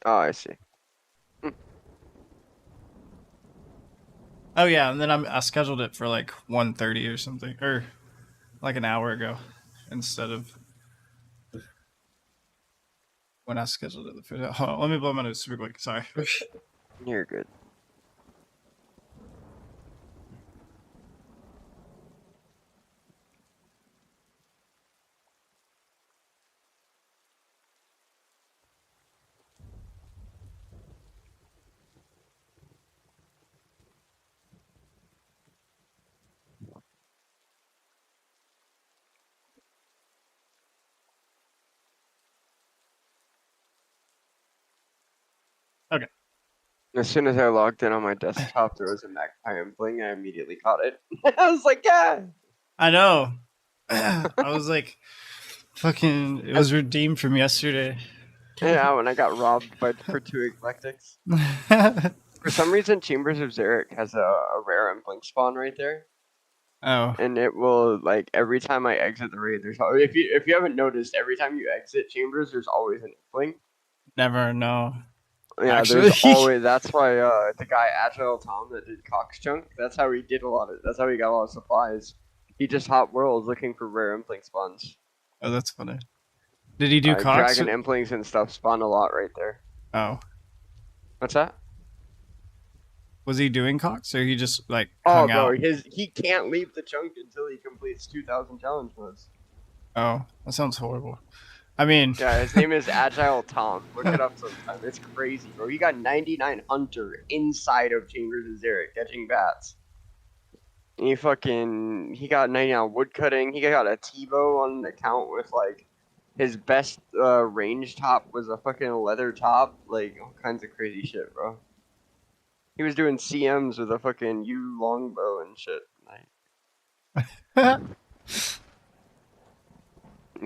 Oh, I see. Mm. Oh yeah, and then I scheduled it for like 1:30 or something, or like an hour ago, instead of when I scheduled it. Hold on, let me blow my nose super quick. Sorry. You're good. Okay. As soon as I logged in on my desktop, there was a magpie impling. I immediately caught it. I was like, yeah. I know. I was like, fucking. It And, was redeemed from yesterday. yeah, when I got robbed for two eclectics. For some reason, Chambers of Zarek has a rare impling spawn right there. Oh, And it will, like, every time I exit the raid, if you haven't noticed, every time you exit Chambers, there's always an impling. never know. Yeah, there's Actually, always. That's why the guy Agile Tom that did Cox Chunk. That's how he did a lot of. That's how he got a lot of supplies. He just hop worlds looking for rare impling spawns. oh, that's funny. Did he do Cox? Dragon implings and stuff spawn a lot right there. Oh, What's that? was he doing Cox, or he just like Oh, hung bro, out? he can't leave the chunk until he completes 2,000 challenge modes. Oh, that sounds horrible. I mean, Yeah, his name is Agile Tom. Look it up sometime. It's crazy, bro. He got 99 Hunter inside of Chambers of Zarek catching bats. He got 99 woodcutting. He got a T-bow on an account with like his best range top was a fucking leather top. Like all kinds of crazy shit, bro. He was doing CMs with a fucking U longbow and shit.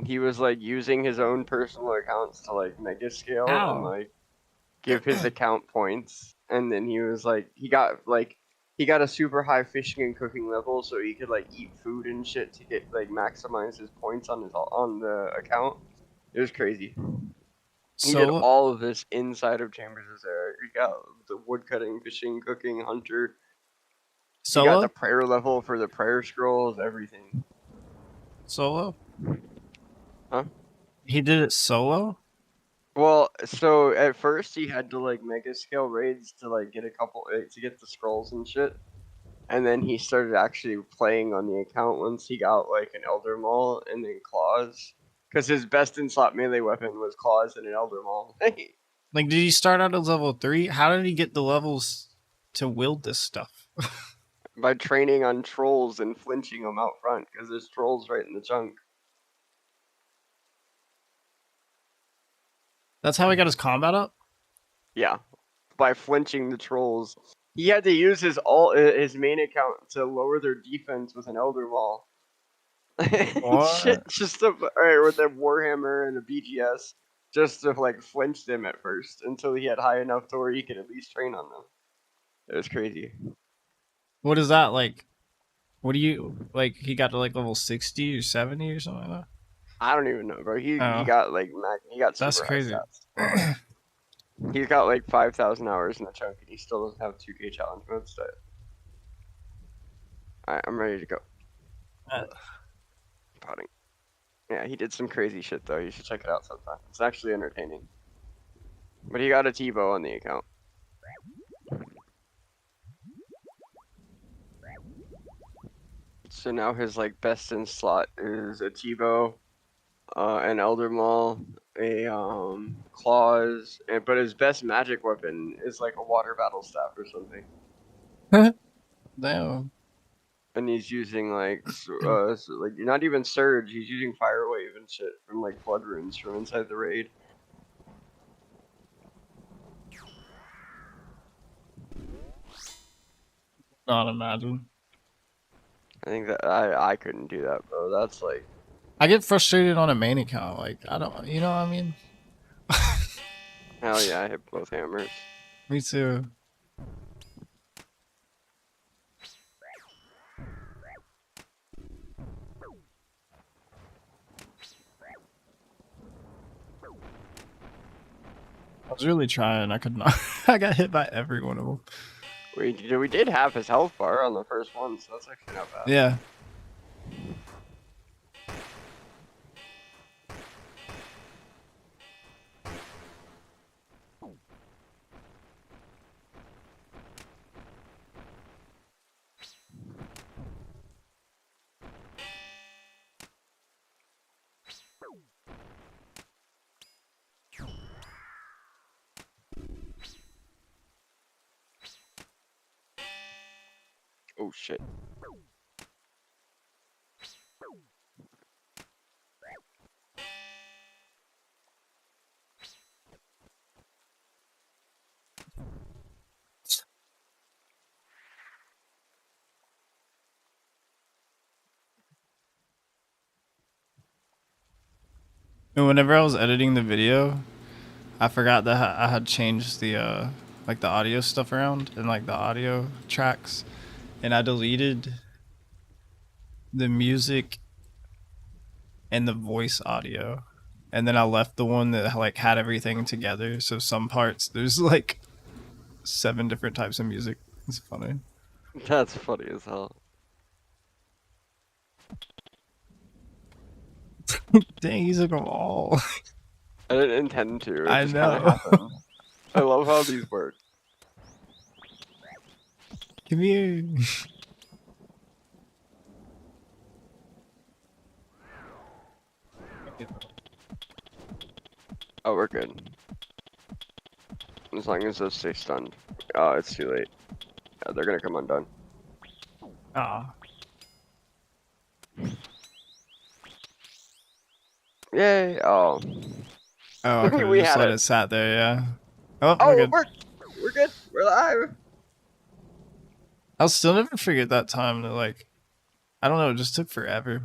He was like using his own personal accounts to like mega scale and ow. like give his account points, and then he got a super high fishing and cooking level, so he could like eat food and shit to get like maximize his points on the account. It was crazy. He did Solo, all of this inside of Chambers of Zarek. He got the woodcutting, fishing, cooking, hunter. He got the solo, prayer level for the prayer scrolls, everything. solo. Huh? He did it solo. Well, so at first he had to like mega scale raids to like get a couple to get the scrolls and shit. And then he started actually playing on the account once he got like an Elder Maul and then Claws. Because his best in slot melee weapon was Claws and an Elder Maul. Like, did he start out as level 3? How did he get the levels to wield this stuff? By training on trolls and flinching them out front, because there's trolls right in the chunk. That's how he got his combat up. Yeah, by flinching the trolls. He had to use his main account to lower their defense with an Elder Maul. Shit, What? just with a Warhammer and a BGS, just to like flinch them at first until he had high enough to where he could at least train on them. It was crazy. What is that like? What do you like? He got to like level 60 or 70 or something like I don't even know, bro. He that. Oh, got he got that's super high crazy. stats. He's got like 5,000 hours in the chunk, and he still doesn't have 2K challenge mode set. Alright, I'm ready to go. Potting. Yeah, he did some crazy shit though. You should check it out sometime. It's actually entertaining. But he got a T-bow on the account. So now his like best in slot is a T-bow, an Elder Maul, a claws, but his best magic weapon is like a water battle staff or something. Damn. And he's using like like not even surge. He's using fire wave and shit from like blood runes from inside the raid. Not imagine. I think that I couldn't do that, bro. That's like I get frustrated on a main account. Like, I don't, you know what I mean? hell yeah. I hit both hammers. Me too. I was really trying. I could not. I got hit by every one of them. We did have his health bar on the first one, so that's actually not bad. Yeah. Oh shit. And whenever I was editing the video, I forgot that I had changed the like the audio stuff around and like the audio tracks, and I deleted the music and the voice audio, and then I left the one that like had everything together. So some parts there's like 7 different types of music. It's funny. That's funny as hell. Dang, he's like them all. I didn't intend to. It I just kind of know. happened. I love how these work. Come here. Oh, we're good. As long as those stay stunned. Oh, it's too late. Yeah, they're gonna come undone. Ah. Yay! Oh. Oh, I could have We just had let it. it sat there, yeah. Oh, Oh, we're it good. worked! We're good! We're live! I'll still never forget that time that, like, I don't know, it just took forever.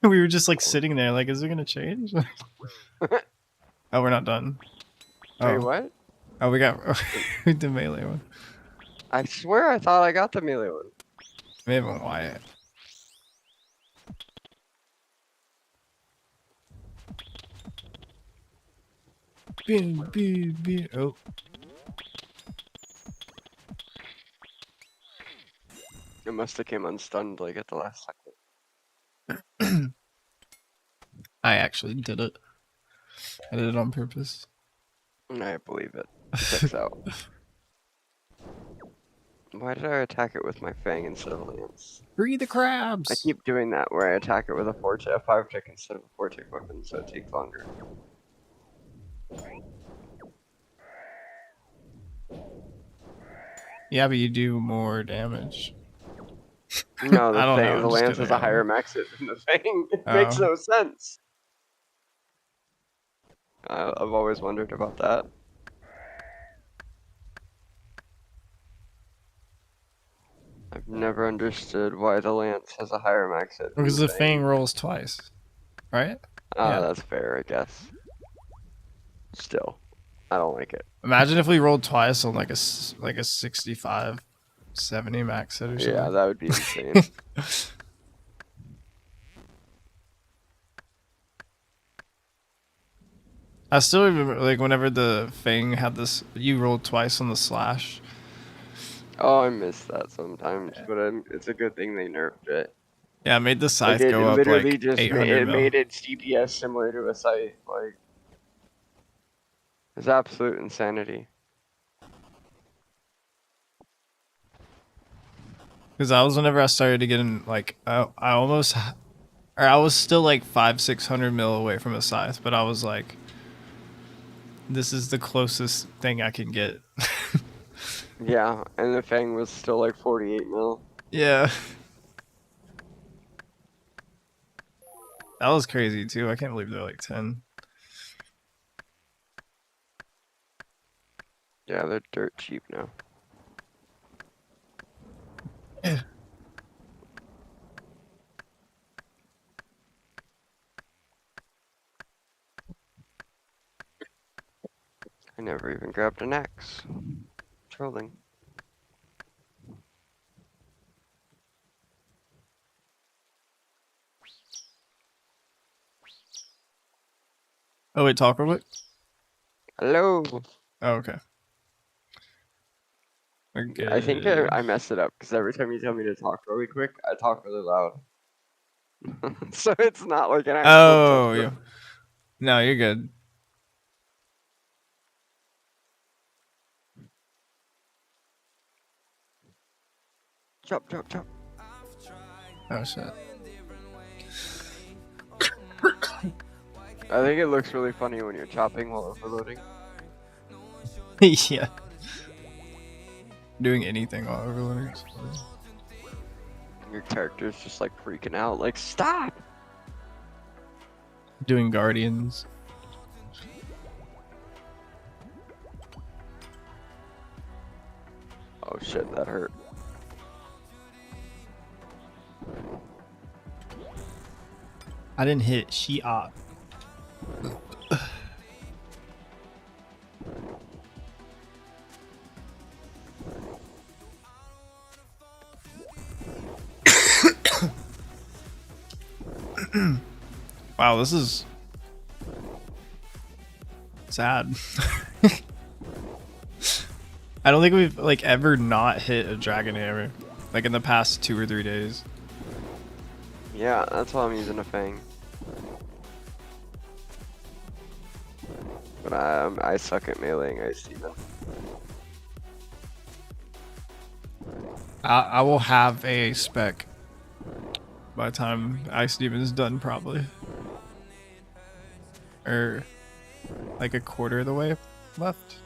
We were just, like, sitting there, like, is it gonna change? Oh, we're not done. Wait, Oh. what? Oh, we got the melee one. I swear I thought I got the melee one. We have one Wyatt. Oh. It must have came unstunned like at the last second. I actually did it. I did it on purpose. I believe it. Checks out. Why did I attack it with my fang instead of a lance? Free the crabs! I keep doing that where I attack it with a 5 tick instead of a 4 tick weapon, so it takes longer. Yeah, but you do more damage. No, I don't know. the I'm just lance kidding. has a higher max hit than the fang. It makes Oh. no sense. I've always wondered about that. I've never understood why the lance has a higher max hit than Because the the fang. fang rolls twice, right? Ah, Yeah. that's fair, I guess. Still, I don't like it. Imagine if we rolled twice on like a 65, 70 max hit or something. Yeah, that would be insane. I still remember, like, whenever the Fang had this, you rolled twice on the slash. Oh, I miss that sometimes, but it's a good thing they nerfed it. Yeah, it made the Like scythe it go up literally like just 800 mil. made its DPS similar to a scythe. Like, it's absolute insanity. Because that was whenever I started to get in, like, I almost, or I was still like 600 mil away from a scythe, but I was like, this is the closest thing I can get. Yeah, and the Fang was still like 48 mil. Yeah. That was crazy too. I can't believe they're like 10. Yeah, they're dirt cheap now. Yeah. I never even grabbed an axe. Trolling. Oh wait, talk real quick. Hello. Oh, okay. We're I think good. I messed it up because every time you tell me to talk really quick, I talk really loud. So it's not like an actual Oh, judgment. no, you're good. Jump, jump, jump. Oh shit. I think it looks really funny when you're chopping while overloading. Yeah. Doing anything while overloading. Your character's just like freaking out, like, stop! Doing guardians. Oh shit, that hurt. I didn't hit. She op. Wow, this is sad. I don't think we've like ever not hit a dragon hammer, like in the past 2 or 3 days. Yeah, that's why I'm using a fang. But I suck at meleeing Ice Demon. I will have a spec by the time Ice Demon is done, probably, or like a quarter of the way left.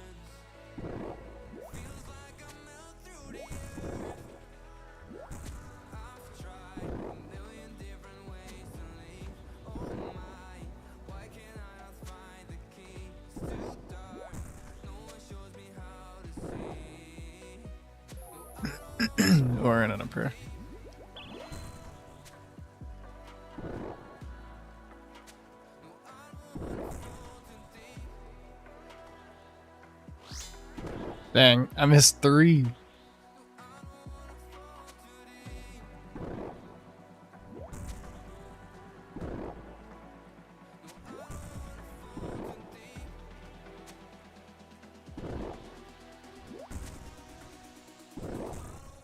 Or in a prayer. Dang, I missed 3.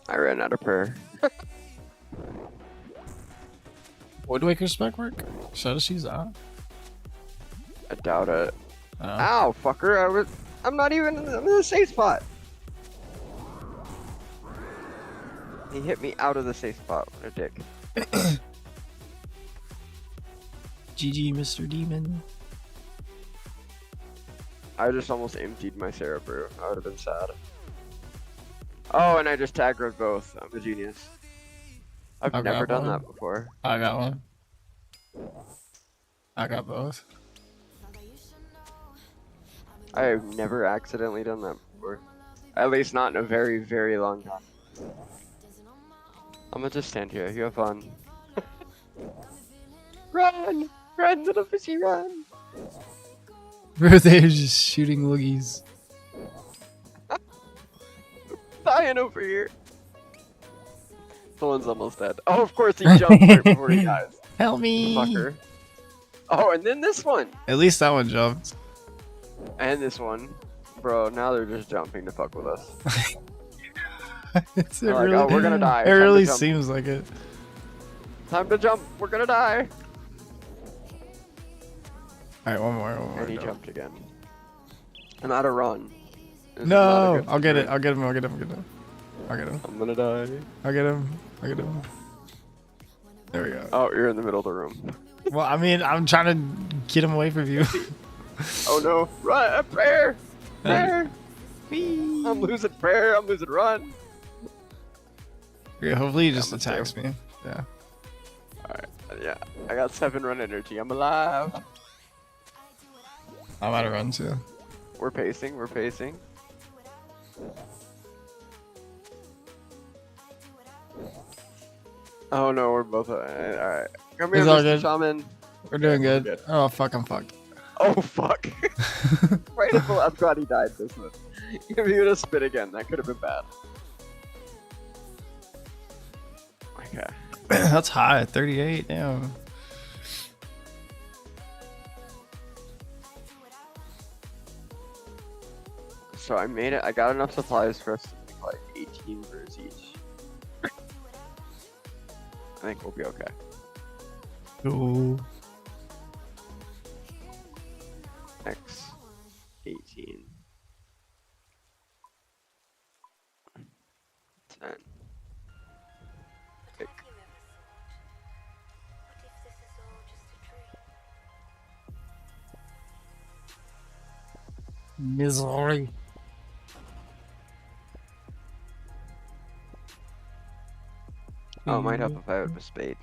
I ran out of prayer. Would Waker spec work? Should she's that? I doubt it. Oh. Ow, fucker! I'm not even in the safe spot. He hit me out of the safe spot. What a dick. GG, Mr. Demon. I just almost emptied my syrup brew. I would have been sad. Oh, and I just aggroed both. I'm a genius. I've never done that before. I got one. I got both. I have never accidentally done that before. At least not in a very, very long time. I'm gonna just stand here. You have fun. Run! Run, little fishy, run! Bro, they're just shooting loogies. Dying over here. Someone's almost dead. Oh, of course he jumped right before he dies. Help me! Fucker. Oh, and then this one. At least that one jumped. And this one. Bro, now they're just jumping to fuck with us. It They're really, like, oh, we're gonna die. It really seems like it. Time to jump. We're gonna die. Alright, one more. And he jumped again. I'm out of run. This No! I'll get it. I'll get him. I'll get him. I'll get him. I'll get him. I'm gonna die. I'll get him. I'll get him. There we go. Oh, you're in the middle of the room. Well, I mean, I'm trying to get him away from you. Oh no. Run! Prayer! Prayer! I'm losing prayer. I'm losing run. Yeah, hopefully he just attacks me. Yeah. Alright. Yeah. I got 7 run energy. I'm alive. I'm out of run too. We're pacing. We're pacing. Oh no, we're both alright. Come here, It's all Mr. good. Shaman. We're doing Yeah, we're good. good. Oh fuck, I'm fucked. Oh fuck. Right at the, I'm glad he died this one. If he would have spit again, that could have been bad. Okay. That's high, 38. Damn. So I made it. I got enough supplies for us to make like 18 brews each. I think we'll be okay. Cool. X 18. 10. Pick. Misery. Oh, it might help if I have a spade.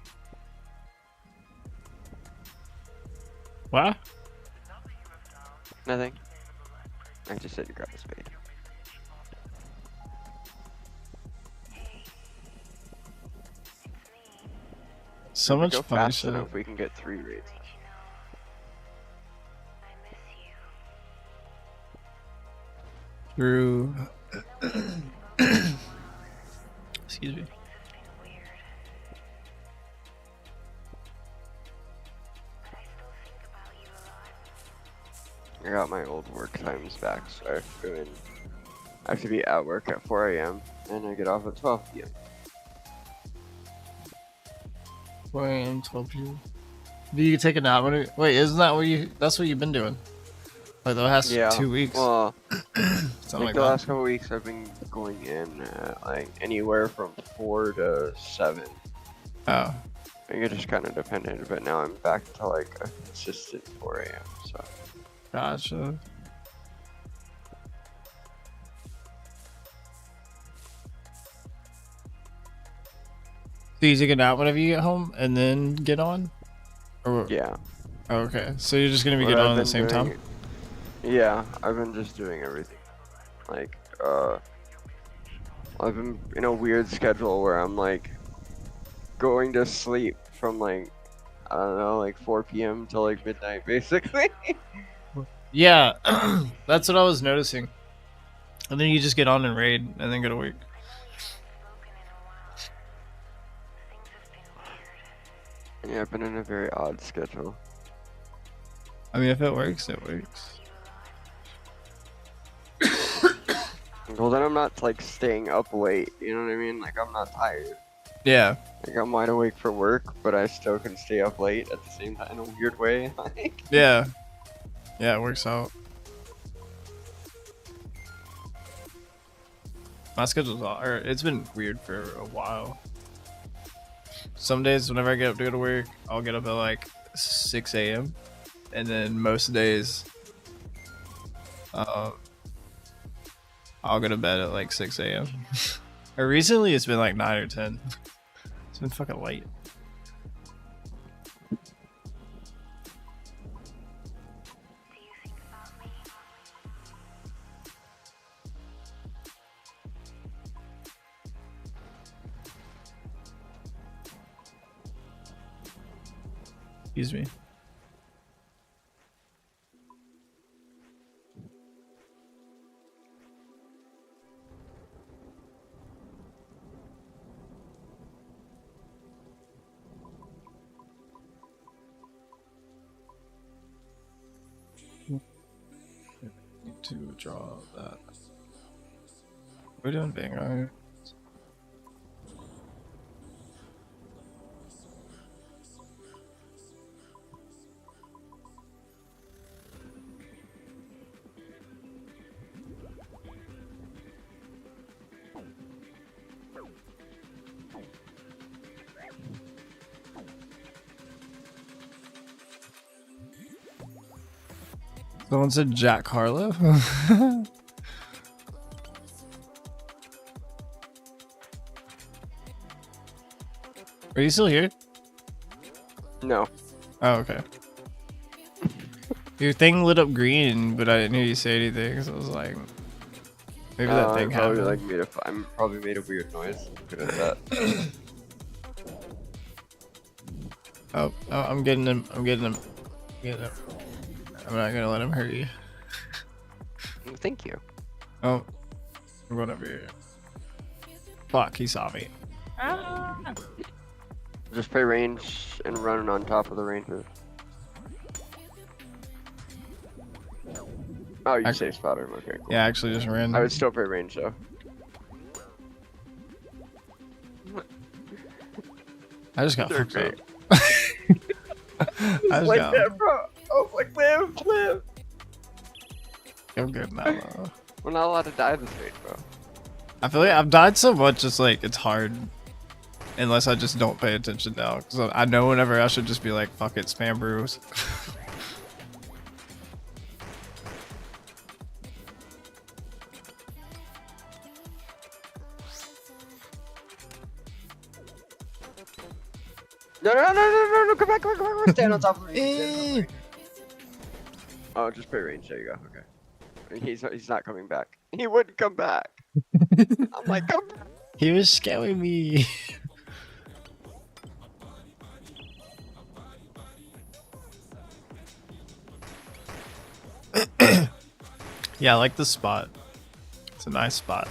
What? Nothing. I just said to grab a spade. So If we much go funny fast shit. enough, we can get 3 raids. Through. Excuse me. I got my old work times back, so I have to be at work at 4 a.m. and I get off at 12 p.m. 4 a.m. 12 p.m. Do you take a nap when wait, isn't that what you that's what you've been doing? Like the last 2 weeks. Well, Something like the that. last couple weeks I've been going in like anywhere from 4 to 7. Oh. I think it just kind of depended, but now I'm back to like a consistent 4 a.m. So Gotcha. So you take a nap whenever you get home and then get on? Or yeah. oh, okay. So you're just gonna be What getting I've on at the been same time? doing- Yeah, I've been just doing everything. Like, I've been in a weird schedule where I'm like going to sleep from like, I don't know, like 4 p.m. till like midnight, basically. Yeah. That's what I was noticing. And then you just get on and raid and then go to work. Yeah, I've been in a very odd schedule. I mean, if it works, it works. Well, then I'm not like staying up late, you know what I mean? Like, I'm not tired. Yeah. Like, I'm wide awake for work, but I still can stay up late at the same time in a weird way. Like, Yeah. Yeah, it works out. My schedule's it's been weird for a while. Some days, whenever I get up to go to work, I'll get up at like 6 a.m. And then most days, I'll go to bed at like 6 a.m. Or recently, it's been like 9 or 10. It's been fucking late. Excuse me. Need to draw that. We're doing vanguard. Someone said Jack Harlow. Are you still here? no. Oh, okay. Your thing lit up green, but I didn't hear you say anything, so I was like, maybe that thing probably happened. like I'm probably made a weird noise. Good at that. Oh, I'm getting him. I'm getting him. Getting him. I'm not gonna let him hurt you. Thank you. Oh, I'm going over here. Fuck, he saw me. Just play range and run on top of the ranges. Oh, you say spotted him. Okay, cool. Yeah, I actually just ran. I would still pay range though. I just got They're fucked great. up. I just like got. that, bro. Oh, like live. I'm good now. Though. We're not allowed to die this way, bro. I feel like I've died so much, it's like it's hard. Unless I just don't pay attention now. Because I know whenever I should just be like, fuck it, spam brews. No, come back, stand on top of me. Oh, just pay range, there you go, okay. He's not coming back. He wouldn't come back. I'm like, come back. He was scaring me. Yeah, I like the spot. It's a nice spot.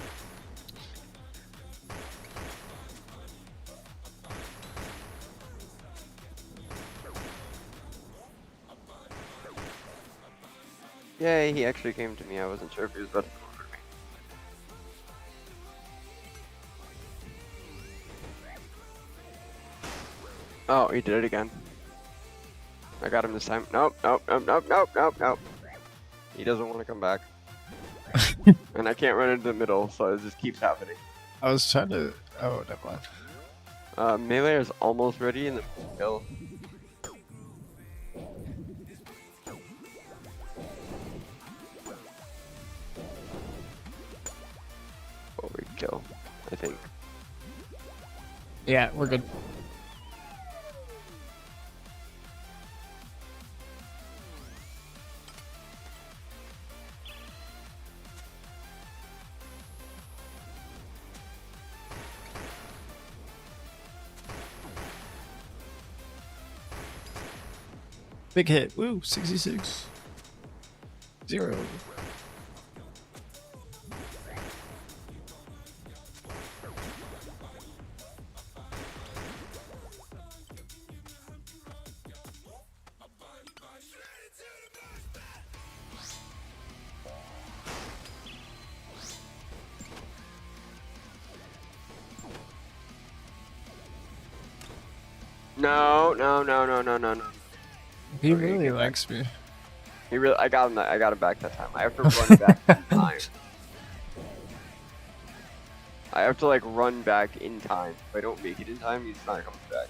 Yay, he actually came to me. I wasn't sure if he was about to come for me. Oh, he did it again. I got him this time. Nope. He doesn't want to come back. And I can't run into the middle, so it just keeps happening. I was trying to... Oh, never mind. Melee is almost ready in the kill. Kill, I think. Yeah, we're good. Big hit. Woo, 66. 0. No. He Okay, really get likes me. He really, I got him back that time. I have to run back in time. I have to like run back in time. If I don't make it in time, he's not coming back.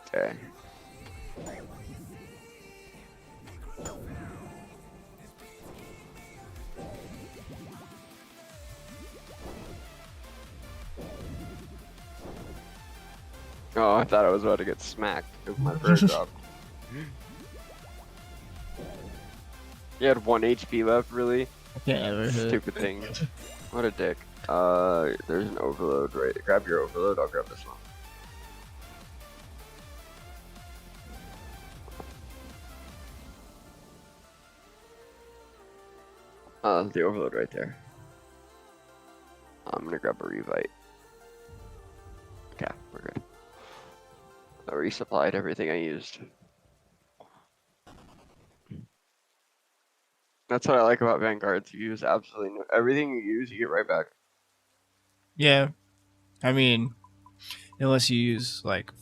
Okay. Oh, I thought I was about to get smacked because my bird dropped. You had 1 HP left, really? I can't ever hit. Stupid thing. What a dick. There's an overload right. Grab your overload, I'll grab this one. The overload right there. I'm gonna grab a revite. Okay, we're good. I resupplied everything I used. That's what I like about vanguards. You use absolutely everything you use, you get right back. Yeah. I mean, unless you use like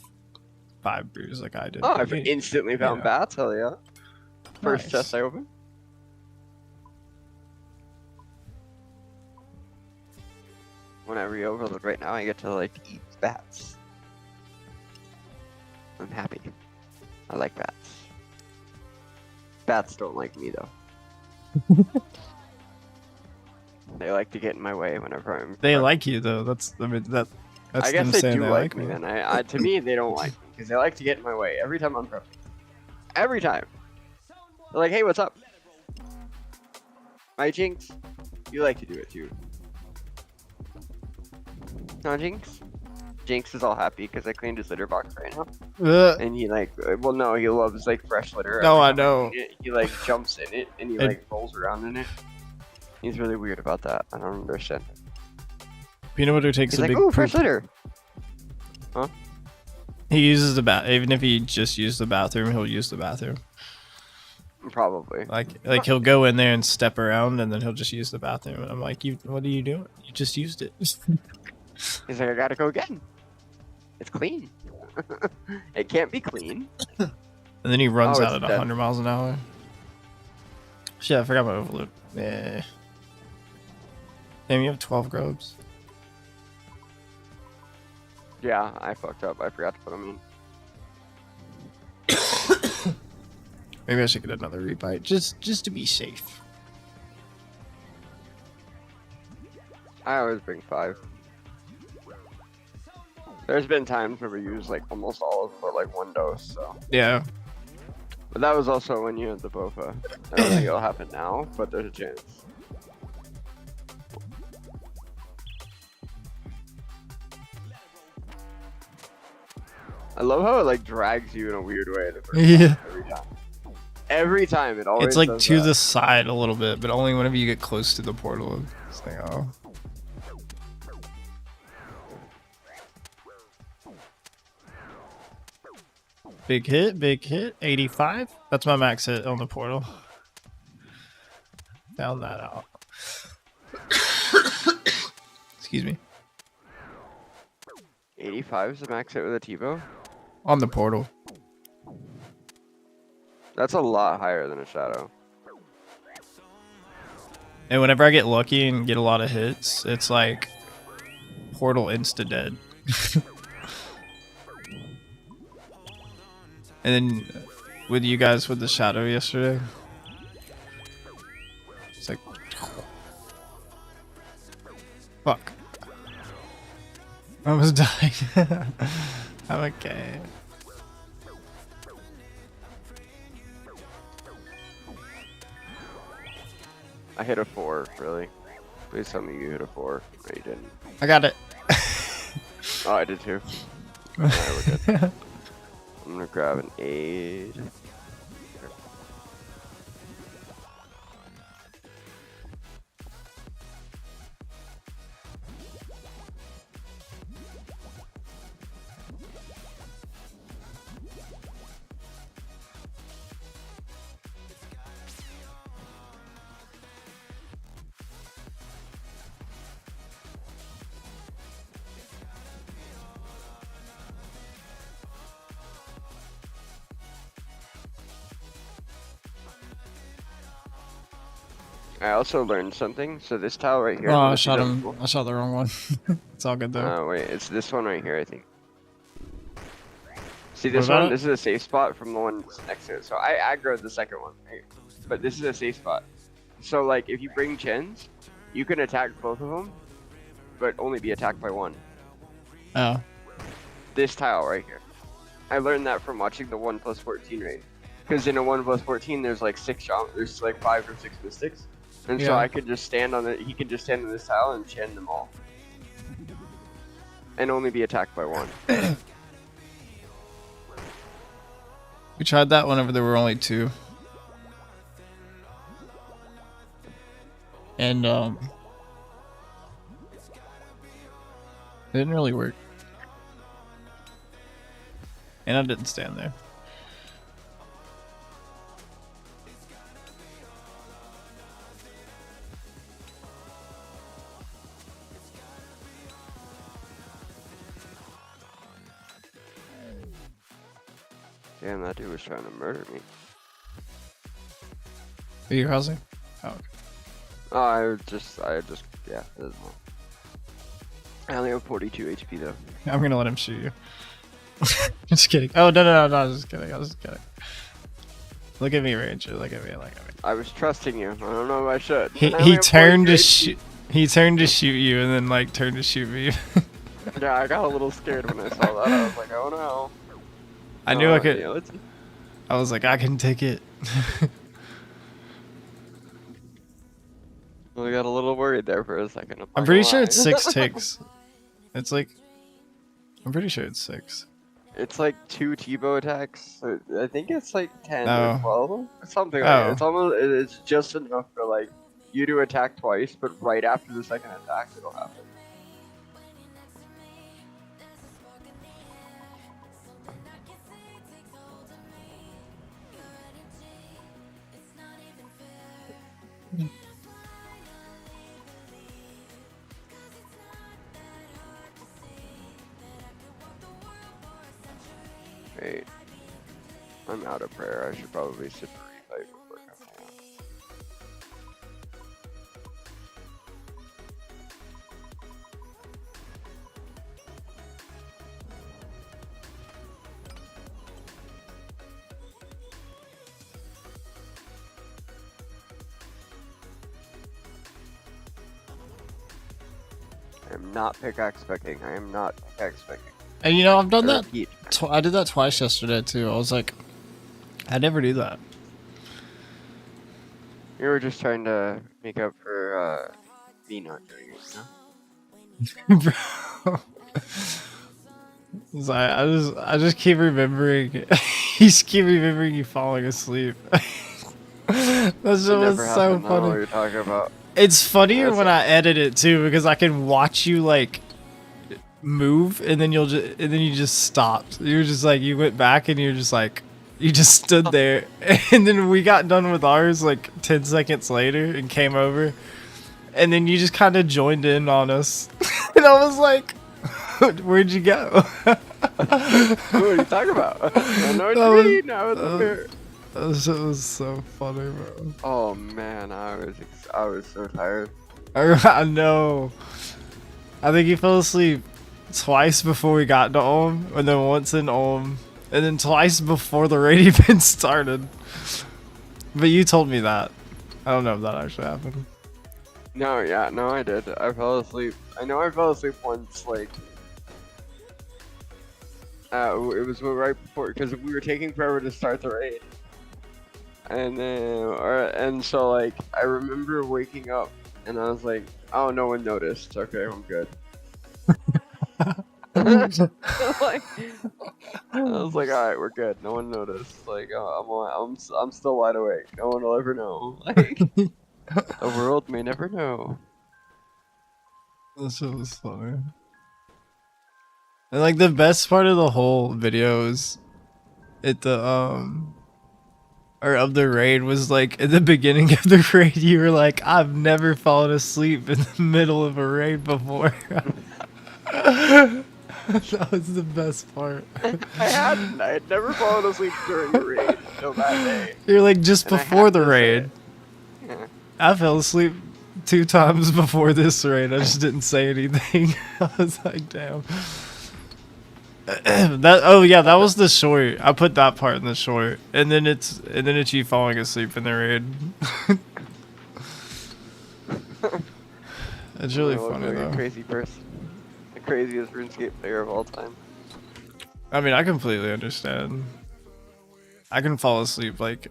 5 brews like I did. Oh, I've instantly found bats, hell yeah. First Nice. chest I opened. When I re-overload right now, I get to like eat bats. I'm happy. I like bats. Bats don't like me though. They like to get in my way whenever I'm. They like you though. That's that's. I guess them they saying do they like me. Then to me, they don't like me because they like to get in my way every time I'm prepping. Every time. They're like, "Hey, what's up?" My Jinx, you like to do it too. No, Jinx. Jinx is all happy because I cleaned his litter box right now. And he like, well, no, he loves like fresh litter. No, I know. He like jumps in it and he like rolls around in it. He's really weird about that. I don't understand. Peanut butter takes He's a like, big ooh, poop. fresh litter. Huh? He uses the bath. Even if he just used the bathroom, he'll use the bathroom. Probably. Like he'll go in there and step around, and then he'll just use the bathroom. And I'm like, what are you doing? You just used it. He's like, I gotta go again. It's clean. It can't be clean. And then he runs Oh, out it's at dead. 100 miles an hour. Shit, I forgot my overload. Yeah. Damn, you have 12 grubs. Yeah, I fucked up. I forgot to put them in. Maybe I should get another rebite just to be safe. I always bring 5. There's been times where we use like almost all of for like 1 dose, so. Yeah. But that was also when you had the Bofa. I don't think it'll happen now, but there's a chance. I love how it like drags you in a weird way the first Yeah. time, every time. Every time it always It's like does to that. the side a little bit, but only whenever you get close to the portal. It's like, oh. Big hit, 85. That's my max hit on the portal. Found that out. Excuse me. 85 is the max hit with a T-bow? On the portal. That's a lot higher than a shadow. And whenever I get lucky and get a lot of hits, it's like portal insta dead. And then with you guys with the shadow yesterday, it's like, fuck. I almost died. I'm okay. I hit a 4, really. Please tell me you hit a 4. No, you didn't. I got it. Oh, I did too. Alright, we're good. I'm gonna grab an aid. I also learned something. So this tile right here. Oh, I this shot is him. cool. I shot the wrong one. It's all good though. Wait, it's this one right here, I think. See What this about one? it? This is a safe spot from the one next to it. So I aggroed the second one, right? But this is a safe spot. So like, if you bring chins, you can attack both of them, but only be attacked by one. Oh. This tile right here. I learned that from watching the 1+14 raid. Because in a 1+14, there's like 6 jump. There's like 5 or 6 mystics. And so Yeah. I could just stand on it. He could just stand on this tile and chin them all. And only be attacked by one. We tried that whenever there were only 2. And it didn't really work. And I didn't stand there. Damn, that dude was trying to murder me. Are you housing? Oh, okay. Oh, yeah. It doesn't matter. I only have 42 HP though. I'm gonna let him shoot you. Just kidding. Oh, no, I was just kidding. Look at me, Ranger. Look at me. I was trusting you. I don't know if I should. I only He have turned 42 to HP. shoot. He turned to shoot you, and then like turned to shoot me. Yeah, I got a little scared when I saw that. I was like, oh no. I knew I could. Yeah, let's... I was like, I can take it. I got a little worried there for a second. I'm pretty sure it's 6 ticks. It's like, I'm pretty sure it's 6. It's like 2 T-bow attacks. So I think it's like 10 Oh. or 12. Something like that. It's almost. It's just enough for like you to attack twice, but right after the second attack, it'll happen. Wait. I'm out of prayer. I should probably sit for refight before coming out. I am not pickaxe specking. I am not pickaxe specking. And you know, I've done I that. repeat. I did that twice yesterday too. I was like, I never do that. You were just trying to make up for me not doing it, Bro. It's like, I just keep remembering. You just keep remembering you falling asleep. That shit was never so happened. I don't know what funny. you're talking about. It's funnier That's when I edit it too because I can watch you like move and then you just stopped. You were just like you went back and you're just like you just stood there and then we got done with ours like 10 seconds later and came over and then you just kind of joined in on us and I was like, where'd you go? What are you talking about? I know what you mean. I was up here. It was so funny, bro. Oh man, I was so tired. I know. I think he fell asleep twice before we got to Ulm, and then once in Ulm, and then twice before the raid event started. But you told me that. I don't know if that actually happened. No, yeah, no, I did. I fell asleep. I know I fell asleep once, like, it was right before, because we were taking forever to start the raid. And then, and so, like, I remember waking up, and I was like, oh, no one noticed. Okay, I'm good. Like, I was like, all right, we're good. No one noticed. Like, I'm still wide awake. No one will ever know. Like, the world may never know. That shit was funny. And like the best part of the whole video is at the or of the raid was like at the beginning of the raid you were like, I've never fallen asleep in the middle of a raid before. That was the best part. I had never fallen asleep during a raid until that day. You're like just And I before had the to say raid. it. Yeah. I fell asleep 2 times before this raid. I just didn't say anything. I was like, damn. That was the short. I put that part in the short, and then it's you falling asleep in the raid. It's really funny like though. A crazy person, the craziest RuneScape player of all time. I mean, I completely understand. I can fall asleep like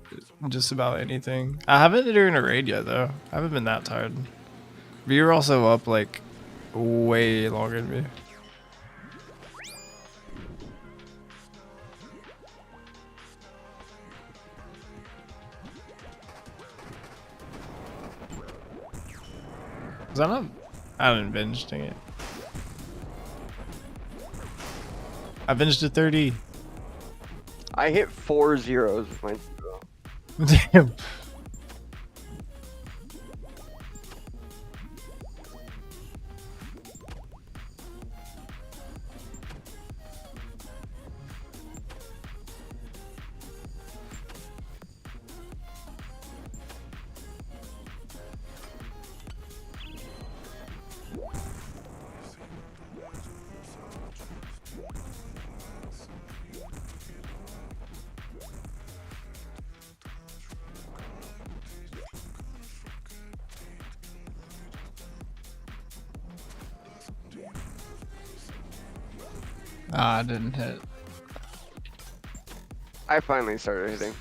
just about anything. I haven't during a raid yet though. I haven't been that tired. But you're also up like way longer than me. Is that not? I didn't binge, dang it. I binged to 30. I hit 4 zeros with my zero. Damn. Ah, I didn't hit. I finally started hitting.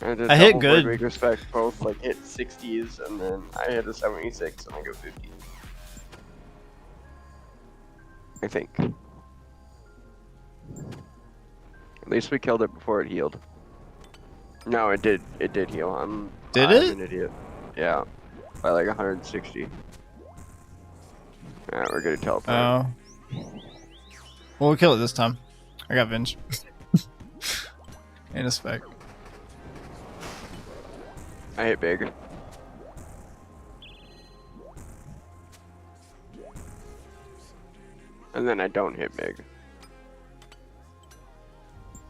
I hit good. Big respect, both like hit 60s and then I hit a 76 and I go 50. I think. At least we killed it before it healed. No, it did. It did heal. I'm an idiot. Yeah, by like 160. Alright, we're gonna teleport. Oh. Well, we'll kill it this time. I got Vinge. And a spec. I hit big. And then I don't hit big.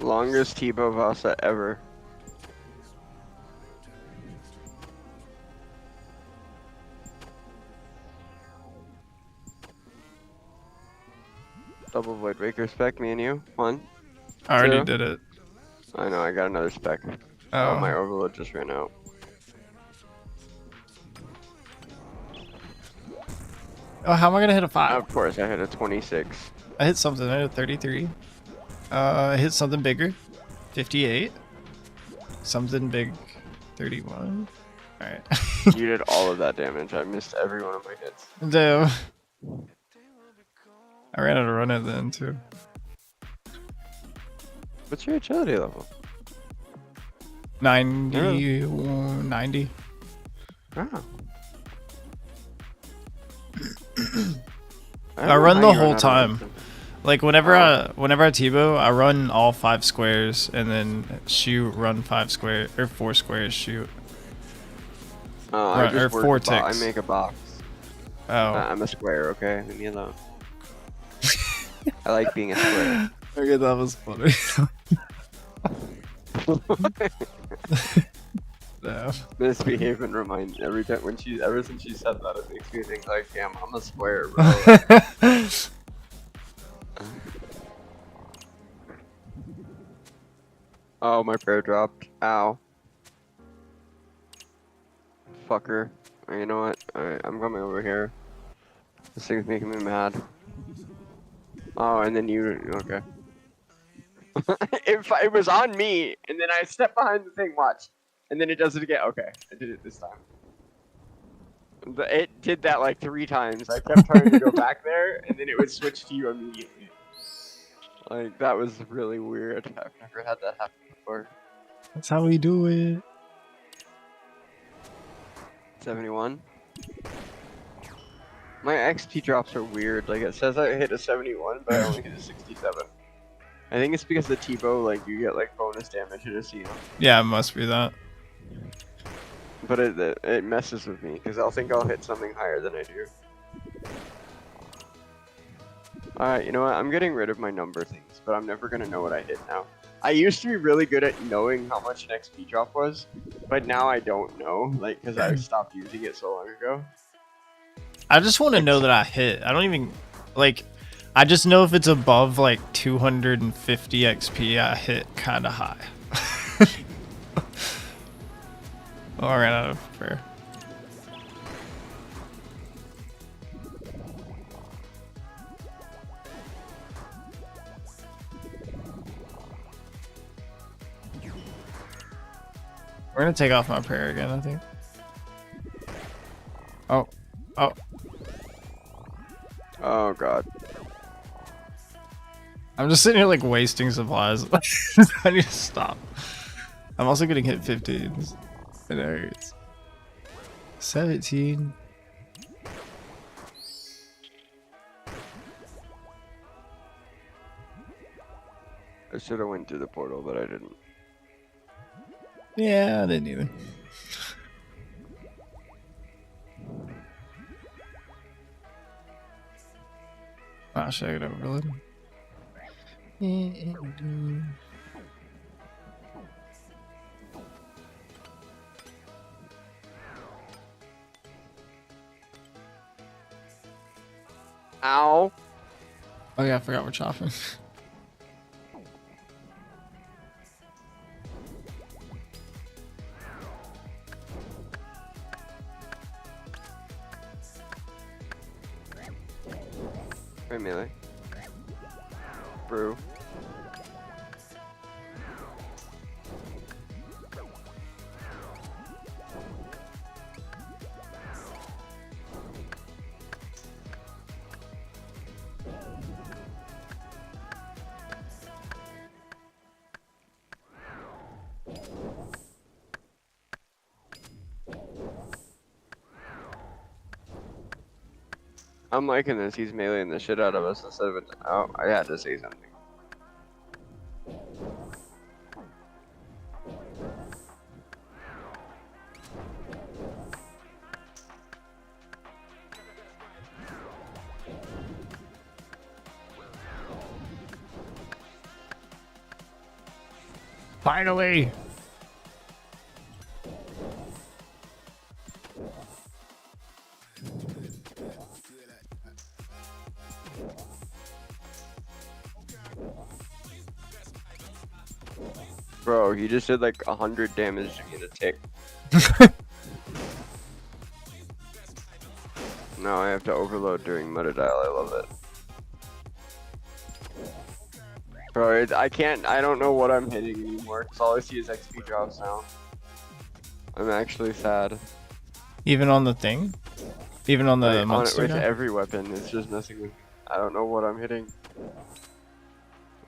Longest T-bow Vasa ever. Double void breaker spec, me and you. 1, I already 2. did it. I know, I got another spec. Oh, my Oh. overload just ran out. Oh, how am I gonna hit a 5? Of course, I hit a 26. I hit something. I hit a 33. I hit something bigger. 58. Something big. 31. Alright. You did all of that damage. I missed every one of my hits. Damn. I ran out of run it then too. What's your agility level? 90. 90. Oh. I run the whole time. Like whenever I T-bow, I run all 5 squares and then shoot, run 5 squares or 4 squares, shoot. I just or 4 ticks. I make a box. Oh. I'm a square, okay? Leave me alone. I like being a square. Okay, that was funny. No. Misbehaving remind every time ever since she said that, it makes me think like, damn, I'm a square, bro. Oh, my prayer dropped. Ow. Fucker. You know what? Alright, I'm coming over here. This thing's making me mad. Oh, and then you. Okay. It was on me, and then I stepped behind the thing, watch. And then it does it again. Okay, I did it this time. It did that like 3 times. I kept trying to go back there, and then it would switch to you immediately. Like, that was really weird. I've never had that happen before. That's how we do it. 71. My XP drops are weird. Like, it says I hit a 71, but I only hit a 67. I think it's because the T-bow, like, you get like bonus damage in a scene. Yeah, it must be that. But it messes with me, because I'll think I'll hit something higher than I do. Alright, you know what? I'm getting rid of my number things, but I'm never going to know what I hit now. I used to be really good at knowing how much an XP drop was, but now I don't know, like, because I stopped using it so long ago. I just want to know that I hit. I don't even, like, I just know if it's above, like, 250 XP, I hit kind of high. Oh, I ran out of prayer. We're gonna take off my prayer again, I think. Oh. Oh. Oh, God. I'm just sitting here, like, wasting supplies. I need to stop. I'm also getting hit 15s. It hurts. 17. I should have went through the portal, but I didn't. Yeah, I didn't either. Ah, should I get overload? Ow! Oh yeah, I forgot we're chopping. Wait, melee. Brew. I'm liking this. He's meleeing the shit out of us instead of it. Oh, I had to say something. Finally. Bro, he just did like 100 damage to me in a tick. Now I have to overload during Metadial. I love it. Bro, I don't know what I'm hitting anymore, because all I see is XP drops now. I'm actually sad. Even on the thing? Even on the monster with guy? every weapon, it's just messing with me. I don't know what I'm hitting.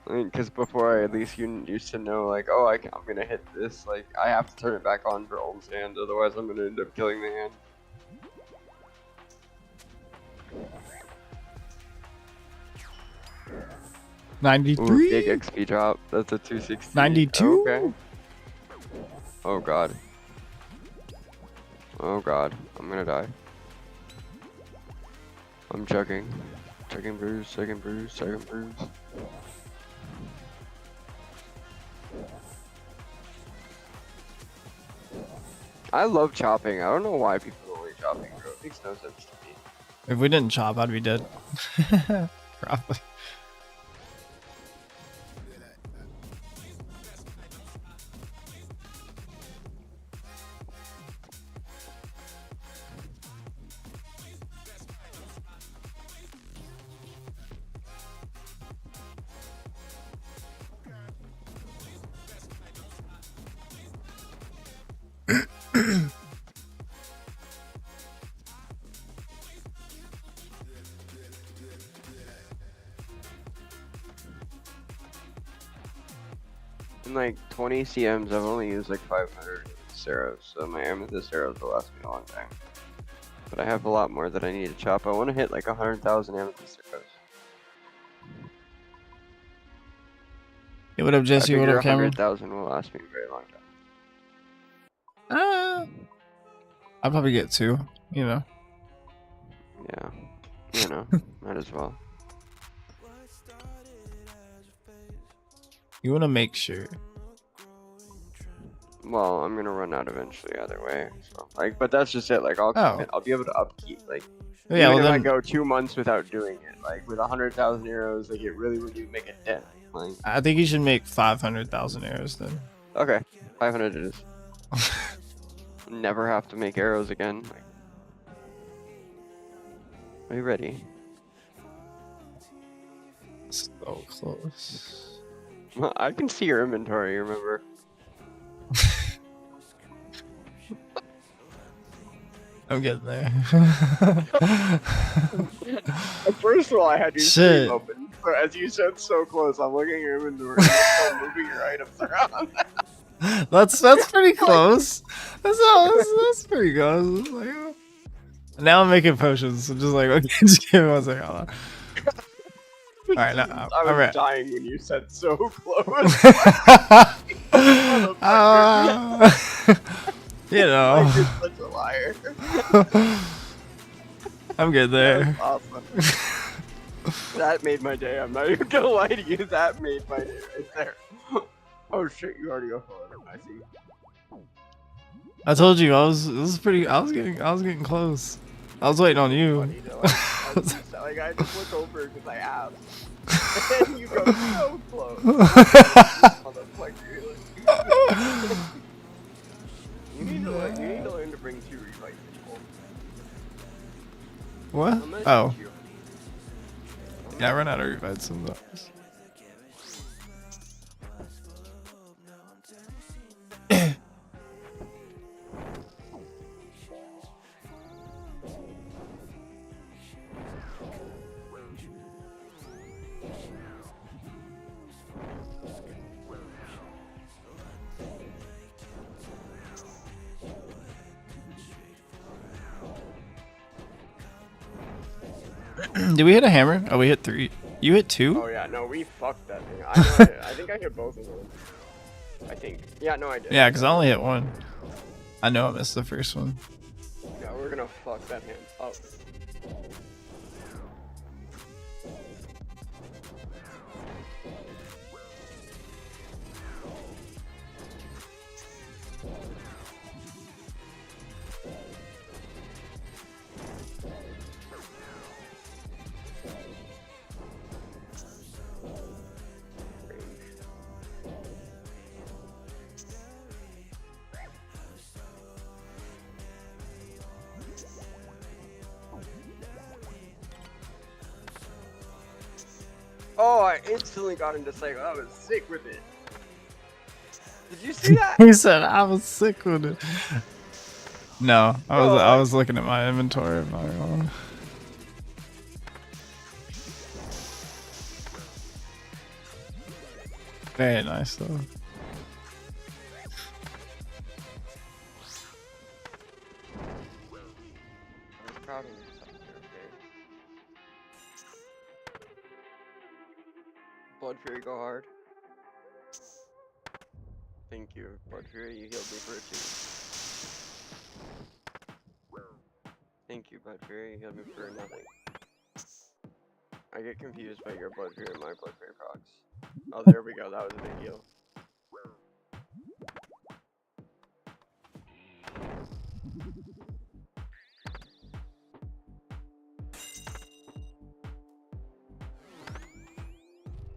I mean, because before I at least used to know, like, oh, I'm gonna hit this, like, I have to turn it back on for Olm's hand, otherwise I'm gonna end up killing the hand. Ooh, big XP drop. That's a 260. 92? Okay. Oh god. Oh god. I'm gonna die. I'm chugging. Second bruise, second bruise, second bruise. I love chopping. I don't know why people don't like chopping, bro. It makes no sense to me. If we didn't chop, I'd be dead. Probably. In like 20 CMs, I've only used like 500 arrows, so my amethyst arrows will last me a long time. But I have a lot more that I need to chop. I want to hit like 100,000 amethyst arrows. Hey, what up, Jesse? What up, Cameron? 100,000 will last me a very long time. I'll probably get 2, you know. Yeah, you know, might as well. You want to make sure. Well, I'm gonna run out eventually either way. So, like, but that's just it. Like, I'll be able to upkeep. Like, yeah, even well, if then I go 2 months without doing it, like with 100,000 arrows, like it really would make a dent. Like, I think you should make 500,000 arrows then. Okay, 500 it is. Never have to make arrows again. Like, are you ready? So close. I can see your inventory, remember? I'm getting there. First of all, I had your stream open. So as you said so close, I'm looking at your inventory and still moving your items around. That's pretty close. That's pretty close. Like, now I'm making potions. So just like, okay, just give me 1 second. Hold on. All right, now I was dying when you said so close. You know, you're such a liar. I'm good there. That was awesome. That made my day. I'm not even gonna lie to you. That made my day right there. Oh shit! You already go for it. I see. I told you I was getting close. I was waiting on you. Funny, like I just look over because I asked. And you go so close. You need to learn to bring 2 revive people. What? Oh. Yeah, I run out of revives sometimes. Did we hit a hammer? Oh, we hit 3. You hit 2? Oh yeah, no, we fucked that thing. I think I hit both of them. I think. Yeah, no, I did. Yeah, because I only hit 1. I know I missed the first one. Yeah, we're gonna fuck that man up. Oh, I instantly got into cycle. I was sick with it. Did you see that? He said I was sick with it. No, Bro, I was looking at my inventory. I'm not wrong. Very nice though. I was proud of myself there, okay? Blood Fury, go hard. Thank you, Blood Fury. You healed me for it too. Thank you, Blood Fury. You healed me for nothing. I get confused by your Blood Fury and my Blood Fury procs. Oh, there we go. That was a big heal.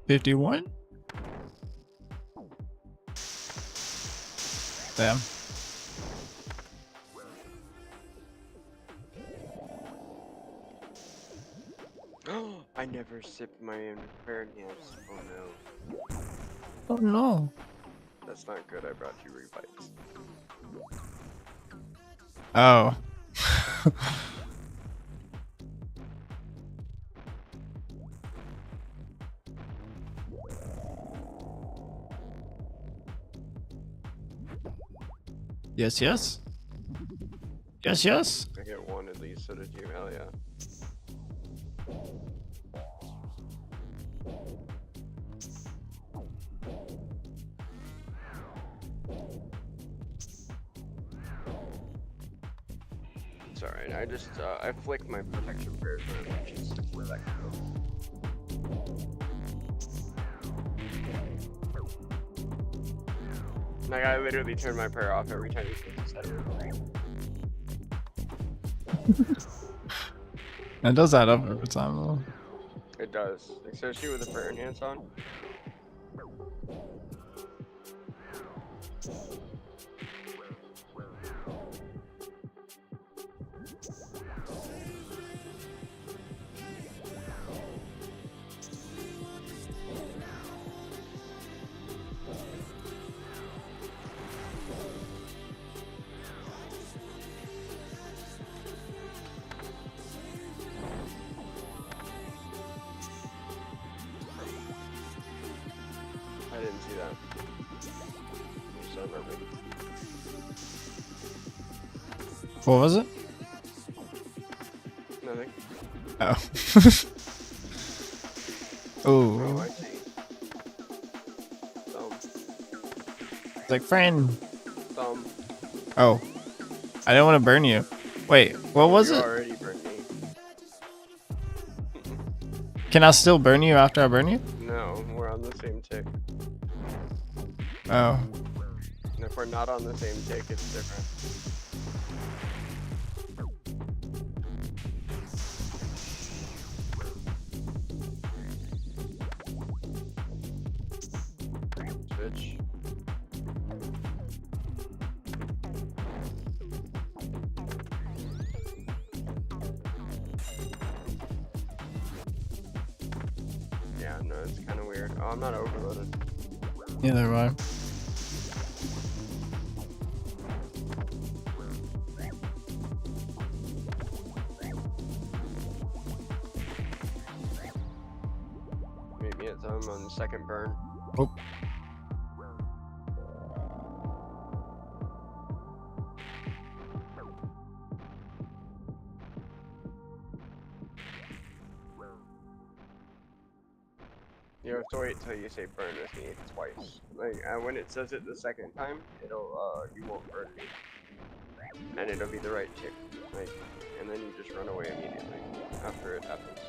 $51. Damn. I never sipped my Fairness. Oh no. Oh no. That's not good. I brought you revives. Oh. Yes, yes. Yes, yes. I get one at least, so did you. Hell yeah. It's alright. I just, I flick my protection prayers when it reaches where that can go. Like, I literally turn my prayer off every time he flicks his head over. It does add up over time though. It does, especially with the prayer enhance on. I didn't see that. So perfect. What was it? Nothing. Oh. Oh, Oh. I see. Thumb. It's like friend. Thumb. Oh. I didn't want to burn you. Wait, what was You it? already burned me. Can I still burn you after I burn you? No, we're on the same tick. Oh. And if we're not on the same tick, it's different. Switch. Yeah, no, it's kind of weird. Oh, I'm not overloaded. Neither am I. Meet me at Thumb on the second burn. Oh. You have to wait till you say burn with me twice. Like, when it says it the second time, it'll, you won't burn me. And it'll be the right tick. Like, and then you just run away immediately after it happens.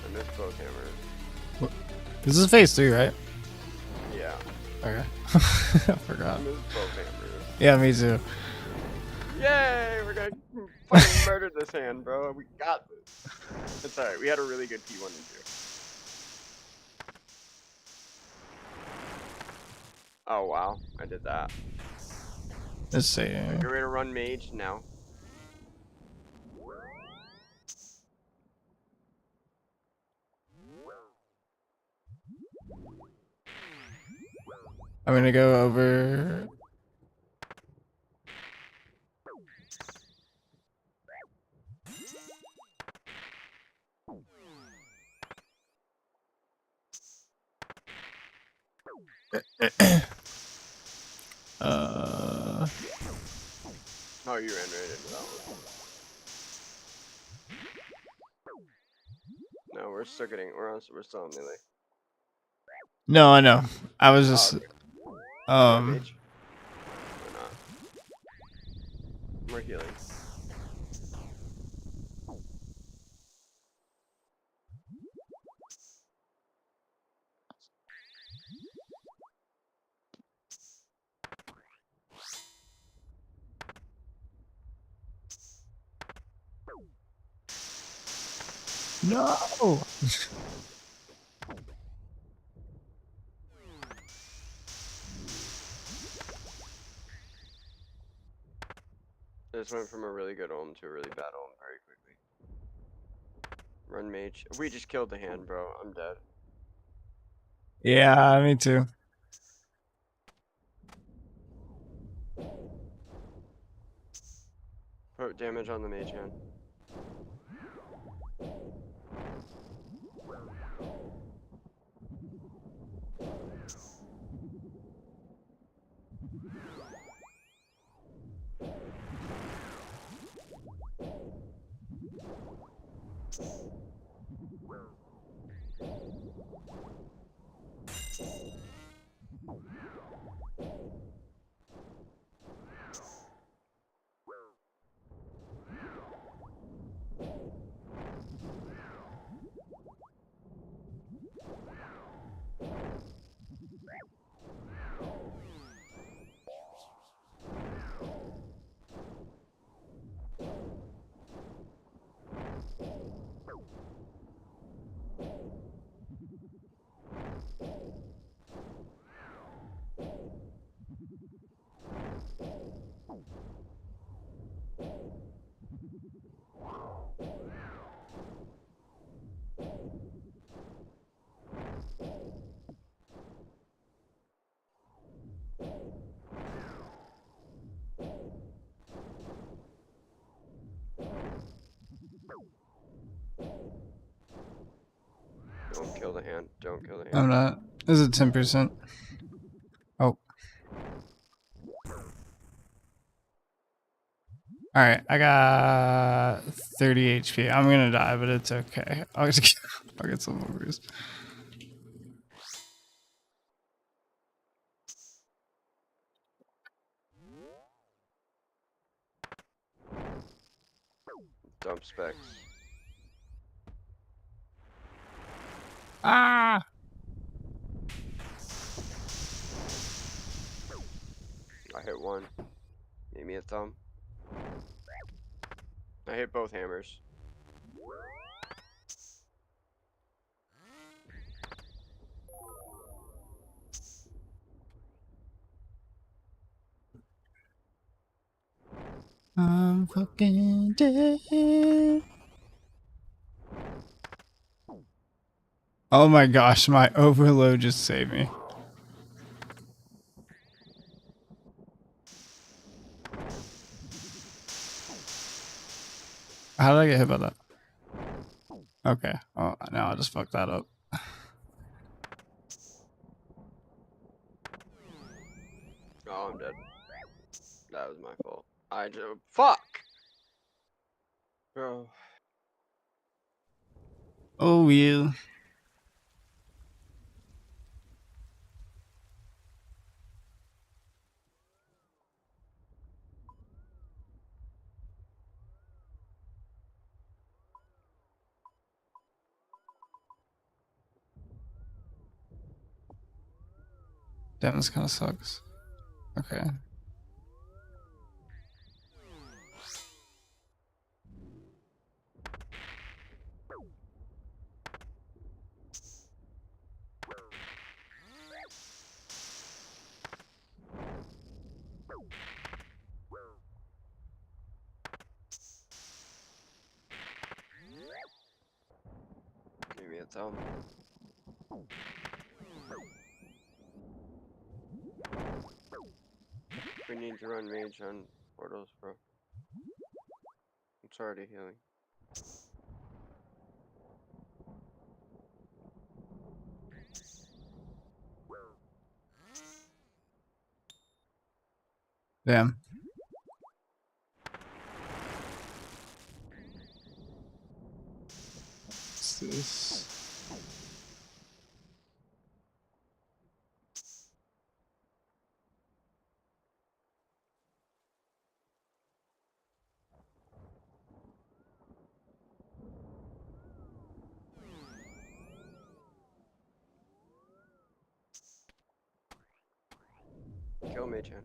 I missed both hammers. This is phase 3, right? Yeah. Okay. I forgot. I missed both hammers. Yeah, me too. Yay! We're gonna fucking murder this hand, bro. We got this. It's alright. We had a really good P1 and 2. Oh wow, I did that. Let's see. Get ready to run mage now. I'm gonna go over. Oh, you ran right into that one. No, we're still getting. We're still on melee. No, I know. I was Oh, just okay. Mage. Or not. We're healing. no. I just went from a really good omen to a really bad omen very quickly. Run mage. We just killed the hand, bro. I'm dead. Yeah, me too. Put damage on the mage hand. Don't kill the hand. Don't kill the hand. I'm not. Is it 10%? Oh. Alright, I got 30 HP. I'm gonna die, but it's okay. I'll get some overs. Dump specs. Ah! I hit one. Give me a thumb. I hit both hammers. I'm fucking dead. Oh my gosh, my overload just saved me. How did I get hit by that? Okay. Oh, now I just fucked that up. Oh, I'm dead. That was my fault. I just fuck. Bro. Oh, yeah. Damn, this kind of sucks. Okay. dumb. We need to run mage on portals, bro. It's already healing. Damn. What's this? Kill mage hand.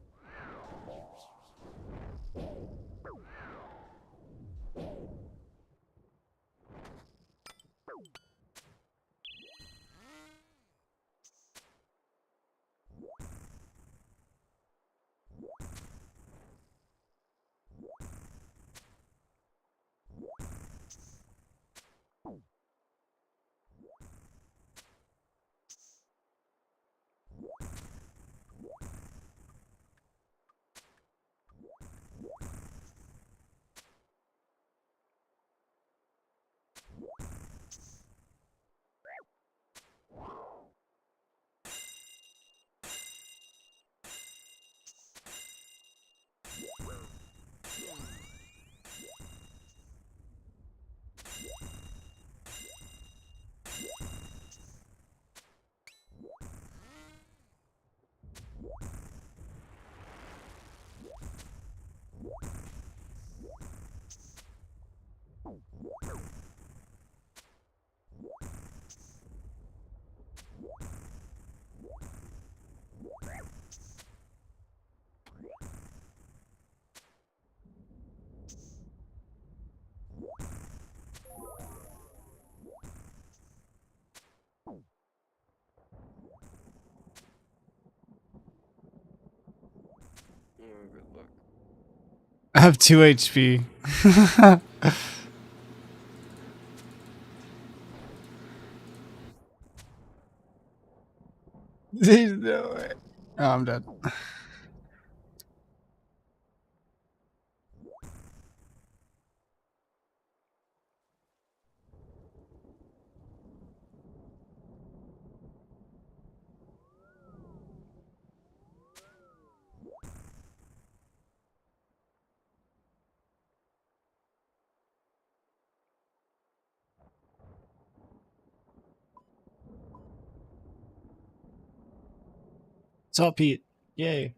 Oh, good luck. I have 2 HP. There's no way. Oh, I'm dead. It's all Pete. Yay.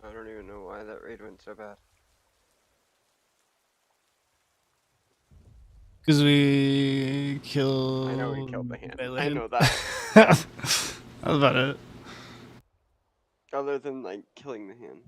I don't even know why that raid went so bad. Because we killed. I know we killed the hand. melee. I know that. That was about it. Other than like killing the hand.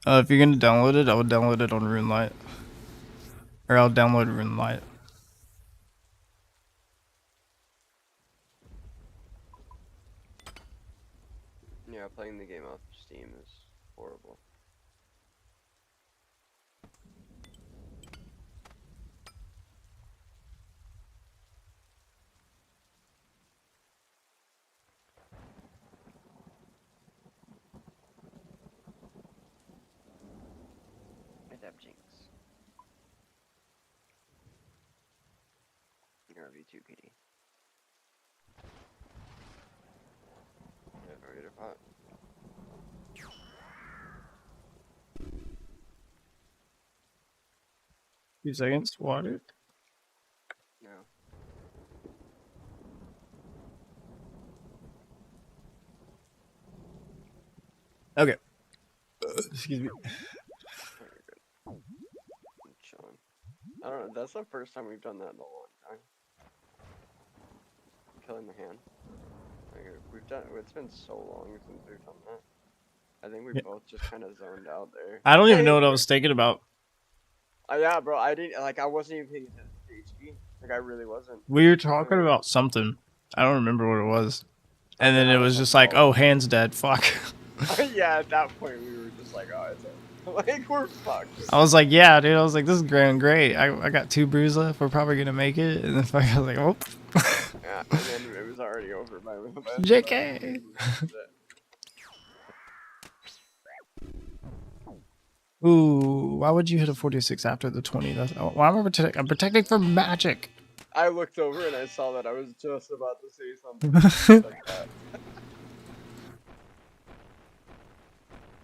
If you're gonna download it, I would download it on RuneLite. Or I'll download RuneLite. Yeah, playing the game off Steam is horrible. Adapt Jinx. RV2 PD. Never get a pot. Few seconds. Water. No. Okay. Excuse me. I'm chilling. I don't know. That's the first time we've done that in a long time. Killing the hand. Like, we've done. It's been so long since we've done that. I think we both just kind of zoned out there. I don't even know what I was thinking about. Yeah, bro. I didn't like. I wasn't even paying attention to HP. Like, I really wasn't. We were talking about something. I don't remember what it was. And then it was just like, oh, hand's dead. Fuck. Yeah, at that point we were just like, oh, it's over. Like, we're fucked. I was like, yeah, dude. I was like, this is going great. I got 2 brews left. We're probably gonna make it. And then I was like, oh. Yeah, and then it was already over by JK. Ooh, why would you hit a 46 after the 20? That's, oh, well, I'm protecting from magic. I looked over and I saw that. I was just about to say something like that.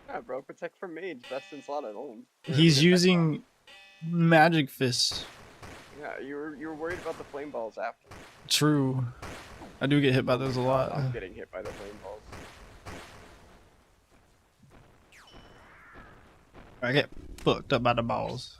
Yeah, bro, protect from mage. Best in slot at home. He's using magic fists. Yeah, you were worried about the flame balls after. True. I do get hit by those a lot. I'm getting hit by the flame balls. I get fucked up by the balls.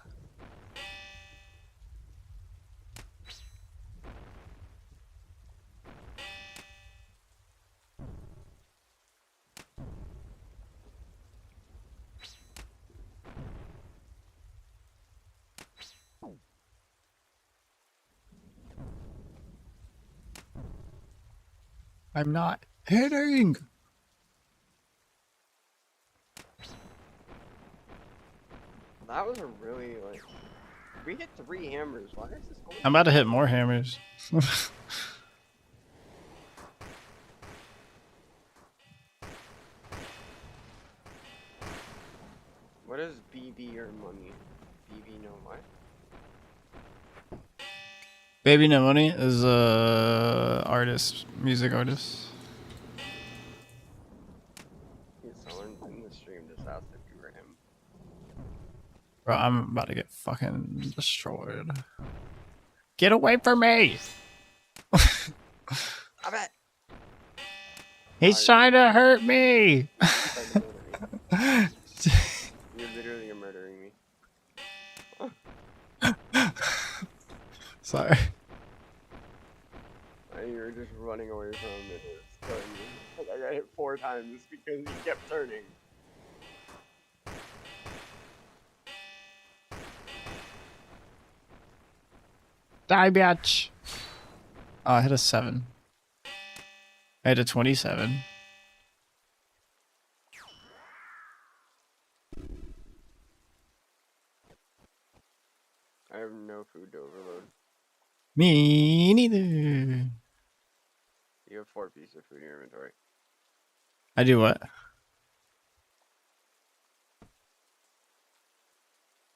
I'm not hitting. That was a really, like, we hit 3 hammers. Why is this going? I'm about to hit more hammers. What is BB or money? BB no what? Baby No Money is a artist, music artist. Someone in the stream just asked if you were him. Bro, I'm about to get fucking destroyed. Get away from me! I bet. He's trying to hurt me! You're literally murdering me. Sorry. You were just running away from him and it was killing me. I got hit 4 times because he kept turning. Die, bitch! Oh, I hit a 7. I hit a 27. I have no food to overload. Me neither. You have 4 pieces of food in your inventory. I do what?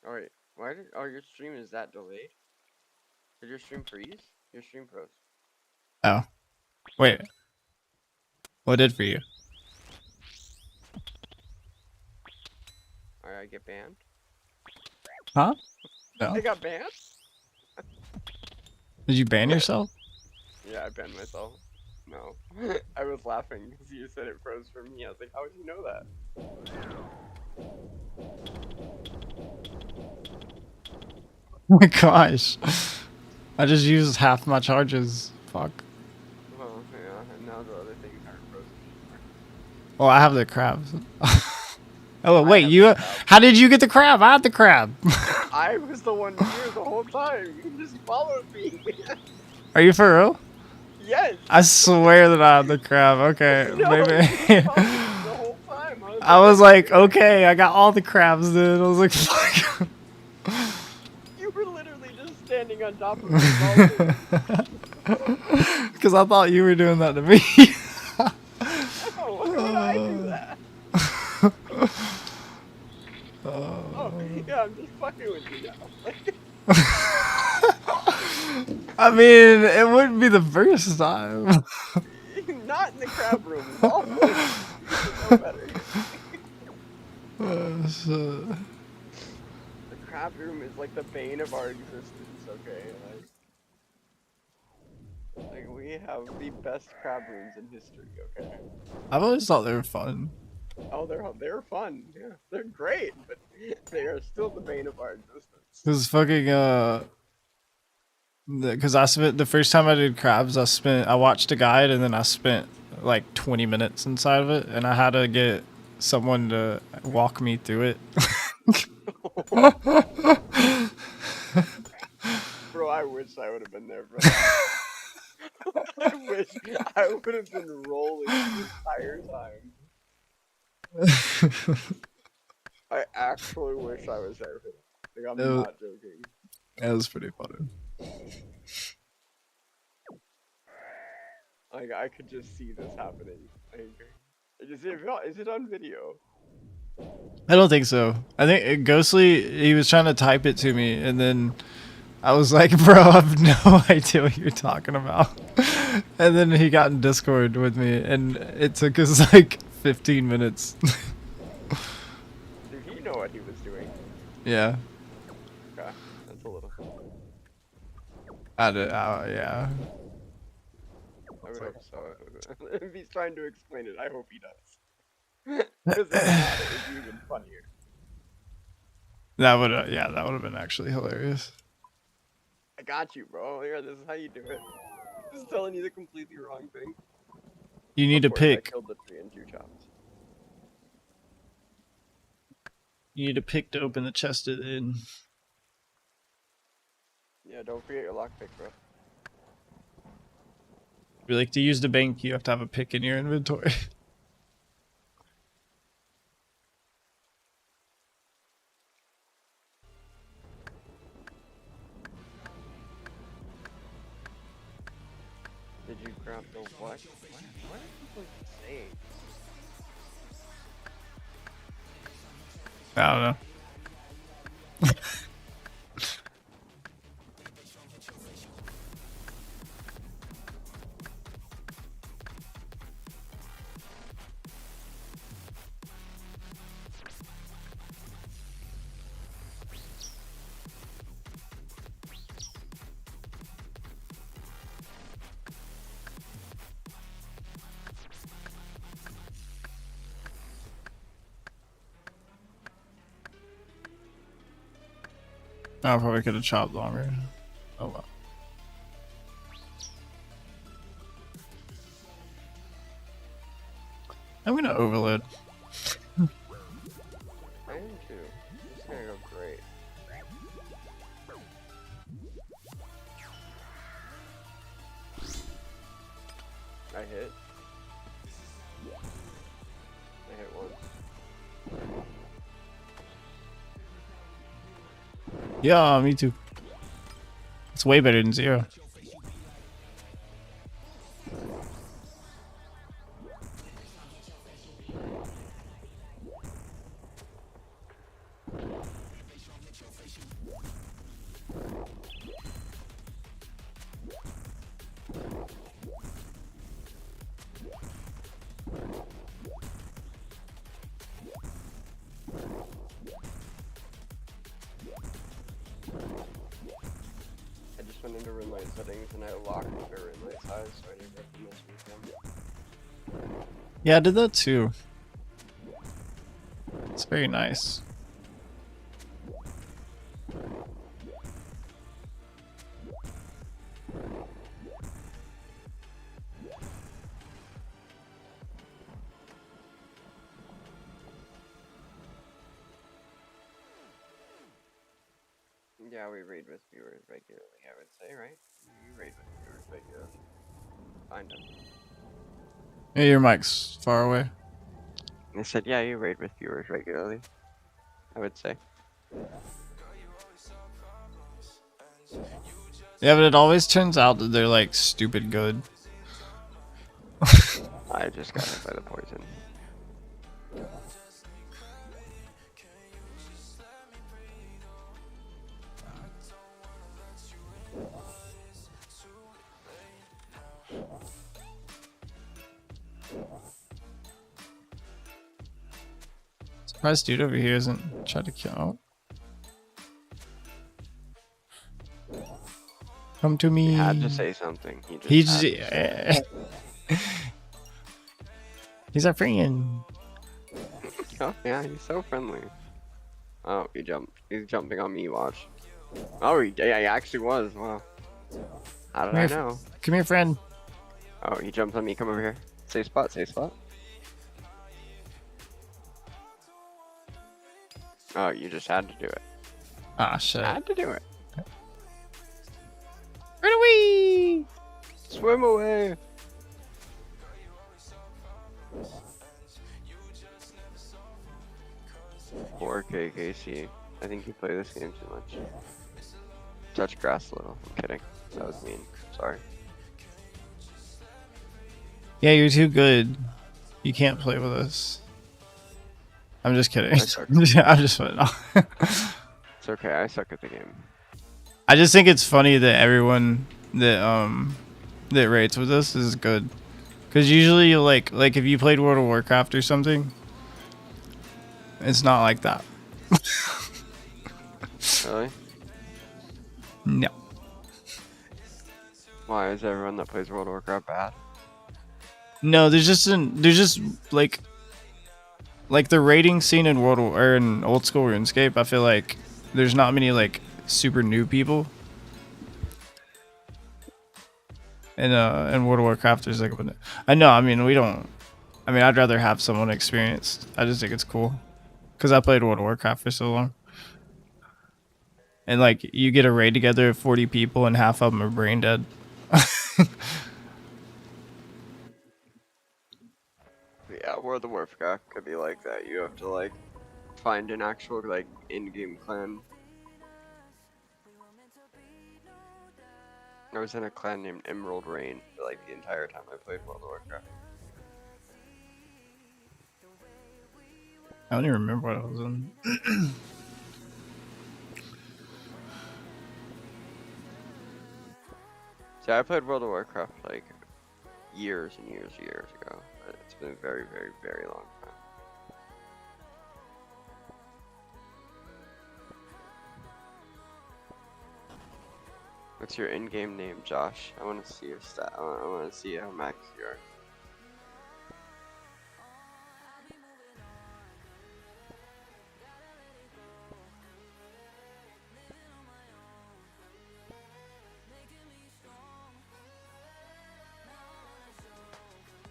Oh wait, why did your stream is that delayed? Did your stream freeze? Your stream froze. Oh. Wait. What did for you? Alright, I get banned. Huh? No. I got banned? Did you ban yourself? Yeah, I banned myself. No. I was laughing because you said it froze for me. I was like, how would you know that? Oh my gosh. I just used half my charges. Fuck. Well, yeah, and now the other things aren't frozen anymore. Well, I have the crabs. I Oh I wait, have the you? crab. How did you get the crab? I had the crab. I was the one here the whole time. You just followed me. Are you for real? Yes. I swear that I had the crab. Okay, No, maybe. you followed me the whole time. I was I like, I was know like, you're here. okay, I got all the crabs. Then I was like, fuck. You were literally just standing on top of me following me. Because I thought you were doing that to me. No, why would I do that? Oh, yeah, I'm just fucking with you now. Like, I mean, it wouldn't be the first time. not in the crab room, of all places. You should know better. So, The crab room is like the bane of our existence, okay? Like we have the best crab rooms in history, okay? I've always thought they were fun. Oh, they're fun. Yeah, they're great, but they are still the bane of our existence. Cause fucking because I spent the first time I did crabs, I watched a guide and then I spent like 20 minutes inside of it, and I had to get someone to walk me through it. Bro, I wish I would have been there for that. I wish I would have been rolling the entire time. I actually wish I was there for that. Like, I'm it, not joking. it was pretty funny. Like, I could just see this happening. Like, is it on video? I don't think so. I think Ghostly, he was trying to type it to me, and then I was like, bro, I have no idea what you're talking about. And then he got in Discord with me, and it took us like 15 minutes. Did he know what he was doing? Yeah. Okay, that's a little. Yeah. I would hope so. If he's trying to explain it, I hope he does. Because if not, it would be even funnier. That would have been actually hilarious. I got you, bro. Here, this is how you do it. Just telling you the completely wrong thing. You need Of to course, I pick. killed the tree in 2 chops. You need to pick to open the chest in. Yeah, don't forget your lockpick, bro. If you like to use the bank, you have to have a pick in your inventory. Did you grab the what? What are people saying? I don't know. I probably could have chopped longer. Oh well. I'm gonna overload. I am too. This is gonna go great. I hit. I hit once. Yeah, me too. It's way better than 0. I just went into ring light settings and I locked the ring light size so I didn't have to mess with them. Yeah, I did that too. It's very nice. Yeah, we raid with viewers regularly, I would say, right? You raid with viewers regularly. Kind of. Yeah, your mic's far away. I said, yeah, you raid with viewers regularly, I would say. Yeah, but it always turns out that they're like stupid good. I just got hit by the poison. Surprised dude over here isn't trying to kill. Oh. Come to me. He had to say something. He's our friend. Oh, yeah, he's so friendly. Oh, he jumped. He's jumping on me, watch. Oh, yeah, he actually was. Wow. How did I know? Come here, friend. Oh, he jumped on me. Come over here. Safe spot, safe spot. Oh, you just had to do it. Ah, shit. Had to do it. Run away! Swim away! Poor KKC. I think you play this game too much. Touch grass a little. I'm kidding. That was mean. Sorry. Yeah, you're too good. You can't play with us. I'm just kidding. I'm just fun. It's okay. I suck at the game. I just think it's funny that everyone that that rates with us is good. Cause usually like if you played World of Warcraft or something, it's not like that. Really? No. Why is everyone that plays World of Warcraft bad? No, there's just like the rating scene in in old school RuneScape. I feel like there's not many like super new people. And in World of Warcraft, there's like I know. I mean, we don't. I mean, I'd rather have someone experienced. I just think it's cool, cause I played World of Warcraft for so long. And like, you get a raid together of 40 people, and half of them are brain dead. Yeah, World of Warcraft could be like that. You have to like find an actual like in-game clan. I was in a clan named Emerald Rain for like the entire time I played World of Warcraft. I don't even remember what I was in. See, I played World of Warcraft like years and years ago. But it's been a very, very, very long time. What's your in-game name, Josh? I want to see your stat. I want to see how max you are.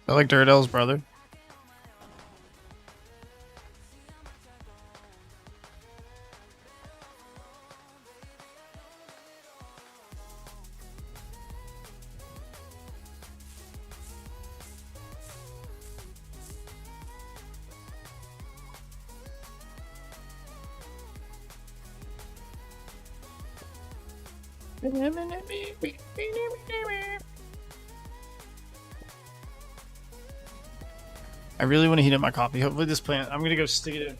I like Durdell's brother. I really want to heat up my coffee. Hopefully this plant, I'm gonna go stick it in.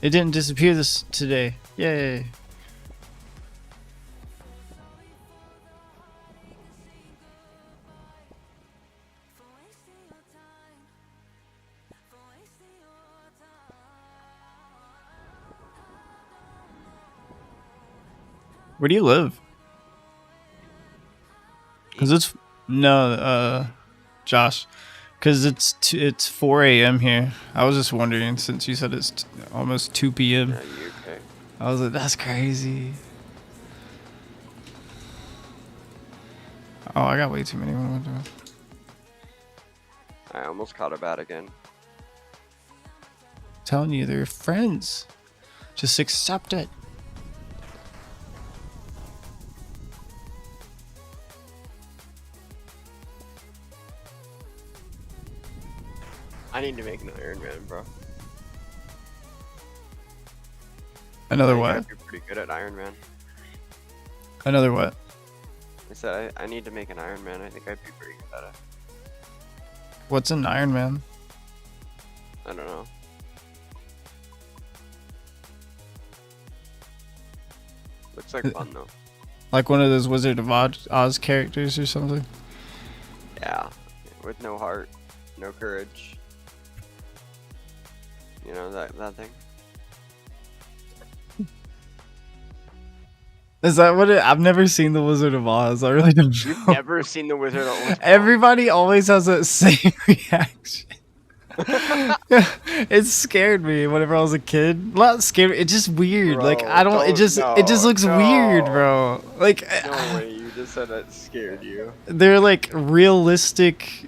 It didn't disappear today. Yay. Where do you live? Cause it's Josh. Cause it's 4 a.m. here. I was just wondering since you said it's almost 2 p.m. Yeah, UK. I was like, that's crazy. Oh, I got way too many. What am I doing? I almost caught a bat again. Telling you, they're friends. Just accept it. I need to make an Iron Man, bro. Another I what? think I'd be pretty good at Iron Man. Another what? I said I need to make an Iron Man. I think I'd be pretty good at it. What's an Iron Man? I don't know. Looks like fun though. Like one of those Wizard of Oz characters or something? Yeah, with no heart, no courage. You know that thing. Is that what it? I've never seen the Wizard of Oz. I really don't know. You've never seen the Wizard of Oz? Everybody always has that same reaction. It scared me whenever I was a kid. Not scared. It's just weird. Bro, like I don't. It just looks weird, bro. Like no way. You just said that scared you. they're like realistic,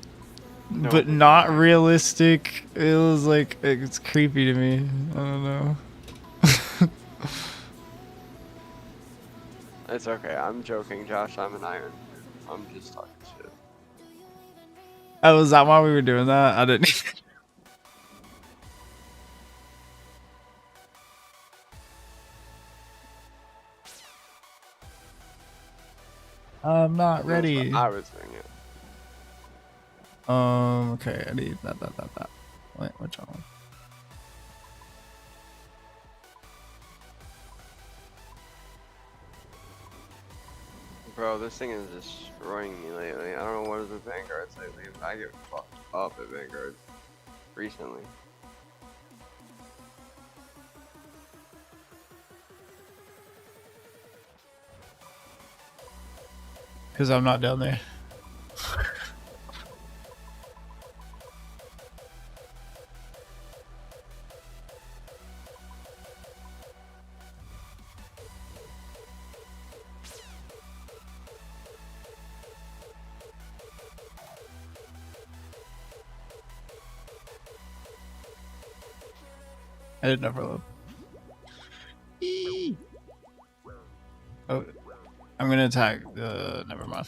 No, but not realistic. It was like it's creepy to me. I don't know. It's okay. I'm joking, Josh. I'm an Iron Man. I'm just talking shit. Oh, was that why we were doing that? I didn't. I'm not ready. I was doing it. Okay, I need that. Wait, which one? Bro, this thing is destroying me lately. I don't know what is with vanguards lately. I get fucked up at vanguards recently. Because I'm not down there. I didn't overload. Oh, I'm gonna attack the. Never mind.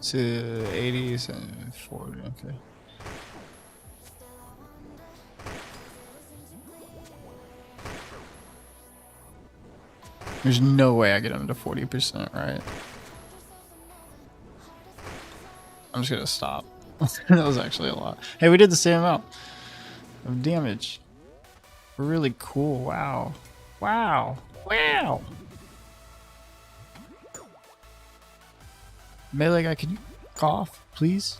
To 80, 40, okay. There's no way I get him to 40%, right? I'm just gonna stop. That was actually a lot. Hey, we did the same amount of damage. We're really cool. Wow. Wow. Wow. Melee guy, can you cough, please?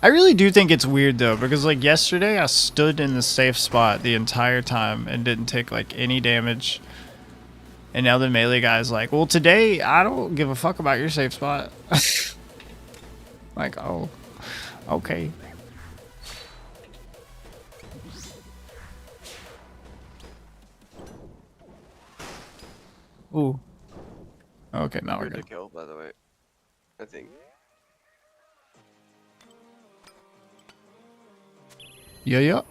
I really do think it's weird though, because like yesterday I stood in the safe spot the entire time and didn't take like any damage. And now the melee guy's like, well, today I don't give a fuck about your safe spot. Like, oh, okay. Ooh. Okay, now we're Good to good. kill, by the way. I think. Yeah.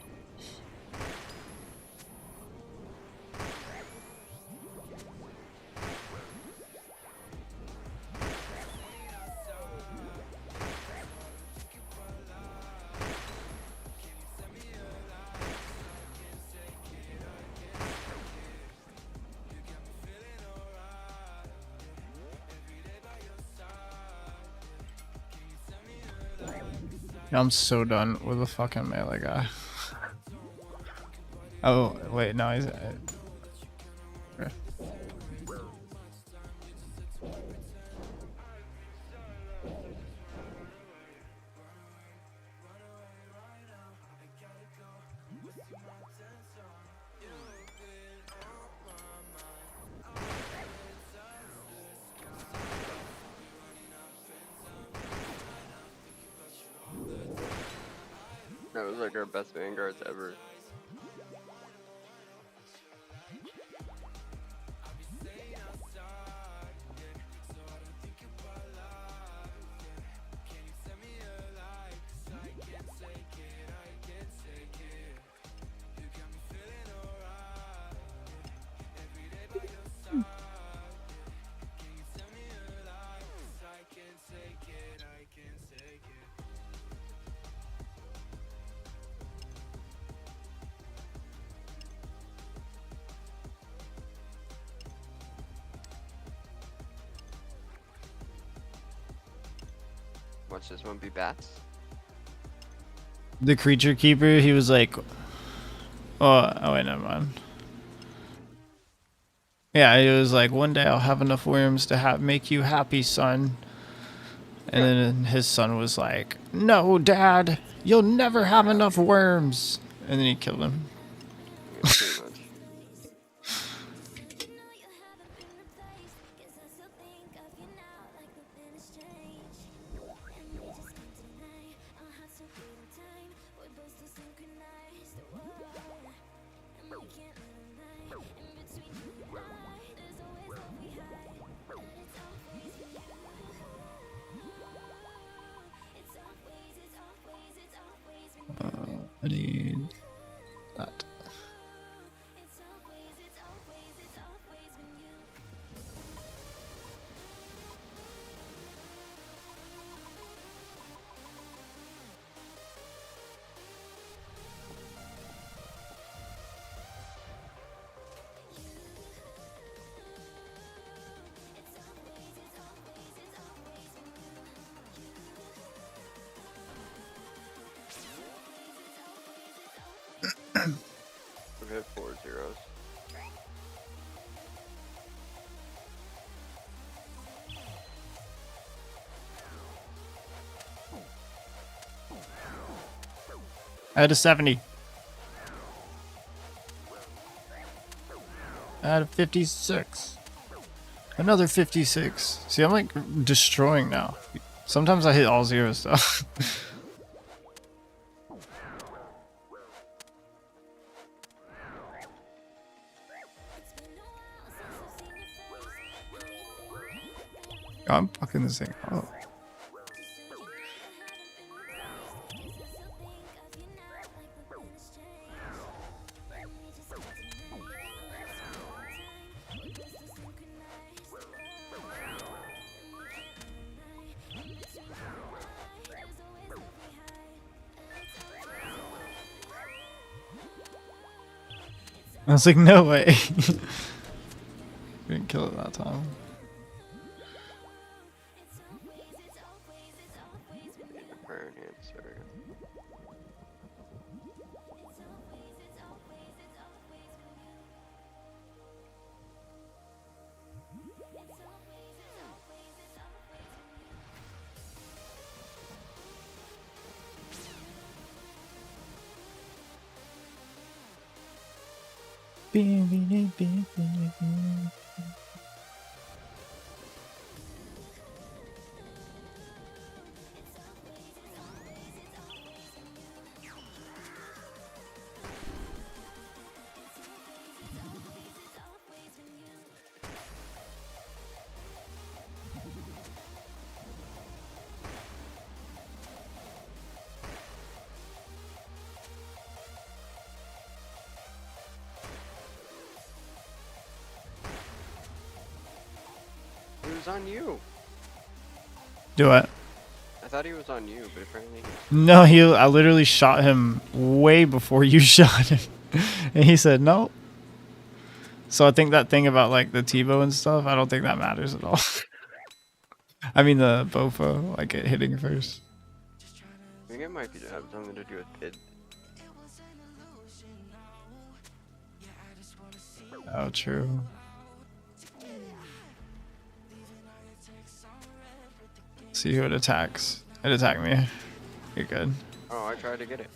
I'm so done with the fucking melee guy. Oh, wait, no, he's... okay. That was like our best vanguards ever. Watch this one be bats. The creature keeper, he was like, oh wait, never mind. Yeah, he was like, one day I'll have enough worms to make you happy, son. And then his son was like, no, Dad, you'll never have enough worms. And then he killed him. Yeah, pretty much. I need that. We had 4 zeros. I had a 70. I had a 56. Another 56. See, I'm like destroying now. Sometimes I hit all zeros though. I'm fucking this thing up. I was like, no way. Didn't kill it that time. Burn answer. He was on you. Do it. I thought he was on you, but apparently. No, I literally shot him way before you shot him. And he said no. So I think that thing about like the T-bow and stuff, I don't think that matters at all. I mean the Bofo, like it hitting first. I think it might have something to do with PID. Oh, true. See who it attacks. It attacked me. You're good. Oh, I tried to get it.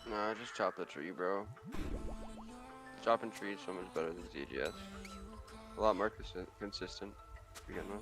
No, I just chopped the tree, bro. Chopping trees so much better than ZGS. A lot more consistent to begin with.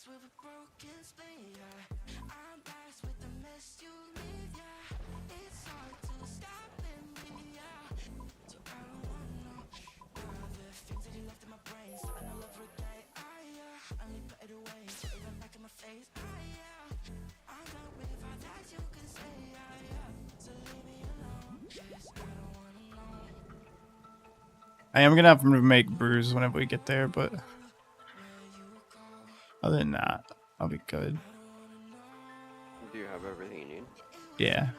With a broken spleen, yeah. I'm blessed with the mess you leave, yeah. It's hard to stop me, yeah. So I don't wanna know the things that you left in my brain. Starting all over again, yeah. Only put it away, so even back in my face, yeah. I'm done with all that you can say, yeah. So leave me alone, 'cause I don't wanna know. I am gonna have to make brews whenever we get there, but other than that, I'll be good. Do you have everything you need? Yeah.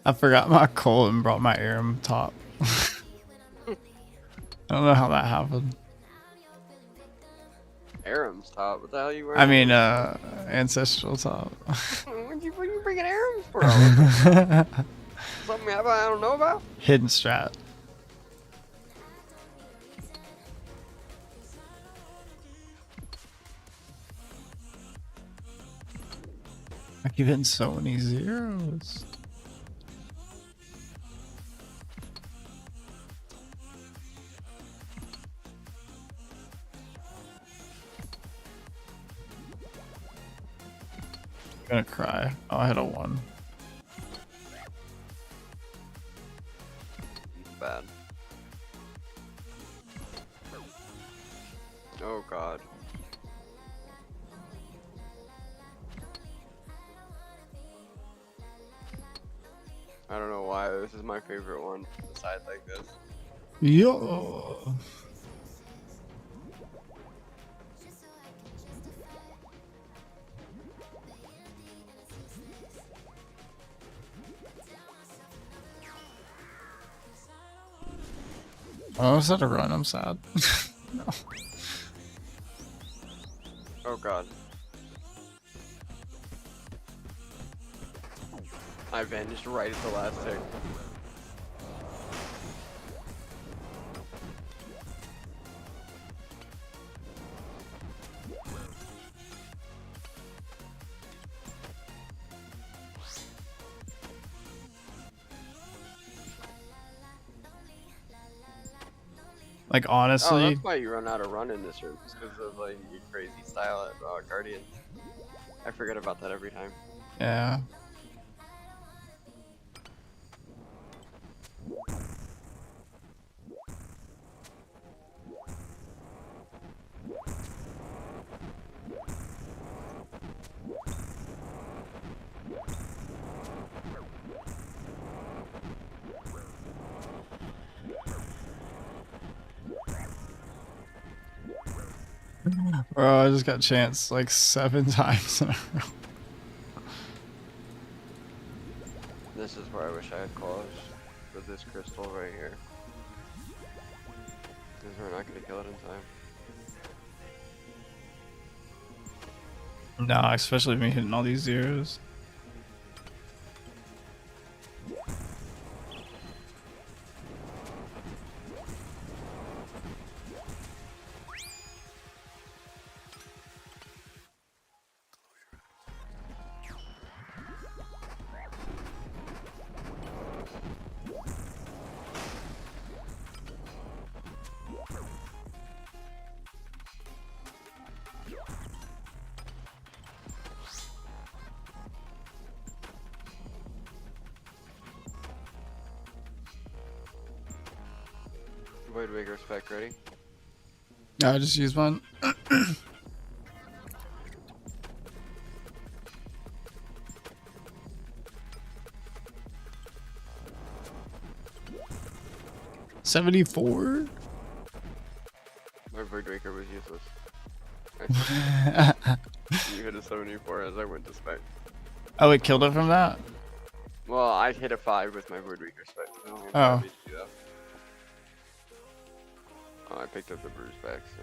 I forgot my coal and brought my Aram top. I don't know how that happened. Aram's top. What the hell are you wearing? I mean, ancestral top. What you bringing Aram's for? Something I don't know about? Hidden strat. I keep hitting so many zeros. I'm gonna cry. Oh, I had a 1. Bad. Oh god. I don't know why this is my favorite one. A side like this. Yo. I almost had to run. I'm sad. No. Oh god. I vanished right at the last tick. Like Oh, honestly, that's why you run out of run in this room, just because of like your crazy style at Guardian. I forget about that every time. yeah. Bro, I just got chanced like 7 times in a row. This is where I wish I had close with this crystal right here. Because we're not going to kill it in time. Nah, especially me hitting all these zeros. Void Waker spec ready. I just used one. $74. My Void Waker was useless. You hit a 74 as I went to spec. Oh, it killed it from that? Well, I hit a 5 with my Void Waker spec. I don't Oh. have to do that. Oh, I picked up the bruise back, so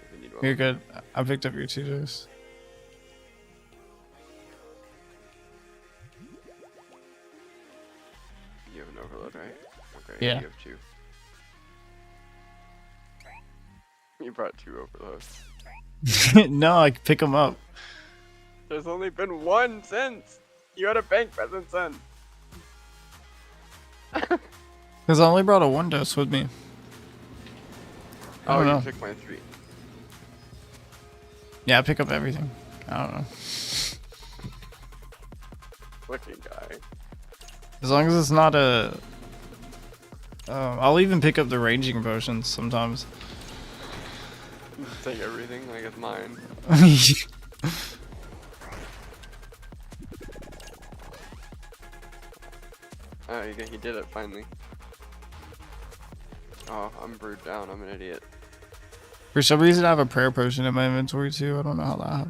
if you need one. You're good. I picked up your 2 dose. You have an overload, right? Okay, Yeah. you have 2. You brought 2 overloads. No, I can pick them up. There's only been 1 since! You had a bank present then! Because I only brought a 1 dose with me. I Oh, don't you know. took my 3. Yeah, I pick up everything. I don't know. Fucking guy. As long as it's not a... I'll even pick up the ranging potions sometimes. Take everything like it's mine. Oh, he did it finally. Oh, I'm brewed down. I'm an idiot. For some reason, I have a prayer potion in my inventory too. I don't know how that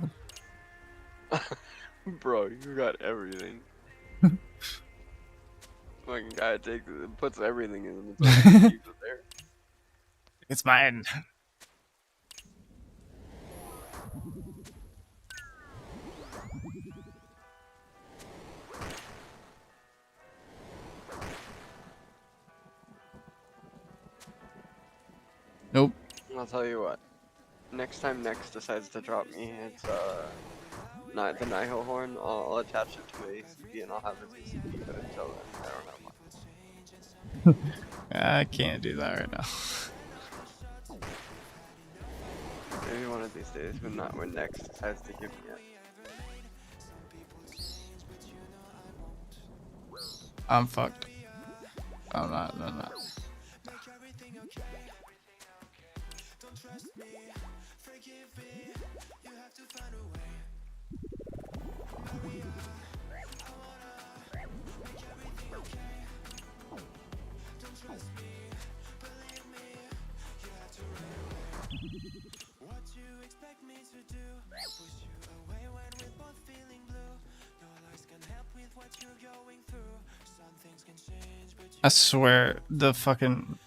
happened. Bro, you got everything. Fucking guy takes it, puts everything in the keeps it there. It's mine. Nope. I'll tell you what. Next time Nex decides to drop me, it's not the Nihil horn. I'll attach it to a ACP and I'll have a TCP. But until then, I don't have one. I can't do that right now. Maybe one of these days, but not when Nex decides to give me it. I'm fucked. I'm not. I'm not. I swear the fucking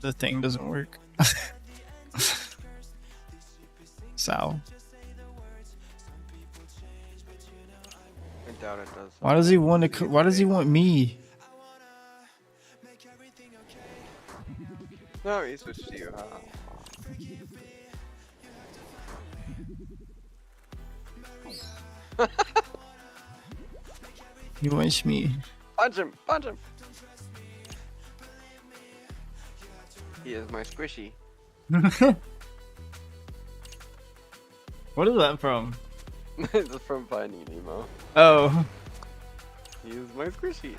the thing doesn't work. Sal. I doubt it does. Why does he want to? Why does he want me? No, he switched to you. He wants me. Punch him! Punch him! He is my squishy. What is that from? It's from Finding Nemo. Oh. He is my squishy.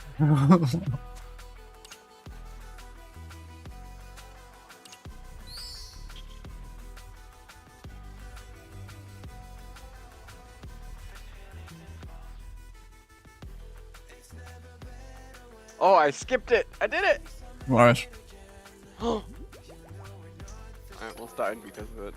Oh, I skipped it! I did it! Nice. I almost died because of it.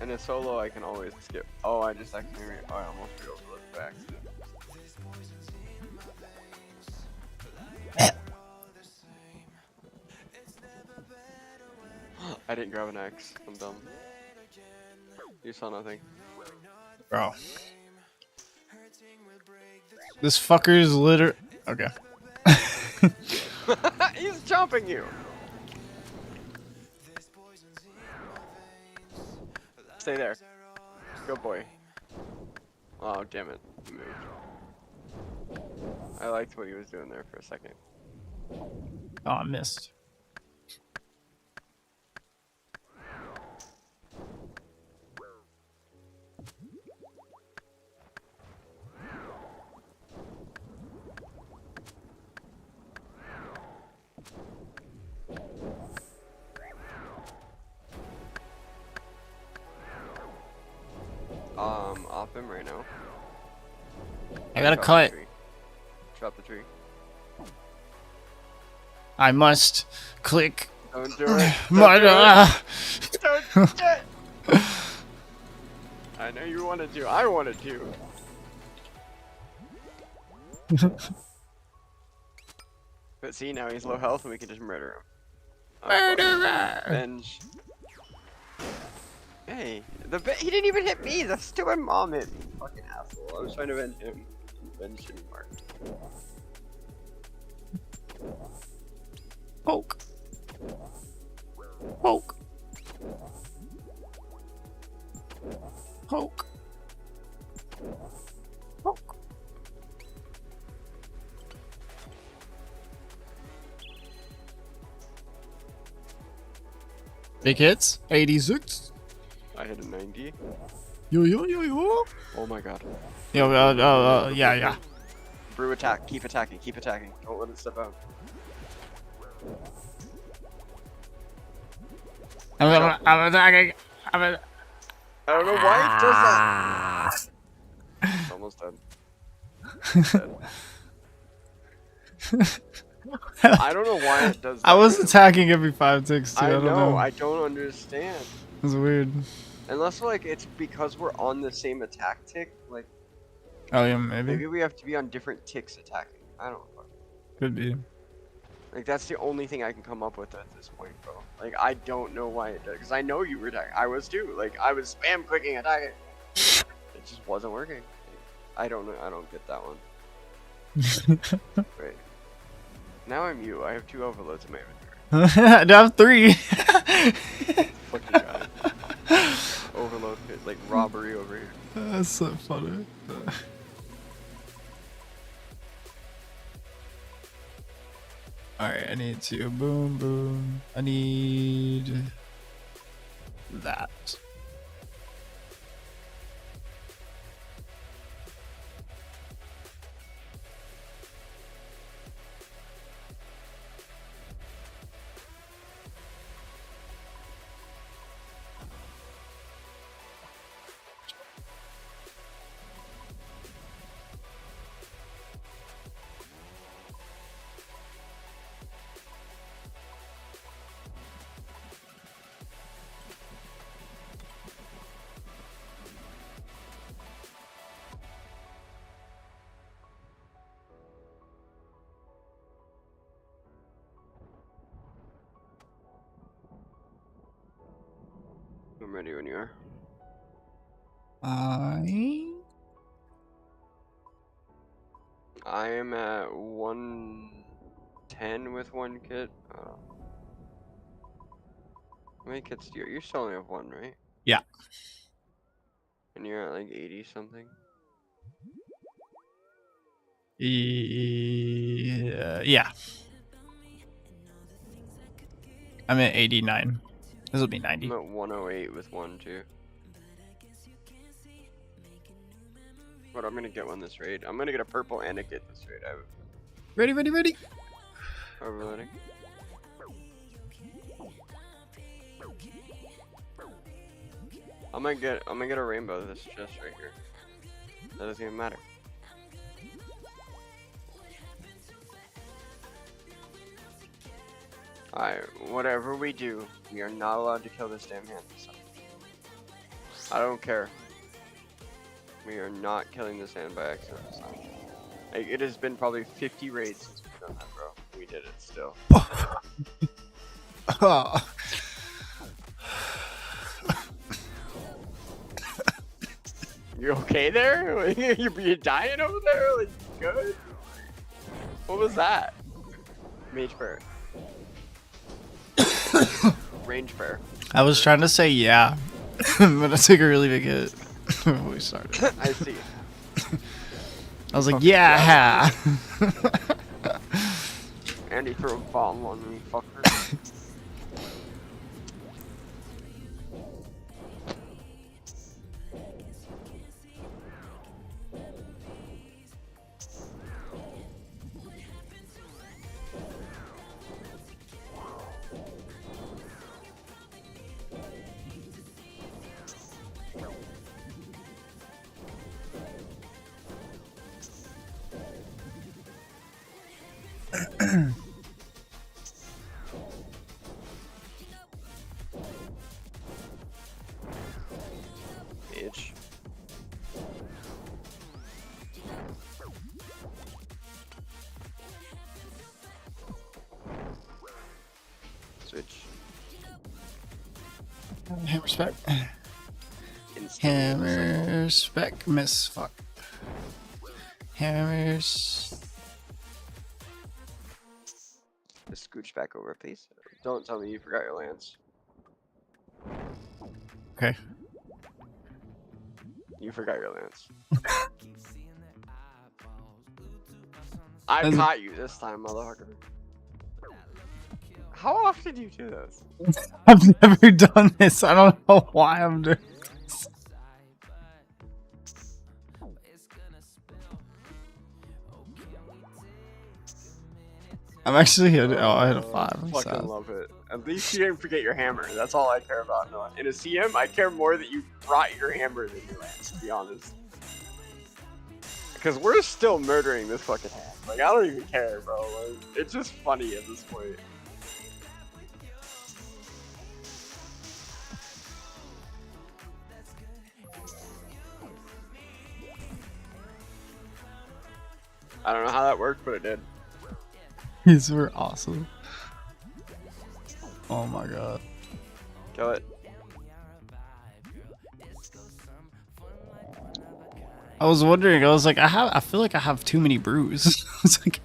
In a solo, I can always skip. Oh, I just accidentally. Oh, I almost re-overlooked by accident. I didn't grab an axe. I'm dumb. You saw nothing. Bro. This fucker is liter. Okay. He's chomping you! Stay there. Good boy. Oh, damn it. He moved. I liked what he was doing there for a second. Oh, I missed. off him right now. I gotta Drop cut. the tree. Drop the tree. I must click. Don't do it. My Don't do it. I know you wanted to. I wanted to. But see, now he's low health and we can just murder him. Murderer! Bench. Hey, he didn't even hit me. The stupid mom hit me. Fucking asshole. I was trying to venge him. Bench didn't work. Poke. Poke. Poke. Poke. Big hits. 86. I hit a 90. Yo yo yo yo. Oh my god. Yo yeah yeah. Brew attack. Keep attacking. Keep attacking. Don't let it step out. I'm attacking. I don't know why it does that. It's almost dead. I don't know why it does that. I was attacking every 5 ticks too. I don't know. know. I don't understand. It's weird. Unless like it's because we're on the same attack tick. Like Oh yeah, maybe. maybe we have to be on different ticks attacking. I don't know. Could be. Like that's the only thing I can come up with at this point, bro. Like I don't know why it does. Because I know you were attacking. I was too. Like I was spam clicking attacking. It just wasn't working. I don't know. I don't get that one. Wait. Now I'm you. I have 2 overloads in my inventory. I have 3. Fucking guy. Overload pit, like robbery over here. That's so funny. Alright, I need to boom boom. I need that. I'm ready when you are. I am at 110 with 1 kit. How many kits do you still only have 1, right? Yeah. And you're at like 80 something? Yeah. I'm at 89. This will be 90. I'm at 108 with 1 too. But I'm gonna get one this raid. I'm gonna get a purple and a kit this raid. Ready, ready, ready. Overloading. I'm gonna get a rainbow this chest right here. That doesn't even matter. Alright, whatever we do, we are not allowed to kill this damn hand this time. I don't care. We are not killing this hand by accident this time. Like, it has been probably 50 raids since we've done that, bro. We did it still. You okay there? You dying over there? Like, good? What was that? Mage prayer. Range prayer. I was trying to say yeah, but I took a really big hit when we started. I see. I was like, yeah. And he threw a bomb on me, fucker. Bitch. Switch. Hammer spec. Instantly recycle. Hammer spec. Miss. Fuck. Hammers. Just scooch back over, please. Don't tell me you forgot your lance. Okay. You forgot your lance. I That's- caught you this time, motherfucker. How often do you do this? I've never done this. I don't know why I'm doing this. I'm actually hit. Oh, I hit a 5. I'm Fucking sad. love it. At least you didn't forget your hammer. That's all I care about. No, in a CM, I care more that you brought your hammer than your lance, to be honest. Because we're still murdering this fucking hand. Like, I don't even care, bro. Like, it's just funny at this point. I don't know how that worked, but it did. These were awesome. Oh my god. Kill it. I was wondering. I was like, I feel like I have too many brews. I was like,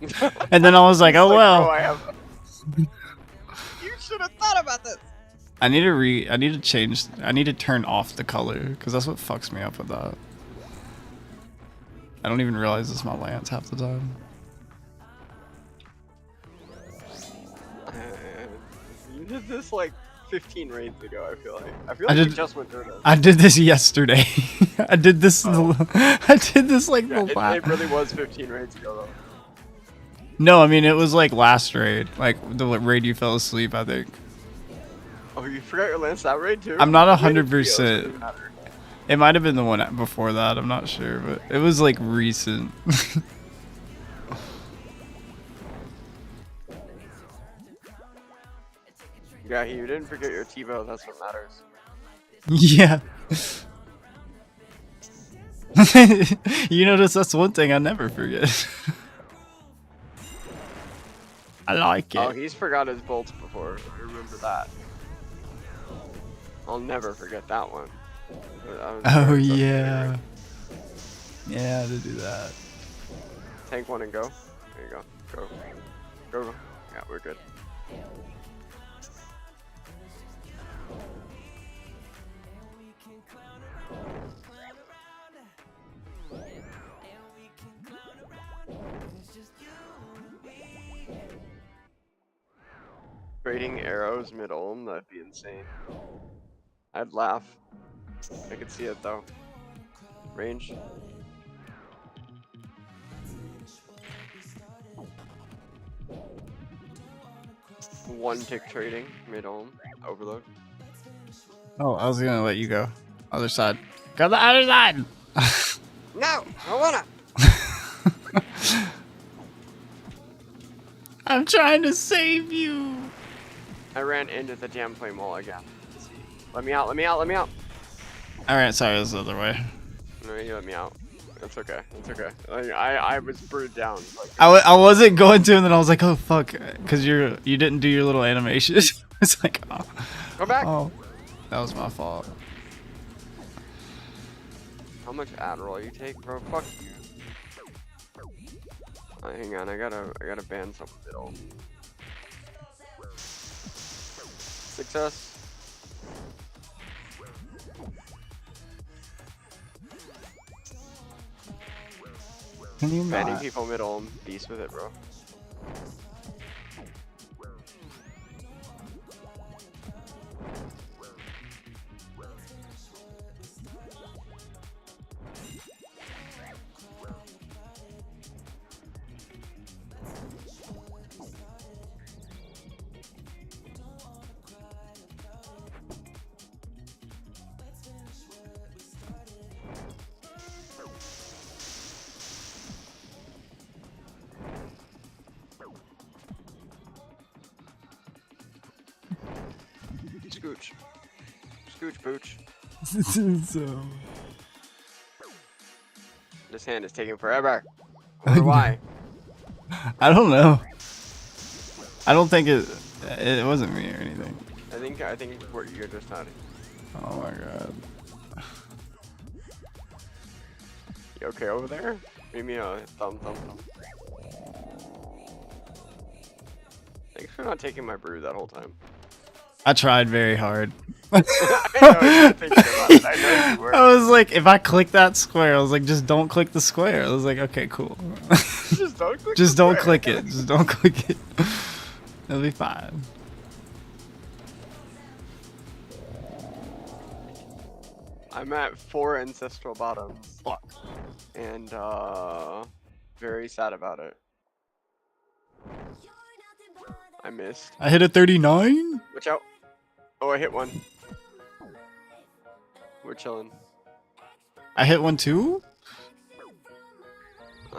and then I was like, oh Like, well. bro, I have... You should have thought about this. I need to change. I need to turn off the color because that's what fucks me up with that. I don't even realize it's my lance half the time. You did this like 15 raids ago, I feel like. I feel like you just went through this. I did this yesterday. I did this. Oh. I did this like Yeah, the it last. really was 15 raids ago, though. No, I mean it was like last raid, like the raid you fell asleep. I think. Oh, you forgot your lance that raid too? I'm not You made it 100%. video, so it doesn't matter. It might have been the one before that. I'm not sure, but it was like recent. Yeah, you didn't forget your TiVo, that's what matters. Yeah. You notice that's one thing I never forget. I like it. Oh, he's forgot his bolts before. I remember that. I'll never forget that one. Oh very yeah. frustrating. Yeah, to do that. Tank one and go. There you go. Go. Go. Yeah, we're good. Trading arrows mid-ulm, that'd be insane. I'd laugh. I could see it though. Range. One tick trading, mid-ulm, overload. Oh, I was gonna let you go. Other side. Go the other side! No! I wanna! I'm trying to save you! I ran into the damn flame wall again. Let me out, let me out, let me out! Alright, sorry, it was the other way. No, you let me out. It's okay, it's okay. Like, I was brewed down. Like, I wasn't going to, and then I was like, oh fuck, because you didn't do your little animation. It's like, oh. Go back! Oh, that was my fault. How much Adderall you take, bro? Fuck you. Hang on, I gotta ban some middle. Success. Can you Banning not? people middle, beast with it, bro. Scooch. Scooch pooch. So... This hand is taking forever. I wonder why. I don't know. I don't think it wasn't me or anything. I think you're just not. Oh my god. You okay over there? Give me a thumb. Thanks for not taking my brew that whole time. I tried very hard. I know you're thinking about it. I know you were. I was like, if I click that square, I was like, just don't click the square. I was like, okay, cool. Just don't click. Just don't click it. Just don't click it. It'll be fine. I'm at 4 ancestral bottoms. Fuck. And very sad about it. I missed. I hit a 39? Watch out. Oh, I hit one. We're chilling. I hit one too?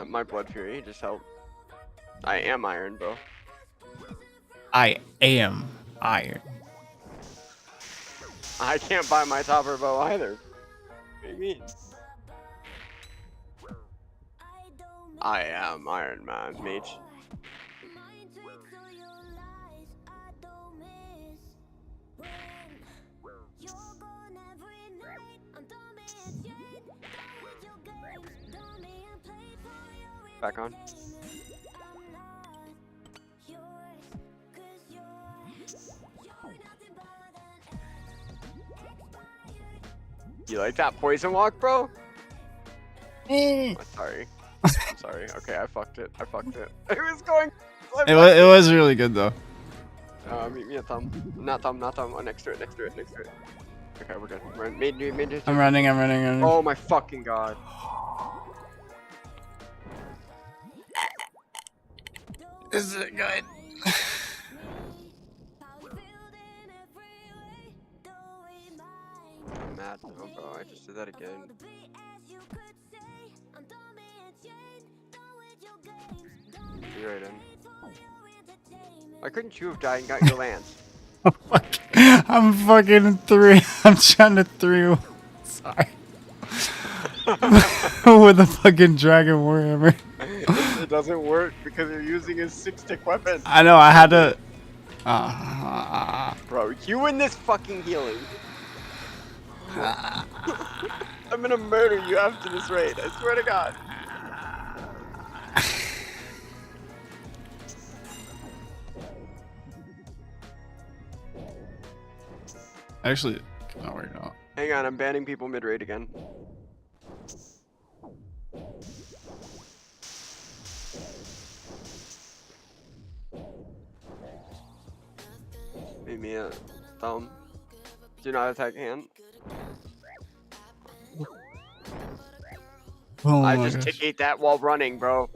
My blood fury just helped. I am iron, bro. I am iron. I can't buy my topper bow either. What do you mean? I am Iron Man, mate. Back on. You like that poison walk, bro? Oh, sorry. I'm sorry. Okay, I fucked it. It was going. It was really good though. Meet me a thumb. Not thumb. Oh, next to it. Okay, we're good. Made I'm running. Oh my fucking god. Is it good? I'm mad. Oh, bro, I just did that again. You're right in. Why couldn't you have died and got your lance? I'm fucking 3. I'm trying to 3. Sorry. With a fucking dragon warhammer. It doesn't work because you're using a 6-stick weapon. I know, I had to... Bro, you in this fucking healing. I'm gonna murder you after this raid, I swear to god. Actually, no, we're not. Hang on, I'm banning people mid-raid again. Meet me a thumb. Do not attack hand. Oh I my just gosh. tick ate that while running, bro.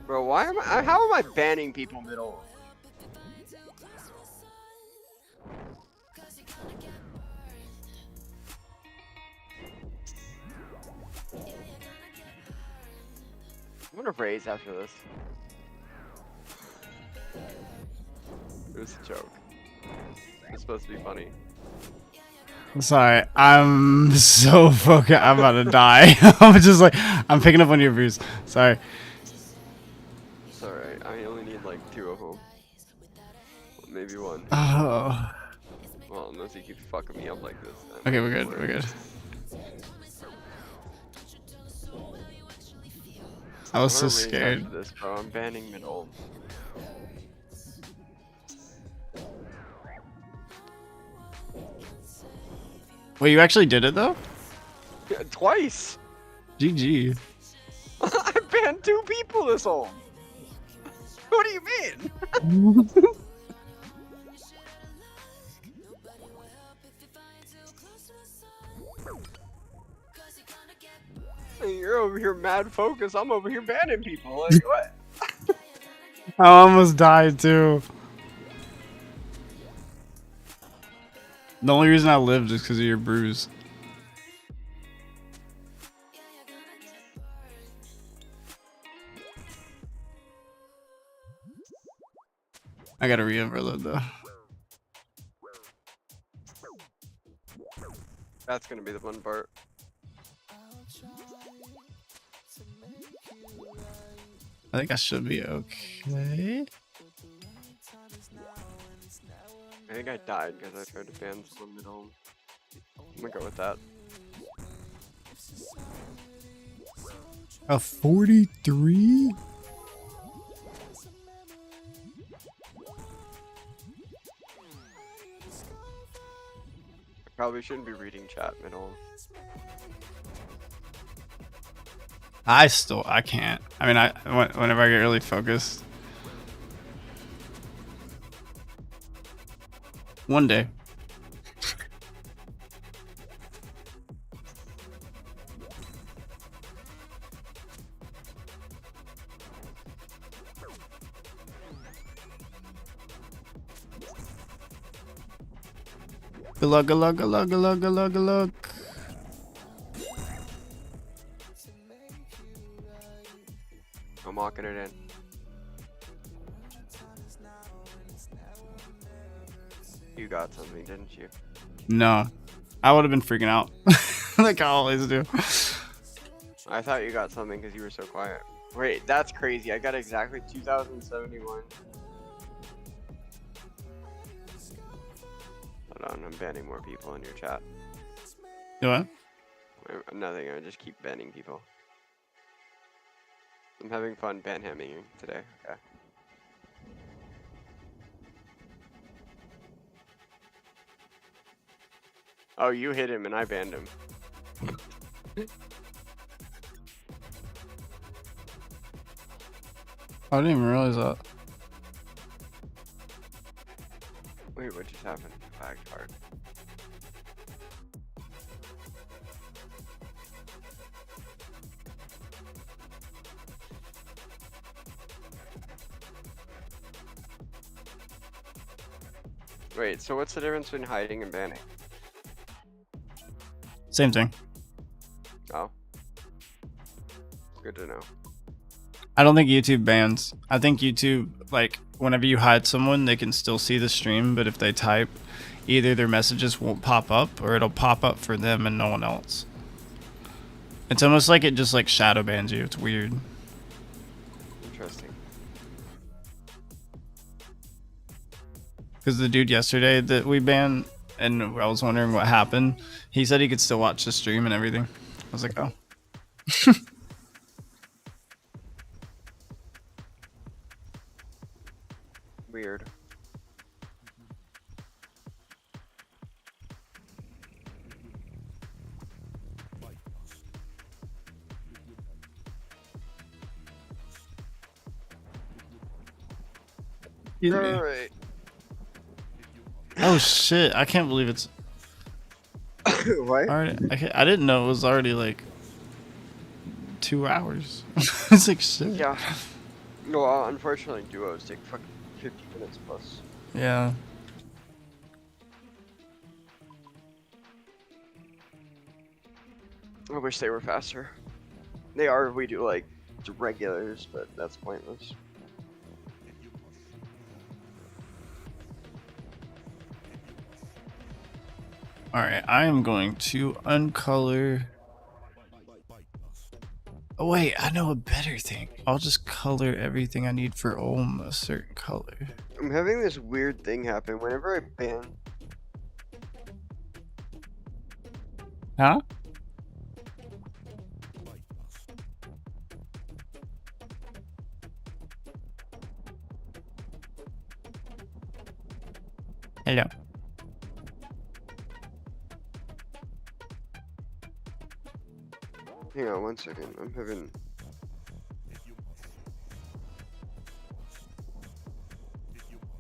Bro, why am I? How am I banning people middle? I'm gonna raise after this. It was a joke. It's supposed to be funny. I'm sorry, I'm so fucking... I'm about to die. I'm just like... I'm picking up on your views. Sorry. It's alright. I only need like 2 of them. Maybe 1. Oh. Well, unless he keeps fucking me up like this. Okay, we're good. We're good. I was so I'm gonna raise scared. after this, bro. I'm banning middle. Wait, you actually did it though? Yeah, twice! GG. I banned 2 people this whole. What do you mean? you're over here mad focused. I'm over here banning people. Like what? I almost died too. The only reason I lived is because of your bruise. I gotta re-overload though. That's gonna be the fun part. I think I should be okay. I think I died because I tried to ban someone at home. I'm gonna go with that. A 43? I probably shouldn't be reading chat at home. I can't. I mean, whenever I get really focused. One day. Good luck, good luck, good luck, good luck, good luck, good luck. I'm walking it in. You got something, didn't you? No. I would have been freaking out. Like I always do. I thought you got something because you were so quiet. Wait, that's crazy. I got exactly 2,071. Hold on, I'm banning more people in your chat. You what? Nothing, I just keep banning people. I'm having fun banhamming today. Okay. Oh, you hit him and I banned him. I didn't even realize that. Wait, what just happened? Fagged hard. Wait, so what's the difference between hiding and banning? Same thing. Oh. Good to know. I don't think YouTube bans. I think YouTube, like, whenever you hide someone, they can still see the stream, but if they type, either their messages won't pop up or it'll pop up for them and no one else. It's almost like it just like shadow bans you. It's weird. Interesting. Because the dude yesterday that we banned, and I was wondering what happened, he said he could still watch the stream and everything. I was like, oh. Weird. Alright. Oh shit! I can't believe it's What? already. I didn't know it was already like 2 hours. It's like shit. Yeah. No, unfortunately, duos take fucking 50 minutes plus. Yeah. I wish they were faster. They are if we do like regulars, but that's pointless. Alright, I am going to uncolor. Oh wait, I know a better thing. I'll just color everything I need for Ohm a certain color. I'm having this weird thing happen whenever I ban. Huh? Hello. Hang on 1 second. I'm having.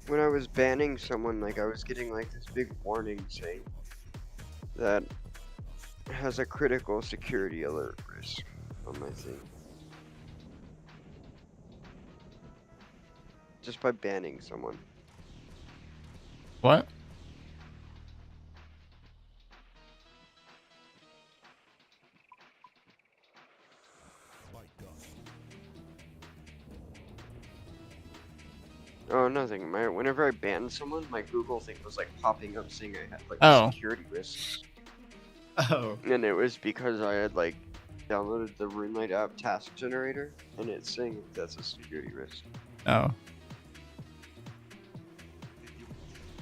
When I was banning someone, like I was getting like this big warning saying that has a critical security alert risk. on my thing. Just by banning someone. What? Oh, nothing. Whenever I banned someone, my Google thing was like popping up saying I had like Oh. security risks. Oh. And it was because I had like downloaded the RuneLight app task generator, and it's saying that's a security risk, Oh.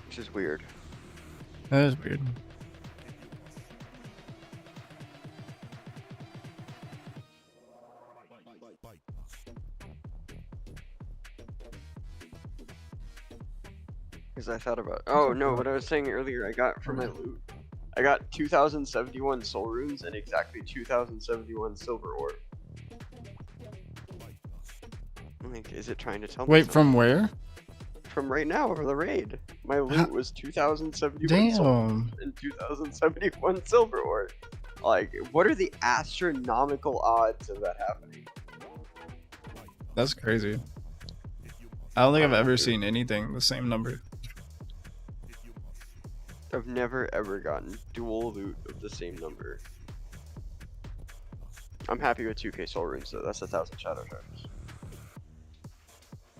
which is weird. That is weird. Because I thought about. Oh no, what I was saying earlier, I got for my loot. I got 2,071 soul runes and exactly 2,071 silver ore. Like, is it trying to tell me? Wait, something? from where? From right now over the raid. My loot was 2,071 soul runes Damn. and 2,071 silver ore. Like, what are the astronomical odds of that happening? That's crazy. I don't think I've ever seen anything the same number. I've never ever gotten dual loot of the same number. I'm happy with 2k soul runes though. That's 1,000 shadow shards.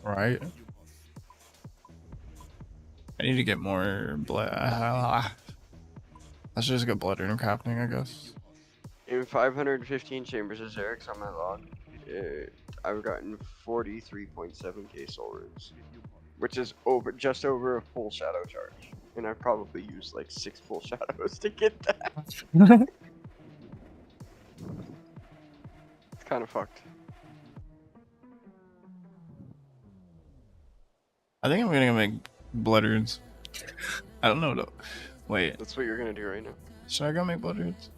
Right? I need to get more blood. Let's just get blood rune crafting, I guess. In 515 chambers of Xerix on my log, I've gotten 43.7k soul runes, which is just over a full shadow charge. And I've probably used like 6 full shadows to get that. It's kind of fucked. I think I'm gonna make blood runes. I don't know though. Wait, That's what you're gonna do right now. should I go make blood runes?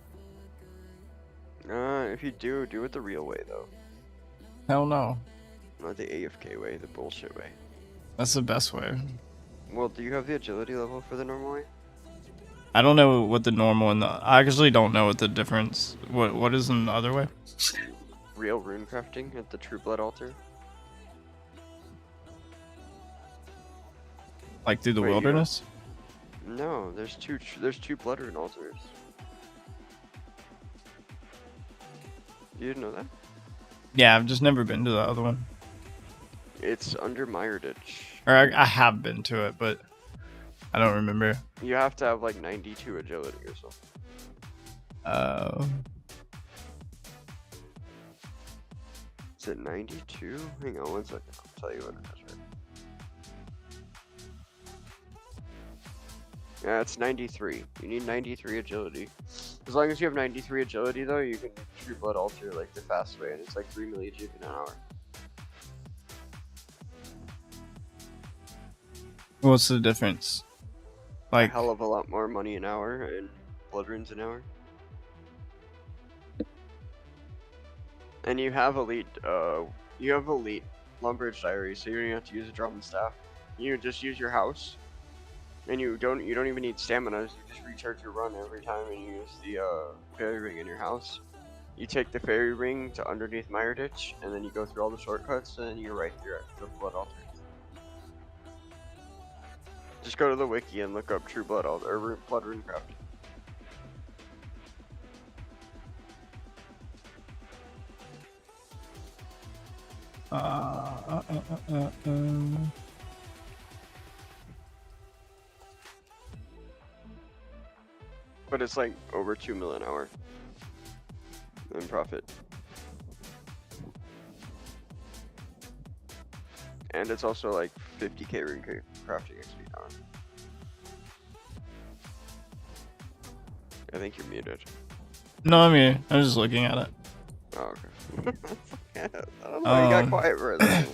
If you do it the real way though. Hell no. Not the AFK way, the bullshit way. That's the best way. Well, do you have the agility level for the normal way? I don't know what the normal and the. I actually don't know what the difference. What is in the other way? Real rune crafting at the True Blood altar. Like through the Wait, you don't- wilderness? No, there's two blood rune altars. You didn't know that? Yeah, I've just never been to the other one. It's under Myrditch. Or I have been to it, but I don't remember. You have to have like 92 agility or something. Is it 92? Hang on 1 second. I'll tell you what it is right. Yeah, it's 93. You need 93 agility. As long as you have 93 agility though, you can True Blood altar like the fast way, and it's like 3 millijig an hour. What's the difference? Like, A hell of a lot more money an hour and blood runes an hour. And you have elite Lumbridge Diary, so you don't have to use a drum and staff. You just use your house, and you don't even need stamina. You just recharge your run every time, and you use the fairy ring in your house. You take the fairy ring to underneath Myrditch, and then you go through all the shortcuts, and then you're right there at the blood altar. Just go to the wiki and look up True Blood altar or Blood Rune Crafting. But it's like over 2 mil an hour in profit. And it's also like 50k rune crafting XP an hour. I think you're muted. no, I'm just looking at it. Oh, okay. I don't know, you got quiet for a second.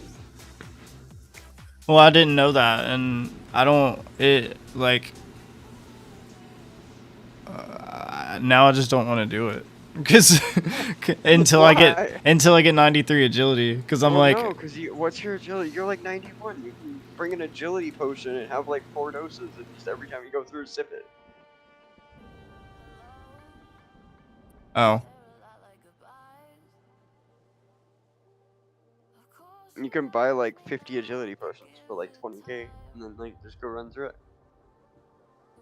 Well, I didn't know that, and I don't. It like. Now I just don't want to do it, because until I get 93 agility, because I'm like. No, because what's your agility? You're like 91. You can bring an agility potion and have like 4 doses, and just every time you go through, sip it. Oh. You can buy like 50 agility potions for like 20k, and then like just go run through it.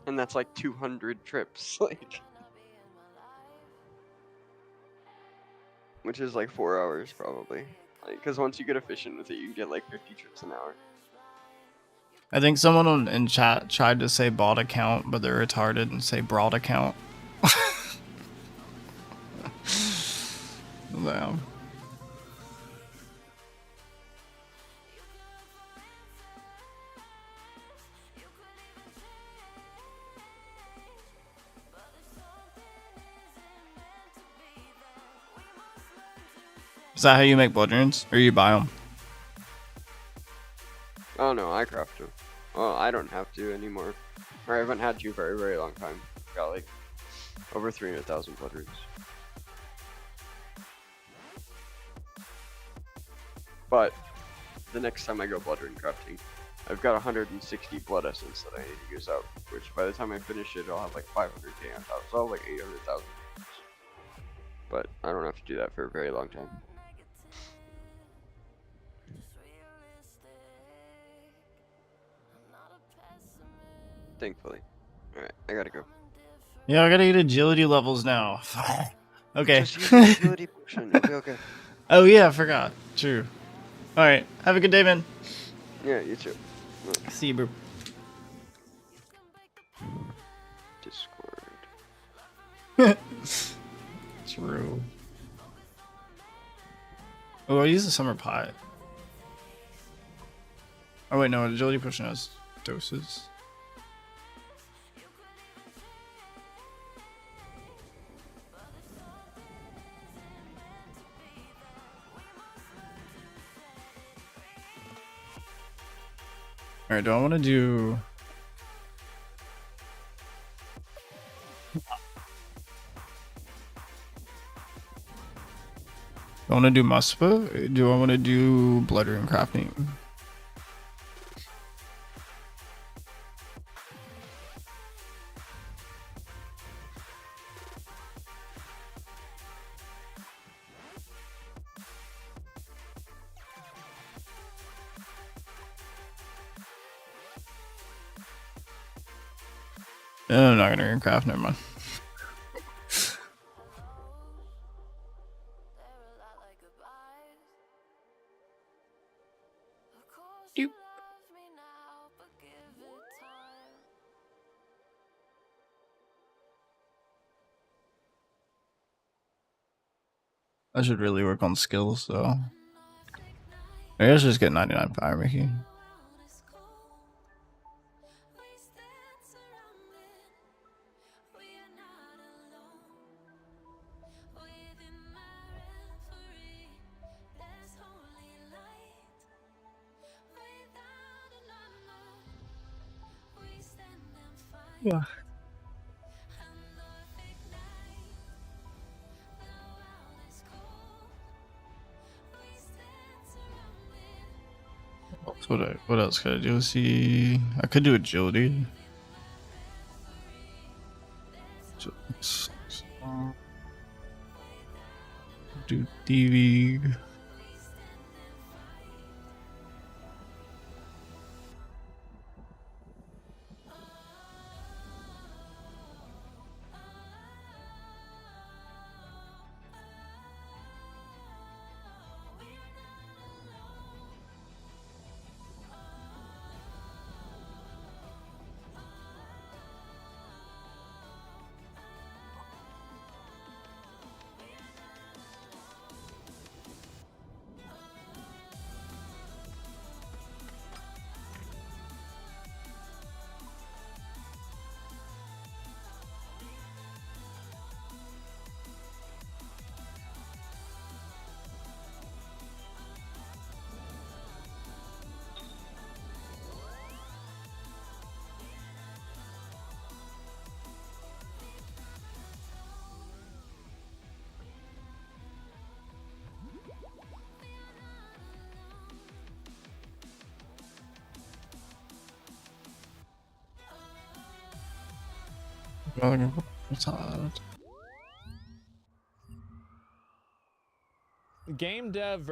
And that's like 200 trips, like, which is like 4 hours probably. Like, because once you get efficient with it, you can get like 50 trips an hour. I think someone in chat tried to say bot account, but they're retarded and say broad account. Damn. Is that how you make blood runes, or you buy them? Oh no, I craft them. Well, I don't have to anymore. Or I haven't had to for a very long time. Got like over 300,000 blood runes. But the next time I go blood rune crafting, I've got 160 blood essence that I need to use out. Which by the time I finish it, I'll have like 500k on top. So I'll have like 800,000. But I don't have to do that for a very long time. Thankfully. Alright, I gotta go. Yeah, I gotta get agility levels now. Okay. Just use the agility potion, it'll be okay. Oh yeah, I forgot. True. Alright, have a good day, man. Yeah, you too. See you, bro. Discord. True. Oh, I use the summer pot. Oh wait, no, agility potion has doses. Alright, do I want to do... Do I want to do Muspa? Do I want to do blood rune crafting? No, I'm not gonna rune craft, never mind. Doop. I should really work on skills, though. Maybe I should just get 99 fire making. Yeah. What else could I do? See, I could do agility. Do DV. What's hard? Game dev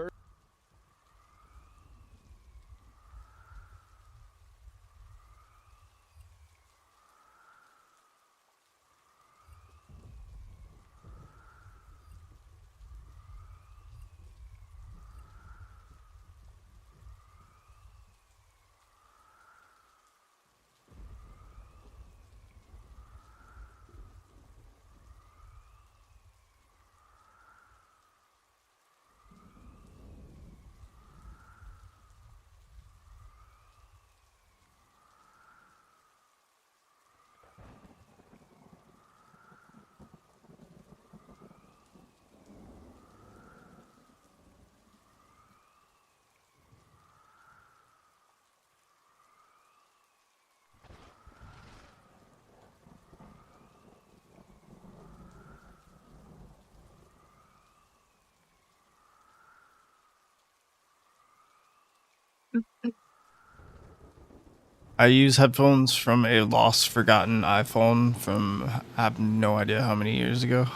I use headphones from a lost, forgotten iPhone from I have no idea how many years ago.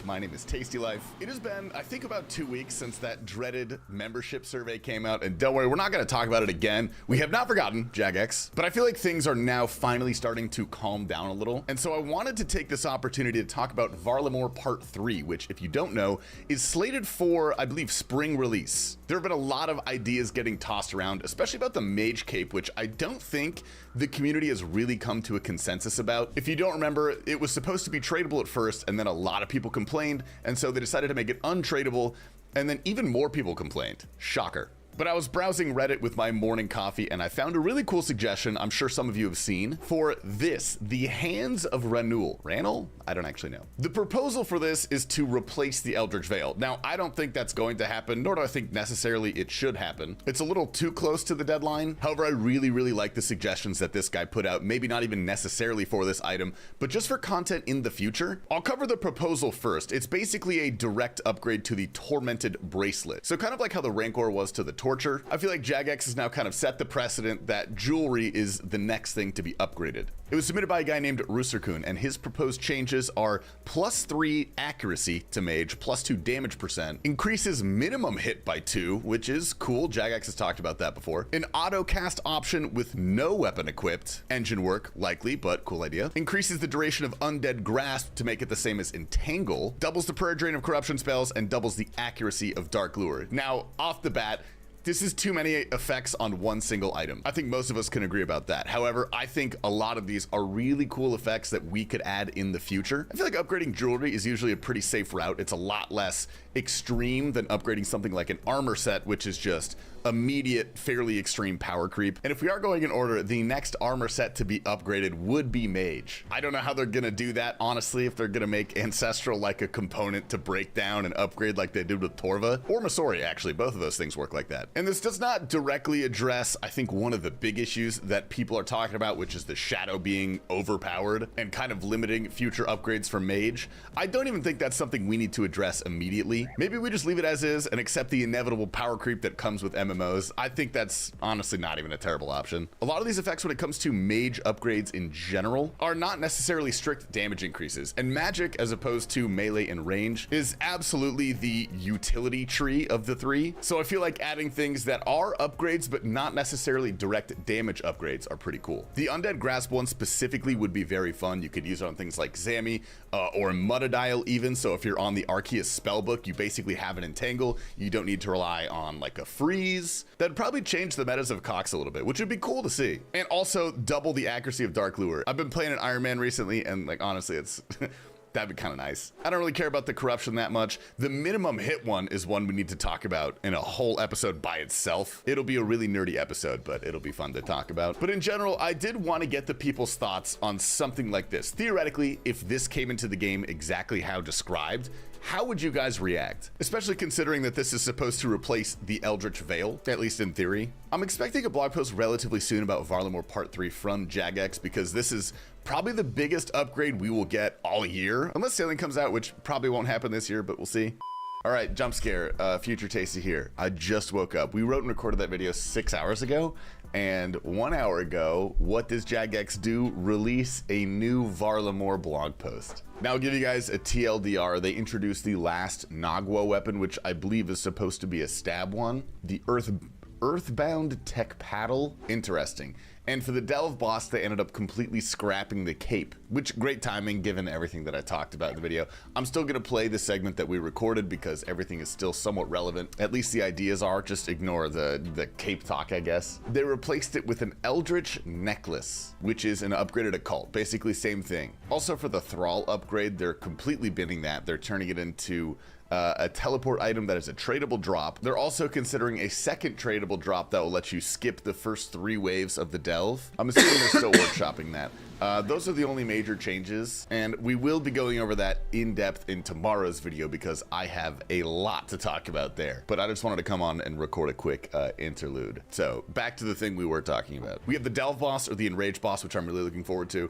My name is Tasty Life. It has been, I think, about 2 weeks since that dreaded membership survey came out, and don't worry, we're not going to talk about it again. We have not forgotten Jagex, but I feel like things are now finally starting to calm down a little, and so I wanted to take this opportunity to talk about Varlamore Part 3, which, if you don't know, is slated for, I believe, spring release. There have been a lot of ideas getting tossed around, especially about the Mage Cape, which I don't think the community has really come to a consensus about. If you don't remember, it was supposed to be tradable at first, and then a lot of people complained, and so they decided to make it untradeable, and then even more people complained. Shocker. But I was browsing Reddit with my morning coffee, and I found a really cool suggestion I'm sure some of you have seen for this, the Hands of Ranul. Ranul? I don't actually know. The proposal for this is to replace the Eldritch Veil. Now, I don't think that's going to happen, nor do I think necessarily it should happen. It's a little too close to the deadline. However, I really, really like the suggestions that this guy put out, maybe not even necessarily for this item, but just for content in the future. I'll cover the proposal first. It's basically a direct upgrade to the Tormented Bracelet. So kind of like how the Rancor was to the Torture, I feel like Jagex has now kind of set the precedent that jewelry is the next thing to be upgraded. It was submitted by a guy named Roostercoon, and his proposed changes are +3 accuracy to mage, +2 damage percent, increases minimum hit by 2, which is cool. Jagex has talked about that before. An auto cast option with no weapon equipped, engine work, likely, but cool idea. Increases the duration of Undead Grasp to make it the same as Entangle, doubles the prayer drain of corruption spells, and doubles the accuracy of Dark Lure. Now, off the bat, this is too many effects on one single item. I think most of us can agree about that. However, I think a lot of these are really cool effects that we could add in the future. I feel like upgrading jewelry is usually a pretty safe route. It's a lot less extreme than upgrading something like an armor set, which is just immediate, fairly extreme power creep. And if we are going in order, the next armor set to be upgraded would be Mage. I don't know how they're gonna do that, honestly, if they're gonna make Ancestral like a component to break down and upgrade like they did with Torva, or Masori, actually. Both of those things work like that. And this does not directly address, I think, one of the big issues that people are talking about, which is the Shadow being overpowered and kind of limiting future upgrades for Mage. I don't even think that's something we need to address immediately. Maybe we just leave it as is and accept the inevitable power creep that comes with MMOs. I think that's honestly not even a terrible option. A lot of these effects when it comes to Mage upgrades in general are not necessarily strict damage increases, and Magic, as opposed to melee and range, is absolutely the utility tree of the three. So I feel like adding things that are upgrades but not necessarily direct damage upgrades are pretty cool. The Undead Grasp one specifically would be very fun. You could use it on things like Zami or Mutadile even. So if you're on the Arceus spellbook, you basically have an Entangle. You don't need to rely on like a freeze. That'd probably change the metas of Cox a little bit, which would be cool to see. And also double the accuracy of Dark Lure. I've been playing an Iron Man recently, and like honestly, it's that'd be kind of nice. I don't really care about the corruption that much. The minimum hit one is one we need to talk about in a whole episode by itself. It'll be a really nerdy episode, but it'll be fun to talk about. But in general, I did want to get the people's thoughts on something like this. Theoretically, if this came into the game exactly how described, how would you guys react? Especially considering that this is supposed to replace the Eldritch Veil, at least in theory. I'm expecting a blog post relatively soon about Varlamore Part 3 from Jagex, because this is probably the biggest upgrade we will get all year, unless Sailing comes out, which probably won't happen this year, but we'll see. All right, jump scare, Future Tasty here. I just woke up. We wrote and recorded that video 6 hours ago, and 1 hour ago, what does Jagex do? Release a new Varlamore blog post. Now I'll give you guys a TLDR. They introduced the last Nagwa weapon, which I believe is supposed to be a stab one. The Earthbound Tech Paddle. Interesting. And for the Delve boss, they ended up completely scrapping the cape, which great timing given everything that I talked about in the video. I'm still gonna play the segment that we recorded because everything is still somewhat relevant. At least the ideas are, just ignore the cape talk, I guess. They replaced it with an Eldritch Necklace, which is an upgraded occult, basically same thing. Also for the Thrall upgrade, they're completely binning that. They're turning it into a teleport item that is a tradable drop. They're also considering a second tradable drop that will let you skip the first 3 waves of the delve. I'm assuming they're still workshopping that. Those are the only major changes, and we will be going over that in depth in tomorrow's video because I have a lot to talk about there. But I just wanted to come on and record a quick interlude. So back to the thing we were talking about. We have the Delve boss, or the Enraged boss, which I'm really looking forward to.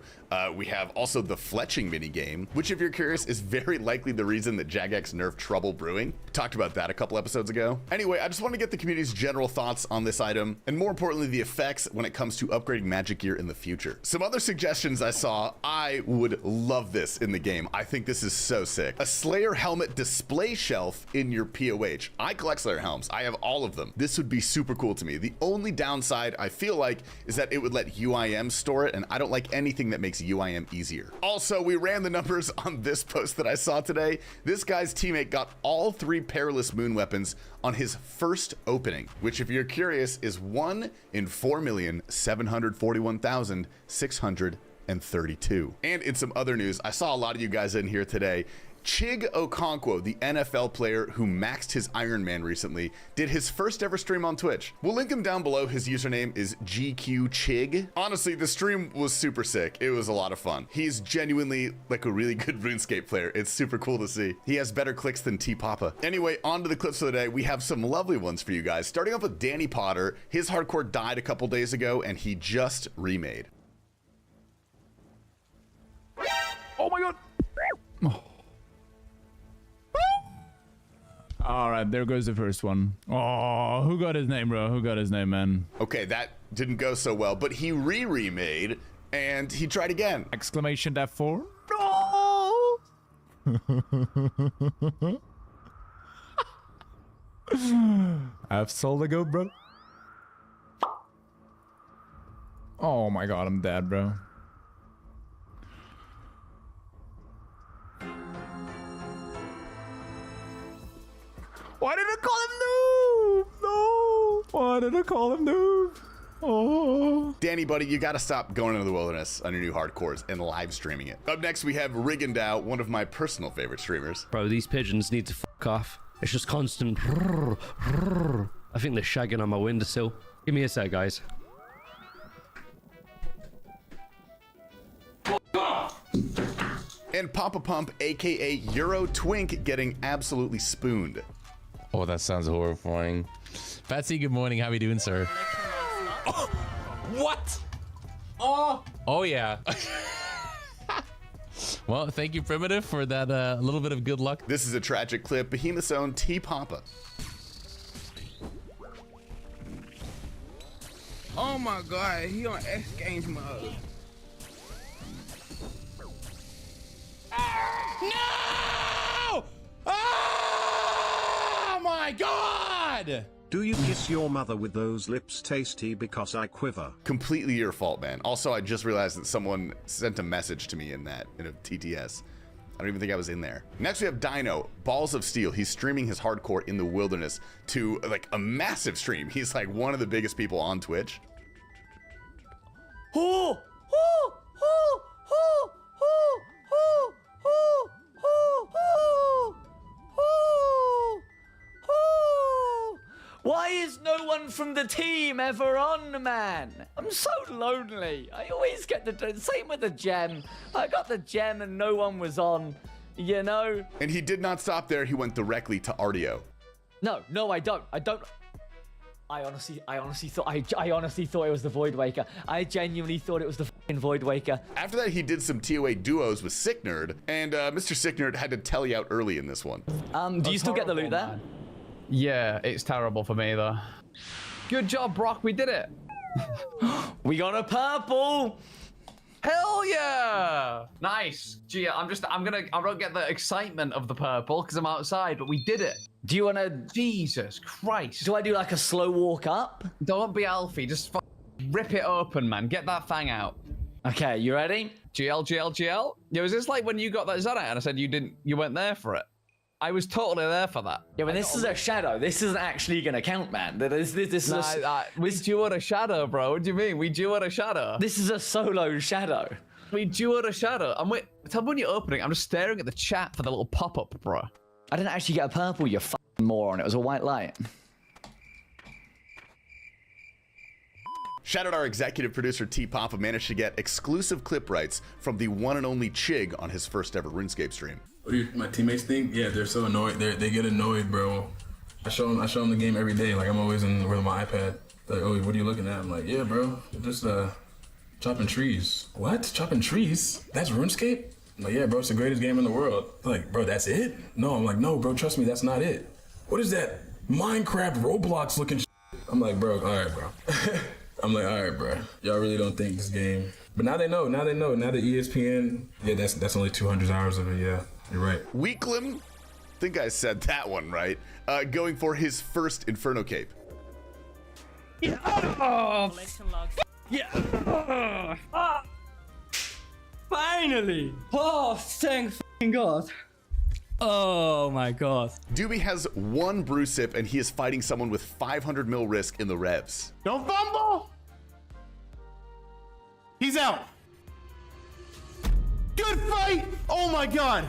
We have also the Fletching minigame, which if you're curious is very likely the reason that Jagex nerfed Trouble Brewing. Talked about that a couple episodes ago. Anyway, I just want to get the community's general thoughts on this item, and more importantly, the effects when it comes to upgrading magic gear in the future. Some other suggestions I saw, I would love this in the game. I think this is so sick. A Slayer helmet display shelf in your POH. I collect Slayer helms. I have all of them. This would be super cool to me. The only downside I feel like is that it would let UIM store it, and I don't like anything that makes UIM easier. Also, we ran the numbers on this post that I saw today. This guy's teammate got all 3 Perilous Moon weapons on his first opening, which, if you're curious, is 1 in 4,741,632. And in some other news, I saw a lot of you guys in here today. Chig Okonkwo, the NFL player who maxed his Iron Man recently, did his first ever stream on Twitch. We'll link him down below. His username is GQ Chig. Honestly, the stream was super sick. It was a lot of fun. He's genuinely like a really good RuneScape player. It's super cool to see. He has better clicks than T Papa. Anyway, on to the clips for the day. We have some lovely ones for you guys. Starting off with Danny Potter. His hardcore died a couple days ago and he just remade. Oh my god! Oh. All right, there goes the first one. Oh, who got his name, bro? Who got his name, man? Okay, that didn't go so well, but he remade and he tried again. Exclamation F4. No! I've sold a goat, bro. Oh my god, I'm dead, bro. Why did I call him noob? No. Why did I call him noob? Oh. Danny, buddy, you gotta stop going into the wilderness on your new hardcores and live streaming it. Up next, we have Rigondow, one of my personal favorite streamers. Bro, these pigeons need to fuck off. It's just constant. I think they're shagging on my windowsill. Give me a sec, guys. And Papa Pump, aka Euro Twink, getting absolutely spooned. Oh, that sounds horrifying. Patsy, good morning. How are you doing, sir? Oh, what? Oh yeah. Well, thank you, Primitive, for that little bit of good luck. This is a tragic clip. Behemoth's own T Papa. Oh my god, he on X Games mode. No! Oh my god! Do you kiss your mother with those lips, Tasty? Because I quiver. Completely your fault, man. Also, I just realized that someone sent a message to me in a TTS. I don't even think I was in there. Next, we have Dino, Balls of Steel. He's streaming his hardcore in the wilderness to like a massive stream. He's like one of the biggest people on Twitch. Oh! Oh! Oh! Oh! Oh! Oh! Oh! Oh! Oh! Oh! Oh! Why is no one from the team ever on, man? I'm so lonely. I always get the same with the gem. I got the gem and no one was on, you know? And he did not stop there. He went directly to Artio. No, I don't. I honestly thought it was the Void Waker. I genuinely thought it was the fucking Void Waker. After that, he did some TOA duos with Sick Nerd, and Mr. Sick Nerd had to tell you out early in this one. Do you still get the loot there? Man. Yeah, it's terrible for me though. Good job, Brock. We did it. We got a purple. Hell yeah! Nice. Gee, I don't get the excitement of the purple because I'm outside, but we did it. Do you want to? Jesus Christ. Do I do like a slow walk up? Don't be Alfie. Just rip it open, man. Get that fang out. Okay, you ready? GL. Yeah, was this like when you got that Zana and I said you weren't there for it? I was totally there for that. Yeah, but this is a shadow. This isn't actually gonna count, man. This is we duoed a shadow, bro. What do you mean? We duoed a shadow. This is a solo shadow. We duoed a shadow. Tell me when you're opening. I'm just staring at the chat for the little pop-up, bro. I didn't actually get a purple, you fucking moron. It was a white light. Shout out our executive producer T Papa managed to get exclusive clip rights from the one and only Chig on his first ever RuneScape stream. What do my teammates think? Yeah, they're so annoyed. They get annoyed, bro. I show them the game every day. Like I'm always with my iPad. They're like, oh, what are you looking at? I'm like, yeah, bro, just chopping trees. What? Chopping trees? That's RuneScape? I'm like, yeah, bro, it's the greatest game in the world. They're like, bro, that's it? No, I'm like, no, bro, trust me, that's not it. what is that Minecraft Roblox looking shit? I'm like, bro, all right, bro. I'm like, all right, bro. Y'all really don't think this game. But now they know. Now the ESPN, yeah, that's only 200 hours of it. Yeah, you're right. Weaklim, I think I said that one right. Going for his first Inferno cape. Yeah. Oh, yeah. Finally. Oh, thank f***ing God. Oh my God. Doobie has one brew sip and he is fighting someone with 500 mil risk in the revs. Don't fumble. He's out. Good fight. Oh my God.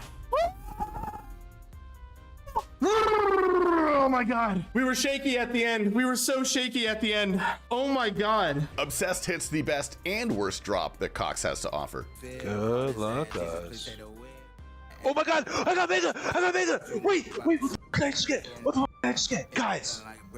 Oh my God. We were shaky at the end. We were so shaky at the end. Oh my God. Obsessed hits the best and worst drop that Cox has to offer. Good luck, guys. Oh my God! I got Vasa! I got Vasa! Wait! What the f did I just get? What the f did I just get?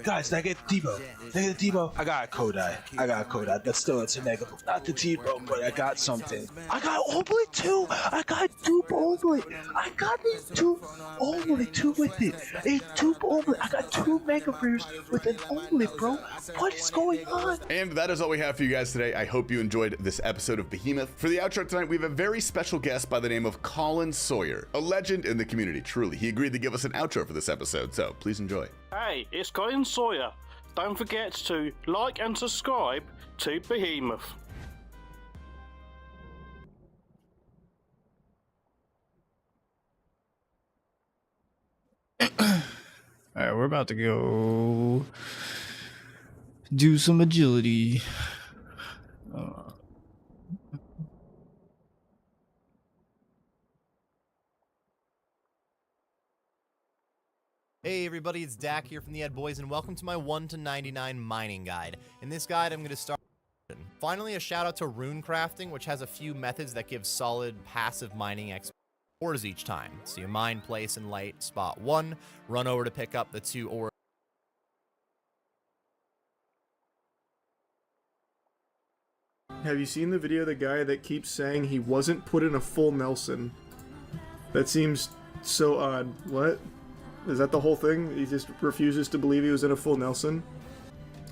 Guys, did I get Debo? Did I get Debo? I got a Kodai. But still, it's a negative. Not the Debo, but I got something. I got Oblate too! I got Dupe Oblate! I got a Dupe Oblate too with it! A Dupe Oblate! I got 2 Mega Rares with an Oblate, bro! What is going on? And that is all we have for you guys today. I hope you enjoyed this episode of Behemoth. For the outro tonight, we have a very special guest by the name of Colin Sawyer, a legend in the community, truly. He agreed to give us an outro for this episode, so please enjoy. Hey, it's Colin Sawyer. Don't forget to like and subscribe to Behemoth. Alright, we're about to go do some agility. Hey everybody, it's Dak here from the Ed Boys, and welcome to my 1 to 99 mining guide. In this guide, I'm going to start. Finally, a shout out to rune crafting, which has a few methods that give solid passive mining ores each time. So you mine, place, and light spot 1, run over to pick up the 2 ores. Have you seen the video of the guy that keeps saying he wasn't put in a full Nelson? That seems so odd. What? Is that the whole thing? He just refuses to believe he was in a full Nelson?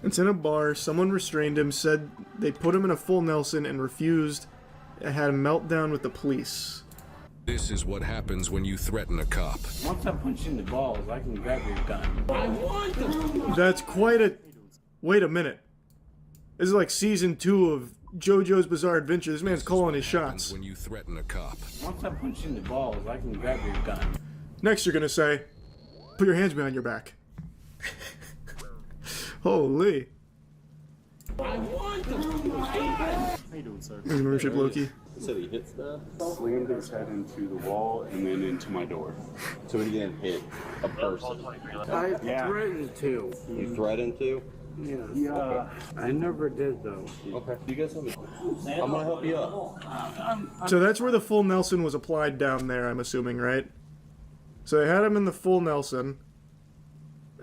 It's in a bar, someone restrained him, said they put him in a full Nelson and refused, and had a meltdown with the police. This is what happens when you threaten a cop. Once I punch you in the balls, I can grab your gun. I want them. That's quite a... Wait a minute. This is like season 2 of JoJo's Bizarre Adventure. This man's calling his shots. When you threaten a cop. Once I punch you in the balls, I can grab your gun. Next you're gonna say, put your hands behind your back. Holy. I want them. How you doing, sir? Membership Loki. So he hits that, slammed his head into the wall, and then into my door. So he didn't hit a person. I threatened to. You threatened to? Yeah. Okay. I never did, though. Okay. You guys have a... I'm gonna help you out. So that's where the full Nelson was applied down there, I'm assuming, right? So they had him in the full Nelson,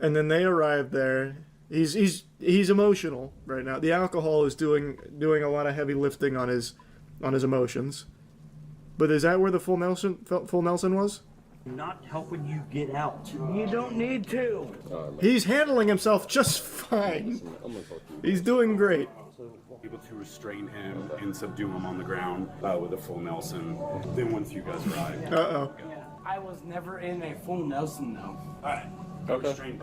and then they arrived there. He's emotional right now. The alcohol is doing a lot of heavy lifting on his emotions. But is that where the full Nelson was? Not helping you get out. You don't need to. He's handling himself just fine. He's doing great. Able to restrain him and subdue him on the ground with a full Nelson. Then once you guys arrived. Uh-oh. Yeah, I was never in a full Nelson, though. Alright. Okay.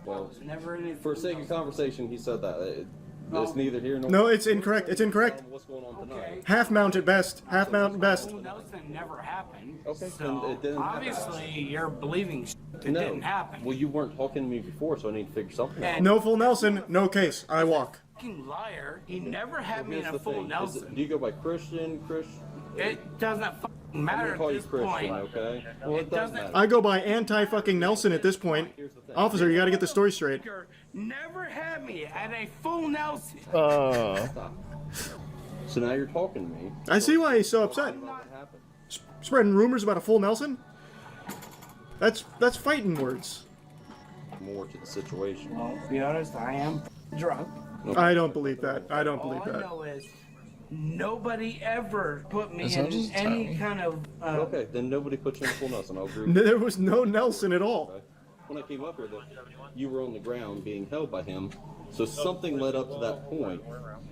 Well, never in a for sake of conversation, he said that. It's neither here nor... No, it's incorrect. It's incorrect. What's going on tonight? Half mount at best. Half mount at best. Full Nelson never happened. Okay, so it didn't obviously you're believing it no. didn't happen. Well, you weren't talking to me before, so I need to figure something out. No full Nelson, no case. I walk. Fucking liar. He never had me in Here's a the full thing. Nelson. Do you go by Christian? It doesn't fucking I'm matter gonna call at you this Christian, point. okay? Well, it doesn't matter. I go by anti-fucking Nelson at this point. Officer, you gotta get the story straight. Never had me at a full Nelson. So now you're talking to me. I see why he's so upset. Spreading rumors about a full Nelson? That's fighting words. More to the situation. Well, to be honest, I am drunk. I don't believe that. I don't believe All I that. know is nobody ever put me Is that in just any kind of... okay, then nobody put you in full Nelson. I'll agree. There was no Nelson at all. when I came up here that you were on the ground being held by him. So something led up to that point.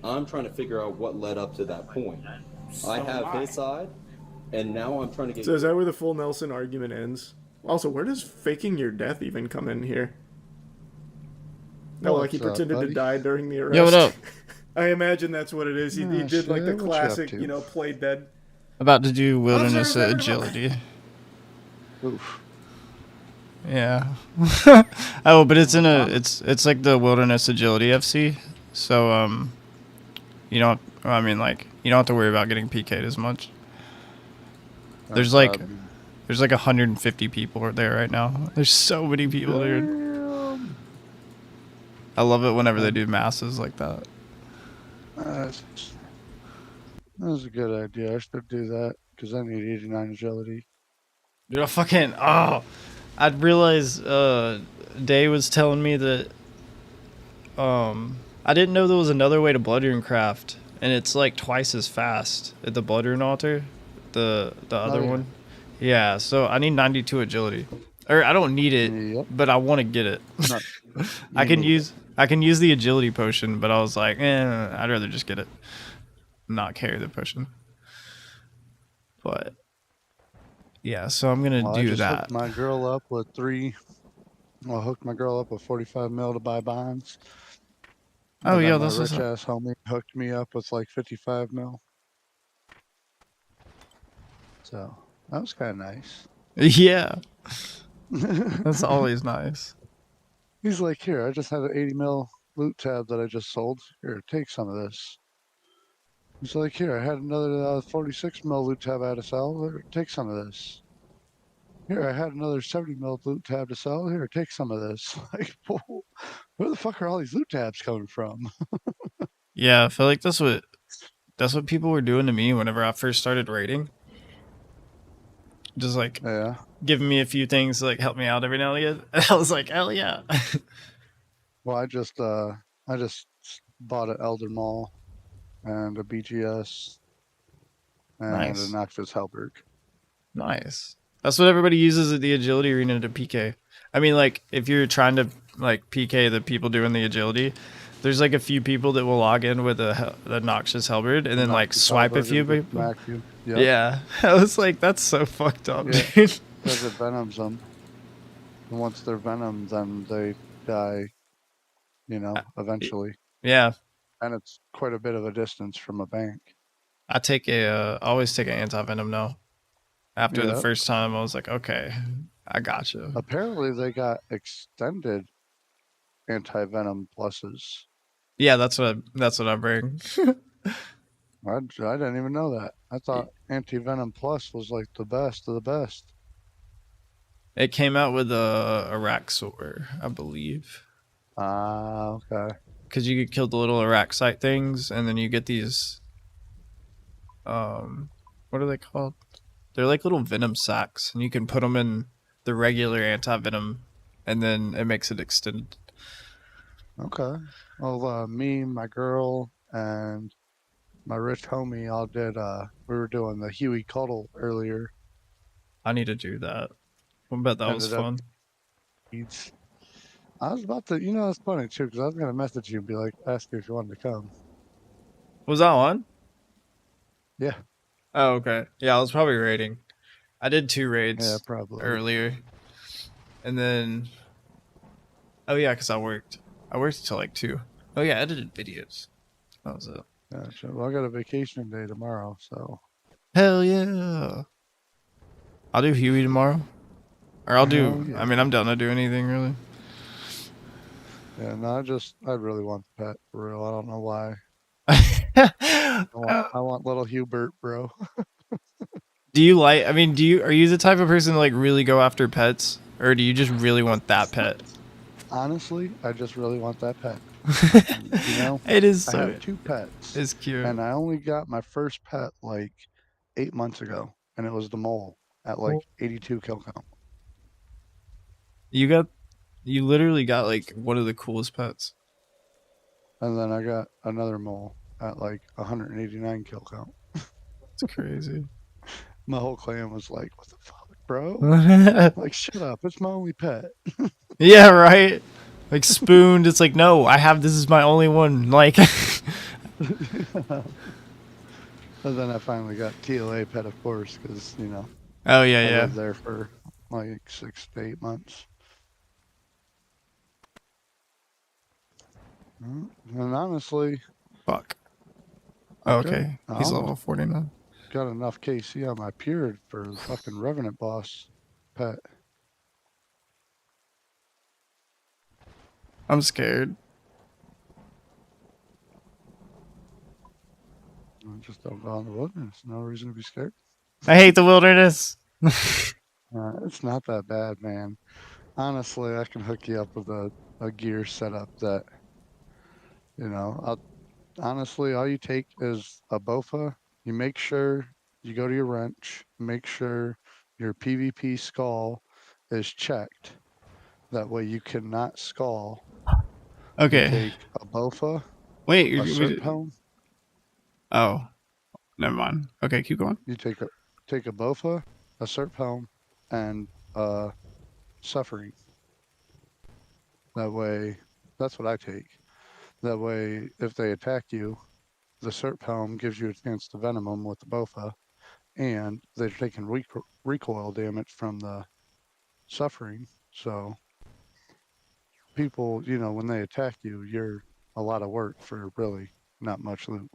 I'm trying to figure out what led up to that point. I have his side, and now I'm trying to get. So is that where the full Nelson argument ends? Also, where does faking your death even come in here? No, like he pretended to die during the arrest. Yo, what up? I imagine that's what it is. He did like the classic, you know, play dead. About to do wilderness agility. Oof. Yeah. Oh, but it's in a it's like the wilderness agility FC. So you don't I mean like you don't have to worry about getting PK'd as much. There's like 150 people there right now. There's so many people there. I love it whenever they do masses like that. That was a good idea. I should do that because I need 89 agility. Dude, I realized Day was telling me that I didn't know there was another way to Bloodrune craft, and it's like twice as fast at the Bloodrune altar, the other one. Yeah, so I need 92 agility. Or I don't need it, but I want to get it. I can use the agility potion, but I was like, I'd rather just get it, not carry the potion. But yeah, so I'm gonna do that. Hooked my girl up with 45 mil to buy bonds. Oh yeah, this rich ass homie hooked me up with like 55 mil. So that was kind of nice. Yeah, that's always nice. He's like, here, I just had an 80 mil loot tab that I just sold. Here, take some of this. He's like, here, I had another 46 mil loot tab I had to sell. Here, take some of this. Here, I had another 70 mil loot tab to sell. Here, take some of this. Like, where the fuck are all these loot tabs coming from? Yeah, I feel like that's what people were doing to me whenever I first started raiding. Just like giving me a few things to like help me out every now and again. And I was like, hell yeah. Well, I just bought an Elder Maul and a BGS and a Noxious Halberd. Nice. That's what everybody uses at the agility arena to PK. I mean, like, if you're trying to like PK the people doing the agility, there's like a few people that will log in with the Noxious Halberd and then like swipe a few people. Yep. Yeah. I was like, that's so fucked up, Yeah. dude. Because it venoms them. And once they're venomed, then they die, you know, eventually. Yeah. And it's quite a bit of a distance from a bank. I always take an anti-venom now. After the first time, I was like, okay, I got you. Apparently, they got extended anti-venom pluses. Yeah, that's what I bring. I didn't even know that. I thought anti-venom plus was like the best of the best. It came out with a Araxor, I believe. Okay. Because you could kill the little Araxite things, and then you get these. What are they called? They're like little venom sacs, and you can put them in the regular anti-venom, and then it makes it extended. Okay. Well, me, my girl, and my rich homie all did. We were doing the Huey Cuddle earlier. I need to do that. I bet that was fun. I was about to, it's funny too, because I was gonna message you and be like, ask you if you wanted to come. Was that on? Yeah. Oh, okay. Yeah, I was probably raiding. I did 2 raids earlier. And then... Oh, yeah, because I worked. I worked until like 2. Oh, yeah, I edited videos. That was it. Gotcha. Well, I got a vacation day tomorrow, so... Hell yeah. I'll do Huey tomorrow. Or I'll do... Yeah. I mean, I'm down to do anything, really. Yeah, no, I really want the pet, for real. I don't know why. I want little Hubert, bro. Do you like... I mean, are you the type of person to like really go after pets? Or do you just really want that pet? Honestly, I just really want that pet. It is I have 2 pets. It's cute. And I only got my first pet like 8 months ago, and it was the mole at like 82 kill count. You literally got like one of the coolest pets. And then I got another mole at like 189 kill count. It's crazy. My whole clan was like, what the fuck? bro. Like, shut up. It's my only pet. Yeah, right. Like spooned. It's like, no, I have this is my only one. Like. And then I finally got TLA pet, of course, because you know. Oh yeah, I yeah. lived there for like 6 to 8 months. And honestly, fuck. I Okay, he's level 49. Got enough KC on my period for the fucking Revenant boss pet. I'm scared. Just don't go in the wilderness. No reason to be scared. I hate the wilderness. It's not that bad, man. Honestly, I can hook you up with a gear setup that, you know, honestly, all you take is a BOFA. You make sure you go to your wrench, make sure your PvP skull is checked. That way you cannot skull. Okay. You take a BOFA, Wait, a SERP helm. Oh, never mind. Okay, keep going. You take a BOFA, a SERP helm, and suffering. That way, that's what I take. That way, if they attack you, the SERP helm gives you a chance to venom them with the BOFA, and they're taking recoil damage from the suffering. So people, you know, when they attack you, you're a lot of work for really not much loot.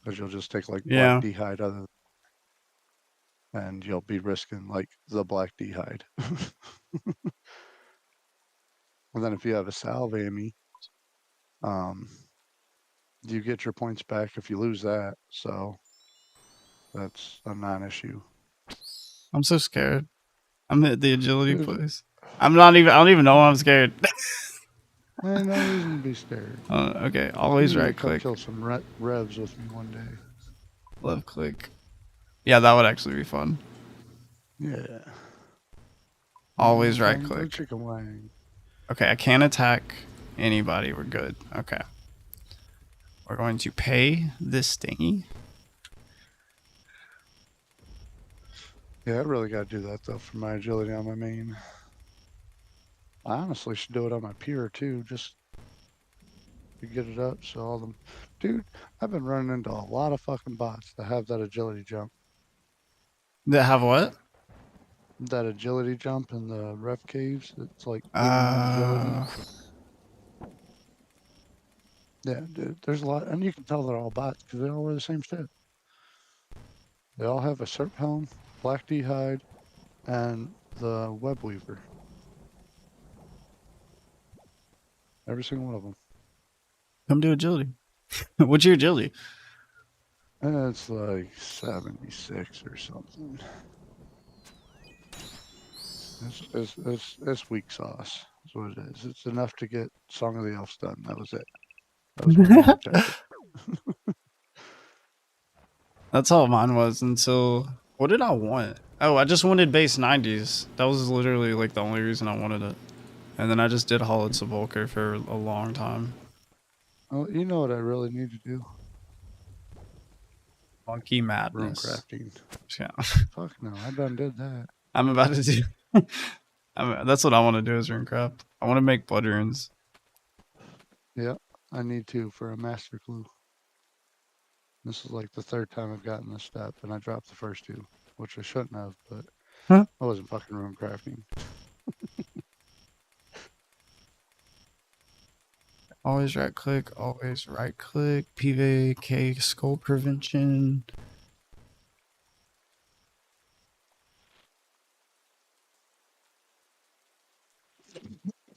Because you'll just take like black d'hide and you'll be risking like the black d'hide. And then if you have a salve ammy, you get your points back if you lose that. So that's a non-issue. I'm so scared. I'm at the agility place. I don't even know why I'm scared. Ain't no reason to be scared. Okay, always You need to right click. Kill some revs with me one day. Left click. Yeah, that would actually be fun. Yeah. Always right click. Chicken wing. Okay, I can't attack anybody. We're good. Okay. We're going to pay this thingy. Yeah, I really got to do that though for my agility on my main. I honestly should do it on my pier too, just to get it up. So all them, dude, I've been running into a lot of fucking bots that have that agility jump. That have what? That agility jump in the ref caves. It's like agility. Yeah, dude, there's a lot, and you can tell they're all bots because they all wear the same shit. They all have a SERP helm, black d'hide, and the web weaver. Every single one of them. Come do agility. What's your agility? It's like 76 or something. It's weak sauce. That's what it is. It's enough to get Song of the Elves done. That was it. That was my main objective. That's all mine was until... What did I want? Oh, I just wanted base 90s. That was literally like the only reason I wanted it. And then I just did Hollowed Sepulchre for a long time. Oh, you know what I really need to do? Monkey Madness. Room crafting. Yeah. Fuck no, I done did that. I'm about to do... that's what I want to do is runecraft. I want to make blood runes. Yeah, I need to for a master clue. This is like the third time I've gotten this step, and I dropped the first two, which I shouldn't have, but I wasn't fucking room crafting. Always right click, PVK skull prevention.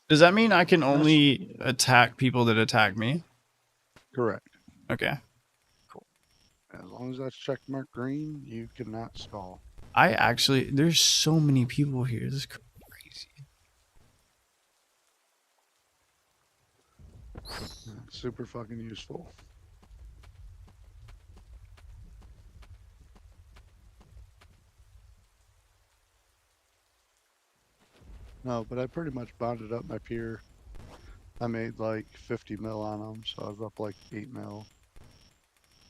Does that mean I can only attack people that attack me? Correct. Okay. Cool. As long as that's checkmark green, you cannot stall. I actually, there's so many people here. This is crazy. Super fucking useful. No, but I pretty much bonded up my pier. I made like 50 mil on them, so I was up like 8 mil.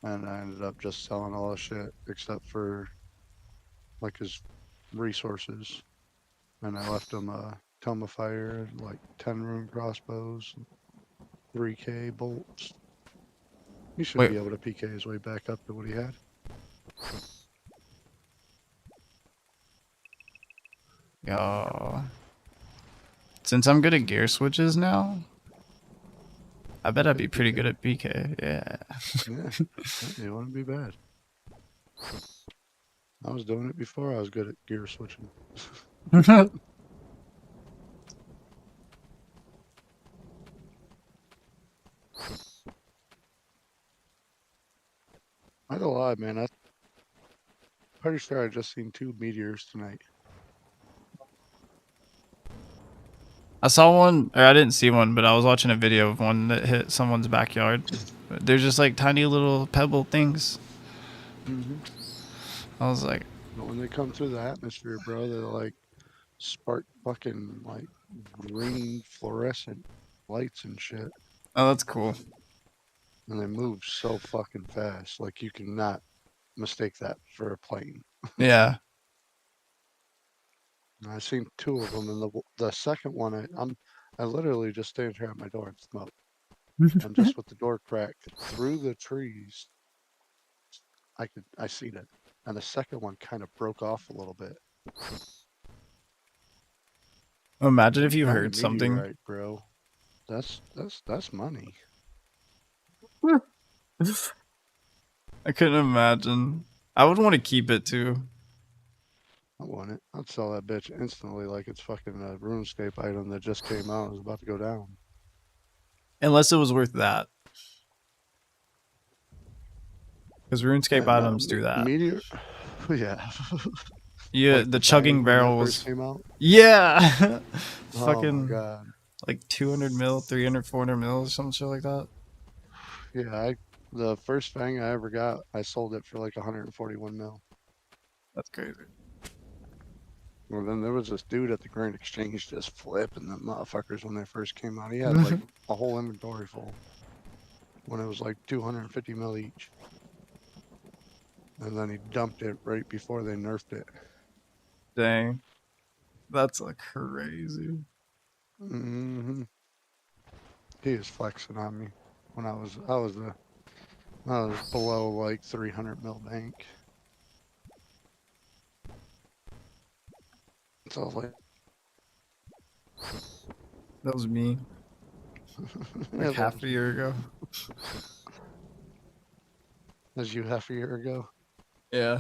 And I ended up just selling all the shit except for like his resources, and I left him a Tome of Fire, like 10 rune crossbows, 3k bolts. He should be able to PK his way back up to what he had. Yo. Since I'm good at gear switches now, I bet I'd be pretty good at PK. Yeah. Yeah, it wouldn't be bad. I was doing it before I was good at gear switching. I don't lie, man. I'm pretty sure I just seen 2 meteors tonight. I saw one, or I didn't see one, but I was watching a video of one that hit someone's backyard. They're just like tiny little pebble things. I was like, But when they come through the atmosphere, bro, they're like spark fucking like green fluorescent lights and shit. oh, that's cool. And they move so fucking fast. Like you cannot mistake that for a plane. Yeah. And I seen 2 of them, and the second one, I literally just stand here at my door and smoke. And just with the door cracked through the trees, I seen it. And the second one kind of broke off a little bit. Imagine if you Giant heard something. meteorite, bro. That's money. I couldn't imagine. I would want to keep it too. I want it. I'd sell that bitch instantly like it's fucking a RuneScape item that just came out and is about to go down. Unless it was worth that. Because RuneScape items do that. Meteor? Yeah. Yeah, Like the chugging Bang when that barrel first was. came out? Yeah! Oh my Fucking. God. Like 200 mil, 300, 400 mil, or some shit like that. Yeah, the first Fang I ever got, I sold it for like 141 mil. That's crazy. Well, then there was this dude at the Grand Exchange just flipping the motherfuckers when they first came out. He had like a whole inventory full when it was like 250 mil each. And then he dumped it right before they nerfed it. Dang. That's like crazy. He was flexing on me when I was below like 300 mil bank. So I was like, That was me. Like half a year ago. That was you half a year ago? Yeah.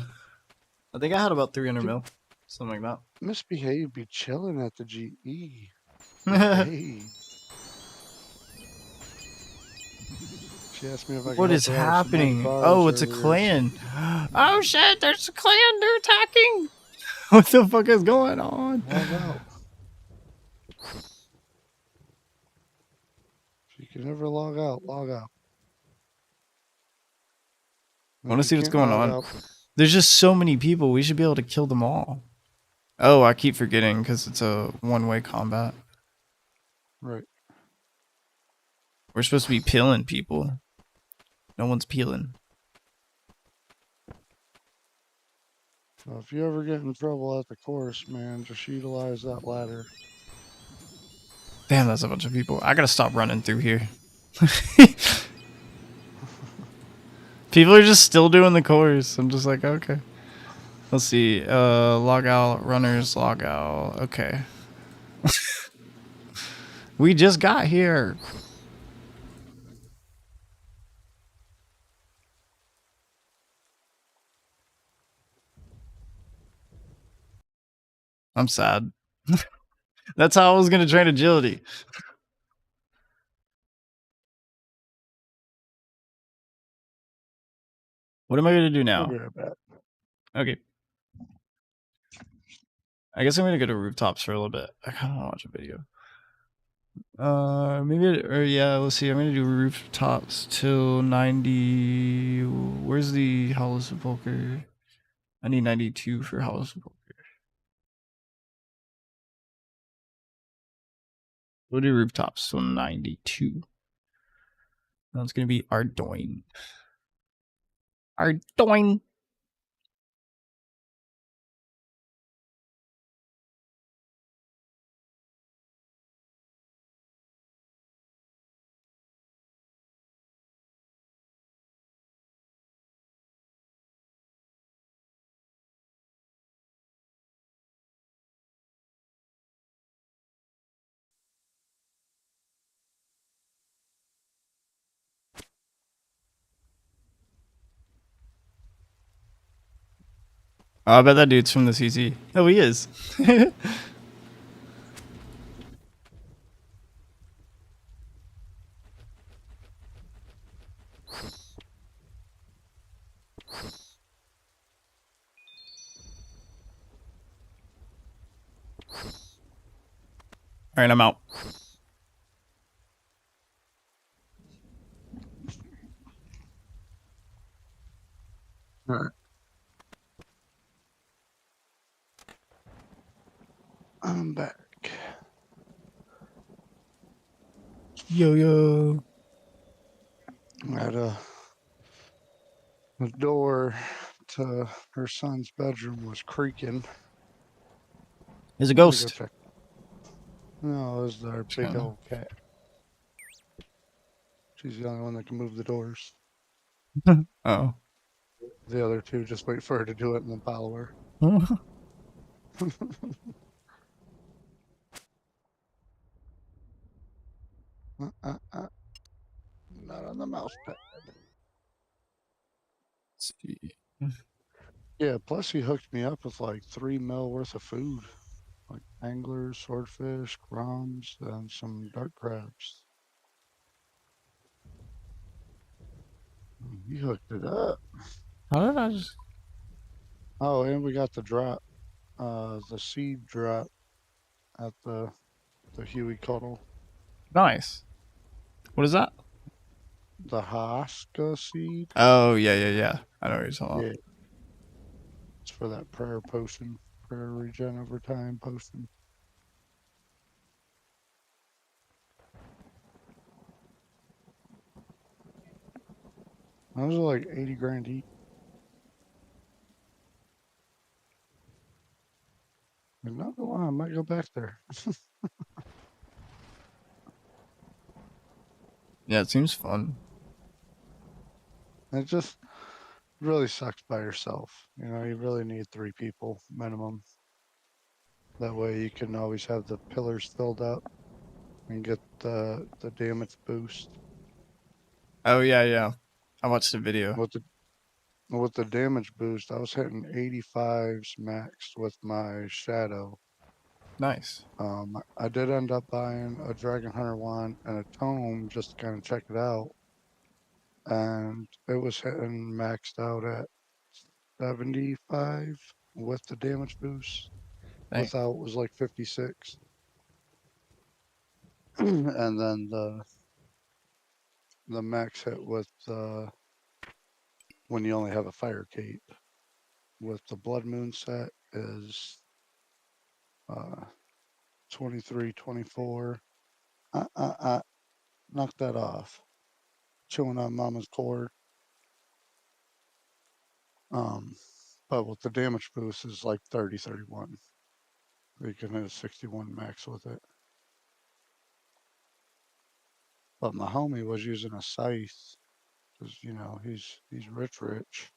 I think I had about 300 mil. Something like that. Misbehave, be chilling at the GE. Misbehave. She asked me if I could What help is her out with some happening? bars Oh, it's a earlier. clan. Oh shit, there's a clan. They're attacking. What the fuck is going on? Log out. If you can never log out, log out. I want to If see you what's can't going log on. out, There's just so many people. We should be able to kill them all. Oh, I keep forgetting because it's a one-way combat. right. We're supposed to be peeling people. No one's peeling. So if you ever get in trouble at the course, man, just utilize that ladder. Damn, that's a bunch of people. I gotta stop running through here. People are just still doing the course. I'm just like, okay. Let's see. Log out, runners, log out. Okay. We just got here. I'm sad. That's how I was gonna train agility. What am I gonna do now? I'll be right back. Okay. I guess I'm gonna go to rooftops for a little bit. I kind of want to watch a video. Maybe, or yeah, let's see. I'm gonna do rooftops till 90. Where's the Hollow Sepulcher? I need 92 for Hollow Sepulcher. We'll do rooftops till 92. That's gonna be Ardoin. Ardoin. Oh, I bet that dude's from the CT. Oh, he is. All right, I'm out. All right. I'm back. Yo. At the door to her son's bedroom was creaking. There's a I'm gonna go ghost. check. No, it was our big Kinda. old cat. She's the only one that can move the doors. Oh. The other two just wait for her to do it and then follow her. Not on the mouse pad. Let's see. Yeah, plus he hooked me up with like 3 mil worth of food. Like anglers, swordfish, crumbs, and some dark crabs. He hooked it up. How did I just... Oh, and we got the drop, the seed drop at the Huey Cuddle. Nice. What is that? The Haska seed. Oh, yeah. I know what you're talking about. Yeah. It's for that prayer potion, prayer regen over time potion. Those are like 80 grand each. I'm not gonna lie, I might go back there. Yeah, it seems fun. It just really sucks by yourself. You know, you really need 3 people minimum. That way you can always have the pillars filled up and get the damage boost. Oh, yeah. I watched the video. With the damage boost, I was hitting 85s maxed with my shadow. Nice. I did end up buying a Dragon Hunter one and a tome just to kind of check it out. And it was hitting maxed out at 75 with the damage boost. Dang. Without was like 56. And then the max hit with when you only have a fire cape with the Blood Moon set is 23, 24. Knock that off. Chewing on mama's cord. But with the damage boost is like 30, 31. You can hit a 61 max with it. But my homie was using a scythe because, you know, he's rich.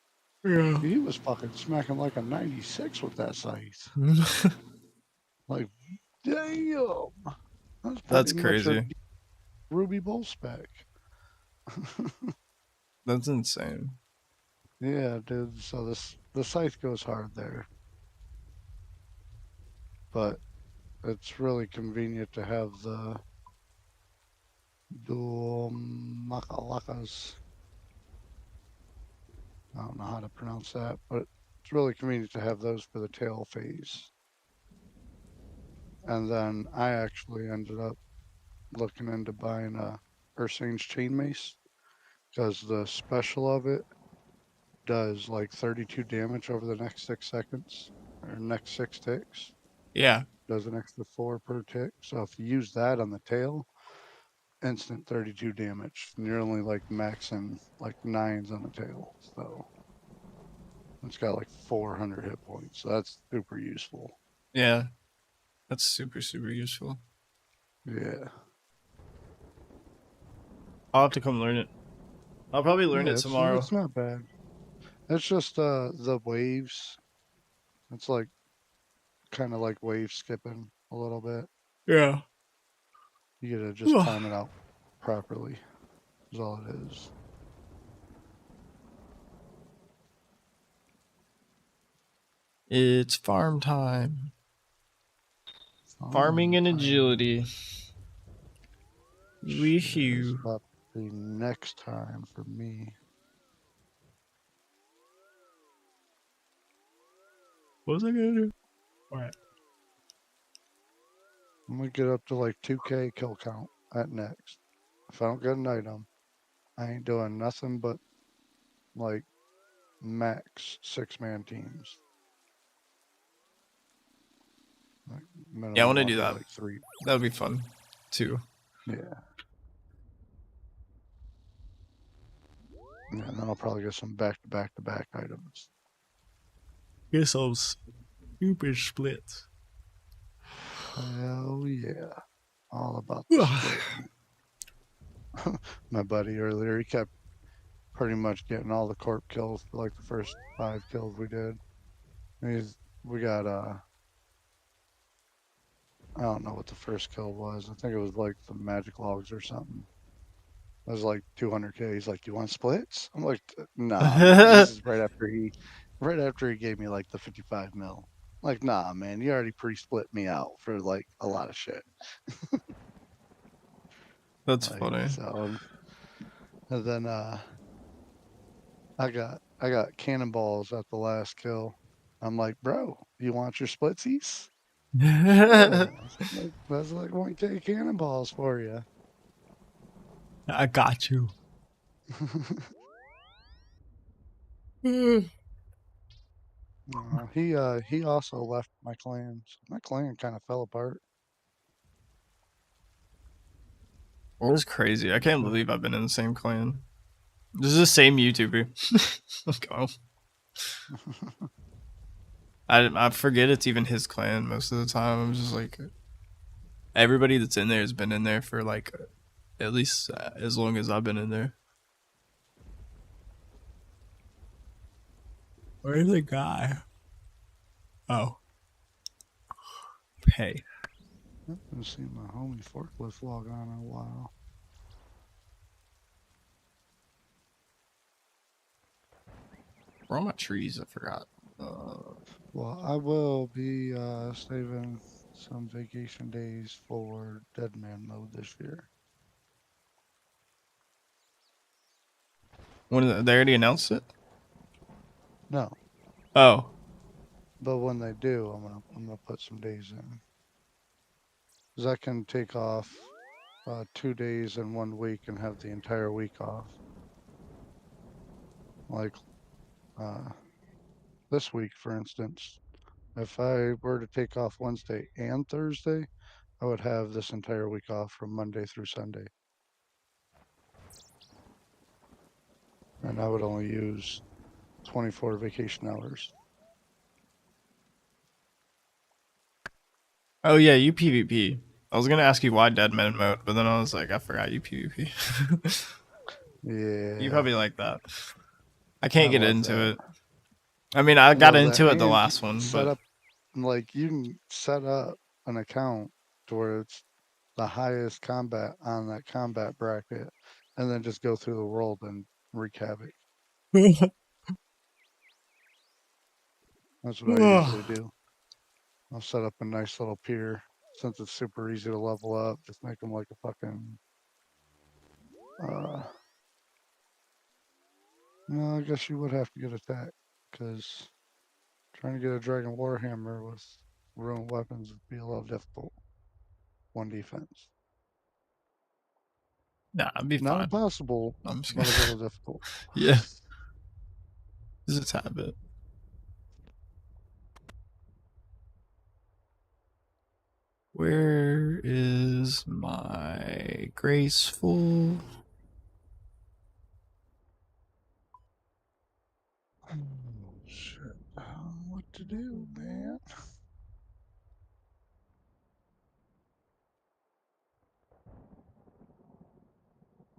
Yeah. He was fucking smacking like a 96 with that scythe. Like, damn. That's pretty much a crazy. Ruby Bull spec. That's insane. Yeah, dude. So the scythe goes hard there. But it's really convenient to have the dual makalakas. I don't know how to pronounce that, but it's really convenient to have those for the tail phase. And then I actually ended up looking into buying a Ursane's chain mace because the special of it does like 32 damage over the next 6 seconds or next 6 ticks. Yeah. Does an extra 4 per tick. So if you use that on the tail, instant 32 damage. And you're only like maxing like 9s on the tail. So it's got like 400 hit points. So that's super useful. Yeah. That's super useful. Yeah. I'll have to come learn it. I'll probably learn it tomorrow. It's not bad. It's just the waves. It's like kind of like wave skipping a little bit. Yeah. You gotta just time it out properly. Is all it is. It's farm time. Farming and agility. It's about to be next time for me. What was I gonna do? Alright. I'm gonna get up to like 2K kill count at next. If I don't get an item, I ain't doing nothing but like max 6-man teams. Like Yeah, I want to I'll do that. like 3. That would be fun, too. Yeah. Yeah, and then I'll probably get some back-to-back-to-back items. Get some stupid splits. Hell yeah. All about the split. My buddy earlier, he kept pretty much getting all the corp kills for like the first 5 kills we did. We got I don't know what the first kill was. I think it was like the magic logs or something. It was like 200k. He's like, "You want splits?" I'm like, "Nah." Man. This is right after he gave me like the 55 mil. Like, nah, man, you already pre-split me out for like a lot of shit. That's like, funny. So, and then I got cannonballs at the last kill. I'm like, "Bro, you want your splitsies?" Yeah, that's like 1k cannonballs for you. I got you. He also left my clan. So my clan kind of fell apart. It was crazy. I can't believe I've been in the same clan. This is the same YouTuber. Let's go. I forget it's even his clan most of the time. I'm just like, everybody that's in there has been in there for like at least as long as I've been in there. Where's the guy? Oh. Hey. I haven't seen my homie forklift log on in a while. Where are my trees? I forgot. Well, I will be saving some vacation days for Dead Man mode this year. When they already announced it? No. Oh. But when they do, I'm gonna put some days in. Cause I can take off 2 days in 1 week and have the entire week off. Like this week, for instance, if I were to take off Wednesday and Thursday, I would have this entire week off from Monday through Sunday. And I would only use 24 vacation hours. Oh yeah, you PvP. I was gonna ask you why Dead Man mode, but then I was like, I forgot you PvP. Yeah. You probably like that. I can't get into that. it. I mean, I got into it the last one, set but up, like, you can set up an account to where it's the highest combat on that combat bracket, and then just go through the world and wreak havoc. That's what I usually do. I'll set up a nice little pier, since it's super easy to level up. Just make them like a fucking. No, I guess you would have to get attacked, because trying to get a Dragon Warhammer with ruined weapons would be a little difficult. 1 defense. Nah, I'd be Not fine. impossible, I'm just but a little difficult. Yeah. This is a tad bit. Where is my graceful? Oh, shit. What to do, man?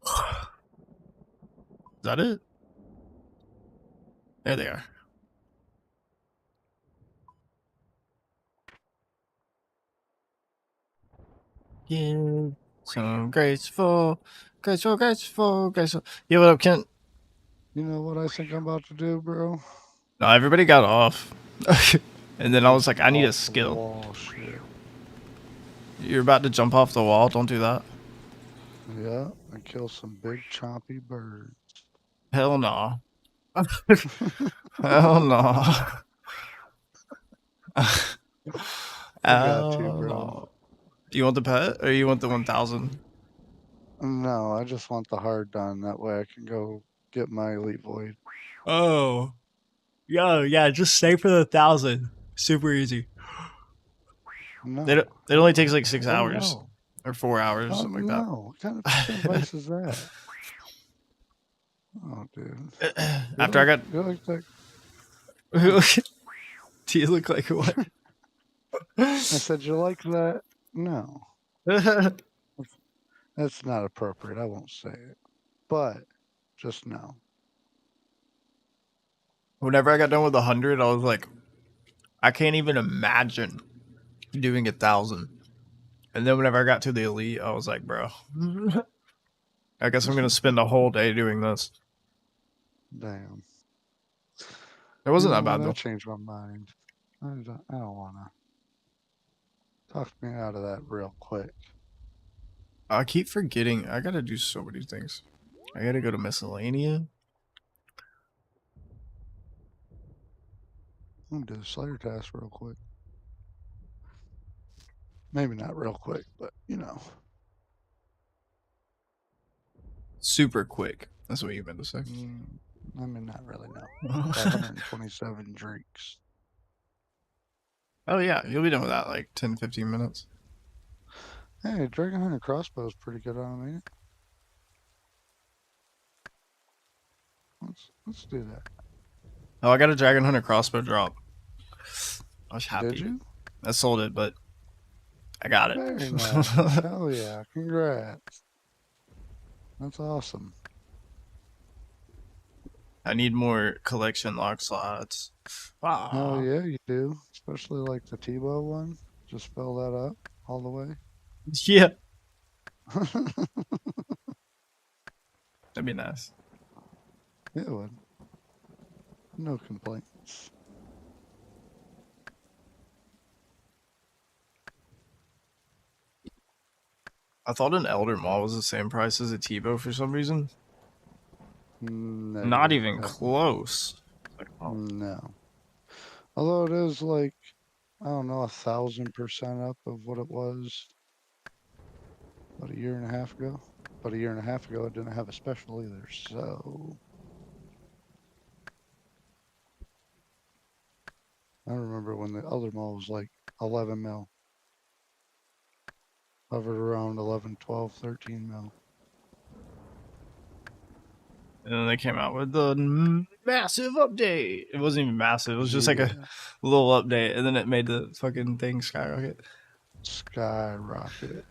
Is that it? There they are. Give some graceful. Yeah, what up, Kent? You know what I think I'm about to do, bro? No, everybody got off. And then I was like, I need a Off the skill. wall shit. You're about to jump off the wall. Don't do that. Yeah, and kill some big chompy birds. Hell no. Hell no. I got to, bro. No. Do you want the pet or you want the 1,000? No, I just want the hard done. That way I can go get my elite void. Oh. Yeah, just stay for the 1,000. Super easy. No. It only takes like 6 Oh, hours. no. Or 4 hours, Oh, something like that. no. What kind of advice is that? Oh, dude. After I got... You like that? Do you look like what? I said, you like that? No. That's not appropriate. I won't say it. But, just no. Whenever I got done with 100, I was like, I can't even imagine doing 1,000. And then whenever I got to the elite, I was like, bro, I guess I'm going to spend a whole day doing this. Damn. It wasn't You that know bad, what? though. I changed my mind. I don't want to. Talk me out of that real quick. I keep forgetting. I got to do so many things. I got to go to miscellaneous. I'm going to do the Slayer task real quick. Maybe not real quick, but, you know. Super quick. That's what you meant to say. I mean, not really, no. 127 drinks. Oh, yeah. You'll be done with that like 10, 15 minutes. Hey, Dragon Hunter crossbow is pretty good on me. Let's do that. Oh, I got a Dragon Hunter crossbow drop. I was happy. Did you? I sold it, but I got it. Very nice. Hell yeah. Congrats. That's awesome. I need more collection lock slots. Wow. Oh, yeah, you do. Especially like the Tebow one. Just fill that up all the way. Yeah. That'd be nice. It would. No complaints. I thought an Elder Maul was the same price as a Tebow for some reason. Negative. Not even close. Like, oh. No. Although it is like, I don't know, 1,000% up of what it was about a year and a half ago. But a year and a half ago, it didn't have a special either, so. I remember when the Elder Maul was like 11 mil. Hovered around 11, 12, 13 mil. And then they came out with the massive update. It wasn't even massive. It was just like a little update. And then it made the fucking thing skyrocket. Skyrocket.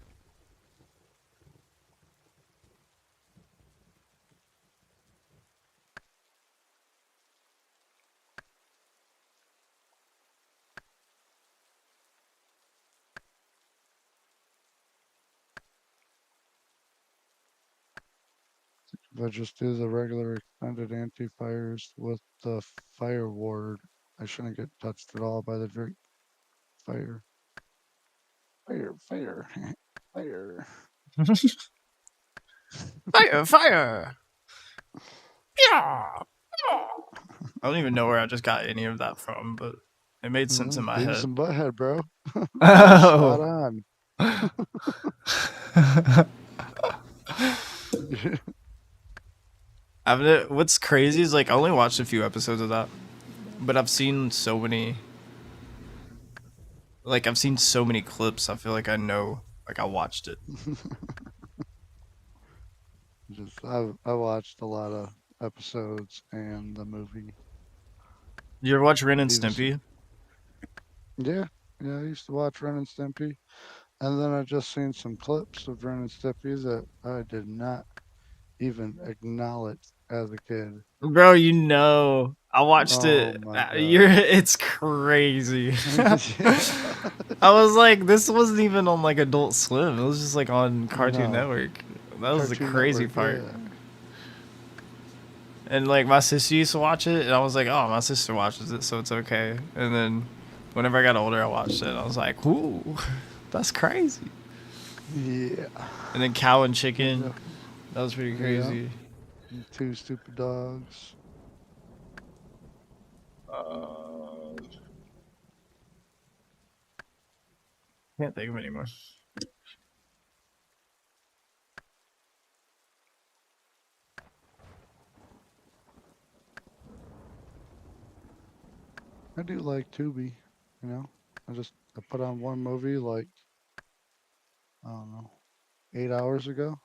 If I just do the regular extended anti-fires with the fire ward, I shouldn't get touched at all by the very fire. Fire. Fire! Fire! Yeah! I don't even know where I just got any of that from, but it made sense in my head. Beavis and Butthead, bro. Oh! Spot on. What's crazy is like I only watched a few episodes of that, but I've seen so many. Like I've seen so many clips. I feel like I know. Like I watched it. I watched a lot of episodes and the movie. You ever watch Ren and Stimpy? Yeah, I used to watch Ren and Stimpy, and then I just seen some clips of Ren and Stimpy that I did not even acknowledge as a kid. Bro, you know, I watched it. My It's crazy. I was like, this wasn't even on like Adult Swim. It was just like on Cartoon Network. That was the crazy part. Yeah. And like my sister used to watch it, and I was like, oh, my sister watches it, so it's okay. And then Whenever I got older, I watched it. I was like, ooh, that's crazy. Yeah. And then Cow and Chicken. Yeah. That was pretty Yeah. crazy. And Two Stupid Dogs. Can't think of any more. I do like Tubi, you know. I put on one movie like, I don't know, 8 hours ago,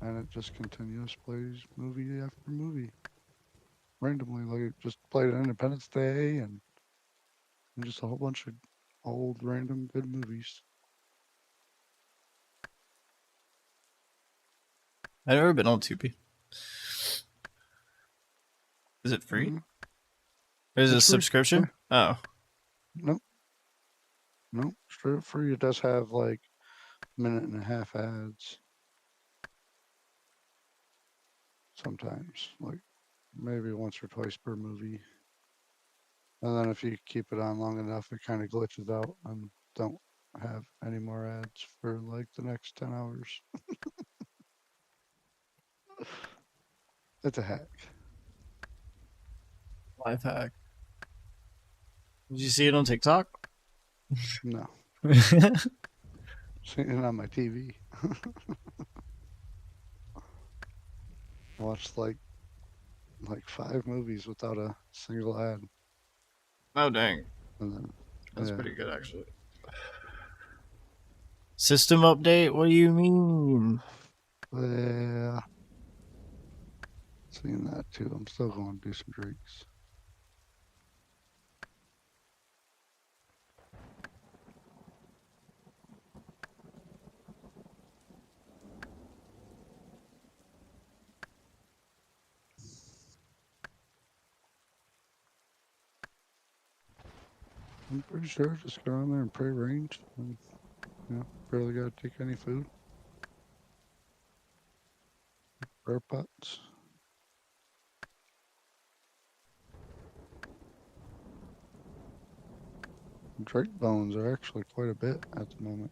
and it just continuous plays movie after movie randomly. Like it just played Independence Day and just a whole bunch of old random good movies. I've never been on Tubi. Is it free? Mhm. Or is it a It's free, subscription? yeah. Oh. Nope. Nope. Straight free. It does have like minute and a half ads. Sometimes, like maybe once or twice per movie. And then if you keep it on long enough, it kind of glitches out and don't have any more ads for like the next 10 hours. It's a hack. Life hack. Did you see it on TikTok? No. Seeing it on my TV. Watched like 5 movies without a single ad. Oh, dang. And then, That's yeah. pretty good, actually. System update? What do you mean? Yeah. Seeing that too. I'm still going to do some drinks. I'm pretty sure just go on there and pray range. And, barely got to take any food. Prayer pots. Drake bones are actually quite a bit at the moment.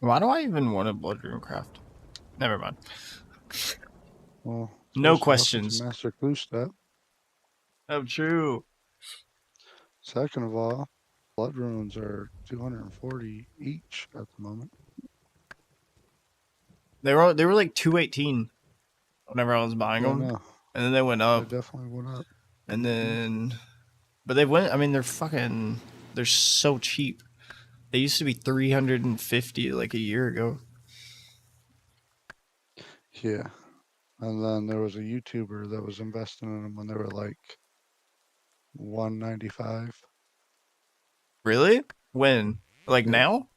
Why do I even want a bloodroom craft? Never mind. Well, No first off, questions. it's a master clue step. Oh, true. Second of all, blood runes are 240 each at the moment. They were like 218 whenever I was buying Yeah, them, no. and then they went up. They definitely went up. And then, but they went. I mean, they're so cheap. They used to be 350 like a year ago. Yeah. And then there was a YouTuber that was investing in them when they were like 195. Really? When? Like Yeah. now?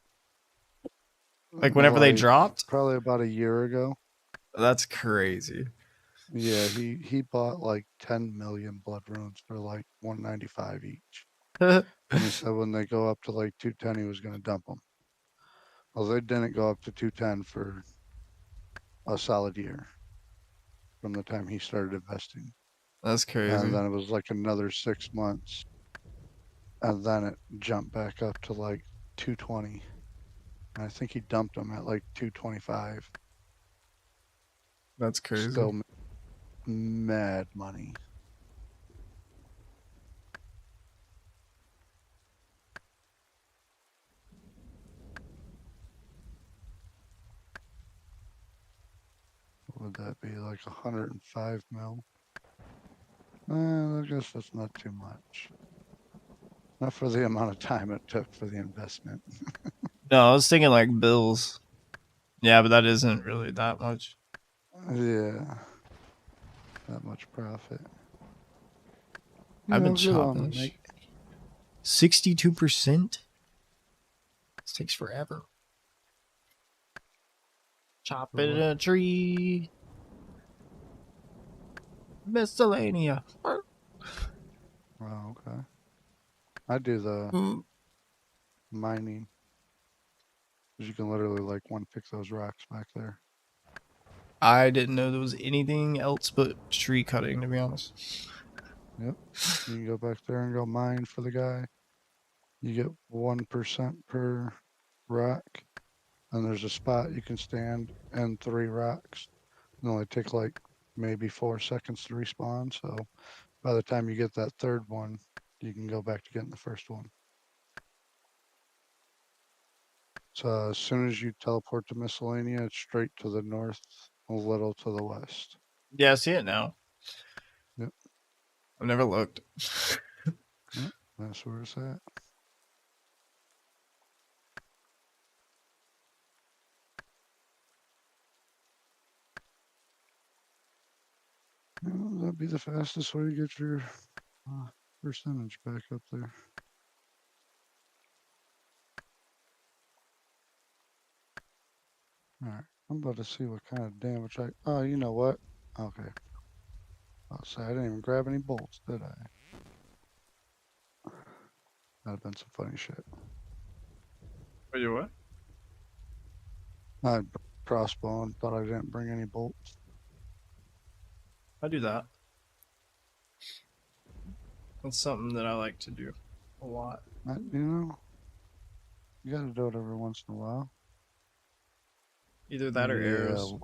Like whenever they dropped? Probably about a year ago. That's crazy. Yeah, he bought like 10 million blood runes for like 195 each. And he said when they go up to like 210, he was going to dump them. Well, they didn't go up to 210 for a solid year from the time he started investing. That's crazy. And then it was like another 6 months. And then it jumped back up to like 220. And I think he dumped them at like 225. That's crazy. Still mad money. What would that be? Like 105 mil? I guess that's not too much. Not for the amount of time it took for the investment. No, I was thinking like bills. Yeah, but that isn't really that much. Yeah. That much profit. I've been good on chopping us. like 62%. This takes forever. Chop it in a tree. Miscellanea. Oh, okay. I do the mining. 'Cause you can literally like one pick those rocks back there. I didn't know there was anything else but tree cutting, to be honest. Yep. You can go back there and go mine for the guy. You get 1% per rock. And there's a spot you can stand and 3 rocks. It only take like maybe 4 seconds to respawn. So by the time you get that third one, you can go back to getting the first one. So as soon as you teleport to Miscellanea, it's straight to the north, a little to the west. Yeah, I see it now. Yep. I've never looked. Yep, that's where it's at. Well, that'd be the fastest way to get your percentage back up there. Alright, I'm about to see what kind of damage I... Oh, you know what? Okay. I'll say I didn't even grab any bolts, did I? That'd have been some funny shit. Wait, you what? I had crossbow and thought I didn't bring any bolts. I do that. That's something that I like to do a lot. You know, you gotta do it every once in a while. Either that or arrows.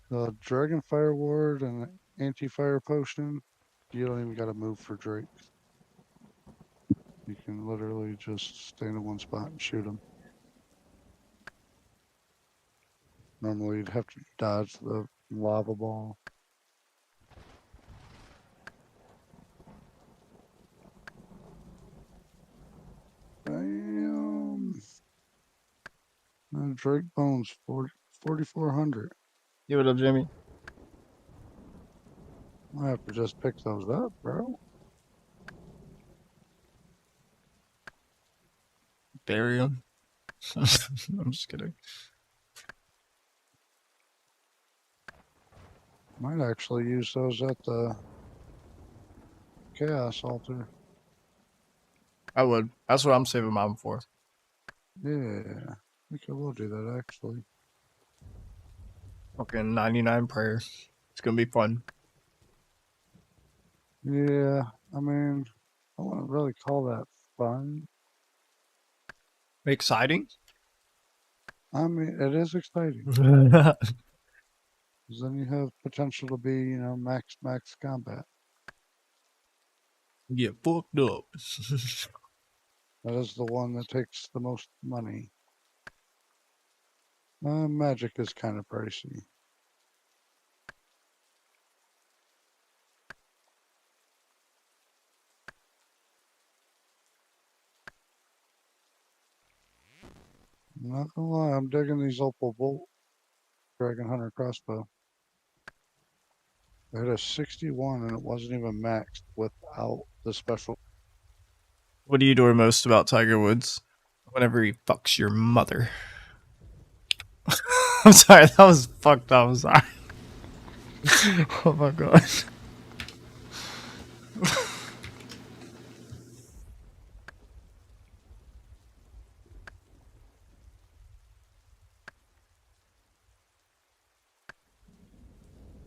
The Dragon Fire Ward and Anti-Fire Potion, you don't even gotta move for Drake. You can literally just stay in one spot and shoot them. Normally you'd have to dodge the lava ball. Damn. Drake Bones, 4,400. Give it up, Jimmy. I have to just pick those up, bro. Bury them. I'm just kidding. Might actually use those at the Chaos Altar. I would. That's what I'm saving mine for. Yeah, I think I will do that actually. Fucking 99 prayers. It's gonna be fun. Yeah, I mean, I wouldn't really call that fun. Exciting? I mean, it is exciting. Because then you have potential to be, you know, max combat. Get fucked up. That is the one that takes the most money. Magic is kind of pricey. I'm not gonna lie, I'm digging these Opal Bolt Dragon Hunter crossbow. I hit a 61 and it wasn't even maxed without the special. What do you adore most about Tiger Woods? Whenever he fucks your mother. I'm sorry, that was fucked up. I'm sorry. Oh my god.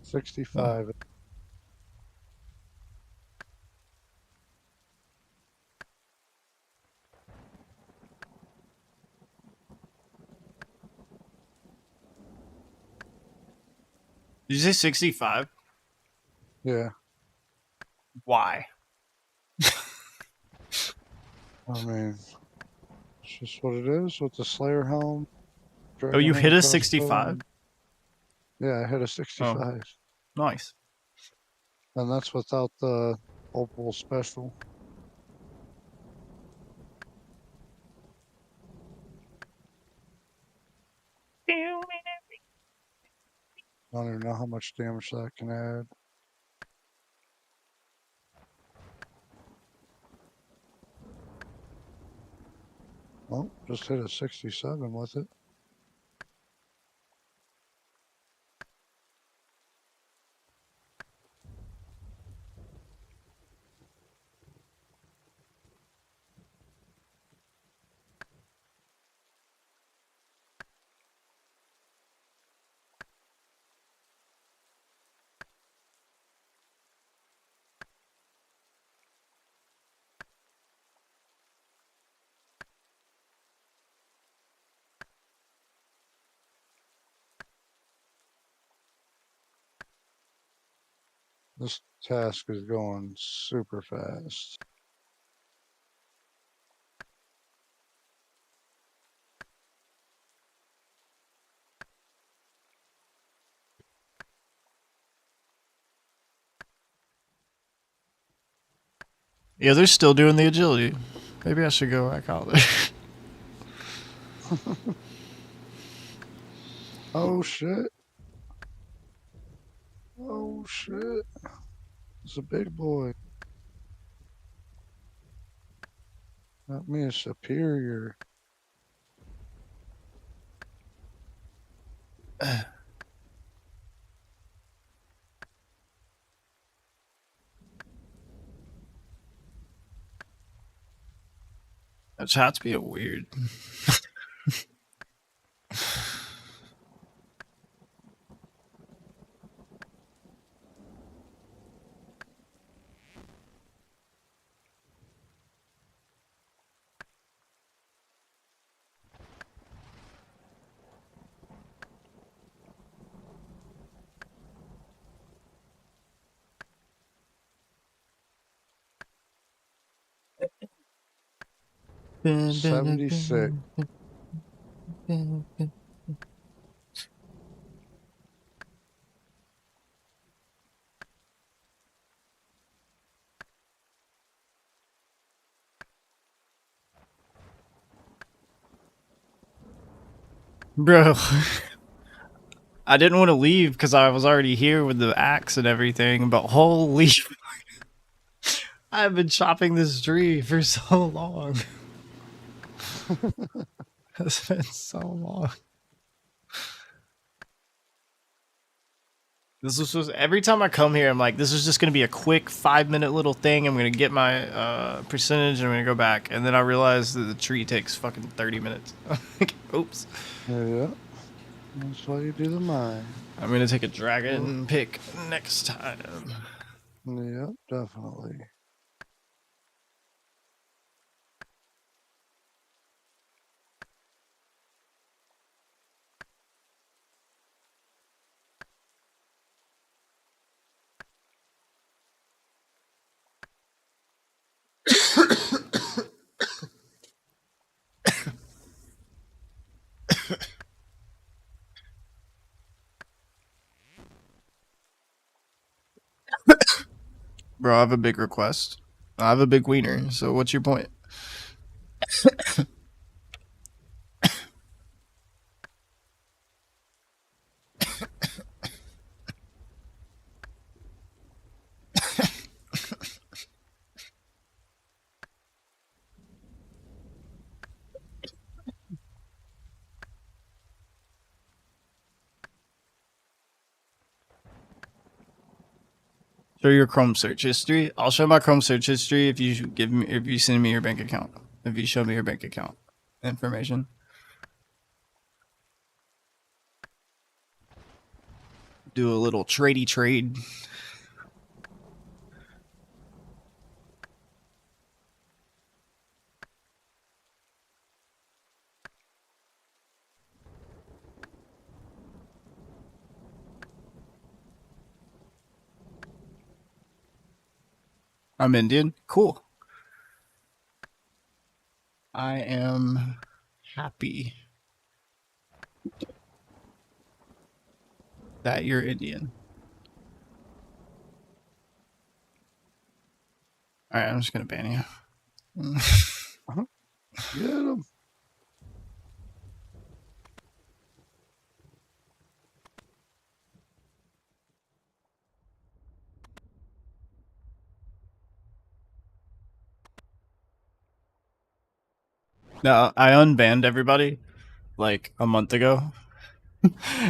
$65. Did you say 65? Yeah. Why? I mean, it's just what it is with the Slayer helm. Oh, you hit a crossbow. 65? Yeah, I hit a 65. Oh, nice. And that's without the Opal special. I don't even know how much damage that can add. Well, just hit a 67 with it. This task is going super fast. Yeah, they're still doing the agility. Maybe I should go back out there. Oh shit. Oh shit. It's a big boy. Not me, a superior. That chat's being weird. $76. Bro. I didn't want to leave because I was already here with the axe and everything, but holy I've been chopping this tree for so long. It's been so long. This was supposed, every time I come here, I'm like, this is just going to be a quick 5-minute little thing. I'm going to get my percentage and I'm going to go back. And then I realized that the tree takes fucking 30 minutes. Oops. Yeah. That's why you do the mine. I'm going to take a dragon pick next time. Yep, definitely. Bro, I have a big request. I have a big wiener, so what's your point? Show your Chrome search history. I'll show my Chrome search history if you send me your bank account. If you show me your bank account information. Do a little tradey trade. I'm Indian. Cool. I am happy that you're Indian. Alright, I'm just gonna ban you. Get him. No, I unbanned everybody like a month ago.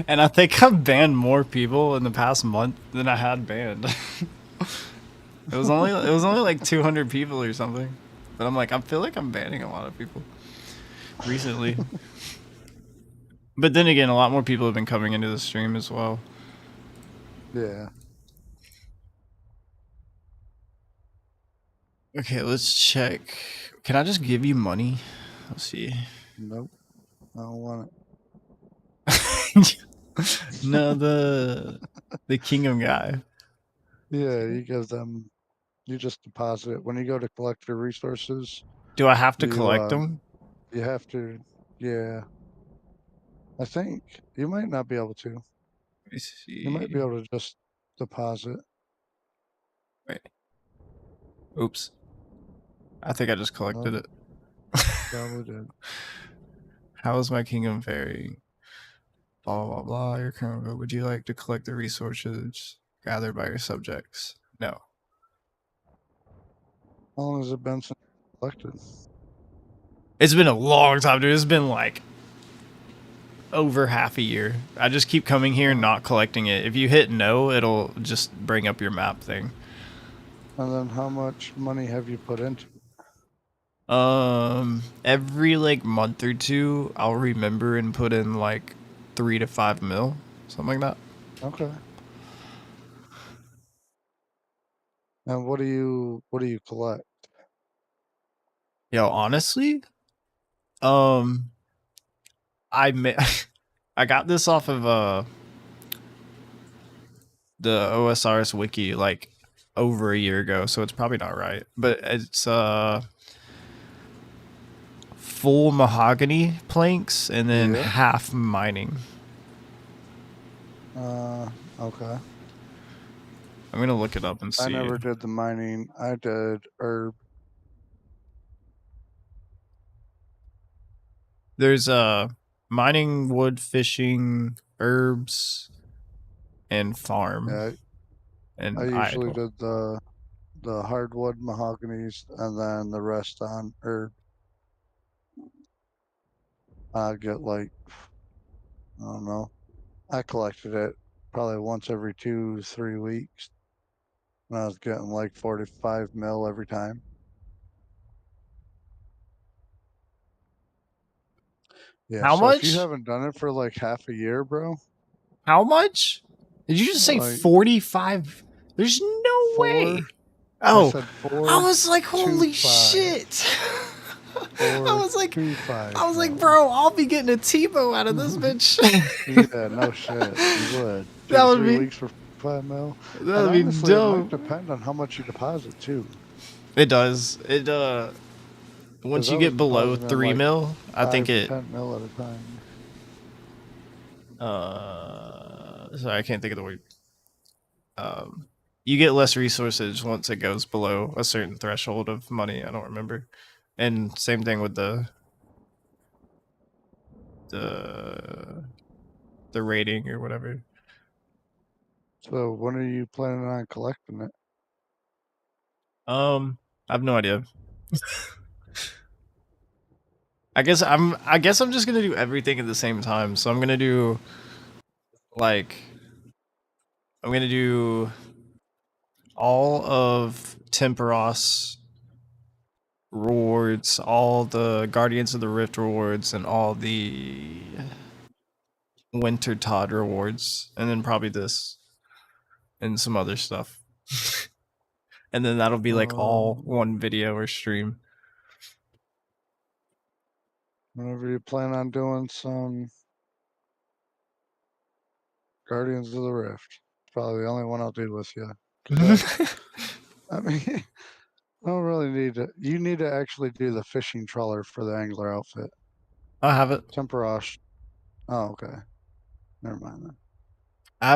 And I think I've banned more people in the past month than I had banned. It was only like 200 people or something. But I'm like, I feel like I'm banning a lot of people recently. But then again, a lot more people have been coming into the stream as well. Yeah. Okay, let's check. Can I just give you money? Let's see. Nope. I don't want it. No, the kingdom guy. Yeah, you give them. You just deposit it when you go to collect your resources. Do I have to You collect them? you have to. Yeah, I think you might not be able to. Let me see. You might be able to just deposit. Wait. Oops. I think I just collected it. Probably did. How is my kingdom faring? Blah blah blah. Your current. Would you like to collect the resources gathered by your subjects? No. How long has it been since you collected? It's been a long time, dude. It's been like over half a year. I just keep coming here and not collecting it. If you hit no, it'll just bring up your map thing. And then how much money have you put into it? Every like month or two, I'll remember and put in like 3 to 5 mil, something like that. Okay. And what do you collect? Yo, honestly, I I got this off of the OSRS wiki like over a year ago, so it's probably not right. But it's full mahogany planks and then Yeah. half mining. Okay. I'm gonna look it up and see. I never did the mining. I did herb. There's mining, wood, fishing, herbs, and farm. Yeah. And I usually idle. did the hardwood mahoganies and then the rest on herb. I get like, I don't know. I collected it probably once every 2-3 weeks. And I was getting like 45 mil every time. Yeah, How so if you much? haven't done it for like half a year, bro. How much? Did you just say Like 45? There's no way. Oh, I said 4. I was like, holy 2-5. shit. I was like, 4-2-5 I was like, mil. bro, I'll be getting a Tebow out of this bitch. Yeah, no shit. You would. That 2 to would 3 be- weeks for 5 mil. That And would be honestly, it might dope. depend on how much you deposit too. It does. It once 'Cause you I was get below depositing 3 like mil, I 5 think to it 10 mil at a time. sorry, I can't think of the word. You get less resources once it goes below a certain threshold of money. I don't remember. And same thing with the rating or whatever. So when are you planning on collecting it? I have no idea. I guess I'm just gonna do everything at the same time. So I'm gonna do all of Temperos rewards, all the Guardians of the Rift rewards, and all the Winter Todd rewards, and then probably this and some other stuff. And then that'll be like all one video or stream. Whenever you plan on doing some Guardians of the Rift. Probably the only one I'll do with you. 'Cause I mean, I don't really need to. You need to actually do the fishing trawler for the angler outfit. I have it. Temperosh. Oh, okay. Never mind then. I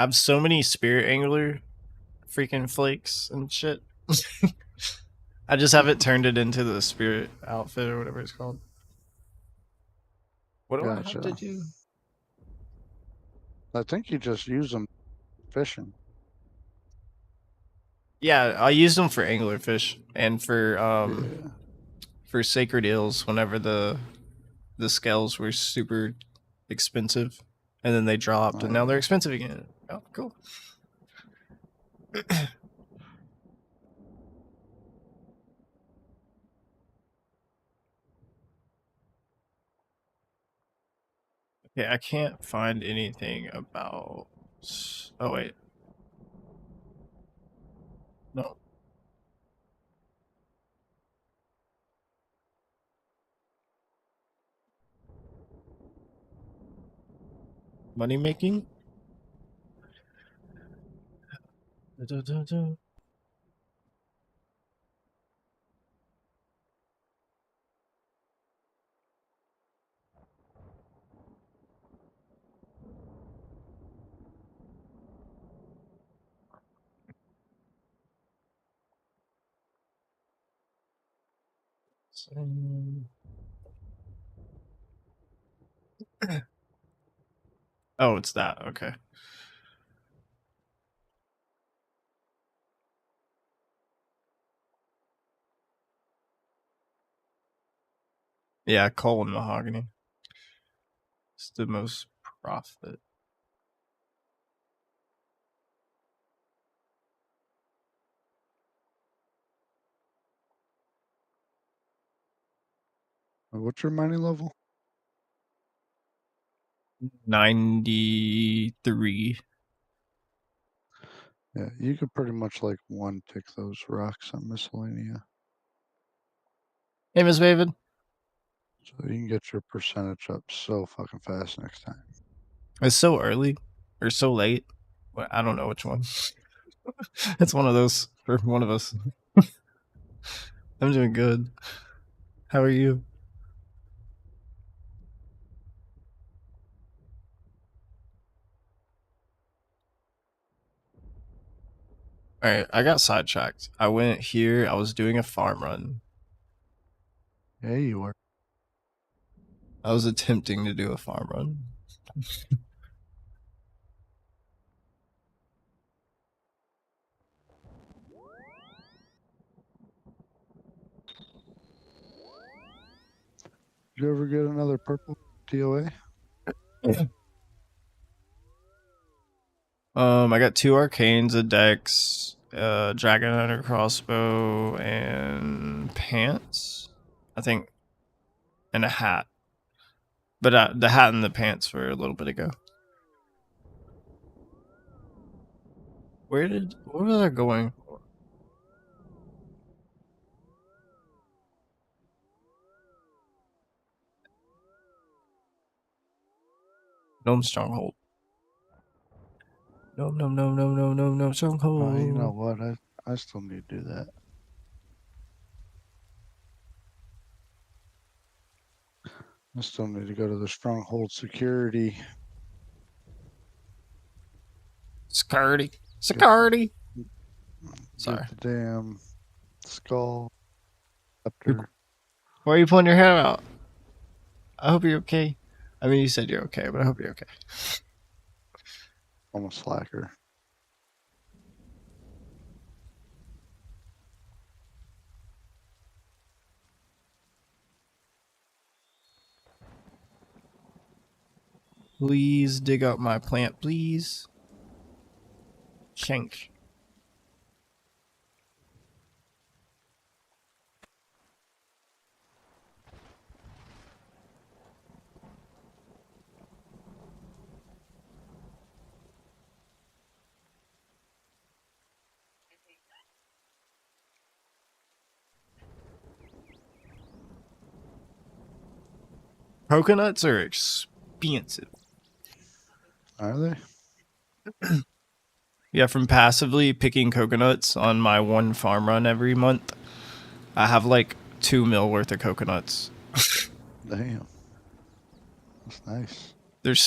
have so many spirit angler freaking flakes and shit. I just haven't turned it into the spirit outfit or whatever it's called. What do I have to do? I think you just use them fishing. Yeah, I used them for anglerfish and for sacred eels whenever the scales were super expensive, and then they dropped, and now they're expensive again. Oh, cool. Okay, I can't find anything about. Oh wait. No. Money making? Oh, it's that. Okay. Yeah, coal and mahogany. It's the most profit. What's your mining level? 93. Yeah, you could pretty much like one tick those rocks on miscellanea. Hey, Miss Maven. So you can get your percentage up so fucking fast next time. It's so early or so late. I don't know which one. It's one of those for one of us. I'm doing good. How are you? All right, I got sidetracked. I went here. I was doing a farm run. Yeah, you were. I was attempting to do a farm run. Did you ever get another purple TOA? I got 2 arcanes, a dex, dragon hunter crossbow, and pants. I think, and a hat. But the hat and the pants were a little bit ago. Where was I going? Gnome stronghold. No, stronghold. You know what? I still need to do that. I still need to go to the stronghold security. Security. Sorry. Get the damn skull. Scepter. Why are you pulling your hair out? I hope you're okay. I mean, you said you're okay, but I hope you're okay. I'm a slacker. Please dig up my plant, please. Shank. Coconuts are expensive. Are they? Yeah, from passively picking coconuts on my one farm run every month, I have like 2 mil worth of coconuts. Damn. That's nice.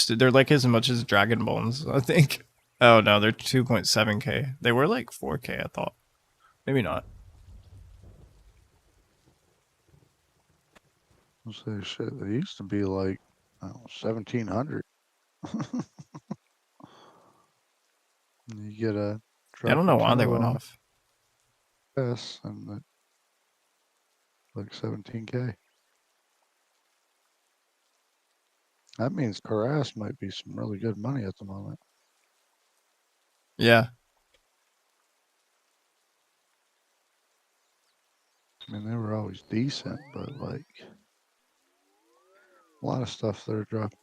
They're like as much as dragon bones, I think. Oh no, they're 2.7k. They were like 4k, I thought. Maybe not. I'll say shit. They used to be like, I don't know, 1,700. You get a. I don't know why they went off. Yes, and like 17k. That means Karas might be some really good money at the moment. Yeah. I mean, they were always decent, but like a lot of stuff they're dropping.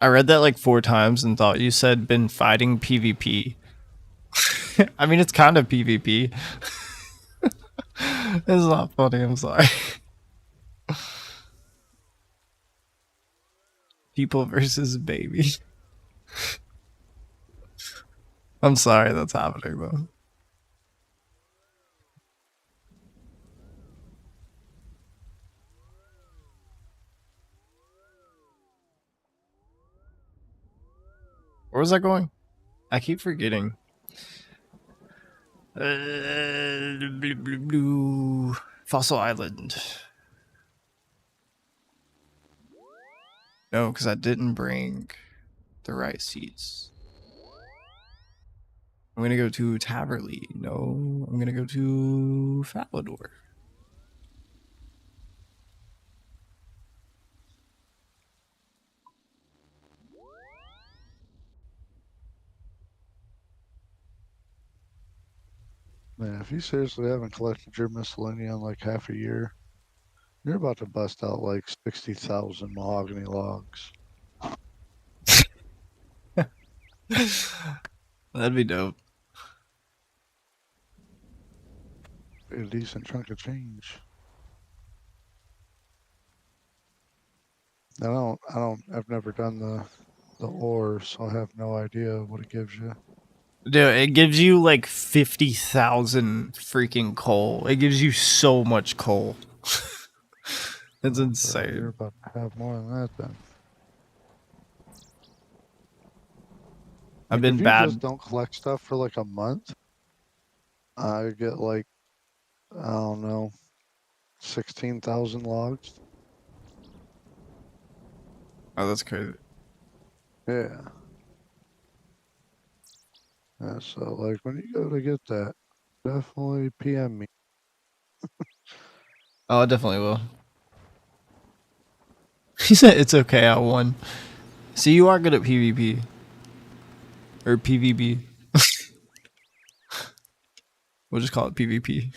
I read that like 4 times and thought you said been fighting PvP. I mean, it's kind of PvP. It's not funny. I'm sorry. People versus baby. I'm sorry that's happening though. Where was I going? I keep forgetting. Fossil Island. No, because I didn't bring the right seats. I'm gonna go to Taverley. No, I'm gonna go to Falador. Man, if you seriously haven't collected your miscellany in like half a year, you're about to bust out like 60,000 mahogany logs. That'd be dope. Be a decent chunk of change. I've never done the ore, so I have no idea what it gives you. Dude, it gives you like 50,000 freaking coal. It gives you so much coal. It's insane. You're about to have more than that then. I've Like, been if you bad. just don't collect stuff for like a month, I get like, I don't know, 16,000 logs. Oh, that's crazy. Yeah. Yeah, so like when you go to get that, definitely PM me. Oh, I definitely will. He said it's okay, I won. See, you are good at PvP. Or PvB. We'll just call it PvP.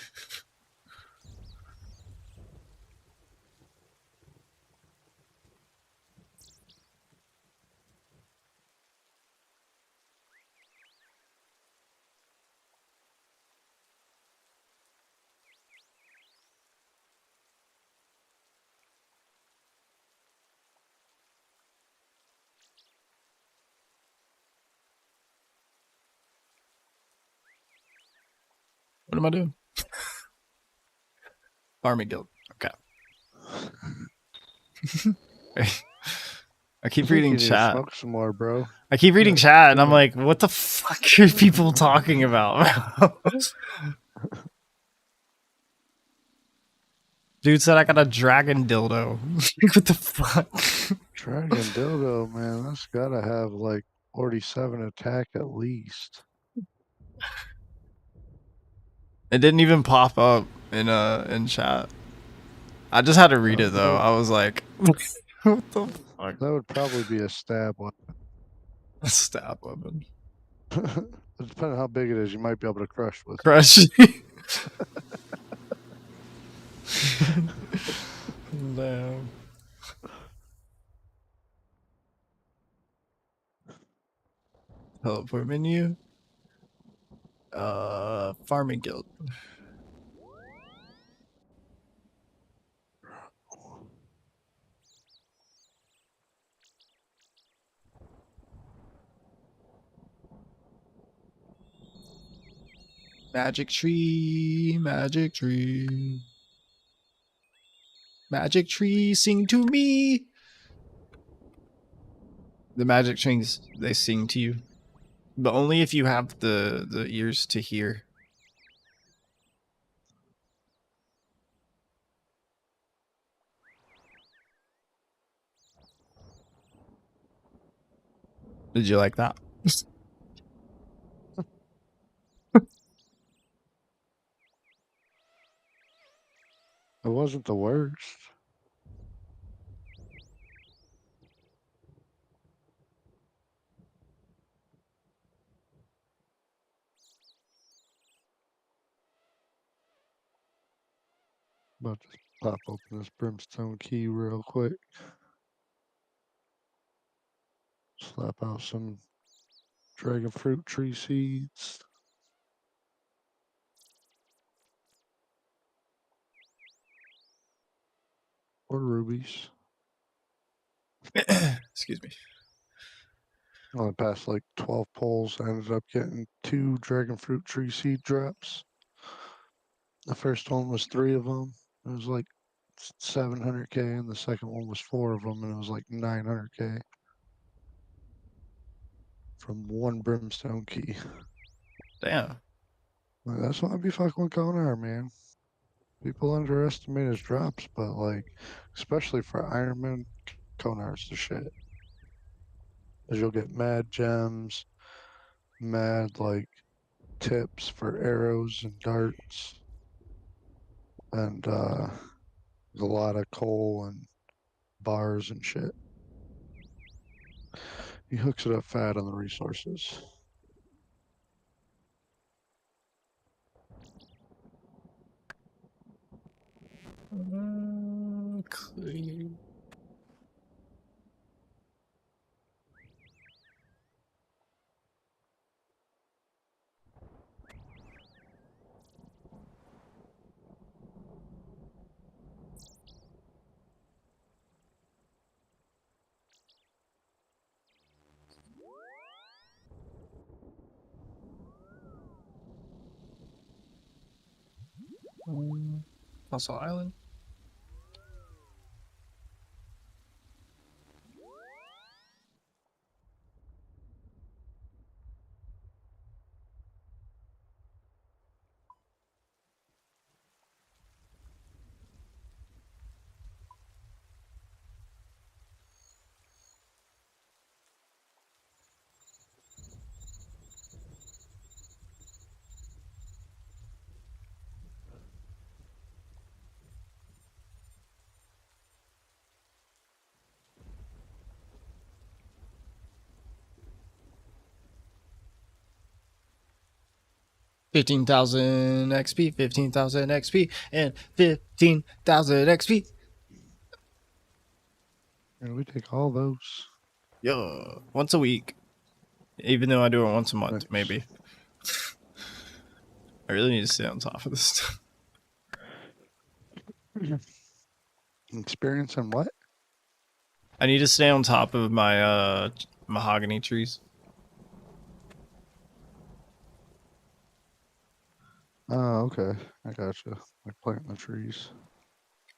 What am I doing? Farming guild. Okay. I keep reading you need to chat. smoke some more, bro. I keep reading chat and I'm like, what the fuck are people talking about? Dude said I got a dragon dildo. What the fuck? Dragon dildo, man, that's gotta have like 47 attack at least. It didn't even pop up in chat. I just had to read it though. I was like, what the fuck? That would probably be a stab weapon. A stab weapon. Depending on how big it is, you might be able to crush with. Crush. Damn. Teleport menu. Farming guild. Magic tree, magic tree. Magic tree, sing to me. The magic trees, they sing to you. But only if you have the ears to hear. Did you like that? It wasn't the worst. About to pop open this brimstone key real quick. Slap out some dragon fruit tree seeds. Or rubies. Excuse me. Well, I passed like 12 polls. I ended up getting 2 dragon fruit tree seed drops. The first one was 3 of them. It was like 700k, and the second one was 4 of them, and it was like 900k from 1 brimstone key. Damn. Like, that's why I be fucking with Konar, man. People underestimate his drops, but like, especially for Ironman, Konar's the shit. Cause you'll get mad gems, mad like tips for arrows and darts, and there's a lot of coal and bars and shit. He hooks it up fat on the resources. Clear. Fossil Island. $15,000 XP, 15,000 XP, and 15,000 XP. And we take all those. Yo, once a week. Even though I do it once a month, maybe. I really need to stay on top of this stuff. Experience and what? I need to stay on top of my mahogany trees. Oh, okay. I gotcha. Like planting the trees.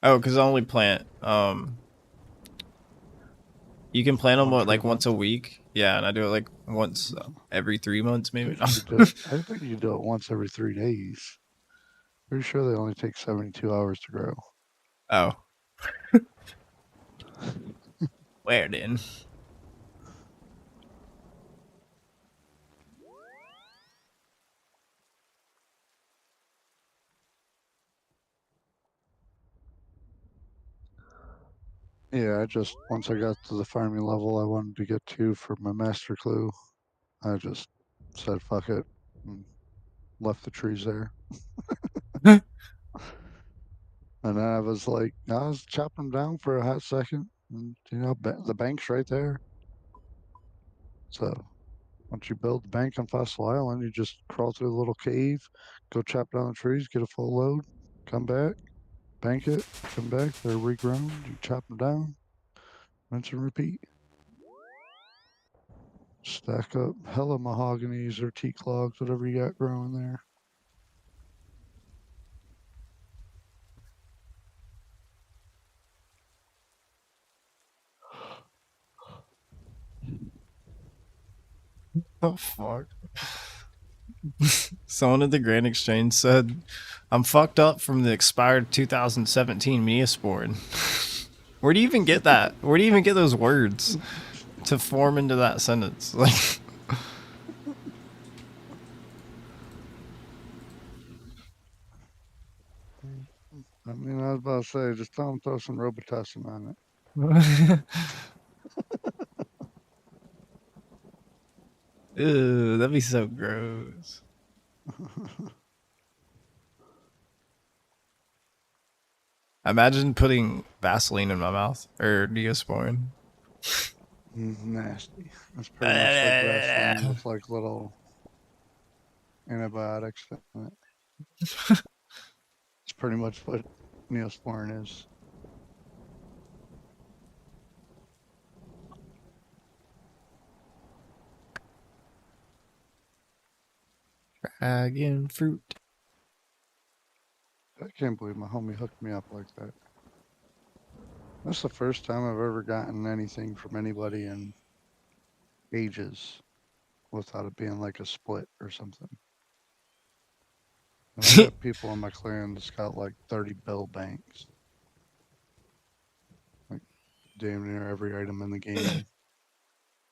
Oh, because I only plant. You can plant them like once a week. Yeah, and I do it like once every 3 months, maybe. I think you do it once every 3 days. Pretty sure they only take 72 hours to grow. Oh. Where then? Yeah, I just, once I got to the farming level I wanted to get to for my master clue, I just said fuck it and left the trees there. And then I was like, I was chopping them down for a hot second, and you know, the bank's right there. So once you build the bank on Fossil Island, you just crawl through the little cave, go chop down the trees, get a full load, come back, bank it, come back, they're regrown, you chop them down, rinse and repeat. Stack up hella mahoganies or teak logs, whatever you got growing there. Oh, fuck. Someone at the Grand Exchange said, I'm fucked up from the expired 2017 Meospore. Where do you even get that? Where do you even get those words to form into that sentence? Like, I mean, I was about to say, just tell them throw some Robitussin on it. Ew, that'd be so gross. Imagine putting Vaseline in my mouth or Neosporin. Nasty. That's pretty much like Vaseline with like little antibiotics in it. It's pretty much what Neosporin is. Dragon fruit. I can't believe my homie hooked me up like that. That's the first time I've ever gotten anything from anybody in ages without it being like a split or something. And I got people in my clan that's got like 30 bill banks. Like damn near every item in the game.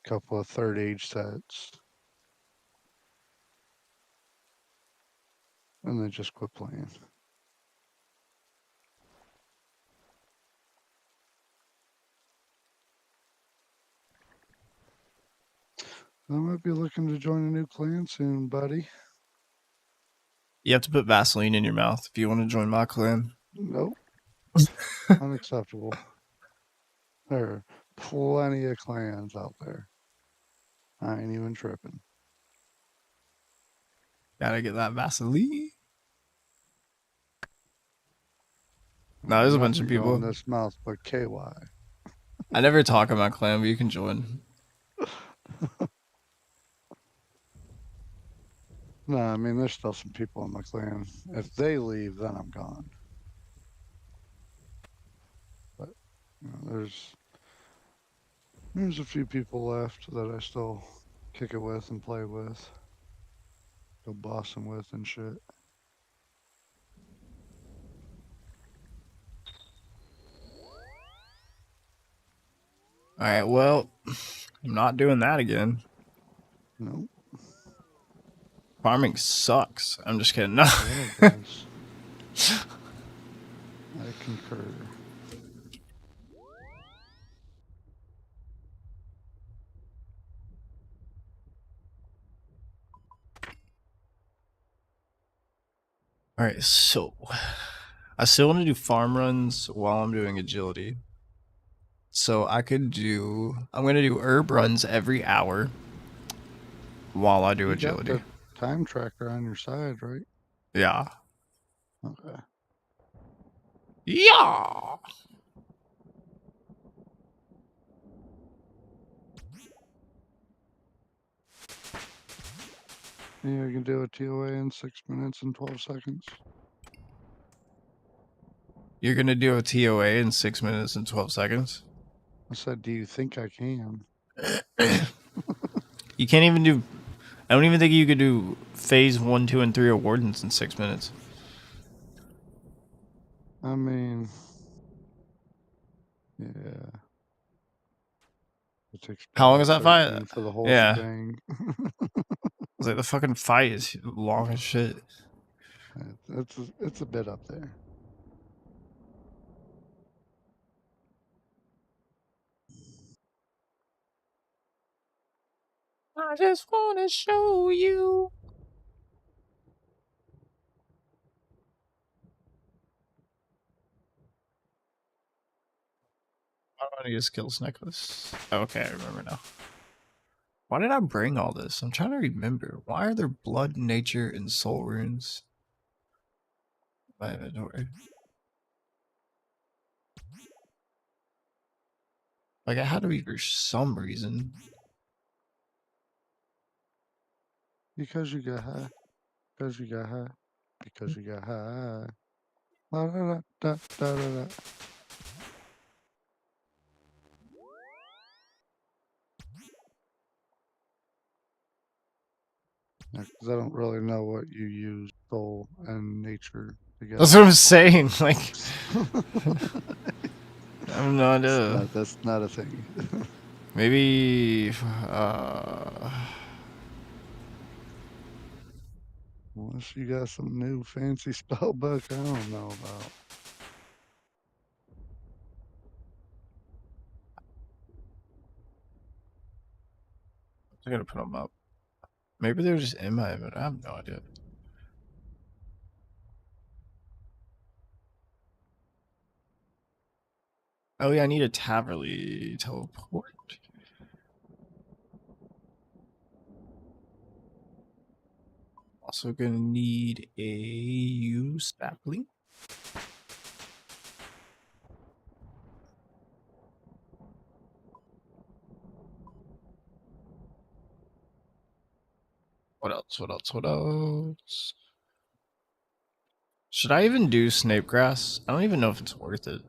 Couple of third age sets. And they just quit playing. I might be looking to join a new clan soon, buddy. You have to put Vaseline in your mouth if you want to join my clan. Nope. Unacceptable. There are plenty of clans out there. I ain't even tripping. Gotta get that Vaseline. No, there's a bunch of Nothing people. in this mouth but KY. I never talk in my clan, but you can join. No, I mean, there's still some people in my clan. If they leave, then I'm gone. But you know, there's a few people left that I still kick it with and play with. Go bossing with and shit. Alright, well, I'm not doing that again. Nope. Farming sucks. I'm just kidding. No. Yeah, it does. I concur. Alright, so I still want to do farm runs while I'm doing agility. So I'm going to do herb runs every hour while I do agility. You got the time tracker on your side, right? Yeah. Okay. Yeah. Yeah, you can do a TOA in 6 minutes and 12 seconds. You're going to do a TOA in 6 minutes and 12 seconds? I said, do you think I can? You can't even do... I don't even think you could do phase 1, 2, and 3 of Wardens in 6 minutes. I mean... Yeah. It takes How long is that fight? for the whole Yeah. thing. It's like the fucking fight is long as shit. It's a bit up there. I just want to show you. I don't need a skills necklace. Okay, I remember now. Why did I bring all this? I'm trying to remember. Why are there blood, nature, and soul runes? My inventory. Like, it had to be for some reason. Because you got high. Because you got high. Because you got high. La, da, da, da, da, da, da. Because I don't really know what you use soul and nature together. That's what I'm saying. Like, I have no idea. That's not a thing. Maybe, Unless you got some new fancy spell book I don't know about. I gotta put them up. Maybe they're just in my inventory. I have no idea. Oh yeah, I need a Taverly teleport. Also gonna need a U sapling. What else? What else? What else? Should I even do Snape Grass? I don't even know if it's worth it.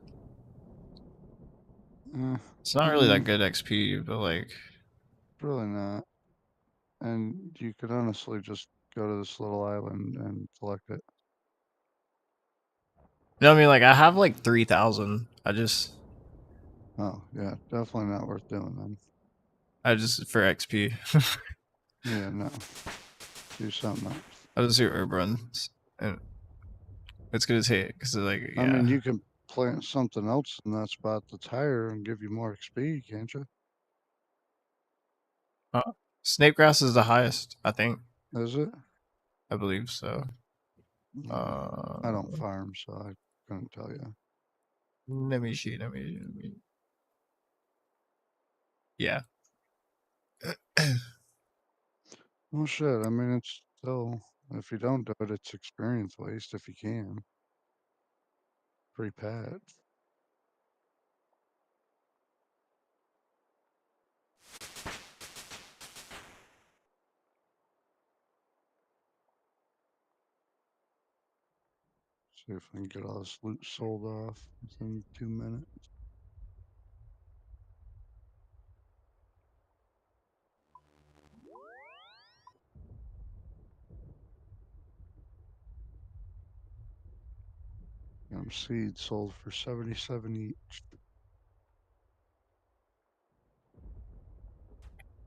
It's not really that good XP, but like... Really not. And you could honestly just go to this little island and collect it. No, I mean, like, I have like 3,000. I just... Oh, yeah. Definitely not worth doing then. I just... For XP. Yeah, no. Do something else. I'll just do herb runs. And it's good as hate, because like, yeah. I mean, you can plant something else in that spot that's higher and give you more XP, can't you? Snape Grass is the highest, I think. Is it? I believe so. I don't farm, so I couldn't tell you. Let me see. Yeah. Well, shit. I mean, it's still, if you don't do it, it's experience waste if you can. Free pad. See if I can get all this loot sold off within 2 minutes. Seeds sold for 77 each.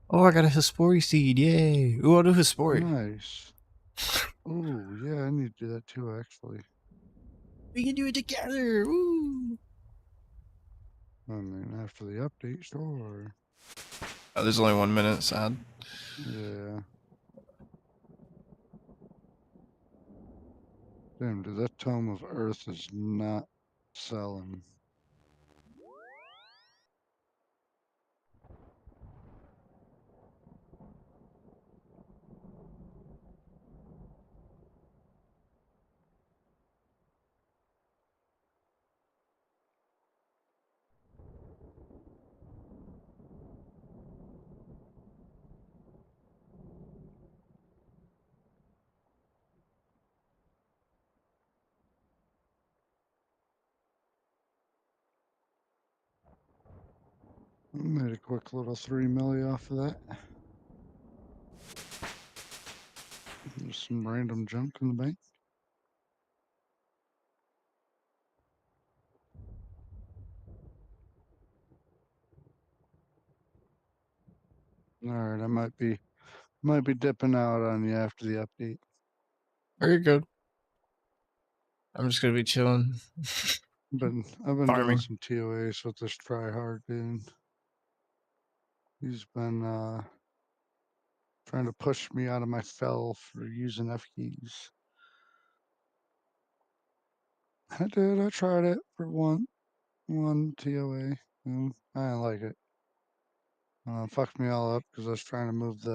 Oh, I got a Hespori seed. Yay. Ooh, I'll do Hespori. Nice. Oh, yeah, I need to do that too, actually. We can do it together. Woo. I mean, after the update, sure. Oh, there's only 1 minute, sad. Yeah. Damn, dude, that Tome of Earth is not selling. I made a quick little 3 milli off of that. Just some random junk in the bank. Alright, I might be dipping out on you after the update. Very good. I'm just gonna be chilling. I've been doing Farming. some TOAs with this tryhard dude. He's been trying to push me out of my fell for using F keys. I did. I tried it for one TOA. And I didn't like it. Fucked me all up because I was trying to move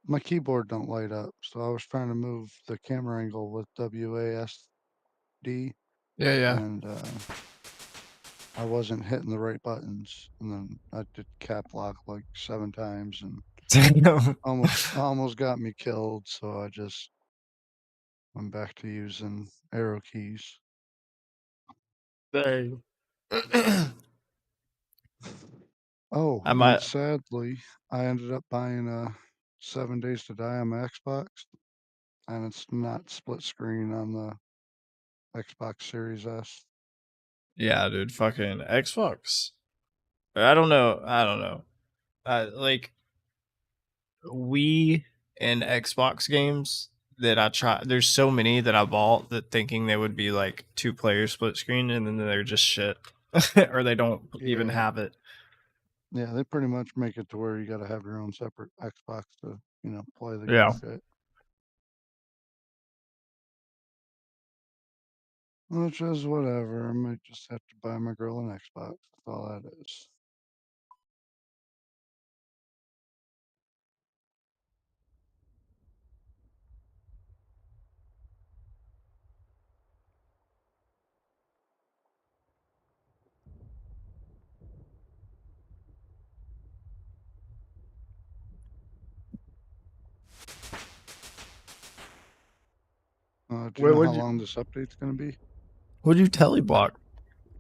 my keyboard don't light up, so I was trying to move the camera angle with WASD. Yeah. And I wasn't hitting the right buttons, and then I did cap lock like 7 times, and Damn. almost got me killed. So I just went back to using arrow keys. Dang. Oh, I and might. sadly, I ended up buying a 7 Days to Die on my Xbox, and it's not split screen on the Xbox Series S. Yeah, dude. Fucking Xbox. I don't know. Like Wii and Xbox games that I try. There's so many that I bought that thinking they would be like 2-player split screen, and then they're just shit, or they don't even Yeah. have it. Yeah, they pretty much make it to where you got to have your own separate Xbox to, play the Yeah. good shit. Which is whatever. I might just have to buy my girl an Xbox. That's all that is. Do you know how long this update's gonna be? What'd you teleblock?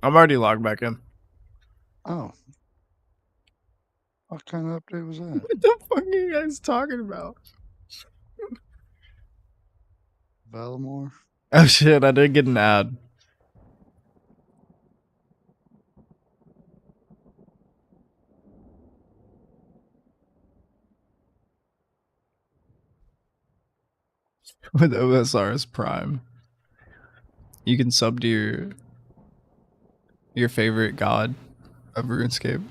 I'm already logged back in. Oh. What kind of update was that? What the fuck are you guys talking about? Valamore? Oh shit, I did get an ad. With OSRS Prime, you can sub to your favorite god of RuneScape.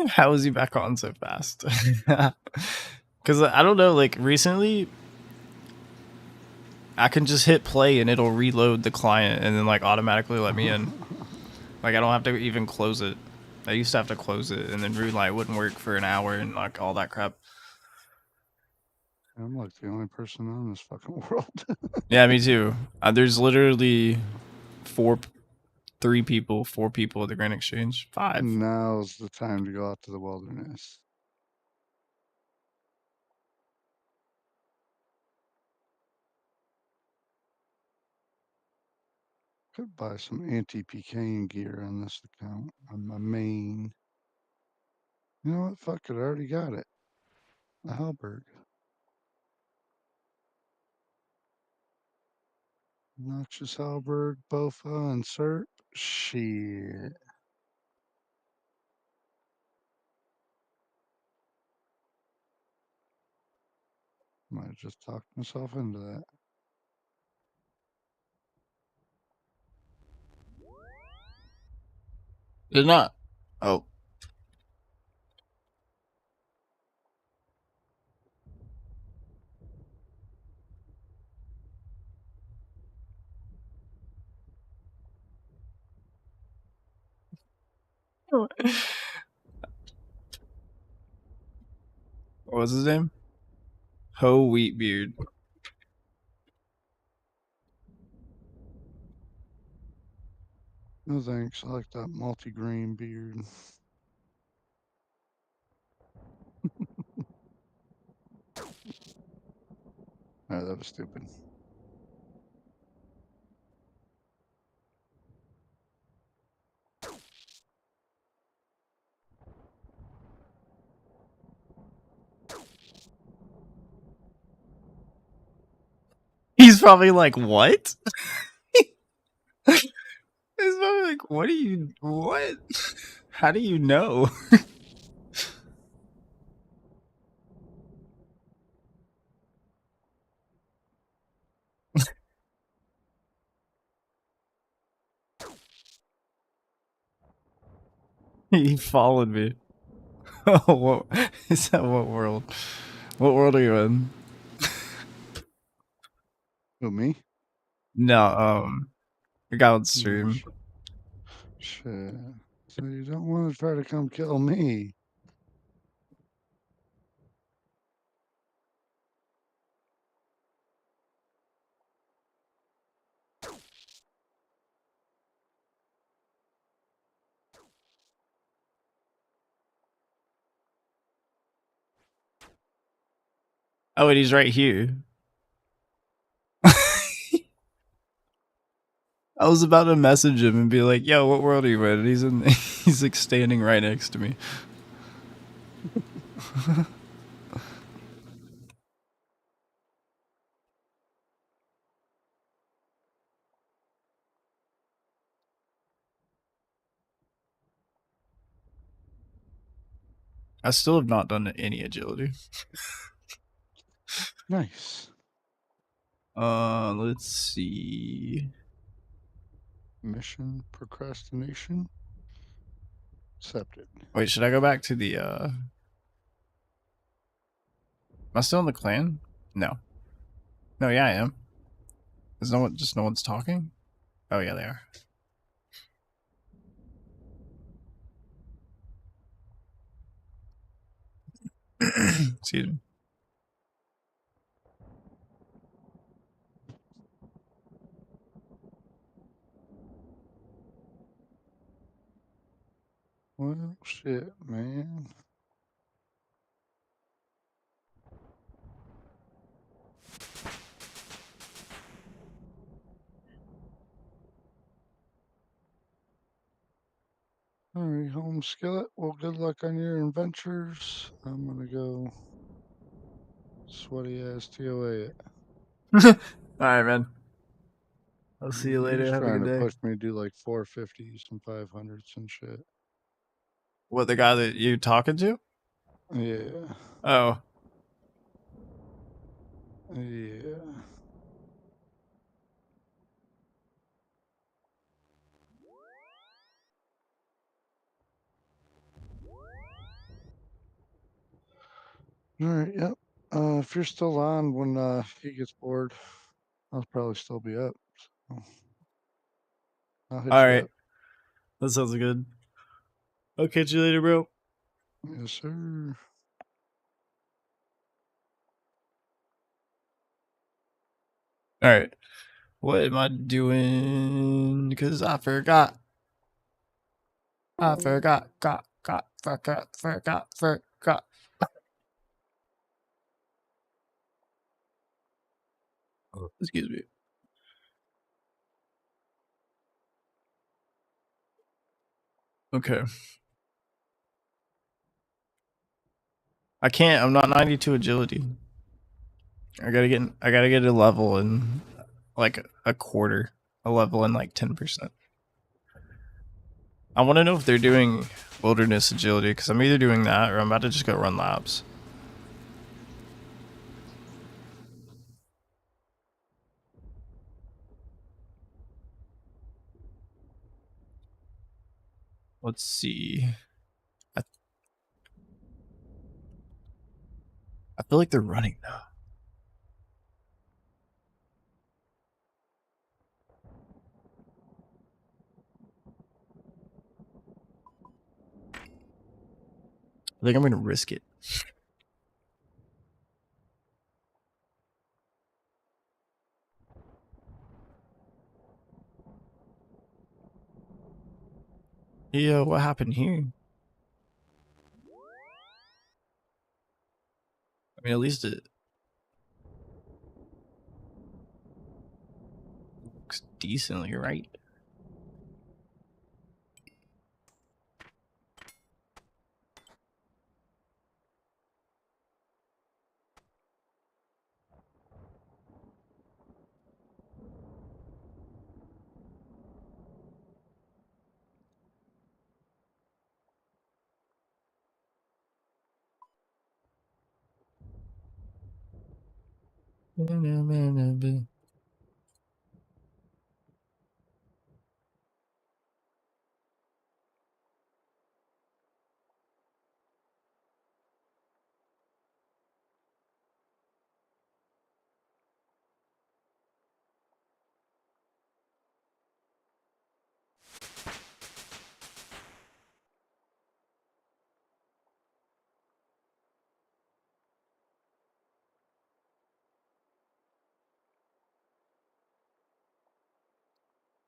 How is he back on so fast? Because I don't know, like recently, I can just hit play and it'll reload the client and then like automatically let me in. Like I don't have to even close it. I used to have to close it and then RuneLight wouldn't work for an hour and like all that crap. I'm like the only person on this fucking world. Yeah, me too. There's literally 4 people at the Grand Exchange. 5. Now's the time to go out to the wilderness. Could buy some anti-PKing gear on this account, on my main. You know what? Fuck it, I already got it. The halberd. Noxious halberd, Bofa, and Serp. Shit. Might have just talked myself into that. Did not. Oh. What was his name? Ho Wheatbeard. No thanks, I like that multi-green beard. Oh, that was stupid. He's probably like, what? He's probably like, what? How do you know? He followed me. Oh, what is that? What world? What world are you in? Who, me? No, the guy on stream. Shit. So you don't want to try to come kill me? Oh, and he's right here. I was about to message him and be like, "Yo, what world are you in?" And he's in. He's like standing right next to me. I still have not done any agility. Nice. Let's see. Mission procrastination. Accepted. Wait, should I go back to the Am I still in the clan? No. No, yeah, I am. Is no one's talking? Oh yeah, they are. Excuse me. Well, shit, man. Alright, home skillet. Well, good luck on your adventures. I'm gonna go sweaty ass TOA it. Alright, man. I'll see you later. He's Have a trying good to day. push me to do like 450s and 500s and shit. What, the guy that you talking to? Yeah. Oh. Yeah. Alright, yep. If you're still on when he gets bored, I'll probably still be up. So I'll hit you Alright. up. That sounds good. I'll catch you later, bro. Yes, sir. Alright. What am I doing? Because I forgot. Forgot. Excuse me. Okay. I can't. I'm not 92 agility. I gotta get a level in like a quarter. A level in like 10%. I want to know if they're doing wilderness agility because I'm either doing that or I'm about to just go run laps. Let's see. I feel like they're running now. I think I'm gonna risk it. Yeah, what happened here? I mean, at least it looks decently right.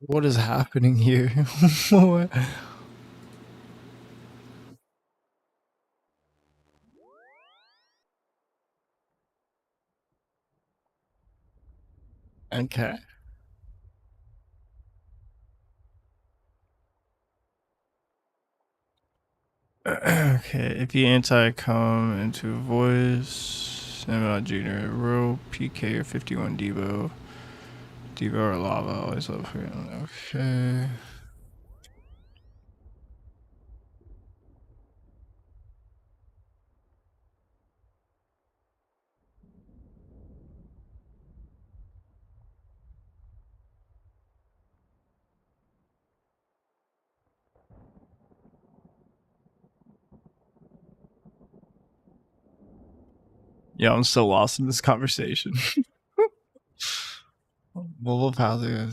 What is happening here? What? Okay. Okay, if you anti-com into voice, junior row, PK or 51 Devo. Devo or lava, always love for you. Okay. Yeah, I'm still lost in this conversation. Mobile powder.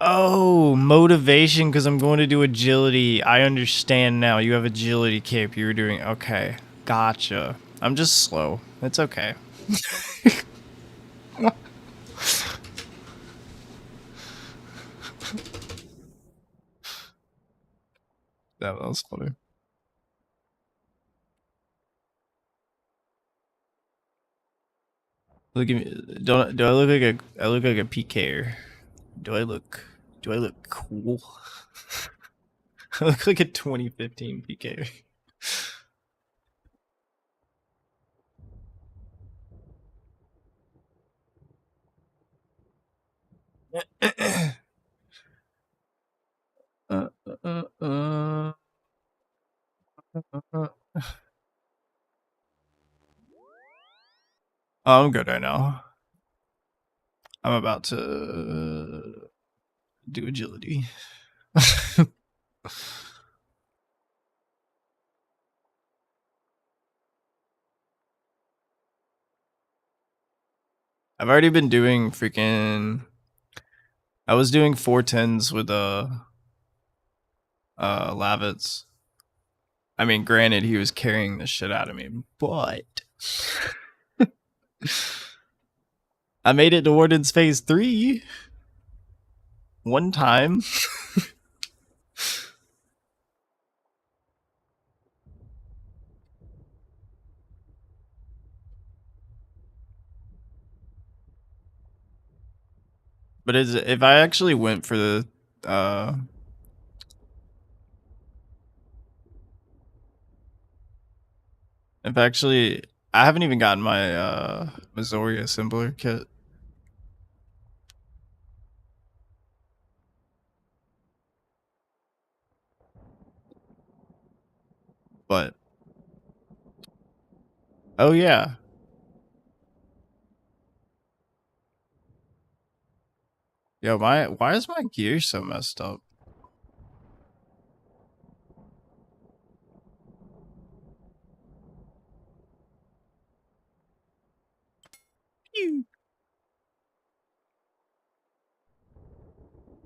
Oh, motivation because I'm going to do agility. I understand now. You have agility cape you were doing. Okay, gotcha. I'm just slow. It's okay. That was funny. Look at me. Do I look like I look like a PKer? Do I look cool? I look like a 2015 PK. uh, uh, uh, uh. Oh, I'm good right now. I'm about to do agility. I've already been doing freaking. I was doing 410s with Lavitz. I mean, granted, he was carrying the shit out of me, but I made it to Warden's Phase 3 one time. But if I actually went for the if actually I haven't even gotten my Missouri assembler kit. But oh yeah. Yo, why is my gear so messed up? Pew.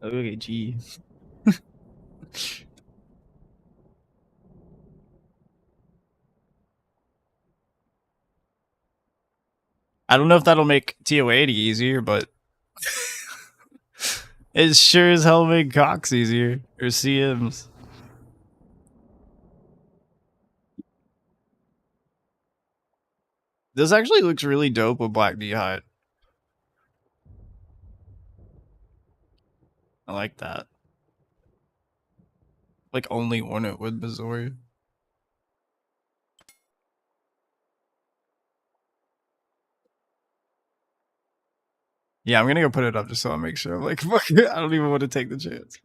Okay, gee. I don't know if that'll make TOA any easier, but it sure as hell made Cox easier. Or CMs. This actually looks really dope with black D-hide. I like that. Like only worn it with Missouri. Yeah, I'm gonna go put it up just so I make sure. I'm like, fuck it, I don't even want to take the chance.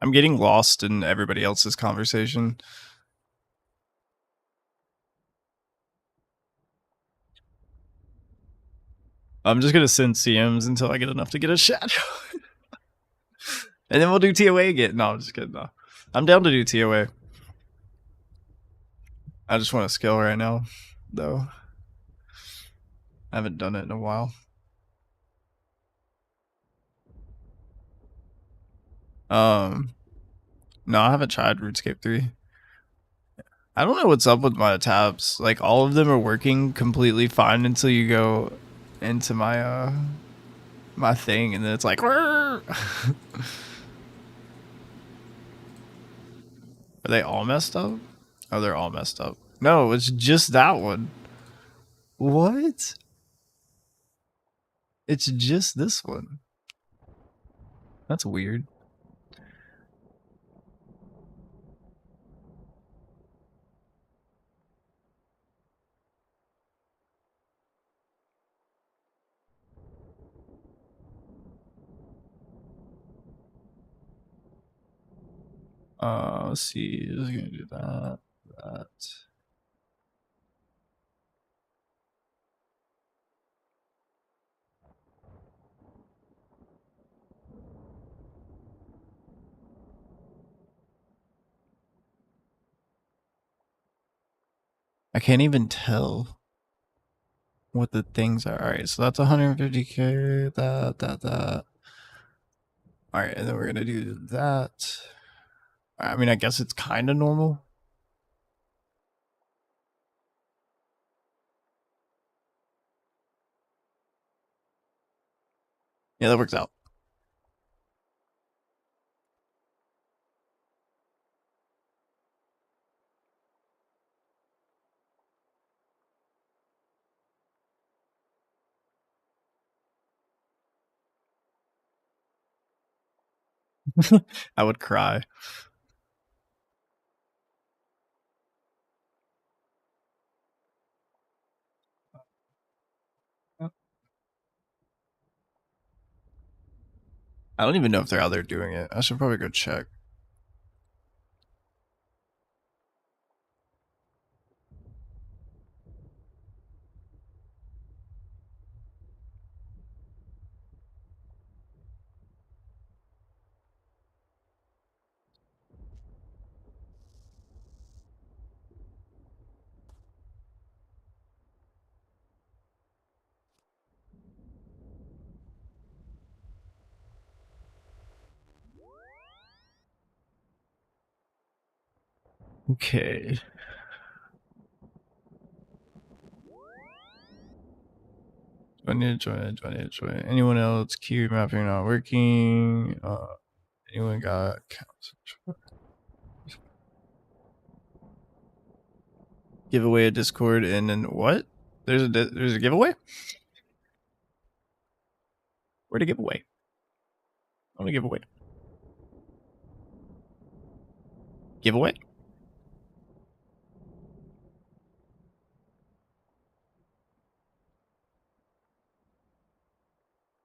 I'm getting lost in everybody else's conversation. I'm just gonna send CMs until I get enough to get a shadow. And then we'll do TOA again. No, I'm just kidding. No. I'm down to do TOA. I just want to skill right now, though. I haven't done it in a while. No, I haven't tried RuneScape 3. I don't know what's up with my tabs. Like, all of them are working completely fine until you go into my, my thing, and then it's like, are they all messed up? Oh, they're all messed up. No, it's just that one. What? It's just this one. That's weird. Let's see. Just gonna do that. I can't even tell. what the things are. All right, so that's 150k. That. All right, and then we're gonna do that. I mean, I guess it's kind of normal. Yeah, that works out. I would cry. I don't even know if they're out there doing it. I should probably go check. Okay. Do I need to join? Anyone else? Queue mapping not working. Anyone got give away a Discord and then what? There's a giveaway? Where'd a giveaway? I want to give away. Giveaway?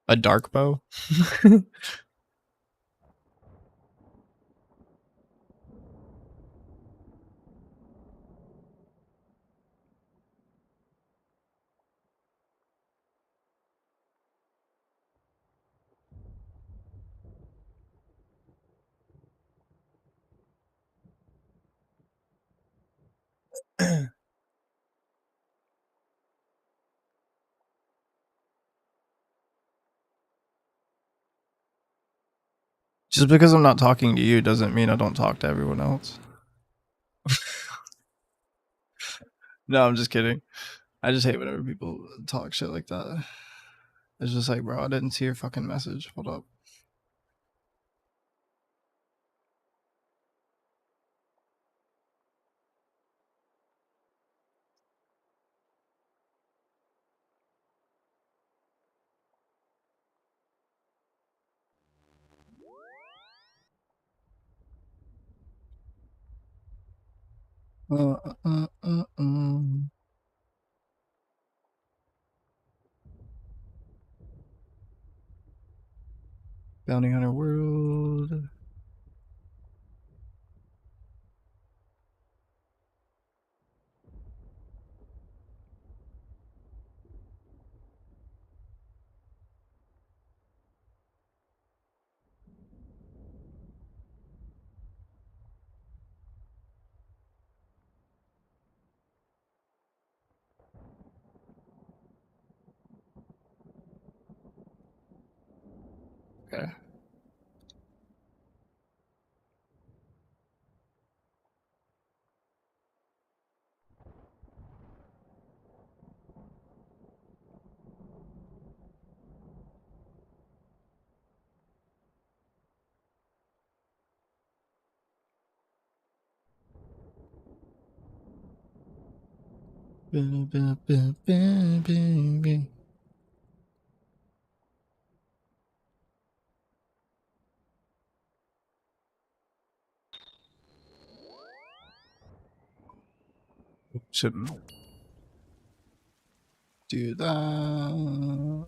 A dark bow? Just because I'm not talking to you doesn't mean I don't talk to everyone else. No, I'm just kidding. I just hate whenever people talk shit like that. It's just like, bro, I didn't see your fucking message. Hold up. Bounty Hunter World. Okay. Shouldn't do that.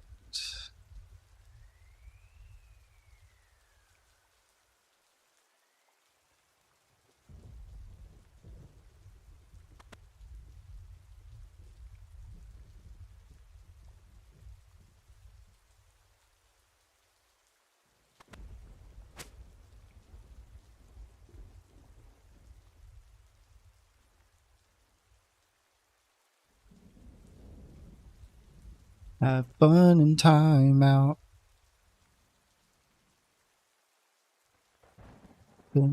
Have fun in timeout. Yeah.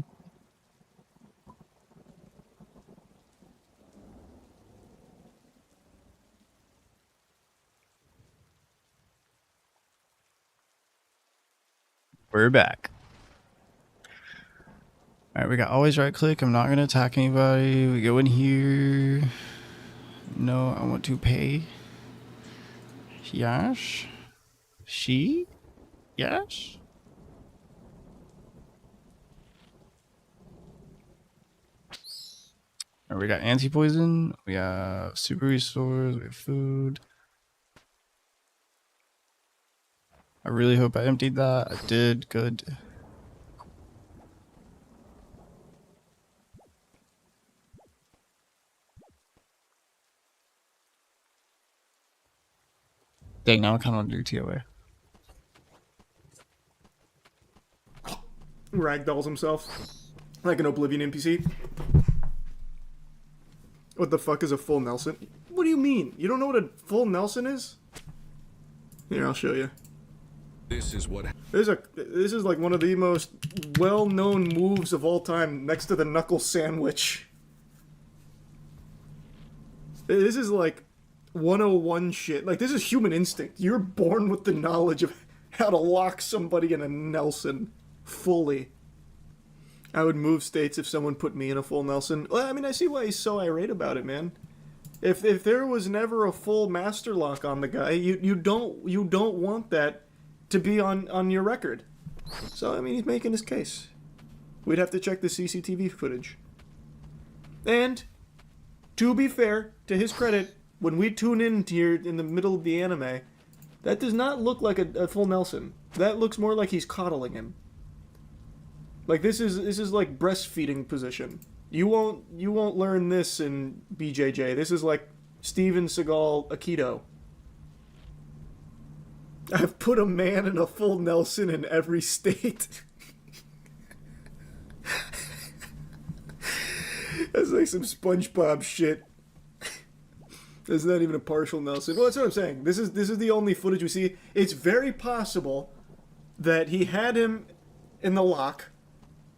We're back. Alright, we got always right click. I'm not going to attack anybody. We go in here. No, I want to pay. Yes. She? Yes. Alright, we got anti-poison. We have super restores. We have food. I really hope I emptied that. I did. Good. Dang, now I kind of want to do TOA. Ragdolls himself. Like an Oblivion NPC. What the fuck is a full Nelson? What do you mean? You don't know what a full Nelson is? Here, I'll show you. This is what. This is like one of the most well-known moves of all time, next to the knuckle sandwich. This is like 101 shit. Like, this is human instinct. You're born with the knowledge of how to lock somebody in a Nelson fully. I would move states if someone put me in a full Nelson. Well, I mean, I see why he's so irate about it, man. If there was never a full master lock on the guy, you don't want that to be on your record. So, I mean, he's making his case. We'd have to check the CCTV footage. And, to be fair, to his credit, when we tune in here in the middle of the anime, that does not look like a full Nelson. That looks more like he's coddling him. Like, this is like breastfeeding position. You won't learn this in BJJ. This is like Steven Seagal Aikido. I've put a man in a full Nelson in every state. That's like some SpongeBob shit. There's not even a partial Nelson. Well, that's what I'm saying. This is the only footage we see. It's very possible that he had him in the lock,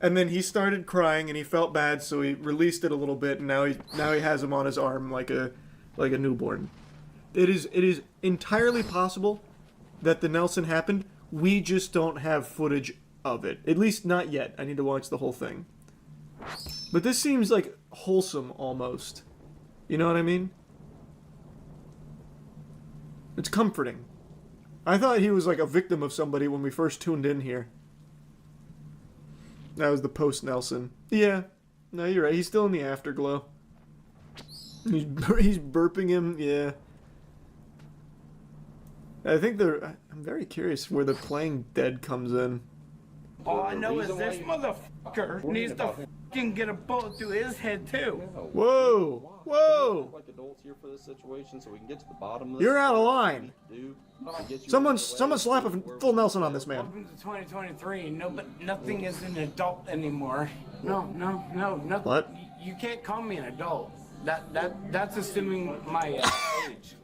and then he started crying and he felt bad, so he released it a little bit, and now he has him on his arm like a newborn. It is entirely possible that the Nelson happened. We just don't have footage of it. At least not yet. I need to watch the whole thing. But this seems like wholesome almost. You know what I mean? It's comforting. I thought he was like a victim of somebody when we first tuned in here. That was the post-Nelson. Yeah. No, you're right. He's still in the afterglow. He's burping him. Yeah. I think I'm very curious where the playing dead comes in. All I know is this motherfucker needs to fucking get a bullet through his head too. Whoa! Whoa! Like adults here for this situation, so we can get to the bottom of this. You're out of line. Someone slap a full Nelson on this man. Welcome to 2023. No, but nothing is an adult anymore. No, nothing. What? You can't call me an adult. That's assuming my age.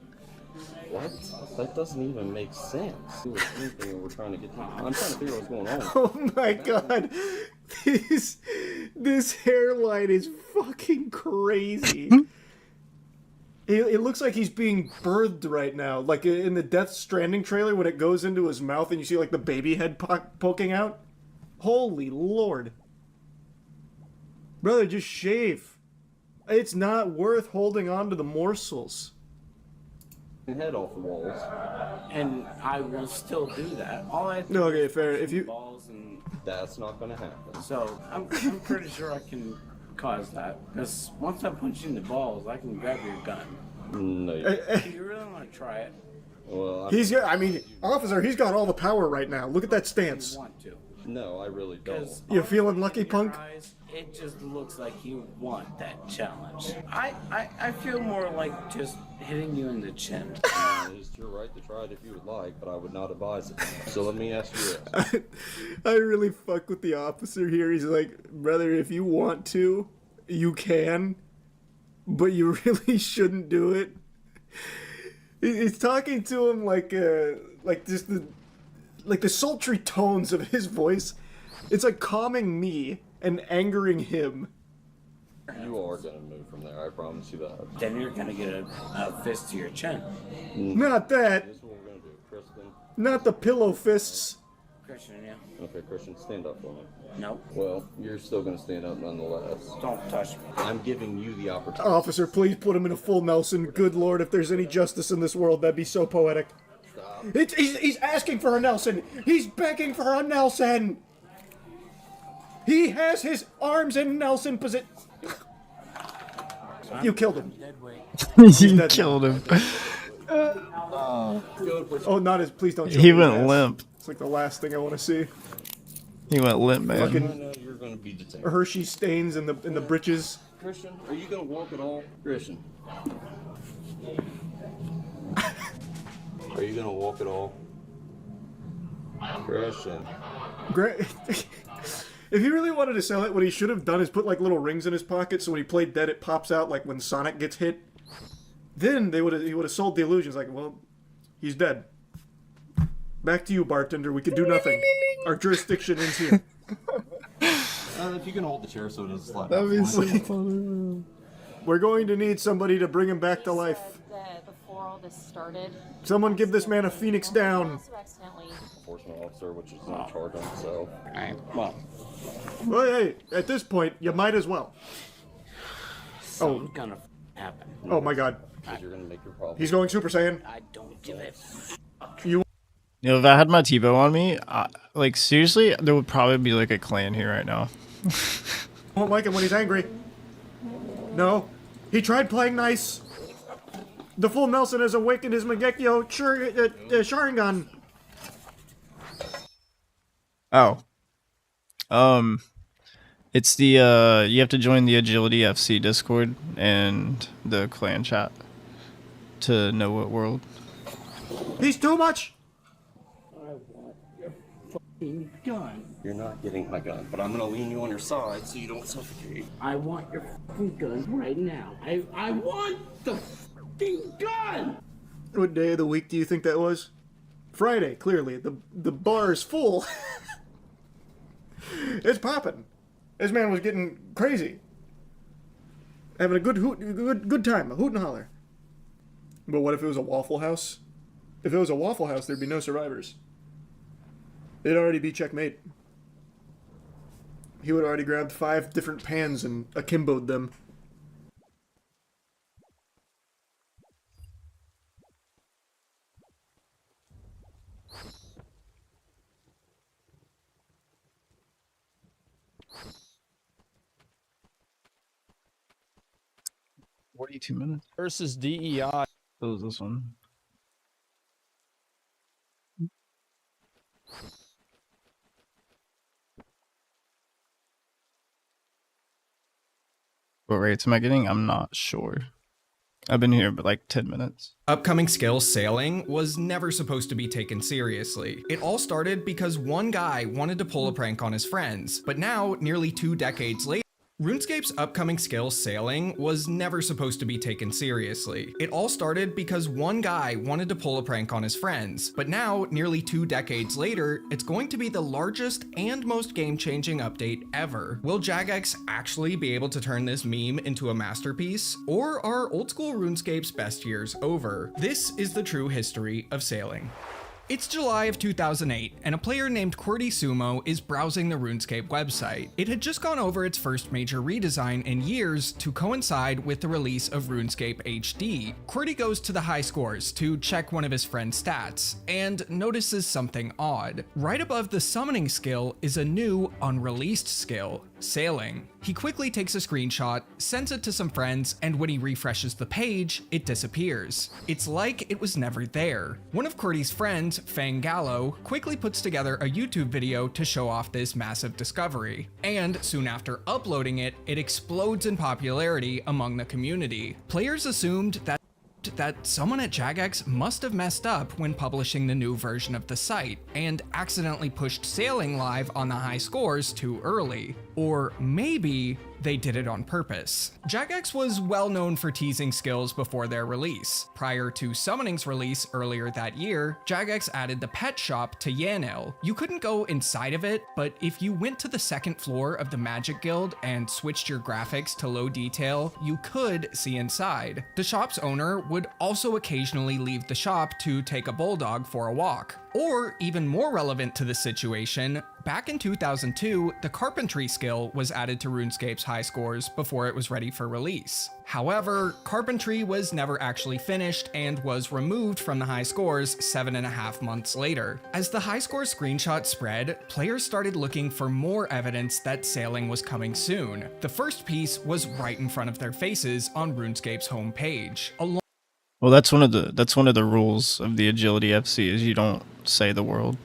What? That doesn't even make sense. We're trying to get to. I'm trying to figure out what's going on. Oh my god. This hairline is fucking crazy. It looks like he's being birthed right now. Like in the Death Stranding trailer when it goes into his mouth and you see like the baby head poking out. Holy lord. Brother, just shave. It's not worth holding on to the morsels. Head off the walls. And I will still do that. All I have to No, do okay, is fair. punch If you balls and that's not going to happen. so I'm pretty sure I can cause that. Because once I'm punching the balls, I can grab your gun. No. Do you really want to try it? Well, officer, he's got all the power right now. Look at that stance. You want to? No, I really don't. You feeling lucky, punk? It just looks like you want that challenge. I feel more like just hitting you in the chin. It's your right to try it if you would like, but I would not advise it. So let me ask you this. I really fuck with the officer here. He's like, brother, if you want to, you can, but you really shouldn't do it. He's talking to him like just the sultry tones of his voice. It's like calming me and angering him. You are gonna move from there, I promise you that. Then you're gonna get a fist to your chin. Not that. This is what we're gonna do, Kristen. Not the pillow fists. Christian, yeah. Okay, Christian, stand up for me. No. Well, you're still gonna stand up nonetheless. Don't touch me. I'm giving you the opportunity. Officer, please put him in a full Nelson. Good Lord, if there's any justice in this world, that'd be so poetic. Stop. He's asking for a Nelson. He's begging for a Nelson. He has his arms in Nelson position. You killed him. You killed him. Oh, not his. Please don't. He went limp. It's like the last thing I want to see. He went limp, man. Fucking You're gonna be detained. Hershey stains in the britches. Christian, are you gonna walk at all? Christian. Are you gonna walk at all? Christian. Great. If he really wanted to sell it, what he should have done is put like little rings in his pocket, so when he played dead, it pops out like when Sonic gets hit. Then he would have sold the illusions. Like, well, he's dead. Back to you, bartender. We can do nothing. Our jurisdiction ends here. If you can hold the chair so it doesn't slap. That'd be so funny. We're going to need somebody to bring him back to life. Before all this started, Someone give this man a phoenix down. also accidentally Enforcement officer, which is in charge of him, so. Well, Well, hey, at this point, you might as well. something's gonna happen. Oh my God. Because you're gonna make your problem. He's going Super Saiyan. I don't give it. You. You know, if I had my Tebow on me, like seriously, there would probably be like a clan here right now. Won't like him when he's angry. No. He tried playing nice. The full Nelson has awakened his Mangekyo Sharingan. Oh. It's the you have to join the Agility FC Discord and the clan chat to know what world. He's too much. I want your fucking gun. You're not getting my gun, but I'm gonna lean you on your side so you don't suffocate. I want your fucking gun right now. I want the fucking gun. What day of the week do you think that was? Friday, clearly. The bar is full. It's popping. This man was getting crazy. Having a good time, a hoot and holler. But what if it was a Waffle House? If it was a Waffle House, there'd be no survivors. It'd already be checkmate. He would have already grabbed 5 different pans and akimboed them. $42 minutes versus DEI. What was this one? What rates am I getting? I'm not sure. I've been here but like 10 minutes. Upcoming skill sailing was never supposed to be taken seriously. It all started because one guy wanted to pull a prank on his friends, but now, nearly 2 decades later, RuneScape's upcoming skill sailing was never supposed to be taken seriously. It all started because one guy wanted to pull a prank on his friends, but now, nearly 2 decades later, it's going to be the largest and most game-changing update ever. Will Jagex actually be able to turn this meme into a masterpiece? Or are old school RuneScape's best years over? This is the true history of sailing. It's July of 2008, and a player named QWERTY Sumo is browsing the RuneScape website. It had just gone over its first major redesign in years to coincide with the release of RuneScape HD. QWERTY goes to the high scores to check one of his friend's stats, and notices something odd. Right above the summoning skill is a new, unreleased skill, sailing. He quickly takes a screenshot, sends it to some friends, and when he refreshes the page, it disappears. It's like it was never there. One of QWERTY's friends, Fangallo, quickly puts together a YouTube video to show off this massive discovery. And soon after uploading it, it explodes in popularity among the community. Players assumed that someone at Jagex must have messed up when publishing the new version of the site, and accidentally pushed sailing live on the high scores too early. Or maybe they did it on purpose. Jagex was well known for teasing skills before their release. Prior to Summoning's release earlier that year, Jagex added the pet shop to Yanil. You couldn't go inside of it, but if you went to the second floor of the Magic Guild and switched your graphics to low detail, you could see inside. The shop's owner would also occasionally leave the shop to take a bulldog for a walk. Or, even more relevant to the situation, back in 2002, the carpentry skill was added to RuneScape's high scores before it was ready for release. However, carpentry was never actually finished and was removed from the high scores 7.5 months later. As the high score screenshot spread, players started looking for more evidence that sailing was coming soon. The first piece was right in front of their faces on RuneScape's homepage. Well, that's one of the rules of the Agility FC is you don't say the world.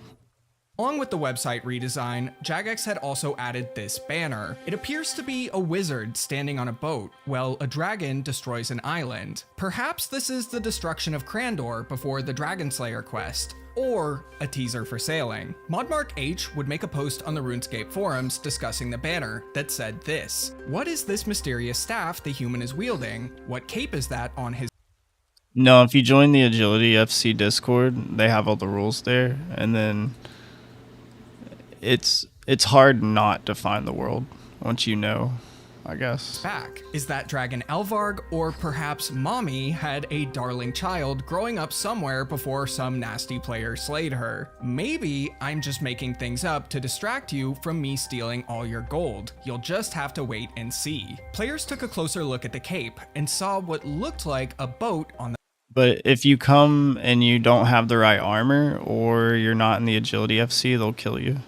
Along with the website redesign, Jagex had also added this banner. It appears to be a wizard standing on a boat, while a dragon destroys an island. Perhaps this is the destruction of Crandor before the Dragon Slayer quest, or a teaser for sailing. Modmark H would make a post on the RuneScape forums discussing the banner that said this: "What is this mysterious staff the human is wielding? What cape is that on his..." No, if you join the Agility FC Discord, they have all the rules there, and then it's hard not to find the world once you know, I guess. Back. Is that Dragon Elvarg, or perhaps Mommy had a darling child growing up somewhere before some nasty player slayed her? Maybe I'm just making things up to distract you from me stealing all your gold. You'll just have to wait and see. Players took a closer look at the cape and saw what looked like a boat on the... But if you come and you don't have the right armor, or you're not in the Agility FC, they'll kill you.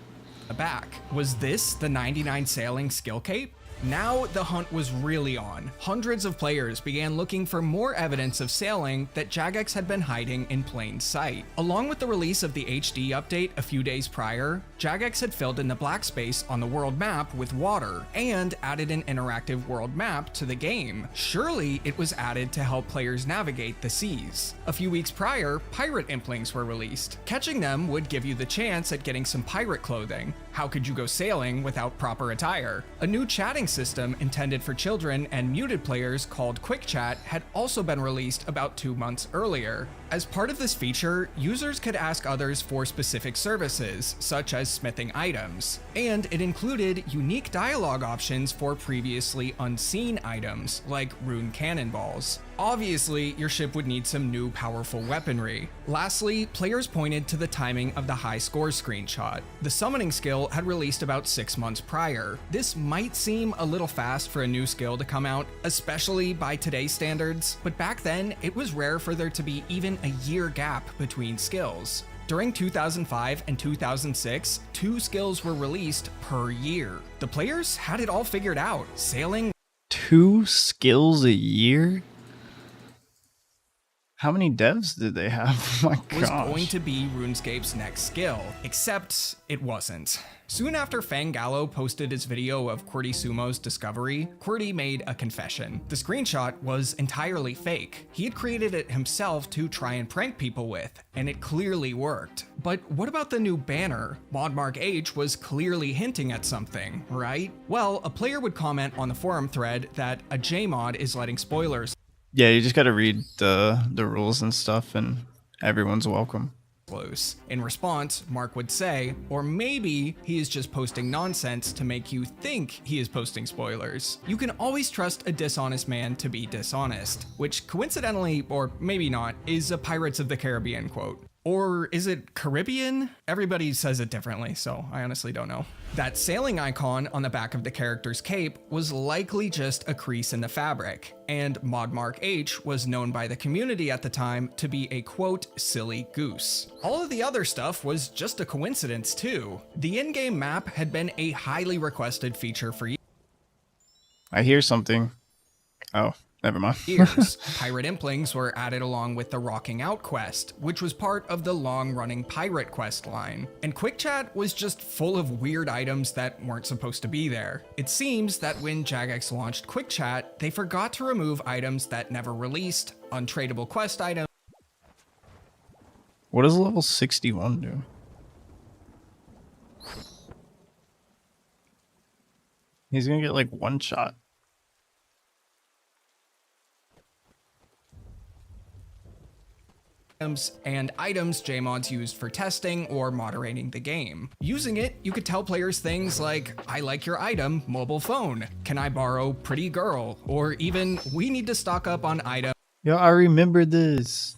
Back. Was this the 99 sailing skill cape? Now the hunt was really on. Hundreds of players began looking for more evidence of sailing that Jagex had been hiding in plain sight. Along with the release of the HD update a few days prior, Jagex had filled in the black space on the world map with water and added an interactive world map to the game. Surely it was added to help players navigate the seas. A few weeks prior, pirate implings were released. Catching them would give you the chance at getting some pirate clothing. How could you go sailing without proper attire? A new chatting system intended for children and muted players called Quick Chat had also been released about 2 months earlier. As part of this feature, users could ask others for specific services, such as smithing items, and it included unique dialogue options for previously unseen items, like rune cannonballs. Obviously, your ship would need some new powerful weaponry. Lastly, players pointed to the timing of the high score screenshot. The summoning skill had released about 6 months prior. This might seem a little fast for a new skill to come out, especially by today's standards, but back then, it was rare for there to be even a year gap between skills. During 2005 and 2006, 2 skills were released per year. The players had it all figured out. Sailing... 2 skills a year? How many devs did they have? Oh my gosh. Was going to be RuneScape's next skill, except it wasn't. Soon after Fangallo posted his video of Qwerty Sumo's discovery, Qwerty made a confession. The screenshot was entirely fake. He had created it himself to try and prank people with, and it clearly worked. But what about the new banner? Modmark H was clearly hinting at something, right? Well, a player would comment on the forum thread that a JMod is letting spoilers. Yeah, you just gotta read the rules and stuff, and everyone's welcome. Close. In response, Mark would say, or maybe he is just posting nonsense to make you think he is posting spoilers. You can always trust a dishonest man to be dishonest, which coincidentally, or maybe not, is a Pirates of the Caribbean quote. Or is it Caribbean? Everybody says it differently, so I honestly don't know. That sailing icon on the back of the character's cape was likely just a crease in the fabric, and Modmark H was known by the community at the time to be a quote, silly goose. All of the other stuff was just a coincidence too. The in-game map had been a highly requested feature for years. I hear something. Oh. Never mind. Years. Pirate implings were added along with the Rocking Out quest, which was part of the long-running pirate quest line. And Quick Chat was just full of weird items that weren't supposed to be there. It seems that when Jagex launched Quick Chat, they forgot to remove items that never released, untradeable quest items. What does level 61 do? He's gonna get like one shot. And items JMods used for testing or moderating the game. Using it, you could tell players things like, I like your item, mobile phone. Can I borrow pretty girl? Or even, we need to stock up on items. Yo, I remember this.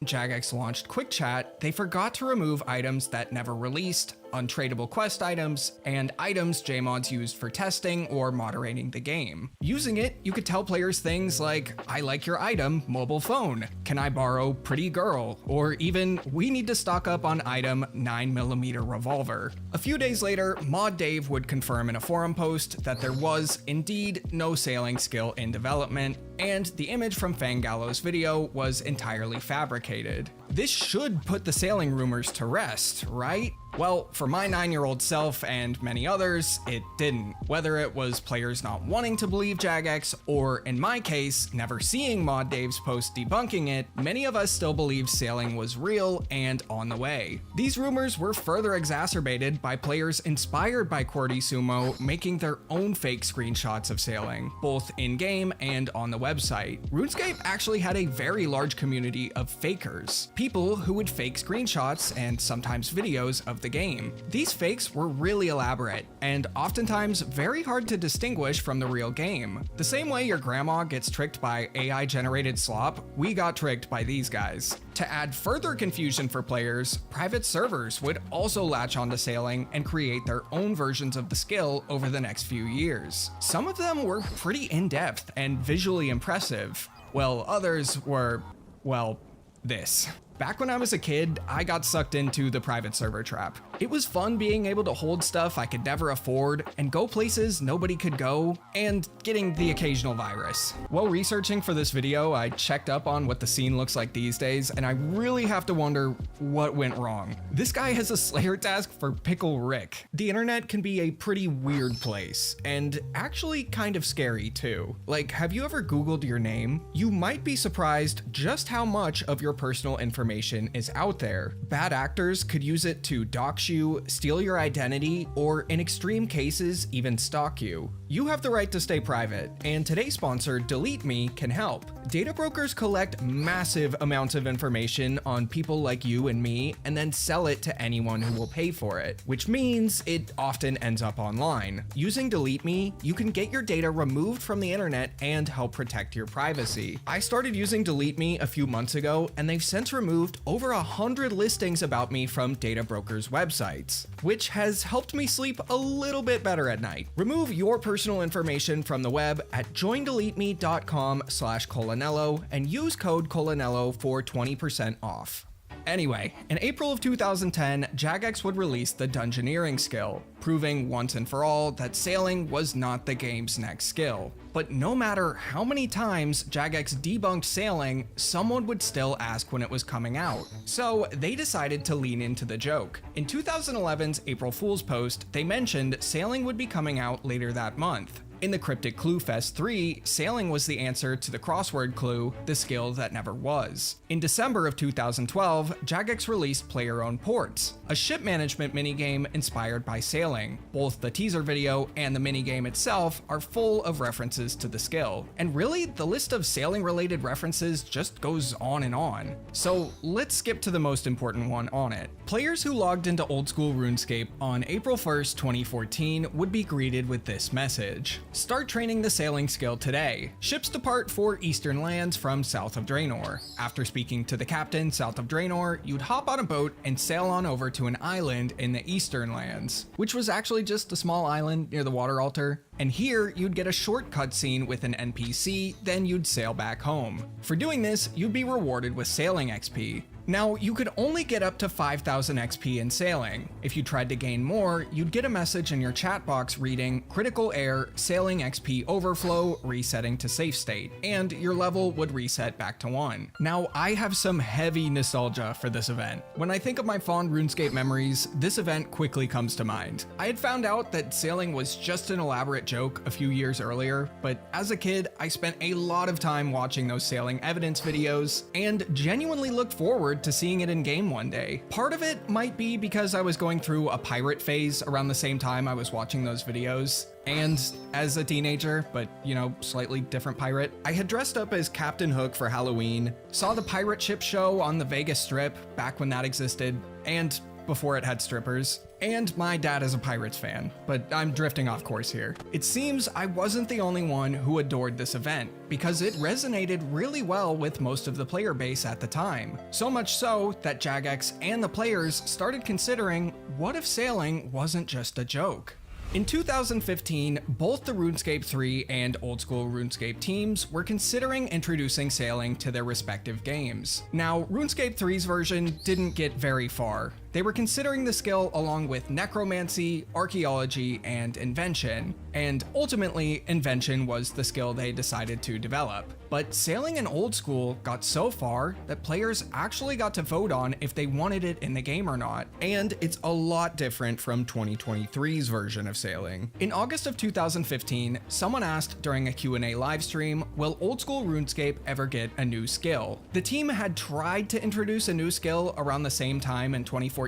Jagex launched Quick Chat, they forgot to remove items that never released, untradeable quest items, and items JMods used for testing or moderating the game. Using it, you could tell players things like, I like your item, mobile phone. Can I borrow pretty girl? Or even, we need to stock up on item 9mm revolver. A few days later, Mod Dave would confirm in a forum post that there was indeed no sailing skill in development, and the image from Fangallo's video was entirely fabricated. This should put the sailing rumors to rest, right? Well, for my 9-year-old self and many others, it didn't. Whether it was players not wanting to believe Jagex, or in my case, never seeing Mod Dave's post debunking it, many of us still believed sailing was real and on the way. These rumors were further exacerbated by players inspired by QWERTY Sumo making their own fake screenshots of sailing, both in-game and on the website. RuneScape actually had a very large community of fakers, people who would fake screenshots and sometimes videos of the game. These fakes were really elaborate, and oftentimes very hard to distinguish from the real game. The same way your grandma gets tricked by AI-generated slop, we got tricked by these guys. To add further confusion for players, private servers would also latch onto sailing and create their own versions of the skill over the next few years. Some of them were pretty in-depth and visually impressive, while others were, well, this. Back when I was a kid, I got sucked into the private server trap. It was fun being able to hold stuff I could never afford and go places nobody could go, and getting the occasional virus. While researching for this video, I checked up on what the scene looks like these days, and I really have to wonder what went wrong. This guy has a Slayer task for Pickle Rick. The internet can be a pretty weird place, and actually kind of scary too. Like, have you ever Googled your name? You might be surprised just how much of your personal information is out there. Bad actors could use it to dox you, steal your identity, or in extreme cases, even stalk you. You have the right to stay private, and today's sponsor, Delete Me, can help. Data brokers collect massive amounts of information on people like you and me, and then sell it to anyone who will pay for it, which means it often ends up online. Using Delete Me, you can get your data removed from the internet and help protect your privacy. I started using Delete Me a few months ago, and they've since removed over 100 listings about me from data brokers' websites, which has helped me sleep a little bit better at night. Remove your personal information from the web at joindeleteme.com/Colanello and use code Colanello for 20% off. Anyway, in April of 2010, Jagex would release the Dungeoneering skill, proving once and for all that sailing was not the game's next skill. But no matter how many times Jagex debunked sailing, someone would still ask when it was coming out. So they decided to lean into the joke. In 2011's April Fool's post, they mentioned sailing would be coming out later that month. In the Cryptic Clue Fest 3, sailing was the answer to the crossword clue, the skill that never was. In December of 2012, Jagex released Player-Owned Ports, a ship management minigame inspired by sailing. Both the teaser video and the minigame itself are full of references to the skill. And really, the list of sailing-related references just goes on and on. So let's skip to the most important one on it. Players who logged into old school RuneScape on April 1st, 2014 would be greeted with this message. Start training the sailing skill today. Ships depart for eastern lands from south of Draenor. After speaking to the captain south of Draenor, you'd hop on a boat and sail on over to an island in the eastern lands, which was actually just a small island near the water altar. And here, you'd get a short cutscene with an NPC, then you'd sail back home. For doing this, you'd be rewarded with sailing XP. Now, you could only get up to 5,000 XP in sailing. If you tried to gain more, you'd get a message in your chat box reading critical error, sailing XP overflow, resetting to safe state, and your level would reset back to 1. Now, I have some heavy nostalgia for this event. When I think of my fond RuneScape memories, this event quickly comes to mind. I had found out that sailing was just an elaborate joke a few years earlier, but as a kid, I spent a lot of time watching those sailing evidence videos and genuinely looked forward forward to seeing it in game one day. Part of it might be because I was going through a pirate phase around the same time I was watching those videos. And as a teenager, but you know, slightly different pirate, I had dressed up as Captain Hook for Halloween, saw the pirate ship show on the Vegas Strip back when that existed, and before it had strippers. And my dad is a Pirates fan, but I'm drifting off course here. It seems I wasn't the only one who adored this event, because it resonated really well with most of the player base at the time. So much so that Jagex and the players started considering, what if sailing wasn't just a joke? In 2015, both the RuneScape 3 and Old School RuneScape teams were considering introducing sailing to their respective games. Now, RuneScape 3's version didn't get very far. They were considering the skill along with necromancy, archaeology, and invention, and ultimately, invention was the skill they decided to develop. But sailing in Old School got so far that players actually got to vote on if they wanted it in the game or not, and it's a lot different from 2023's version of sailing. In August of 2015, someone asked during a Q&A livestream, will Old School RuneScape ever get a new skill? The team had tried to introduce a new skill around the same time in 2014,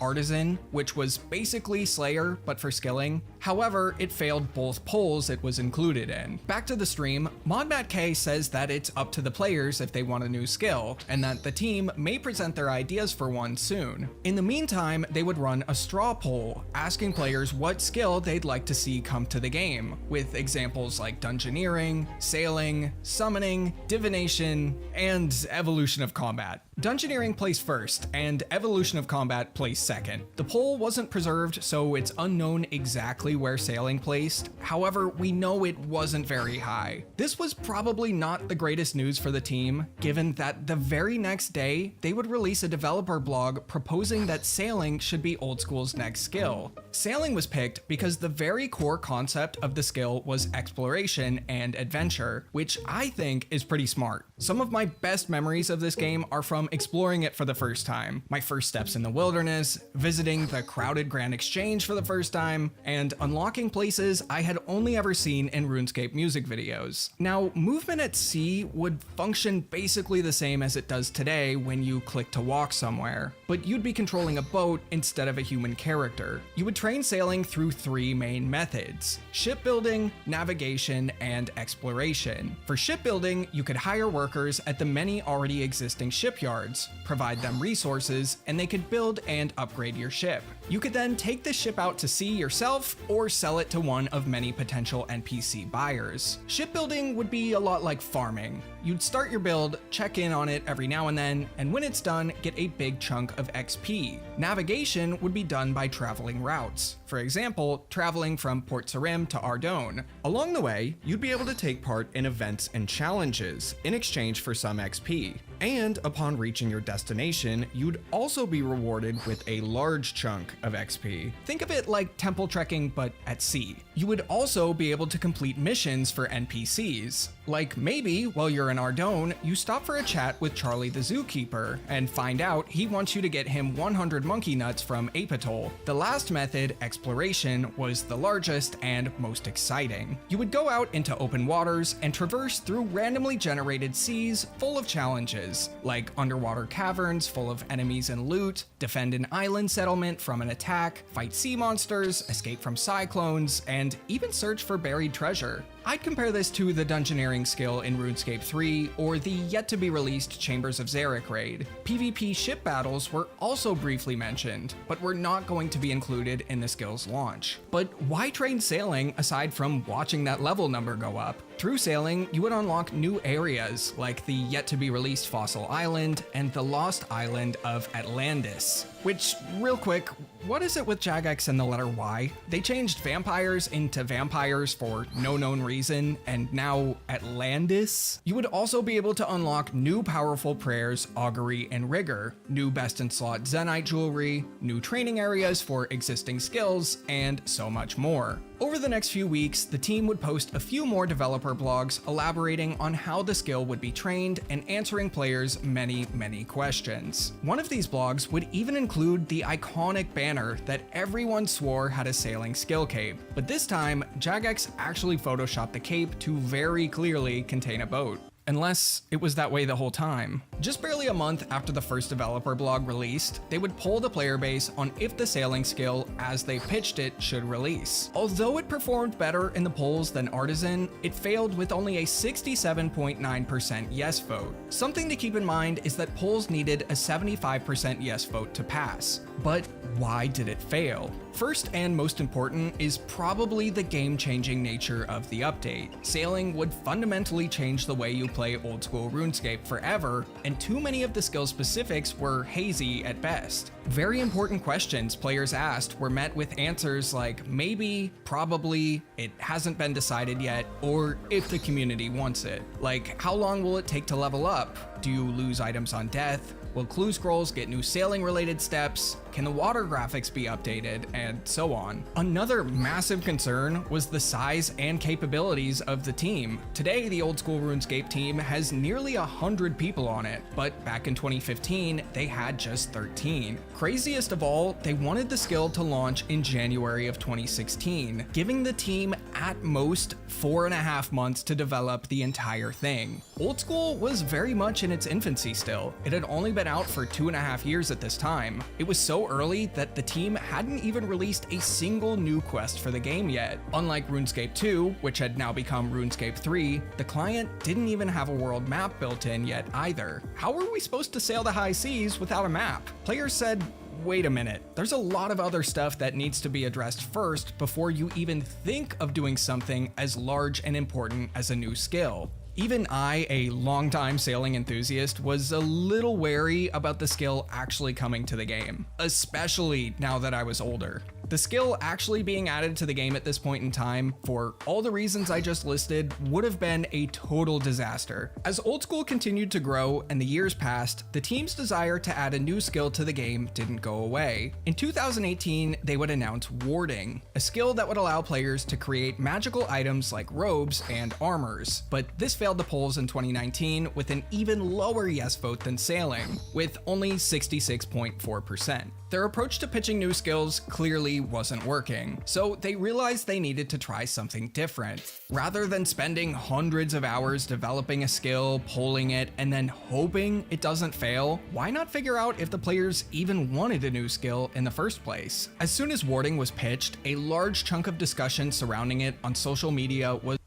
Artisan, which was basically Slayer, but for skilling. However, it failed both polls it was included in. Back to the stream, ModMattK says that it's up to the players if they want a new skill, and that the team may present their ideas for one soon. In the meantime, they would run a straw poll, asking players what skill they'd like to see come to the game, with examples like dungeoneering, sailing, summoning, divination, and evolution of combat. Dungeoneering placed first, and evolution of combat placed second. The poll wasn't preserved, so it's unknown exactly where sailing placed. However, we know it wasn't very high. This was probably not the greatest news for the team, given that the very next day, they would release a developer blog proposing that sailing should be Old School's next skill. Sailing was picked because the very core concept of the skill was exploration and adventure, which I think is pretty smart. Some of my best memories of this game are from exploring it for the first time, my first steps in the wilderness, visiting the crowded Grand Exchange for the first time, and unlocking places I had only ever seen in RuneScape music videos. Now, movement at sea would function basically the same as it does today when you click to walk somewhere, but you'd be controlling a boat instead of a human character. You would train sailing through three main methods: shipbuilding, navigation, and exploration. For shipbuilding, you could hire workers at the many already existing shipyards, provide them resources, and they could build and upgrade your ship. You could then take the ship out to sea yourself or sell it to one of many potential NPC buyers. Shipbuilding would be a lot like farming. You'd start your build, check in on it every now and then, and when it's done, get a big chunk of XP. Navigation would be done by traveling routes. For example, traveling from Port Sarim to Ardone. Along the way, you'd be able to take part in events and challenges in exchange for some XP. And upon reaching your destination, you'd also be rewarded with a large chunk of XP. Think of it like temple trekking, but at sea. You would also be able to complete missions for NPCs. Like maybe, while you're in Ardone, you stop for a chat with Charlie the zookeeper, and find out he wants you to get him 100 monkey nuts from Apatol. The last method, exploration, was the largest and most exciting. You would go out into open waters and traverse through randomly generated seas full of challenges, like underwater caverns full of enemies and loot, defend an island settlement from an attack, fight sea monsters, escape from cyclones, and even search for buried treasure. I'd compare this to the dungeoneering skill in RuneScape 3 or the yet-to-be-released Chambers of Xeric raid. PvP ship battles were also briefly mentioned, but were not going to be included in the skill's launch. But why train sailing aside from watching that level number go up? Through sailing, you would unlock new areas like the yet-to-be-released Fossil Island and the lost island of Atlantis. Which, real quick, what is it with Jagex and the letter Y? They changed vampires into vampires for no known reason, and now Atlantis? You would also be able to unlock new powerful prayers, augury, and rigor, new best-in-slot Zenite jewelry, new training areas for existing skills, and so much more. Over the next few weeks, the team would post a few more developer blogs elaborating on how the skill would be trained and answering players' many questions. One of these blogs would even include the iconic banner that everyone swore had a sailing skill cape, but this time, Jagex actually photoshopped the cape to very clearly contain a boat. Unless it was that way the whole time. Just barely a month after the first developer blog released, they would poll the player base on if the sailing skill, as they pitched it, should release. Although it performed better in the polls than Artisan, it failed with only a 67.9% yes vote. Something to keep in mind is that polls needed a 75% yes vote to pass. But why did it fail? First and most important is probably the game-changing nature of the update. Sailing would fundamentally change the way you play old school RuneScape forever, and too many of the skill specifics were hazy at best. Very important questions players asked were met with answers like maybe, probably, it hasn't been decided yet, or if the community wants it. Like, how long will it take to level up? Do you lose items on death? Will clue scrolls get new sailing related steps? Can the water graphics be updated? And so on. Another massive concern was the size and capabilities of the team. Today, the old school RuneScape team has nearly 100 people on it, but back in 2015, they had just 13. Craziest of all, they wanted the skill to launch in January of 2016, giving the team at most 4.5 months to develop the entire thing. Old school was very much in its infancy still. It had only been out for 2.5 years at this time. It was so early that the team hadn't even released a single new quest for the game yet. Unlike RuneScape 2, which had now become RuneScape 3, the client didn't even have a world map built in yet either. How were we supposed to sail the high seas without a map? Players said, wait a minute, there's a lot of other stuff that needs to be addressed first before you even think of doing something as large and important as a new skill. Even I, a longtime sailing enthusiast, was a little wary about the skill actually coming to the game, especially now that I was older. The skill actually being added to the game at this point in time, for all the reasons I just listed, would have been a total disaster. As old school continued to grow and the years passed, the team's desire to add a new skill to the game didn't go away. In 2018, they would announce warding, a skill that would allow players to create magical items like robes and armors, but this failed the polls in 2019 with an even lower yes vote than sailing, with only 66.4%. Their approach to pitching new skills clearly wasn't working, so they realized they needed to try something different. Rather than spending hundreds of hours developing a skill, polling it, and then hoping it doesn't fail, why not figure out if the players even wanted a new skill in the first place? As soon as warding was pitched, a large chunk of discussion surrounding it on social media was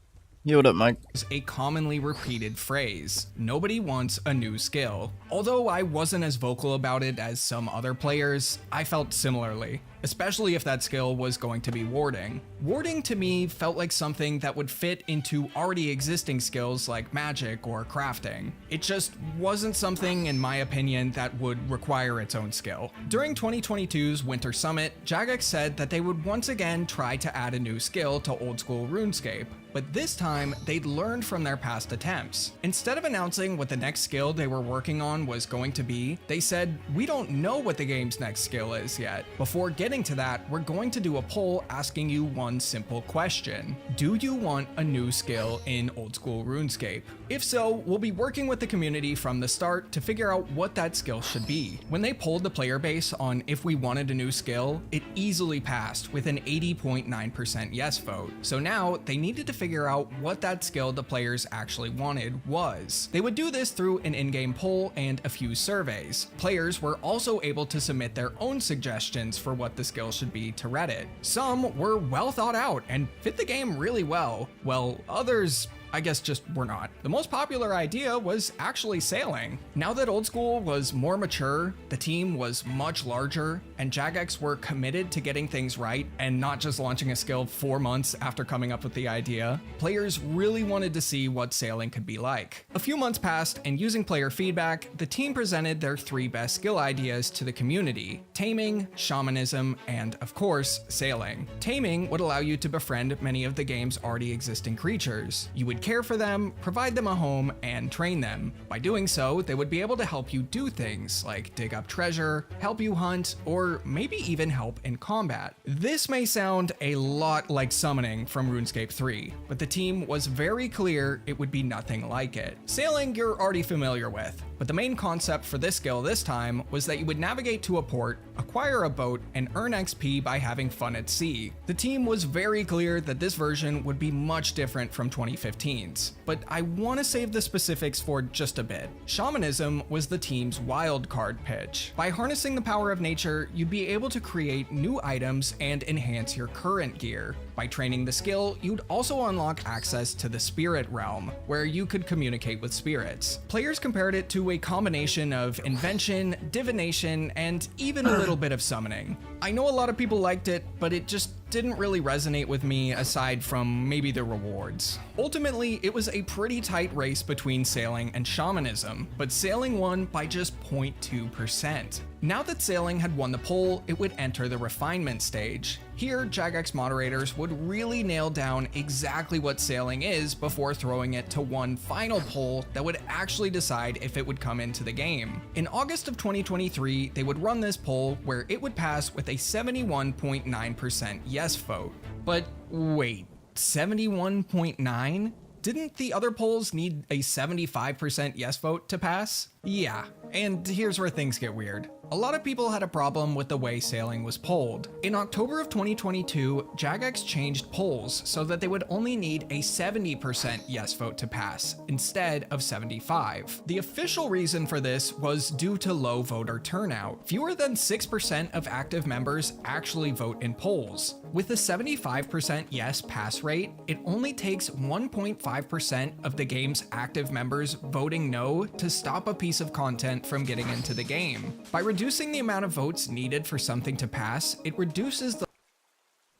Yo, what up, Mike? A commonly repeated phrase. Nobody wants a new skill. Although I wasn't as vocal about it as some other players, I felt similarly, especially if that skill was going to be warding. Warding to me felt like something that would fit into already existing skills like magic or crafting. It just wasn't something, in my opinion, that would require its own skill. During 2022's Winter Summit, Jagex said that they would once again try to add a new skill to old school RuneScape, but this time they'd learned from their past attempts. Instead of announcing what the next skill they were working on was going to be, they said, "We don't know what the game's next skill is yet. Before getting to that, we're going to do a poll asking you one simple question. Do you want a new skill in old school RuneScape? If so, we'll be working with the community from the start to figure out what that skill should be." When they polled the player base on if we wanted a new skill, it easily passed with an 80.9% yes vote. So now they needed to figure out what that skill the players actually wanted was. They would do this through an in-game poll and a few surveys. Players were also able to submit their own suggestions for what the skill should be to Reddit. Some were well thought out and fit the game really well, while others, I guess, just were not. The most popular idea was actually sailing. Now that old school was more mature, the team was much larger, and Jagex were committed to getting things right and not just launching a skill 4 months after coming up with the idea, players really wanted to see what sailing could be like. A few months passed, and using player feedback, the team presented their 3 best skill ideas to the community: taming, shamanism, and of course, sailing. Taming would allow you to befriend many of the game's already existing creatures. You would care for them, provide them a home, and train them. By doing so, they would be able to help you do things like dig up treasure, help you hunt, or maybe even help in combat. This may sound a lot like summoning from RuneScape 3, but the team was very clear it would be nothing like it. Sailing you're already familiar with, but the main concept for this skill this time was that you would navigate to a port, acquire a boat, and earn XP by having fun at sea. The team was very clear that this version would be much different from 2015. routines, but I want to save the specifics for just a bit. Shamanism was the team's wild card pitch. By harnessing the power of nature, you'd be able to create new items and enhance your current gear. By training the skill, you'd also unlock access to the spirit realm, where you could communicate with spirits. Players compared it to a combination of invention, divination, and even a little bit of summoning. I know a lot of people liked it, but it just didn't really resonate with me aside from maybe the rewards. Ultimately, it was a pretty tight race between sailing and shamanism, but sailing won by just 0.2%. Now that sailing had won the poll, it would enter the refinement stage. Here, Jagex moderators would really nail down exactly what sailing is before throwing it to one final poll that would actually decide if it would come into the game. In August of 2023, they would run this poll where it would pass with a 71.9% yes vote. But wait, 71.9? Didn't the other polls need a 75% yes vote to pass? Yeah, and here's where things get weird. A lot of people had a problem with the way sailing was polled. In October of 2022, Jagex changed polls so that they would only need a 70% yes vote to pass, instead of 75. The official reason for this was due to low voter turnout. Fewer than 6% of active members actually vote in polls. With a 75% yes pass rate, it only takes 1.5% of the game's active members voting no to stop a piece of content from getting into the game. By reducing the amount of votes needed for something to pass, it reduces the—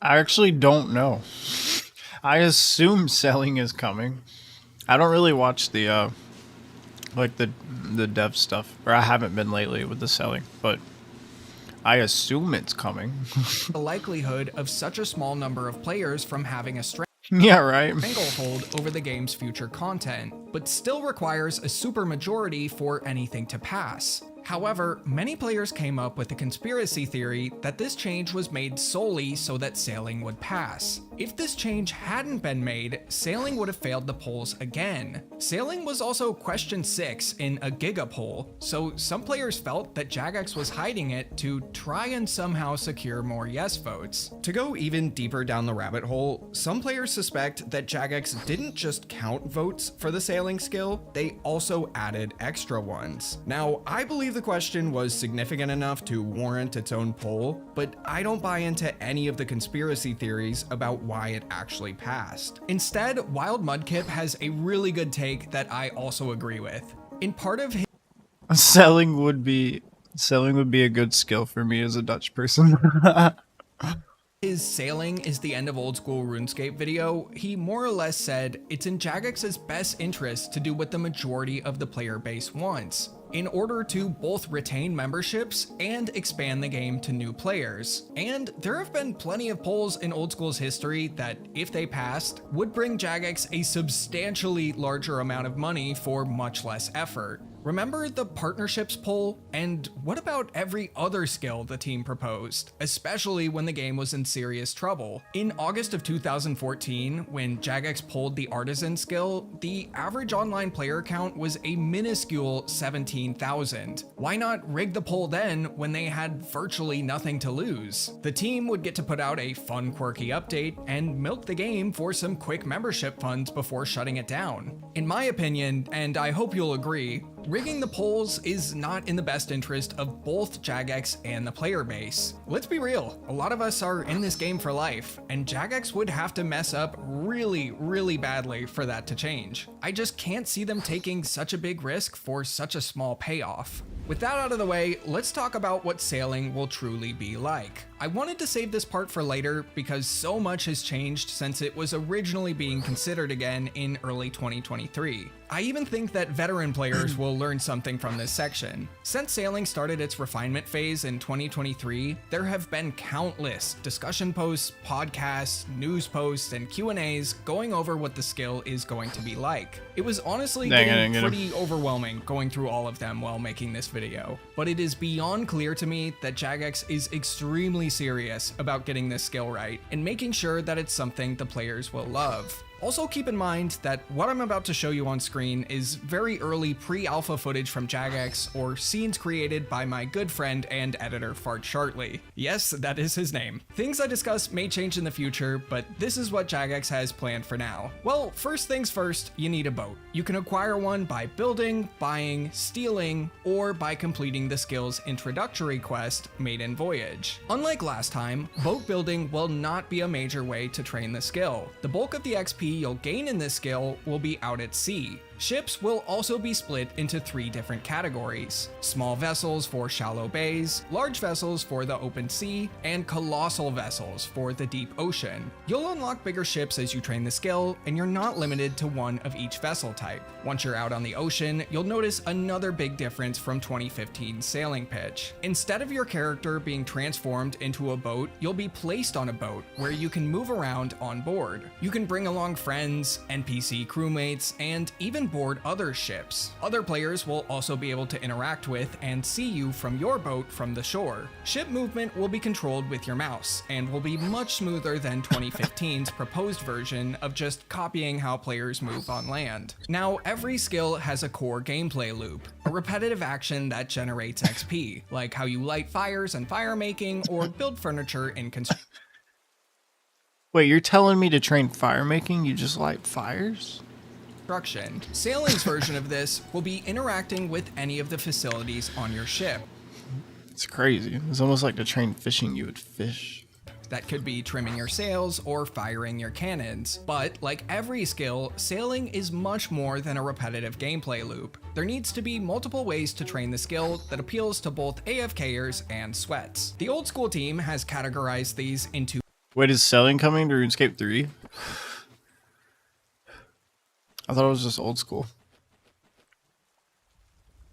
I actually don't know. I assume selling is coming. I don't really watch the like the dev stuff, or I haven't been lately with the selling, but I assume it's coming. the likelihood of such a small number of players from having a yeah, right. stranglehold over the game's future content, but still requires a supermajority for anything to pass. However, many players came up with the conspiracy theory that this change was made solely so that sailing would pass. If this change hadn't been made, sailing would have failed the polls again. Sailing was also question 6 in a giga poll, so some players felt that Jagex was hiding it to try and somehow secure more yes votes. To go even deeper down the rabbit hole, some players suspect that Jagex didn't just count votes for the sailing skill, they also added extra ones. Now, I believe the question was significant enough to warrant its own poll, but I don't buy into any of the conspiracy theories about why it actually passed. Instead, Wild Mudkip has a really good take that I also agree with. In part of his— selling would be a good skill for me as a Dutch person. His sailing is the end of old school RuneScape video, he more or less said it's in Jagex's best interest to do what the majority of the player base wants, in order to both retain memberships and expand the game to new players. And there have been plenty of polls in old school's history that, if they passed, would bring Jagex a substantially larger amount of money for much less effort. Remember the partnerships poll? And what about every other skill the team proposed, especially when the game was in serious trouble? In August of 2014, when Jagex pulled the artisan skill, the average online player count was a minuscule 17,000. Why not rig the poll then when they had virtually nothing to lose? The team would get to put out a fun, quirky update and milk the game for some quick membership funds before shutting it down. In my opinion, and I hope you'll agree, rigging the polls is not in the best interest of both Jagex and the player base. Let's be real, a lot of us are in this game for life, and Jagex would have to mess up really, really badly for that to change. I just can't see them taking such a big risk for such a small payoff. With that out of the way, let's talk about what sailing will truly be like. I wanted to save this part for later because so much has changed since it was originally being considered again in early 2023. I even think that veteran players will learn something from this section. Since sailing started its refinement phase in 2023, there have been countless discussion posts, podcasts, news posts, and Q&As going over what the skill is going to be like. It was honestly getting pretty overwhelming going through all of them while making this video, but it is beyond clear to me that Jagex is extremely serious about getting this skill right and making sure that it's something the players will love. Also keep in mind that what I'm about to show you on screen is very early pre-alpha footage from Jagex, or scenes created by my good friend and editor Fart Shartley. Yes, that is his name. Things I discuss may change in the future, but this is what Jagex has planned for now. Well, first things first, you need a boat. You can acquire one by building, buying, stealing, or by completing the skill's introductory quest, Maiden Voyage. Unlike last time, boat building will not be a major way to train the skill. The bulk of the XP you'll gain in this skill will be out at sea. Ships will also be split into 3 different categories: small vessels for shallow bays, large vessels for the open sea, and colossal vessels for the deep ocean. You'll unlock bigger ships as you train the skill, and you're not limited to one of each vessel type. Once you're out on the ocean, you'll notice another big difference from 2015's sailing pitch. Instead of your character being transformed into a boat, you'll be placed on a boat where you can move around on board. You can bring along friends, NPC crewmates, and even board other ships. Other players will also be able to interact with and see you from your boat from the shore. Ship movement will be controlled with your mouse, and will be much smoother than 2015's proposed version of just copying how players move on land. Now, every skill has a core gameplay loop, a repetitive action that generates XP, like how you light fires in fire making or build furniture in construction. Wait, you're telling me to train fire making? You just light fires? Sailing's version of this will be interacting with any of the facilities on your ship. It's crazy. It's almost like to train fishing, you would fish. That could be trimming your sails or firing your cannons. But like every skill, sailing is much more than a repetitive gameplay loop. There needs to be multiple ways to train the skill that appeals to both AFKers and sweats. The old school team has categorized these into— Wait, is sailing coming to RuneScape 3? I thought it was just old school.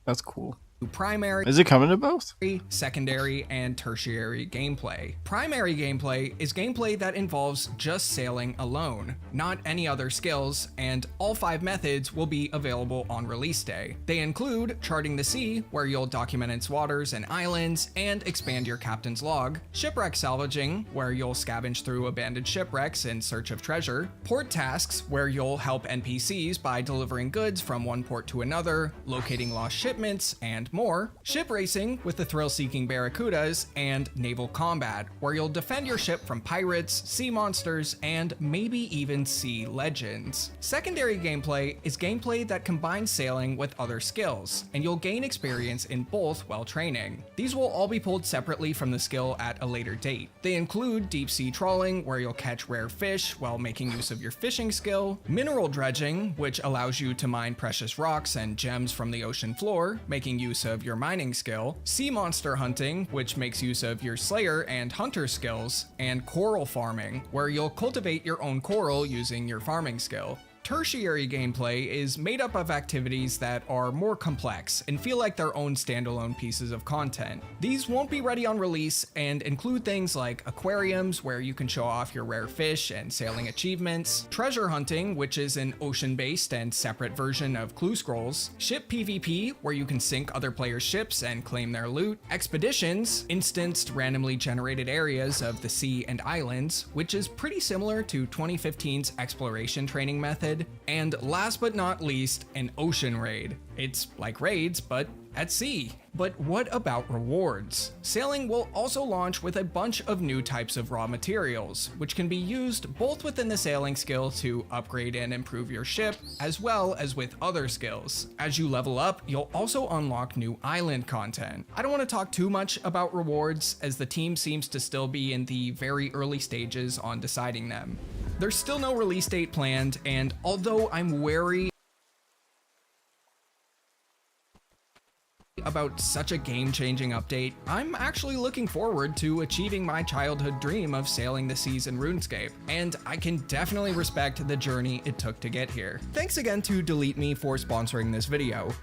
That's cool. primary, Is it coming to both? secondary, and tertiary gameplay. Primary gameplay is gameplay that involves just sailing alone, not any other skills, and all 5 methods will be available on release day. They include charting the sea, where you'll document its waters and islands and expand your captain's log; shipwreck salvaging, where you'll scavenge through abandoned shipwrecks in search of treasure; port tasks, where you'll help NPCs by delivering goods from one port to another, locating lost shipments, and more; ship racing with the thrill-seeking barracudas; and naval combat, where you'll defend your ship from pirates, sea monsters, and maybe even sea legends. Secondary gameplay is gameplay that combines sailing with other skills, and you'll gain experience in both while training. These will all be pulled separately from the skill at a later date. They include deep sea trawling, where you'll catch rare fish while making use of your fishing skill; mineral dredging, which allows you to mine precious rocks and gems from the ocean floor, making use of your mining skill; sea monster hunting, which makes use of your slayer and hunter skills; and coral farming, where you'll cultivate your own coral using your farming skill. Tertiary gameplay is made up of activities that are more complex and feel like their own standalone pieces of content. These won't be ready on release and include things like aquariums, where you can show off your rare fish and sailing achievements; treasure hunting, which is an ocean-based and separate version of clue scrolls; ship PvP, where you can sink other players' ships and claim their loot; expeditions, instanced randomly generated areas of the sea and islands, which is pretty similar to 2015's exploration training method; and last but not least, an ocean raid. It's like raids, but at sea. But what about rewards? Sailing will also launch with a bunch of new types of raw materials, which can be used both within the sailing skill to upgrade and improve your ship, as well as with other skills. As you level up, you'll also unlock new island content. I don't want to talk too much about rewards, as the team seems to still be in the very early stages on deciding them. There's still no release date planned, and although I'm wary about such a game-changing update, I'm actually looking forward to achieving my childhood dream of sailing the seas in RuneScape, and I can definitely respect the journey it took to get here. Thanks again to Delete Me for sponsoring this video.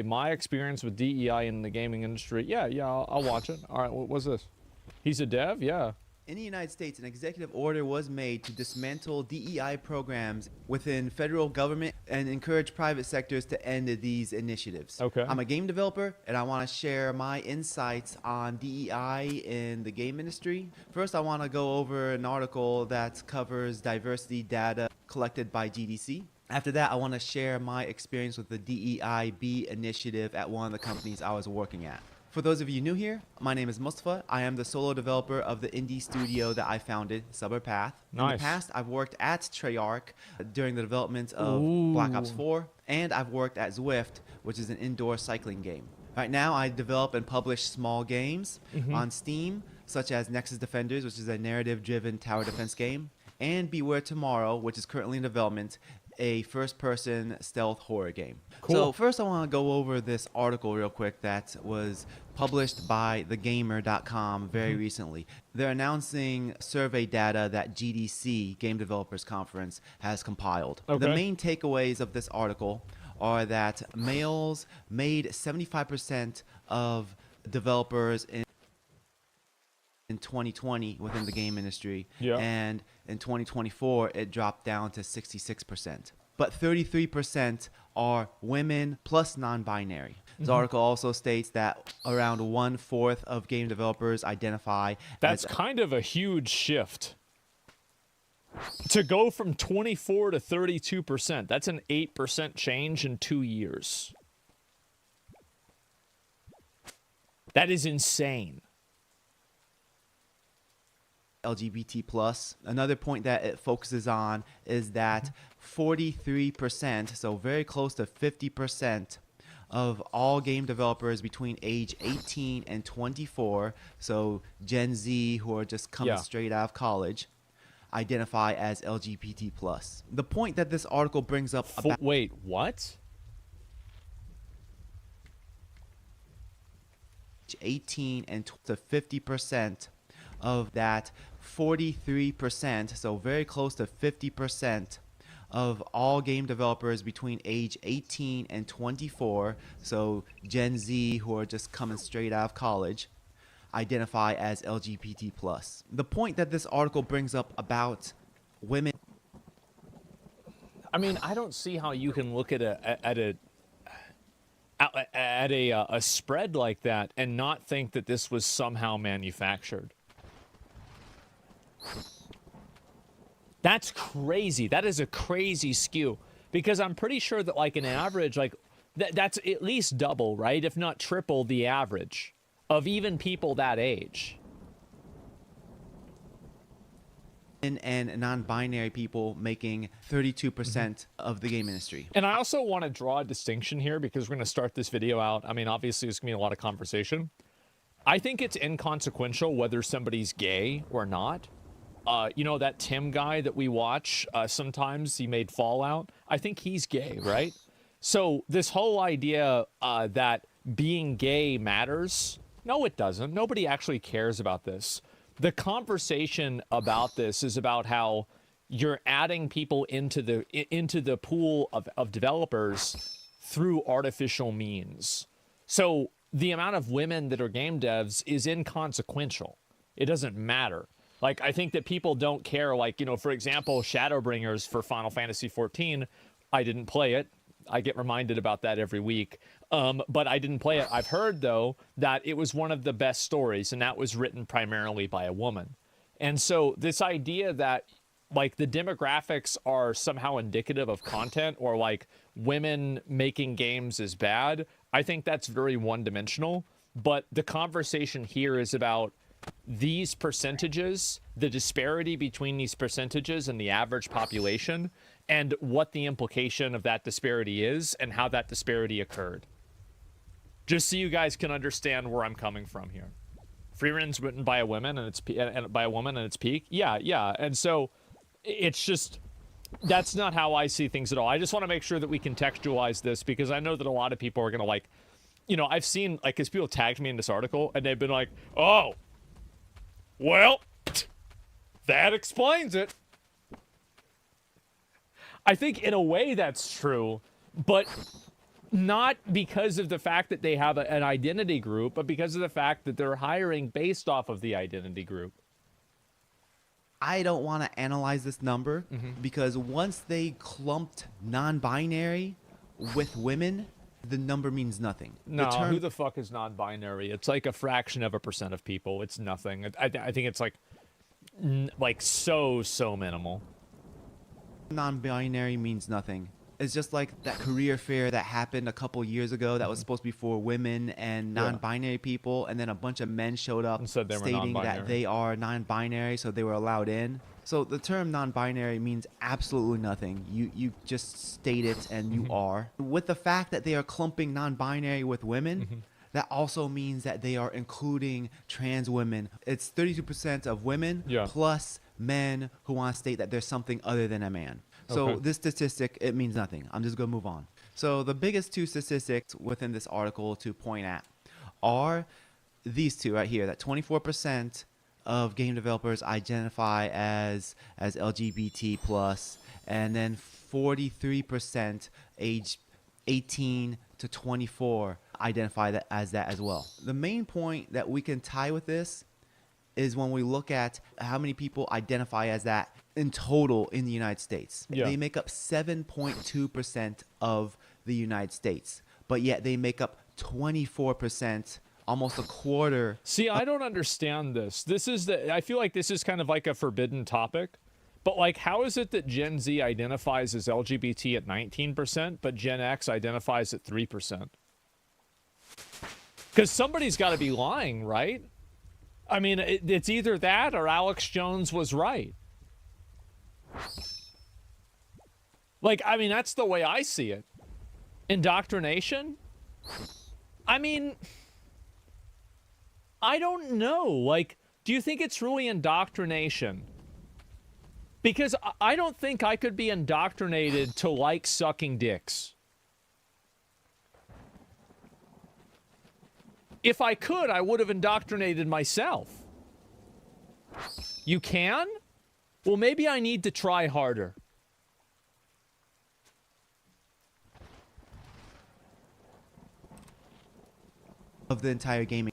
My experience with DEI in the gaming industry, yeah, I'll watch it. All right, what's this? He's a dev? Yeah. In the United States, an executive order was made to dismantle DEI programs within federal government and encourage private sectors to end these initiatives. Okay. I'm a game developer, and I want to share my insights on DEI in the game industry. First, I want to go over an article that covers diversity data collected by GDC. After that, I want to share my experience with the DEIB initiative at one of the companies I was working at. For those of you new here, my name is Mustafa. I am the solo developer of the indie studio that I founded, Suburb Path. In the Nice. past, I've worked at Treyarch during the development of Ooh. Black Ops 4, and I've worked at Zwift, which is an indoor cycling game. Right now, I develop and publish small games on Steam, such as Nexus Defenders, which is a narrative-driven tower defense game, and Beware Tomorrow, which is currently in development, a first-person stealth horror game. Cool. So first I want to go over this article real quick that was published by thegamer.com very recently. They're announcing survey data that GDC, Game Developers Conference, has compiled. Okay. The main takeaways of this article are that males made 75% of developers in 2020 within the game industry, Yeah. and in 2024 it dropped down to 66%. But 33% are women plus non-binary. This article also states that around 1/4 of game developers identify That's as kind of a huge shift. To go from 24 to 32%, that's an 8% change in 2 years. That is insane. LGBT plus. Another point that it focuses on is that 43%, so very close to 50% of all game developers between age 18 and 24, so Gen Z who are just coming Yeah. straight out of college, identify as LGBT plus. The point that this article brings up about Wait, what? 18 and to 50% of that 43%, so very close to 50% of all game developers between age 18 and 24, so Gen Z who are just coming straight out of college, identify as LGBT plus. The point that this article brings up about women. I mean, I don't see how you can look at a spread like that and not think that this was somehow manufactured. That's crazy. That is a crazy skew, because I'm pretty sure that like an average, like that's at least double, right? If not triple the average of even people that age. And non-binary people making 32% of the game industry. And I also want to draw a distinction here, because we're going to start this video out. I mean, obviously, there's going to be a lot of conversation. I think it's inconsequential whether somebody's gay or not. You know, that Tim guy that we watch, sometimes he made Fallout. I think he's gay, right? So this whole idea that being gay matters, no, it doesn't. Nobody actually cares about this. The conversation about this is about how you're adding people into the pool of developers through artificial means. So the amount of women that are game devs is inconsequential. It doesn't matter. Like, I think that people don't care. Like, you know, for example, Shadowbringers for Final Fantasy XIV, I didn't play it. I get reminded about that every week. But I didn't play it. I've heard, though, that it was one of the best stories, and that was written primarily by a woman. And so this idea that, like, the demographics are somehow indicative of content, or, like, women making games is bad, I think that's very one-dimensional. But the conversation here is about these percentages, the disparity between these percentages and the average population, and what the implication of that disparity is and how that disparity occurred. Just so you guys can understand where I'm coming from here. Freerun's written by a woman and its peak. Yeah. And so it's just, that's not how I see things at all. I just want to make sure that we contextualize this, because I know that a lot of people are going to, like, you know, I've seen, like, because people tagged me in this article and they've been like, oh, well, that explains it. I think in a way that's true, but not because of the fact that they have an identity group, but because of the fact that they're hiring based off of the identity group. I don't want to analyze this number Mm-hmm. because once they clumped non-binary with women, the number means nothing. No, the term who the fuck is non-binary? It's like a fraction of a percent of people. It's nothing. I think it's like so minimal. non-binary means nothing. It's just like that career fair that happened a couple years ago that was supposed to be for women and non-binary people, and then a bunch of men showed up And said they were stating that non-binary. they are non-binary, so they were allowed in. So the term non-binary means absolutely nothing. You just state it and you are. With the fact that they are clumping non-binary with women, that also means that they are including trans women. It's 32% of women plus men who want to state that there's something other than a man. So Okay. this statistic, it means nothing. I'm just going to move on. So the biggest two statistics within this article to point at are these two right here, that 24% of game developers identify as LGBT plus, and then 43% age 18 to 24 identify that as well. The main point that we can tie with this is when we look at how many people identify as that in total in the United States. Yeah. They make up 7.2% of the United States, but yet they make up 24%, almost a quarter. See, I don't understand this. I feel like this is kind of like a forbidden topic. But like, how is it that Gen Z identifies as LGBT at 19%, but Gen X identifies at 3%? Because somebody's got to be lying, right? I mean, it's either that or Alex Jones was right. Like, I mean, that's the way I see it. Indoctrination? I mean, I don't know. Like, do you think it's really indoctrination? Because I don't think I could be indoctrinated to like sucking dicks. If I could, I would have indoctrinated myself. You can? Well, maybe I need to try harder. Of the entire gaming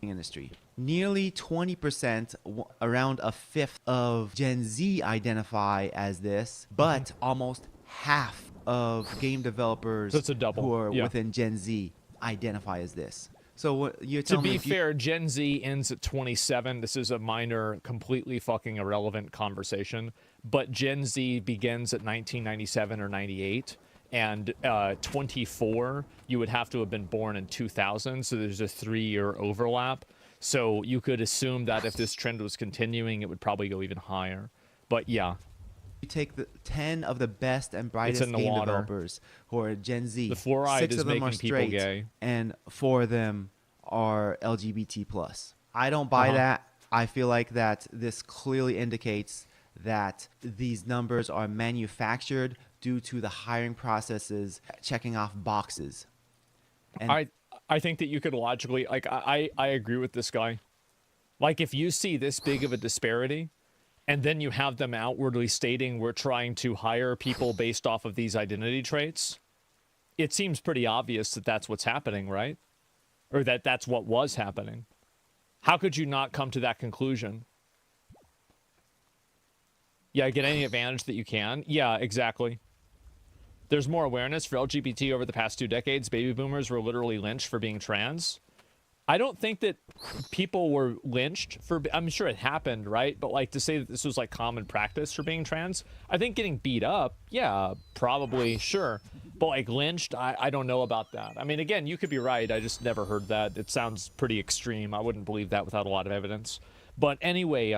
industry. Nearly 20%, around a fifth of Gen Z identify as this, but almost half of game developers So it's a double. who are Yeah. within Gen Z identify as this. So what you're To telling me be if you- fair, Gen Z ends at 27. This is a minor, completely fucking irrelevant conversation. But Gen Z begins at 1997 or 98. And 24, you would have to have been born in 2000. So there's a 3-year overlap. So you could assume that if this trend was continuing, it would probably go even higher. But yeah. You take the 10 of the best and brightest in the game water. developers who are Gen Z. The fluoride 6 is of them are making people straight, gay. and 4 of them are LGBT plus. I don't buy that. I feel like that this clearly indicates that these numbers are manufactured due to the hiring processes checking off boxes. And I think that you could logically, like, I agree with this guy. Like, if you see this big of a disparity, and then you have them outwardly stating we're trying to hire people based off of these identity traits, it seems pretty obvious that that's what's happening, right? Or that that's what was happening. How could you not come to that conclusion? Yeah, get any advantage that you can. Yeah, exactly. There's more awareness for LGBT over the past 2 decades. Baby boomers were literally lynched for being trans. I don't think that people were lynched for, I'm sure it happened, right? But like to say that this was like common practice for being trans, I think getting beat up, yeah, probably, sure. But like lynched, I don't know about that. I mean, again, you could be right. I just never heard that. It sounds pretty extreme. I wouldn't believe that without a lot of evidence. But anyway,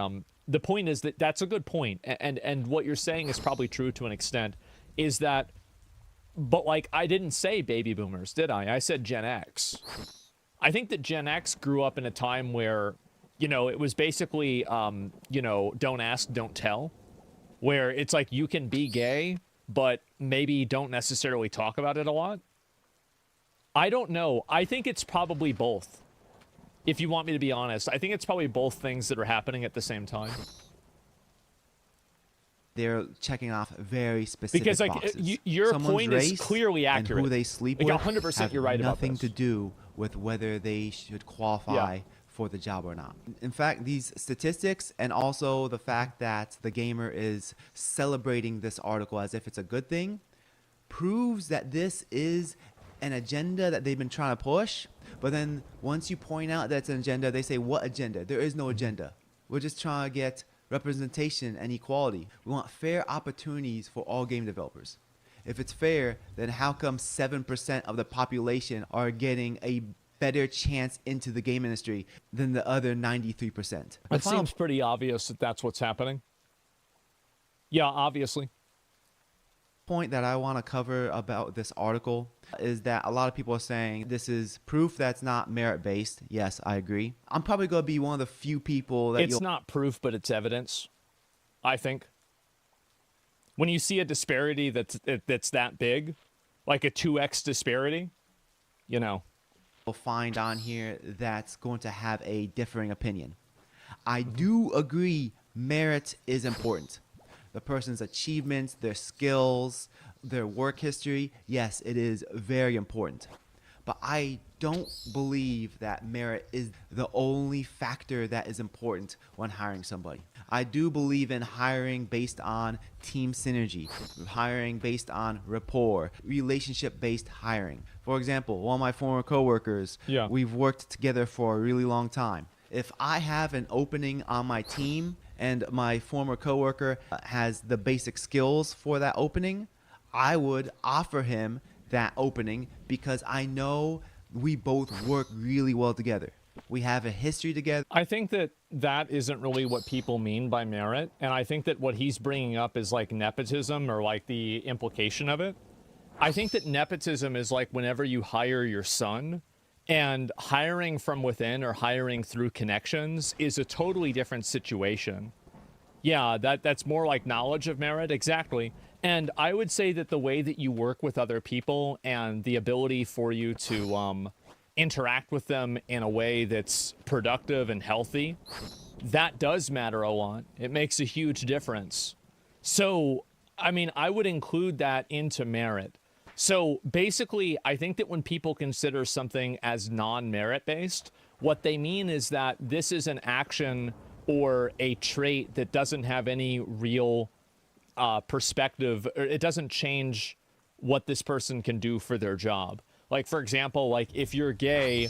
the point is that that's a good point. And what you're saying is probably true to an extent, is that, but like, I didn't say baby boomers, did I? I said Gen X. I think that Gen X grew up in a time where, you know, it was basically, you know, don't ask, don't tell, where it's like you can be gay, but maybe don't necessarily talk about it a lot. I don't know. I think it's probably both. If you want me to be honest, I think it's probably both things that are happening at the same time. they're checking off very specific because like boxes. your Someone's point is race clearly and accurate. who they sleep like with 100% have you're right about nothing this. to do with whether they should qualify for the job or not. In fact, these statistics and also the fact that the gamer is celebrating this article as if it's a good thing proves that this is an agenda that they've been trying to push. But then once you point out that it's an agenda, they say, what agenda? There is no agenda. We're just trying to get representation and equality. We want fair opportunities for all game developers. If it's fair, then how come 7% of the population are getting a better chance into the game industry than the other 93%? It seems pretty obvious that that's what's happening. Yeah, obviously. Point that I want to cover about this article is that a lot of people are saying this is proof that's not merit-based. Yes, I agree. I'm probably going to be one of the few people that it's not proof, but it's evidence, I think. When you see a disparity that's that big, like a 2x disparity, you know. You'll find on here that's going to have a differing opinion. I do agree merit is important. The person's achievements, their skills, their work history, yes, it is very important. But I don't believe that merit is the only factor that is important when hiring somebody. I do believe in hiring based on team synergy, hiring based on rapport, relationship-based hiring. For example, one of my former coworkers, we've worked together for a really long time. If I have an opening on my team and my former coworker has the basic skills for that opening, I would offer him that opening because I know we both work really well together. We have a history together. I think that that isn't really what people mean by merit. And I think that what he's bringing up is like nepotism or like the implication of it. I think that nepotism is like whenever you hire your son, and hiring from within or hiring through connections is a totally different situation. Yeah, that's more like knowledge of merit, exactly. And I would say that the way that you work with other people and the ability for you to interact with them in a way that's productive and healthy, that does matter a lot. It makes a huge difference. So, I mean, I would include that into merit. So basically, I think that when people consider something as non-merit based, what they mean is that this is an action or a trait that doesn't have any real perspective, or it doesn't change what this person can do for their job. Like, for example, like if you're gay,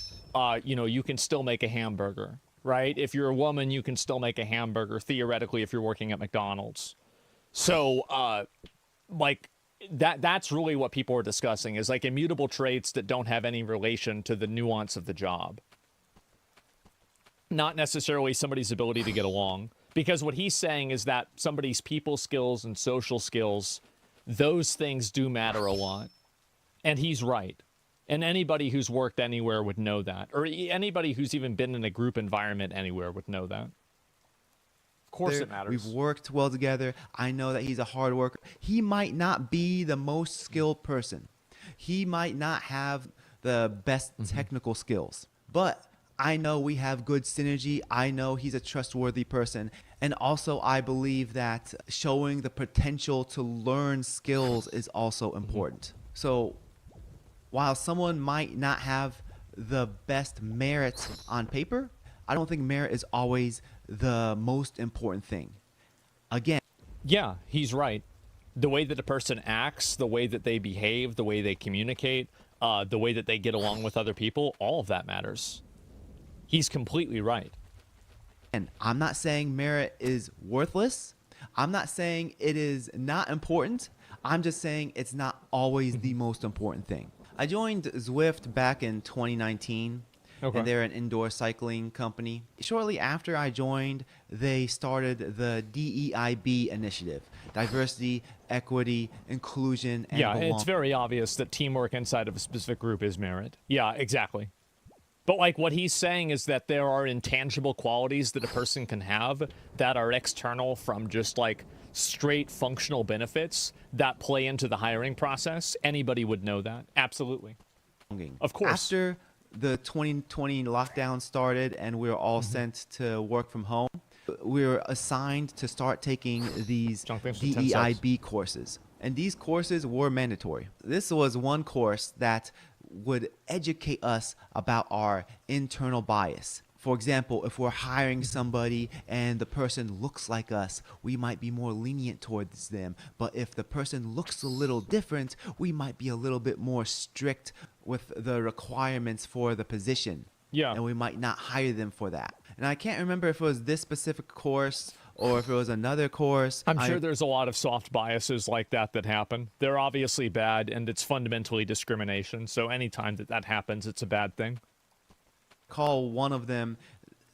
you know, you can still make a hamburger, right? If you're a woman, you can still make a hamburger, theoretically, if you're working at McDonald's. So, like, that's really what people are discussing, is like immutable traits that don't have any relation to the nuance of the job. Not necessarily somebody's ability to get along. Because what he's saying is that somebody's people skills and social skills, those things do matter a lot. And he's right. And anybody who's worked anywhere would know that. Or anybody who's even been in a group environment anywhere would know that. Of course it matters. We've worked well together. I know that he's a hard worker. He might not be the most skilled person. He might not have the best technical skills. But I know we have good synergy. I know he's a trustworthy person. And also, I believe that showing the potential to learn skills is also important. So while someone might not have the best merit on paper, I don't think merit is always the most important thing. Again. Yeah, he's right. The way that a person acts, the way that they behave, the way they communicate, the way that they get along with other people, all of that matters. He's completely right. And I'm not saying merit is worthless. I'm not saying it is not important. I'm just saying it's not always the most important thing. I joined Zwift back in 2019. Okay. And they're an indoor cycling company. Shortly after I joined, they started the DEIB initiative, diversity, equity, inclusion, and belonging. It's very obvious that teamwork inside of a specific group is merit. Yeah, exactly. But like what he's saying is that there are intangible qualities that a person can have that are external from just like straight functional benefits that play into the hiring process. Anybody would know that. Absolutely. Of course. After the 2020 lockdown started and we were all sent to work from home, we were assigned to start taking these DEIB courses. And these courses were mandatory. This was one course that would educate us about our internal bias. For example, if we're hiring somebody and the person looks like us, we might be more lenient towards them. But if the person looks a little different, we might be a little bit more strict with the requirements for the position. Yeah. And we might not hire them for that. And I can't remember if it was this specific course or if it was another course. I'm sure there's a lot of soft biases like that happen. They're obviously bad, and it's fundamentally discrimination. So anytime that happens, it's a bad thing. Call one of them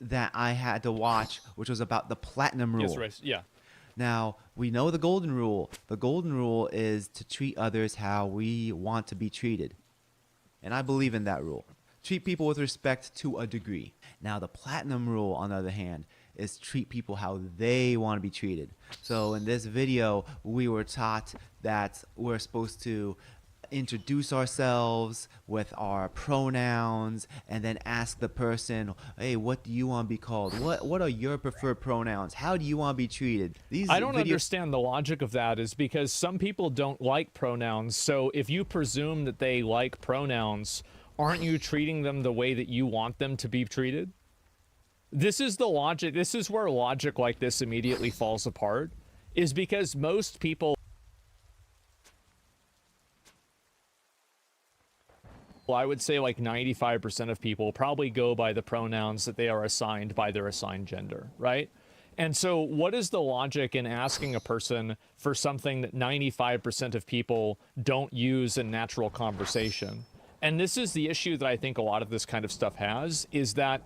that I had to watch, which was about the platinum rule. Yes, right. Yeah. Now, we know the golden rule. The golden rule is to treat others how we want to be treated. And I believe in that rule. Treat people with respect to a degree. Now, the platinum rule, on the other hand, is treat people how they want to be treated. So in this video, we were taught that we're supposed to introduce ourselves with our pronouns and then ask the person, hey, what do you want to be called? What are your preferred pronouns? How do you want to be treated? I don't understand the logic of that, is because some people don't like pronouns. So if you presume that they like pronouns, aren't you treating them the way that you want them to be treated? This is the logic. This is where logic like this immediately falls apart, is because most people, I would say like 95% of people probably go by the pronouns that they are assigned by their assigned gender, right? And so what is the logic in asking a person for something that 95% of people don't use in natural conversation? And this is the issue that I think a lot of this kind of stuff has, is that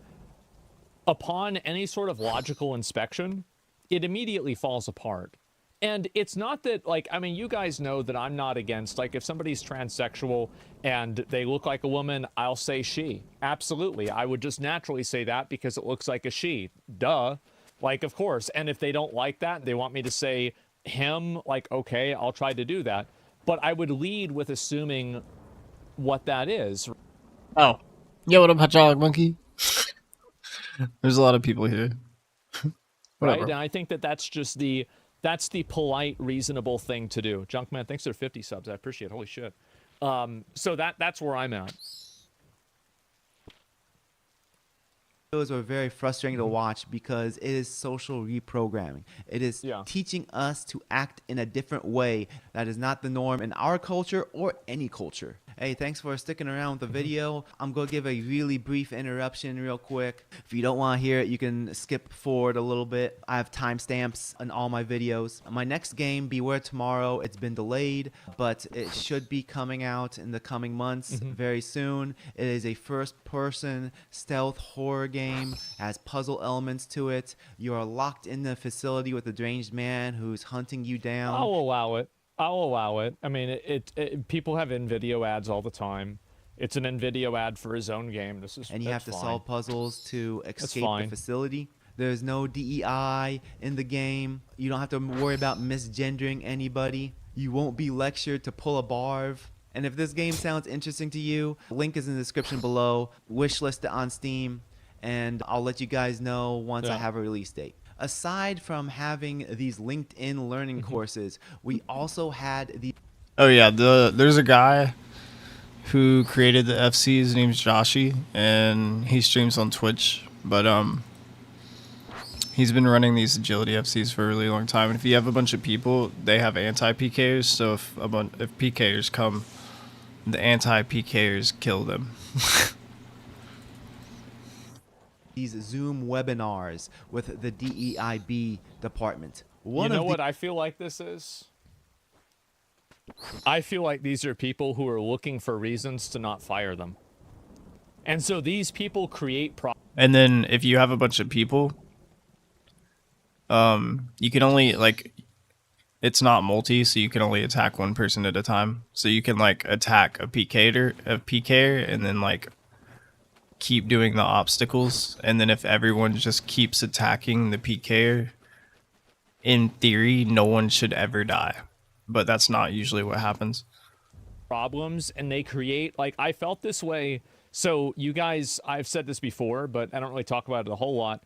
upon any sort of logical inspection, it immediately falls apart. And it's not that, like, I mean, you guys know that I'm not against, like, if somebody's transsexual and they look like a woman, I'll say she. Absolutely. I would just naturally say that because it looks like a she. Duh. Like, of course. And if they don't like that, they want me to say him, like, okay, I'll try to do that. But I would lead with assuming what that is. Oh. Yo, what up, hydraulic monkey? There's a lot of people here. Right? And I think that that's just the polite, reasonable thing to do. Junkman, thanks for 50 subs. I appreciate it. Holy shit. So that's where I'm at. Those are very frustrating to watch because it is social reprogramming. It is teaching us to act in a different way that is not the norm in our culture or any culture. Hey, thanks for sticking around with the video. I'm going to give a really brief interruption real quick. If you don't want to hear it, you can skip forward a little bit. I have timestamps in all my videos. My next game, Beware Tomorrow, it's been delayed, but it should be coming out in the coming months very soon. It is a first-person stealth horror game, has puzzle elements to it. You are locked in the facility with a deranged man who's hunting you down. I'll allow it. I'll allow it. I mean, people have in-video ads all the time. It's an in-video ad for his own game. And you have to solve puzzles to escape the facility. There's no DEI in the game. You don't have to worry about misgendering anybody. You won't be lectured to pull a barv. And if this game sounds interesting to you, link is in the description below. Wishlist it on Steam, and I'll let you guys know once I have a release date. Aside from having these LinkedIn learning courses, we also had the... Oh yeah, there's a guy who created the FC. His name's Joshi, and he streams on Twitch. But he's been running these agility FCs for a really long time. And if you have a bunch of people, they have anti-PKers. So if PKers come, the anti-PKers kill them. These Zoom webinars with the DEIB department. You know what I feel like this is? I feel like these are people who are looking for reasons to not fire them. And so these people create problems. And then if you have a bunch of people, you can only, like, it's not multi, so you can only attack one person at a time. So you can, like, attack a PKer, and then, like, keep doing the obstacles. And then if everyone just keeps attacking the PKer, in theory, no one should ever die. But that's not usually what happens. Problems, and they create, like, I felt this way. So you guys, I've said this before, but I don't really talk about it a whole lot.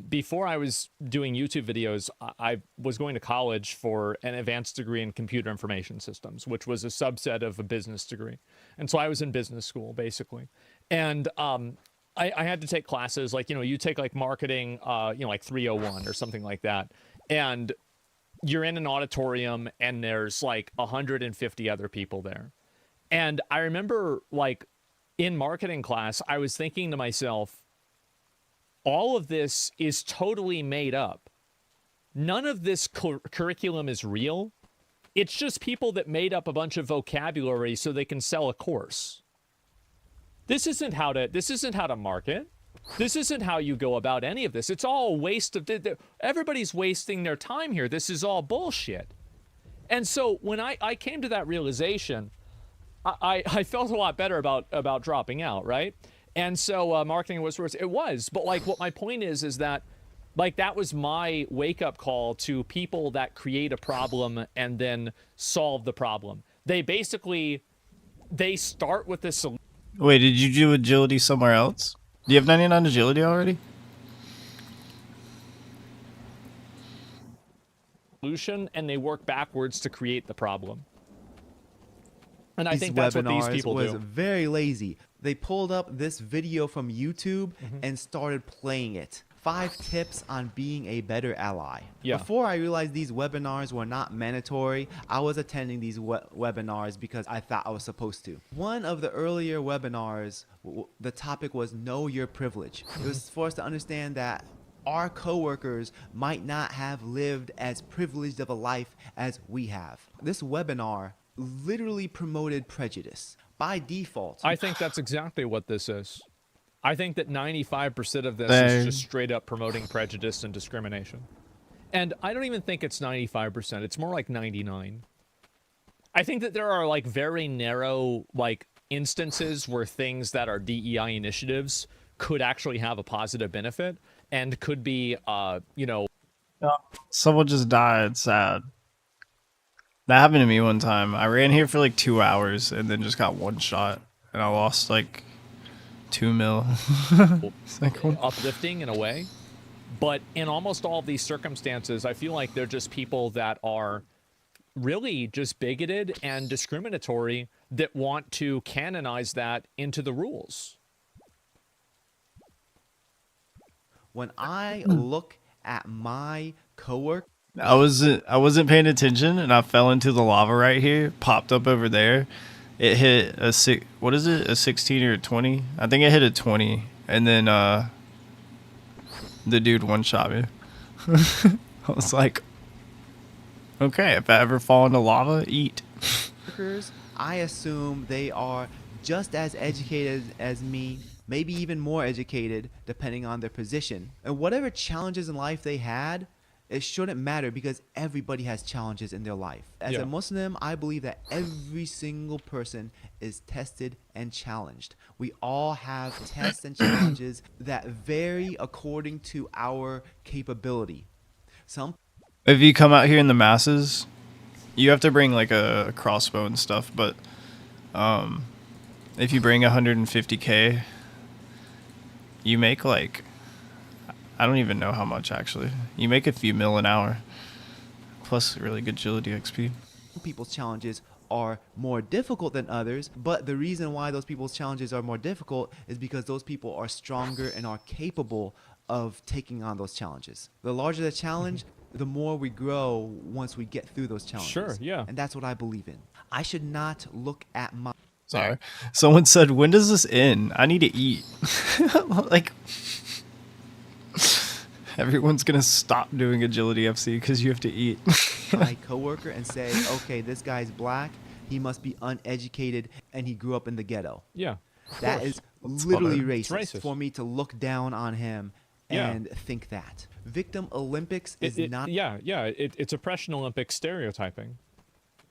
Before I was doing YouTube videos, I was going to college for an advanced degree in computer information systems, which was a subset of a business degree. And so I was in business school, basically. And I had to take classes like, you take like marketing, like 301 or something like that. And you're in an auditorium and there's like 150 other people there. And I remember like in marketing class, I was thinking to myself, all of this is totally made up. None of this curriculum is real. It's just people that made up a bunch of vocabulary so they can sell a course. This isn't how to market. This isn't how you go about any of this. It's all a waste of, everybody's wasting their time here. This is all bullshit. And so when I came to that realization, I felt a lot better about dropping out, right? And so marketing was, it was, but like what my point is that like that was my wake-up call to people that create a problem and then solve the problem. They start with this solution. Wait, did you do agility somewhere else? Do you have 99 agility already? And they work backwards to create the problem. And I These think that's what these webinars people was do. very lazy. They pulled up this video from YouTube and started playing it. 5 tips on being a better ally. Yeah. Before I realized these webinars were not mandatory, I was attending these webinars because I thought I was supposed to. One of the earlier webinars, the topic was know your privilege. It was for us to understand that our coworkers might not have lived as privileged of a life as we have. This webinar literally promoted prejudice by default. I think that's exactly what this is. I think that 95% of this is just straight up promoting prejudice and discrimination. And I don't even think it's 95%. It's more like 99. I think that there are like very narrow like instances where things that are DEI initiatives could actually have a positive benefit and could be, Someone just died. Sad. That happened to me one time. I ran here for like 2 hours and then just got one shot, and I lost like 2 mil. uplifting in a way. But in almost all of these circumstances, I feel like they're just people that are really just bigoted and discriminatory that want to canonize that into the rules. When I look at my coworker, I wasn't paying attention, and I fell into the lava right here. Popped up over there. It hit a what is it? A 16 or a 20? I think it hit a 20, and then the dude one shot me. I was like, okay, if I ever fall into lava, eat. I assume they are just as educated as me, maybe even more educated, depending on their position. And whatever challenges in life they had, it shouldn't matter because everybody has challenges in their life. As a Muslim, I believe that every single person is tested and challenged. We all have tests and challenges that vary according to our capability. If you come out here in the masses, you have to bring like a crossbow and stuff, but if you bring 150k, you make like, I don't even know how much actually. You make a few mil an hour, plus really good agility XP. People's challenges are more difficult than others, but the reason why those people's challenges are more difficult is because those people are stronger and are capable of taking on those challenges. The larger the challenge, the more we grow once we get through those challenges. Sure, yeah. And that's what I believe in. I should not look at my... Sorry. Someone said, when does this end? I need to eat. Like... Everyone's gonna stop doing agility FC because you have to eat. my coworker and say, okay, this guy's black, he must be uneducated, and he grew up in the ghetto. Yeah. That is literally racist for me to look down on him and think that. Victim Olympics is not... It's oppression Olympic stereotyping.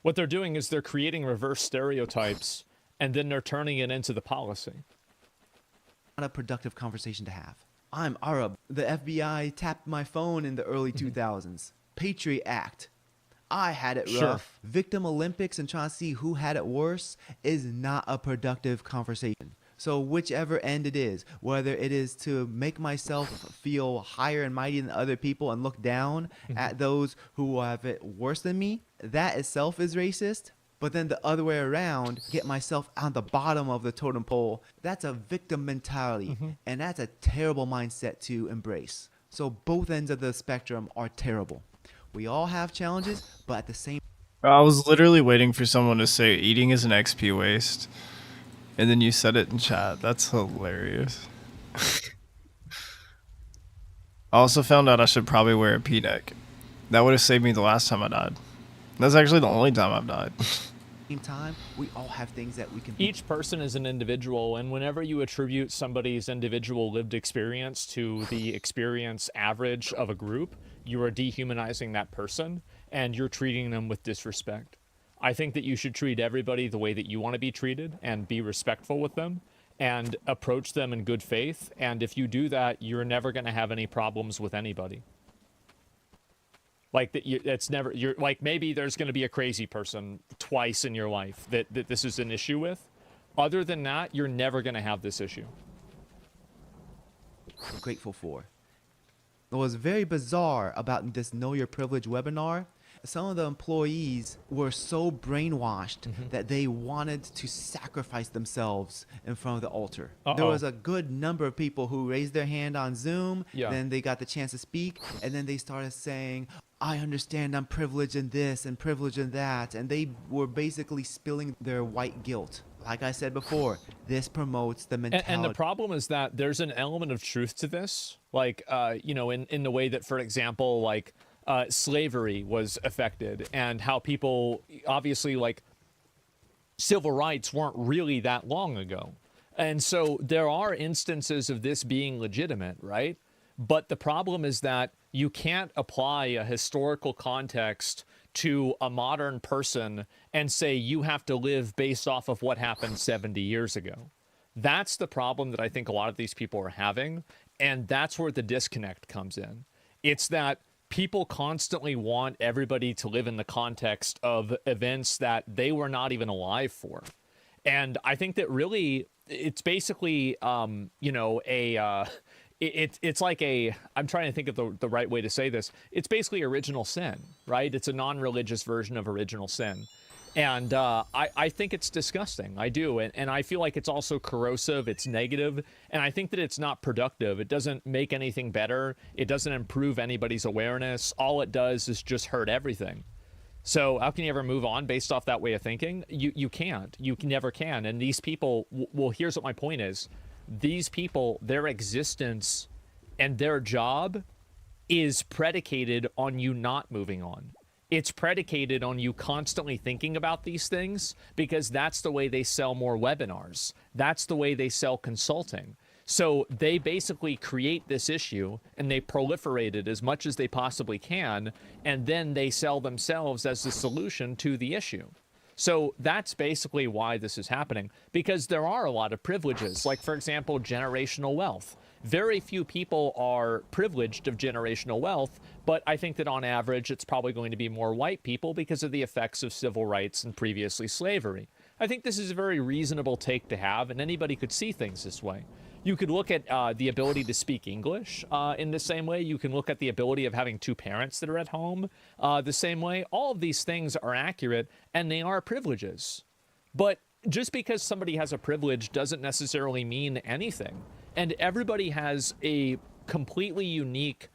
What they're doing is they're creating reverse stereotypes, and then they're turning it into the policy. Not a productive conversation to have. I'm Arab. The FBI tapped my phone in the early 2000s. Patriot Act. I had it rough. Victim Olympics and trying to see who had it worse is not a productive conversation. So whichever end it is, whether it is to make myself feel higher and mighty than other people and look down at those who have it worse than me, that itself is racist. but then the other way around, get myself on the bottom of the totem pole. That's a victim mentality, and that's a terrible mindset to embrace. So both ends of the spectrum are terrible. We all have challenges, but at the same I was literally waiting for someone to say eating is an XP waste, and then you said it in chat. That's hilarious. I also found out I should probably wear a P-neck. That would have saved me the last time I died. That's actually the only time I've died. time, we all have things that we can... Each person is an individual, and whenever you attribute somebody's individual lived experience to the experience average of a group, you are dehumanizing that person, and you're treating them with disrespect. I think that you should treat everybody the way that you want to be treated, and be respectful with them, and approach them in good faith, and if you do that, you're never going to have any problems with anybody. Like, it's never, you're like, maybe there's going to be a crazy person twice in your life that this is an issue with. Other than that, you're never going to have this issue. I'm grateful for. What was very bizarre about this Know Your Privilege webinar, some of the employees were so brainwashed that they wanted to sacrifice themselves in front of the altar. There was a good number of people who raised their hand on Zoom, then they got the chance to speak, and then they started saying, I understand I'm privileged in this and privileged in that, and they were basically spilling their white guilt. Like I said before, this promotes the mentality. And the problem is that there's an element of truth to this, like, you know, in the way that, for example, like, slavery was affected, and how people, obviously, like, civil rights weren't really that long ago. And so there are instances of this being legitimate, right? But the problem is that you can't apply a historical context to a modern person and say you have to live based off of what happened 70 years ago. That's the problem that I think a lot of these people are having, and that's where the disconnect comes in. It's that people constantly want everybody to live in the context of events that they were not even alive for. And I think that really it's basically, you know, it's like a, I'm trying to think of the right way to say this. It's basically original sin, right? It's a non-religious version of original sin. And I think it's disgusting. I do. And I feel like it's also corrosive. It's negative. And I think that it's not productive. It doesn't make anything better. It doesn't improve anybody's awareness. All it does is just hurt everything. So how can you ever move on based off that way of thinking? You can't. You never can. And these people, well, here's what my point is. These people, their existence and their job is predicated on you not moving on. It's predicated on you constantly thinking about these things, because that's the way they sell more webinars. That's the way they sell consulting. So they basically create this issue and they proliferate it as much as they possibly can, and then they sell themselves as the solution to the issue. So that's basically why this is happening, because there are a lot of privileges, like, for example, generational wealth. Very few people are privileged of generational wealth, but I think that on average, it's probably going to be more white people because of the effects of civil rights and previously slavery. I think this is a very reasonable take to have, and anybody could see things this way. You could look at the ability to speak English in the same way. You can look at the ability of having two parents that are at home the same way. All of these things are accurate, and they are privileges. But just because somebody has a privilege doesn't necessarily mean anything. And everybody has a completely unique,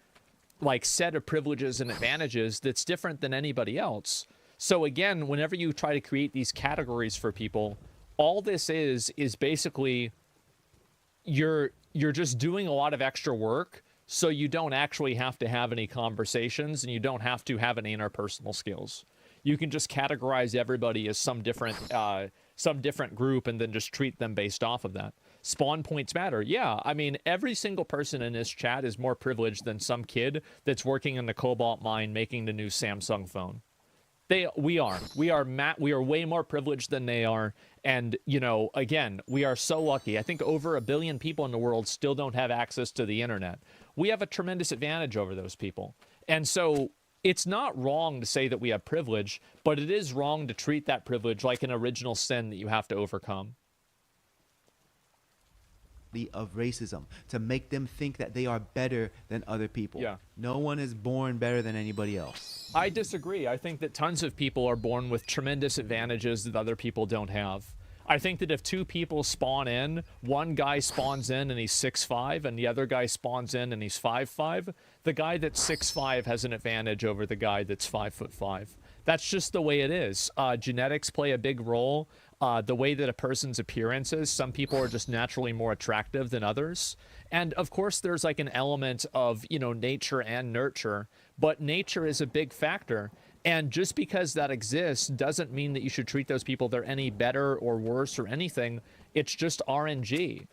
like, set of privileges and advantages that's different than anybody else. So again, whenever you try to create these categories for people, all this is basically you're just doing a lot of extra work, so you don't actually have to have any conversations, and you don't have to have any interpersonal skills. You can just categorize everybody as some different group and then just treat them based off of that. Spawn points matter. Yeah, I mean, every single person in this chat is more privileged than some kid that's working in the cobalt mine making the new Samsung phone. We are way more privileged than they are. And, you know, again, we are so lucky. I think over 1 billion people in the world still don't have access to the internet. We have a tremendous advantage over those people. And so it's not wrong to say that we have privilege, but it is wrong to treat that privilege like an original sin that you have to overcome. of racism, to make them think that they are better than other people. Yeah. No one is born better than anybody else. I disagree. I think that tons of people are born with tremendous advantages that other people don't have. I think that if two people spawn in, one guy spawns in and he's 6'5", and the other guy spawns in and he's 5'5", the guy that's 6'5" has an advantage over the guy that's 5'5". That's just the way it is. Genetics play a big role. The way that a person's appearance is, some people are just naturally more attractive than others. And of course, there's like an element of, you know, nature and nurture, but nature is a big factor. And just because that exists doesn't mean that you should treat those people they're any better or worse or anything. It's just RNG.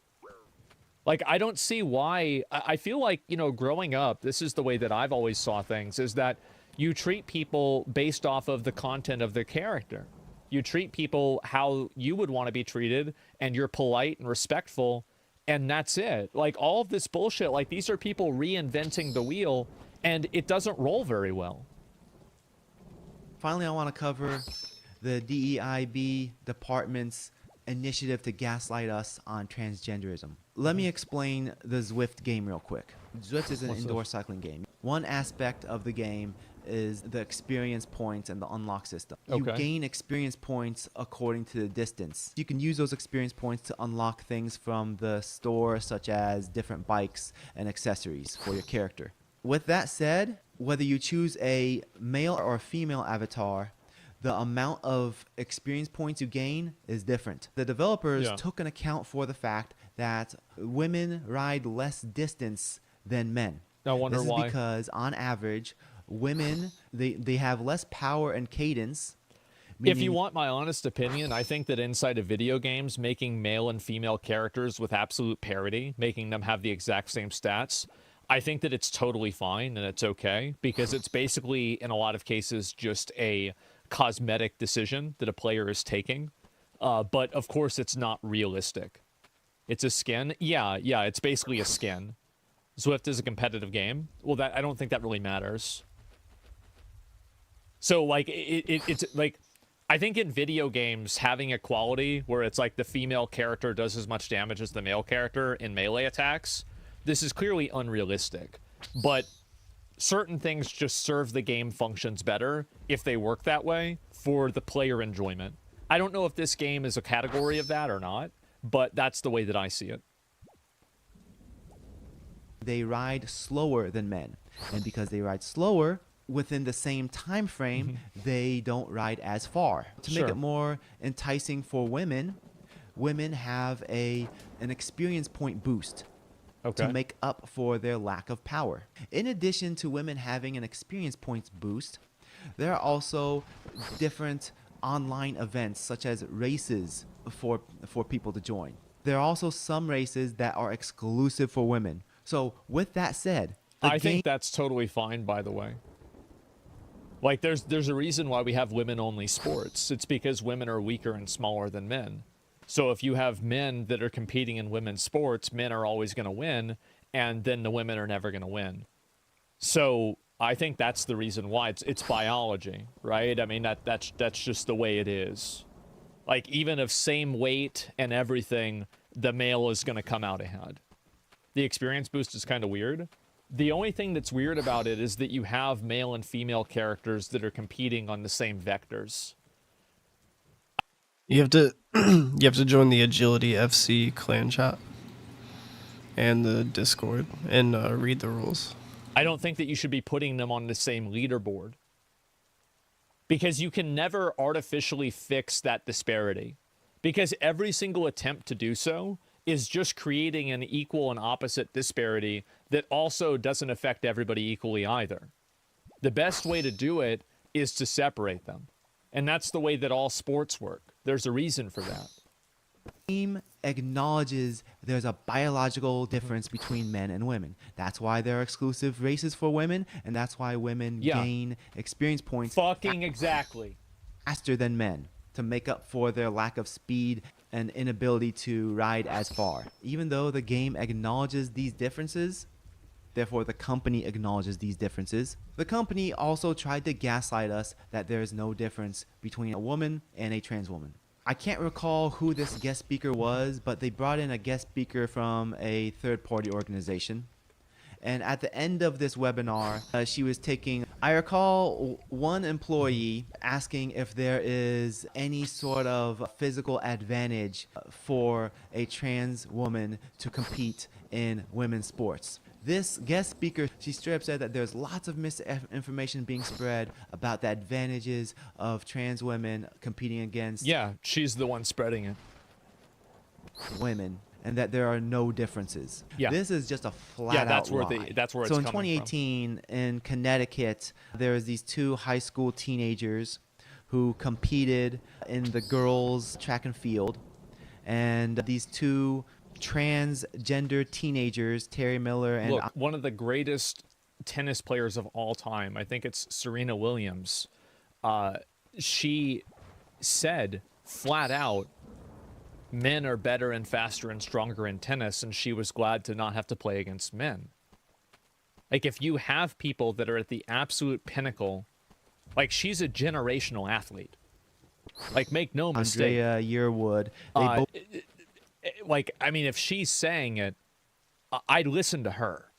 Like, I don't see why. I feel like, you know, growing up, this is the way that I've always saw things, is that you treat people based off of the content of their character. You treat people how you would want to be treated, and you're polite and respectful, and that's it. Like, all of this bullshit, like, these are people reinventing the wheel, and it doesn't roll very well. Finally, I want to cover the DEIB department's initiative to gaslight us on transgenderism. Let me explain the Zwift game real quick. Zwift is an indoor cycling game. One aspect of the game is the experience points and the unlock system. You gain experience points according to the distance. You can use those experience points to unlock things from the store, such as different bikes and accessories for your character. With that said, whether you choose a male or a female avatar, the amount of experience points you gain is different. The developers took an account for the fact that women ride less distance than men. I wonder this is why. because on average, women, they have less power and cadence. If you want my honest opinion, I think that inside of video games, making male and female characters with absolute parity, making them have the exact same stats, I think that it's totally fine and it's okay, because it's basically, in a lot of cases, just a cosmetic decision that a player is taking. But of course, it's not realistic. It's a skin. Yeah, it's basically a skin. Zwift is a competitive game. Well, I don't think that really matters. So, like, it's like, I think in video games, having equality where it's like the female character does as much damage as the male character in melee attacks, this is clearly unrealistic. But certain things just serve the game functions better if they work that way for the player enjoyment. I don't know if this game is a category of that or not, but that's the way that I see it. They ride slower than men. And because they ride slower, within the same time frame, they don't ride as far. To make it more enticing for women, women have an experience point boost to make up for their lack of power. In addition to women having an experience points boost, there are also different online events such as races for people to join. There are also some races that are exclusive for women. So with that said, I think that's totally fine, by the way. Like, there's a reason why we have women-only sports. It's because women are weaker and smaller than men. So if you have men that are competing in women's sports, men are always going to win, and then the women are never going to win. So I think that's the reason why. It's biology, right? I mean, that's just the way it is. Like, even of same weight and everything, the male is going to come out ahead. The experience boost is kind of weird. The only thing that's weird about it is that you have male and female characters that are competing on the same vectors. You have to join the Agility FC clan chat and the Discord and read the rules. I don't think that you should be putting them on the same leaderboard, because you can never artificially fix that disparity, because every single attempt to do so is just creating an equal and opposite disparity that also doesn't affect everybody equally either. The best way to do it is to separate them. And that's the way that all sports work. There's a reason for that. The game acknowledges there's a biological difference between men and women. That's why there are exclusive races for women, and that's why women gain experience points exactly faster than men to make up for their lack of speed and inability to ride as far. Even though the game acknowledges these differences, therefore the company acknowledges these differences, the company also tried to gaslight us that there is no difference between a woman and a trans woman. I can't recall who this guest speaker was, but they brought in a guest speaker from a third-party organization. And at the end of this webinar, she was taking, I recall one employee asking if there is any sort of physical advantage for a trans woman to compete in women's sports. This guest speaker, she straight up said that there's lots of misinformation being spread about the advantages of trans women competing against she's the one spreading it. Women, and that there are no differences. Yeah. This is just a flat that's out where lie. that's where so it's in coming 2018 in Connecticut, there was these two high school teenagers who competed in the girls track and field, and these two transgender teenagers, Terry Miller and Look, one of the greatest tennis players of all time, I think it's Serena Williams, she said flat out, men are better and faster and stronger in tennis, and she was glad to not have to play against men. Like, if you have people that are at the absolute pinnacle, like, she's a generational athlete. Like, make no mistake. Andrea Yearwood. Like, I mean, if she's saying it, I'd listen to her.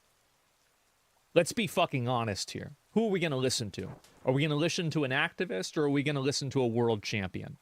Let's be fucking honest here. Who are we going to listen to? Are we going to listen to an activist, or are we going to listen to a world champion?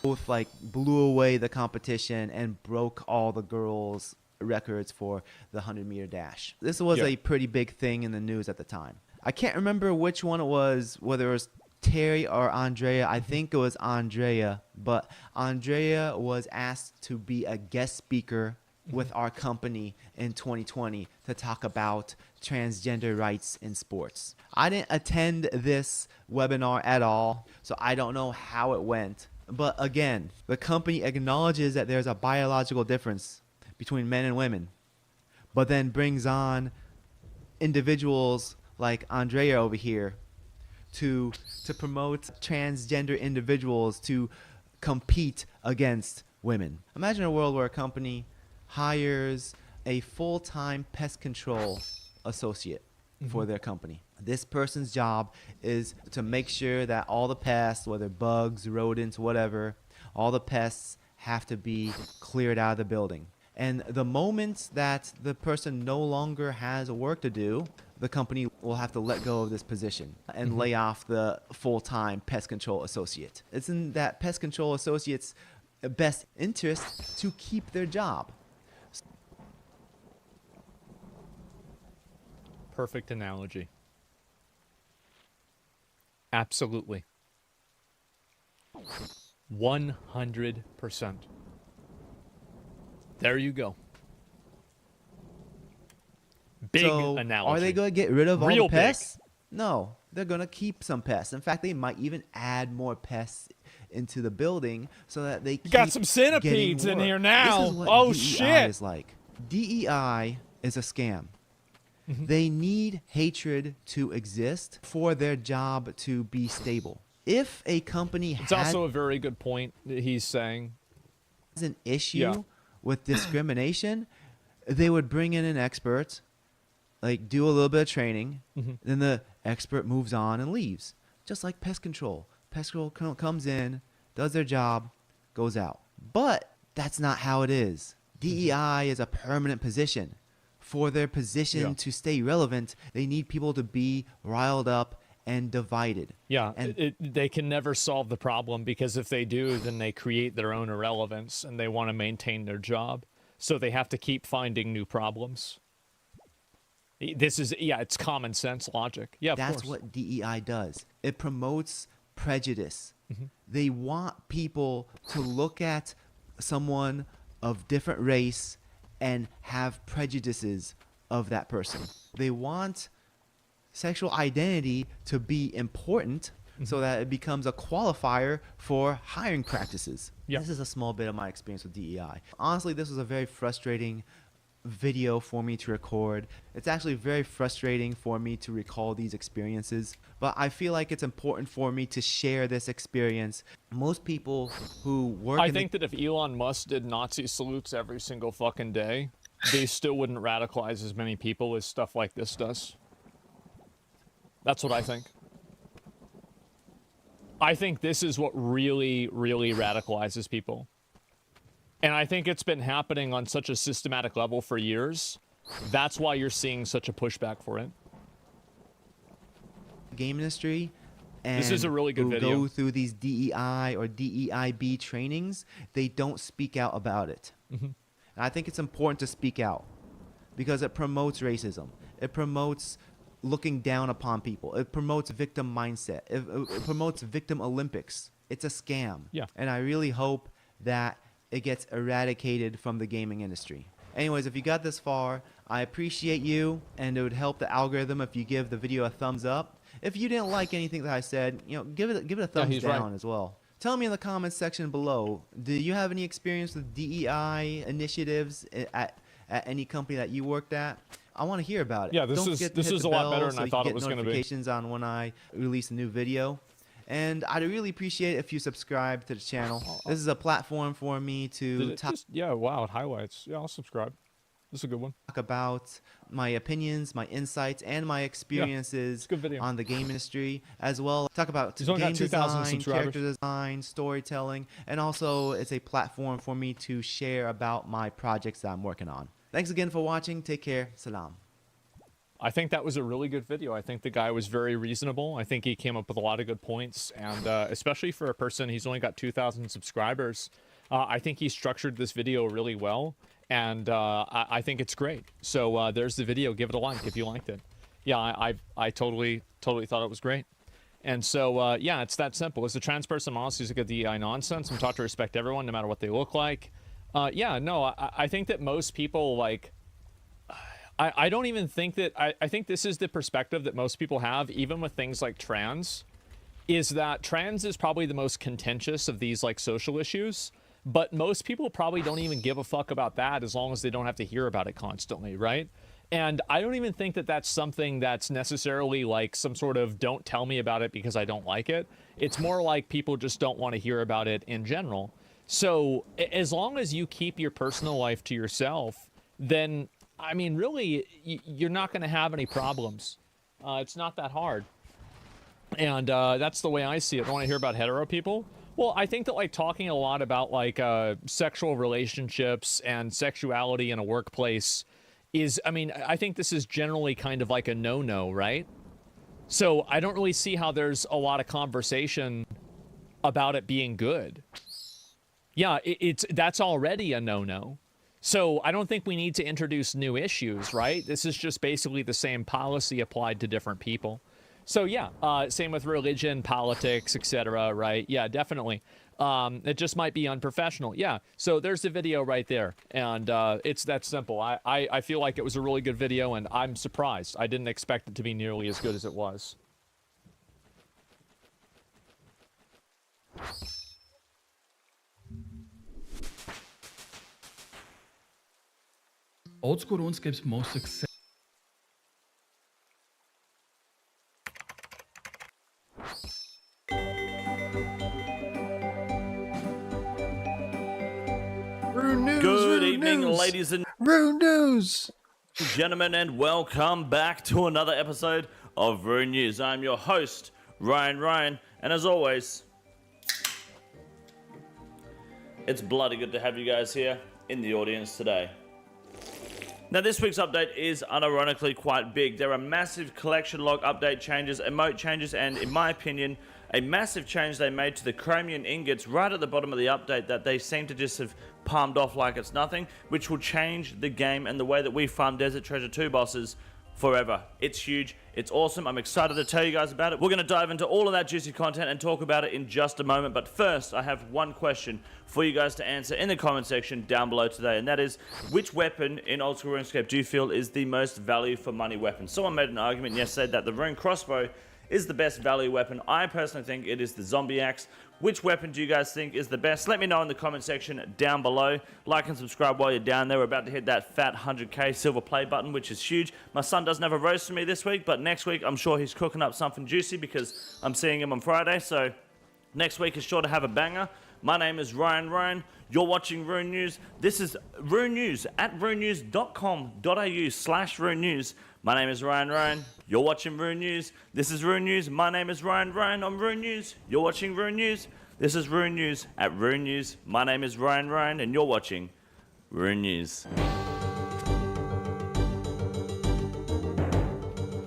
Both like blew away the competition and broke all the girls' records for the 100-meter dash. This was a pretty big thing in the news at the time. I can't remember which one it was, whether it was Terry or Andrea. I think it was Andrea, but Andrea was asked to be a guest speaker with our company in 2020 to talk about transgender rights in sports. I didn't attend this webinar at all, so I don't know how it went. But again, the company acknowledges that there's a biological difference between men and women, but then brings on individuals like Andrea over here to promote transgender individuals to compete against women. Imagine a world where a company hires a full-time pest control associate for their company. This person's job is to make sure that all the pests, whether bugs, rodents, whatever, all the pests have to be cleared out of the building. And the moment that the person no longer has work to do, the company will have to let go of this position and lay off the full-time pest control associate. It's in that pest control associate's best interest to keep their job. Perfect analogy. Absolutely. 100%. There you go. Big analogy. Are they going to get rid of all Real the pests? No, they're going to keep some pests. In fact, they might even add more pests into the building so that they keep got some centipedes in here now. This is what Oh, DEI shit. is like. DEI is a scam. They need hatred to exist for their job to be stable. If a company It's also a very good point that he's saying. has an issue with discrimination, they would bring in an expert, like do a little bit of training, then the expert moves on and leaves. Just like pest control. Pest control comes in, does their job, goes out. But that's not how it is. DEI is a permanent position. For their position to stay relevant, they need people to be riled up and divided. Yeah, and they can never solve the problem, because if they do, then they create their own irrelevance and they want to maintain their job. So they have to keep finding new problems. This is, it's common sense logic. Yeah, that's what DEI does. It promotes prejudice. They want people to look at someone of different race and have prejudices of that person. They want sexual identity to be important so that it becomes a qualifier for hiring practices. This is a small bit of my experience with DEI. Honestly, this was a very frustrating video for me to record. It's actually very frustrating for me to recall these experiences, but I feel like it's important for me to share this experience. Most people who work I think that if Elon Musk did Nazi salutes every single fucking day, they still wouldn't radicalize as many people as stuff like this does. That's what I think. I think this is what really, really radicalizes people. And I think it's been happening on such a systematic level for years. That's why you're seeing such a pushback for it. Game industry, and this is a really good who video. go through these DEI or DEIB trainings, they don't speak out about it. And I think it's important to speak out because it promotes racism. It promotes looking down upon people. It promotes victim mindset. It promotes victim Olympics. It's a scam. Yeah. And I really hope that it gets eradicated from the gaming industry. Anyways, if you got this far, I appreciate you, and it would help the algorithm if you give the video a thumbs up. If you didn't like anything that I said, give it a thumbs down as well. Tell me in the comments section below, do you have any experience with DEI initiatives at any company that you worked at? I want to hear about it. Yeah, this Don't is forget to this hit is the a lot bell better so than I you thought can it was get going to be. notifications on when I release a new video. And I'd really appreciate it if you subscribe to the channel. This is a platform for me to yeah, wow, it highlights. Yeah, I'll subscribe. This is a good one. Talk about my opinions, my insights, and my experiences on the game industry, as well. Talk about He's only game got 2,000 design, subscribers. character design, storytelling, and also it's a platform for me to share about my projects that I'm working on. Thanks again for watching. Take care. Salam. I think that was a really good video. I think the guy was very reasonable. I think he came up with a lot of good points, and especially for a person, he's only got 2,000 subscribers. I think he structured this video really well, and I think it's great. So there's the video. Give it a like if you liked it. Yeah, I totally thought it was great. And so, yeah, it's that simple. As a trans person, I'm honestly sick of DEI nonsense. I'm taught to respect everyone, no matter what they look like. Yeah, no, I think that most people, like, I don't even think that, I think this is the perspective that most people have, even with things like trans, is that trans is probably the most contentious of these, like, social issues. But most people probably don't even give a fuck about that as long as they don't have to hear about it constantly, right? And I don't even think that that's something that's necessarily like some sort of don't tell me about it because I don't like it. It's more like people just don't want to hear about it in general. So as long as you keep your personal life to yourself, then, I mean, really, you're not going to have any problems. It's not that hard. And that's the way I see it. Don't want to hear about hetero people? Well, I think that, like, talking a lot about, like, sexual relationships and sexuality in a workplace is, I mean, I think this is generally kind of like a no-no, right? So I don't really see how there's a lot of conversation about it being good. Yeah, that's already a no-no. So I don't think we need to introduce new issues, right? This is just basically the same policy applied to different people. So yeah, same with religion, politics, etc., right? Yeah, definitely. It just might be unprofessional. Yeah, so there's the video right there. And it's that simple. I feel like it was a really good video, and I'm surprised. I didn't expect it to be nearly as good as it was. Old school RuneScape's most successful. Good evening, ladies and gentlemen, and welcome back to another episode of Rune News. I'm your host, Ryan, and as always, it's bloody good to have you guys here in the audience today. Now, this week's update is unironically quite big. There are massive collection log update changes, emote changes, and in my opinion, a massive change they made to the chromium ingots right at the bottom of the update that they seem to just have palmed off like it's nothing, which will change the game and the way that we farm Desert Treasure 2 bosses forever. It's huge. It's awesome. I'm excited to tell you guys about it. We're going to dive into all of that juicy content and talk about it in just a moment. But first, I have one question for you guys to answer in the comment section down below today. And that is, which weapon in Old School RuneScape do you feel is the most value for money weapon? Someone made an argument yesterday that the rune crossbow is the best value weapon. I personally think it is the zombie axe. Which weapon do you guys think is the best? Let me know in the comment section down below. Like and subscribe while you're down there. We're about to hit that fat 100k silver play button, which is huge. My son doesn't have a roast for me this week, but next week I'm sure he's cooking up something juicy because I'm seeing him on Friday. So next week is sure to have a banger. My name is Ryan. You're watching Rune News. This is Rune News at runenews.com.au/Rune News. My name is Ryan. You're watching Rune News. This is Rune News. My name is Ryan. I'm Rune News. You're watching Rune News. This is Rune News at Rune News. My name is Ryan, and you're watching Rune News.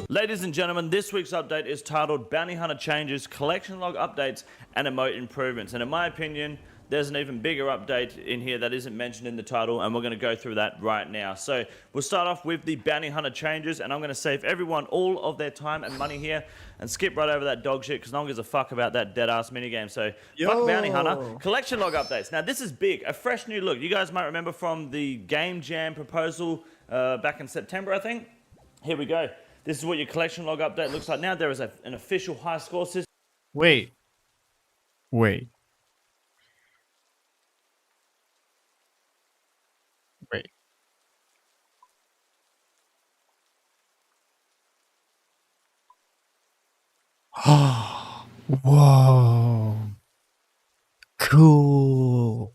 Ladies and gentlemen, this week's update is titled Bounty Hunter Changes, Collection Log Updates, and Emote Improvements. And in my opinion, there's an even bigger update in here that isn't mentioned in the title, and we're going to go through that right now. So we'll start off with the Bounty Hunter changes, and I'm going to save everyone all of their time and money here and skip right over that dog shit because no one gives a fuck about that dead-ass minigame. So fuck Bounty Hunter. Collection Log Updates. Now this is big, a fresh new look. You guys might remember from the Game Jam proposal back in September, I think. Here we go. This is what your collection log update looks like now. There is an official high score system. Wait. Whoa. Cool.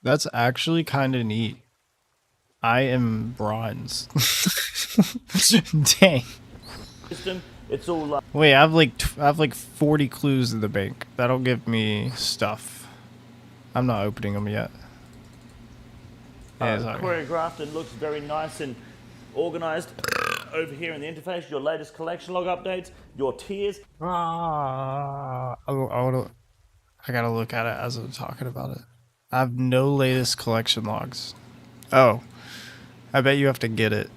That's actually kind of neat. I am bronze. Dang. It's all Wait, I have like 40 clues in the bank. That'll give me stuff. I'm not opening them yet. Yeah, choreographed and looks very nice and organized. Over here in the interface, your latest collection log updates, your tiers. I gotta look at it as I'm talking about it. I have no latest collection logs. Oh, I bet you have to get it.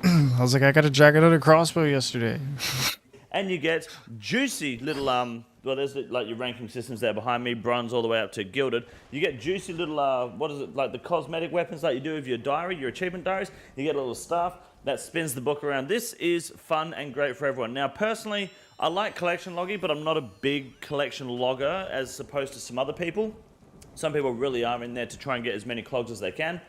I was like, I got a jacket and a crossbow yesterday. And you get juicy little, well, there's like your ranking systems there behind me, bronze all the way up to gilded. You get juicy little, what is it, like the cosmetic weapons like you do with your diary, your achievement diaries. You get a little staff that spins the book around. This is fun and great for everyone. Now, personally, I like collection logging, but I'm not a big collection logger as opposed to some other people. Some people really are in there to try and get as many clogs as they can.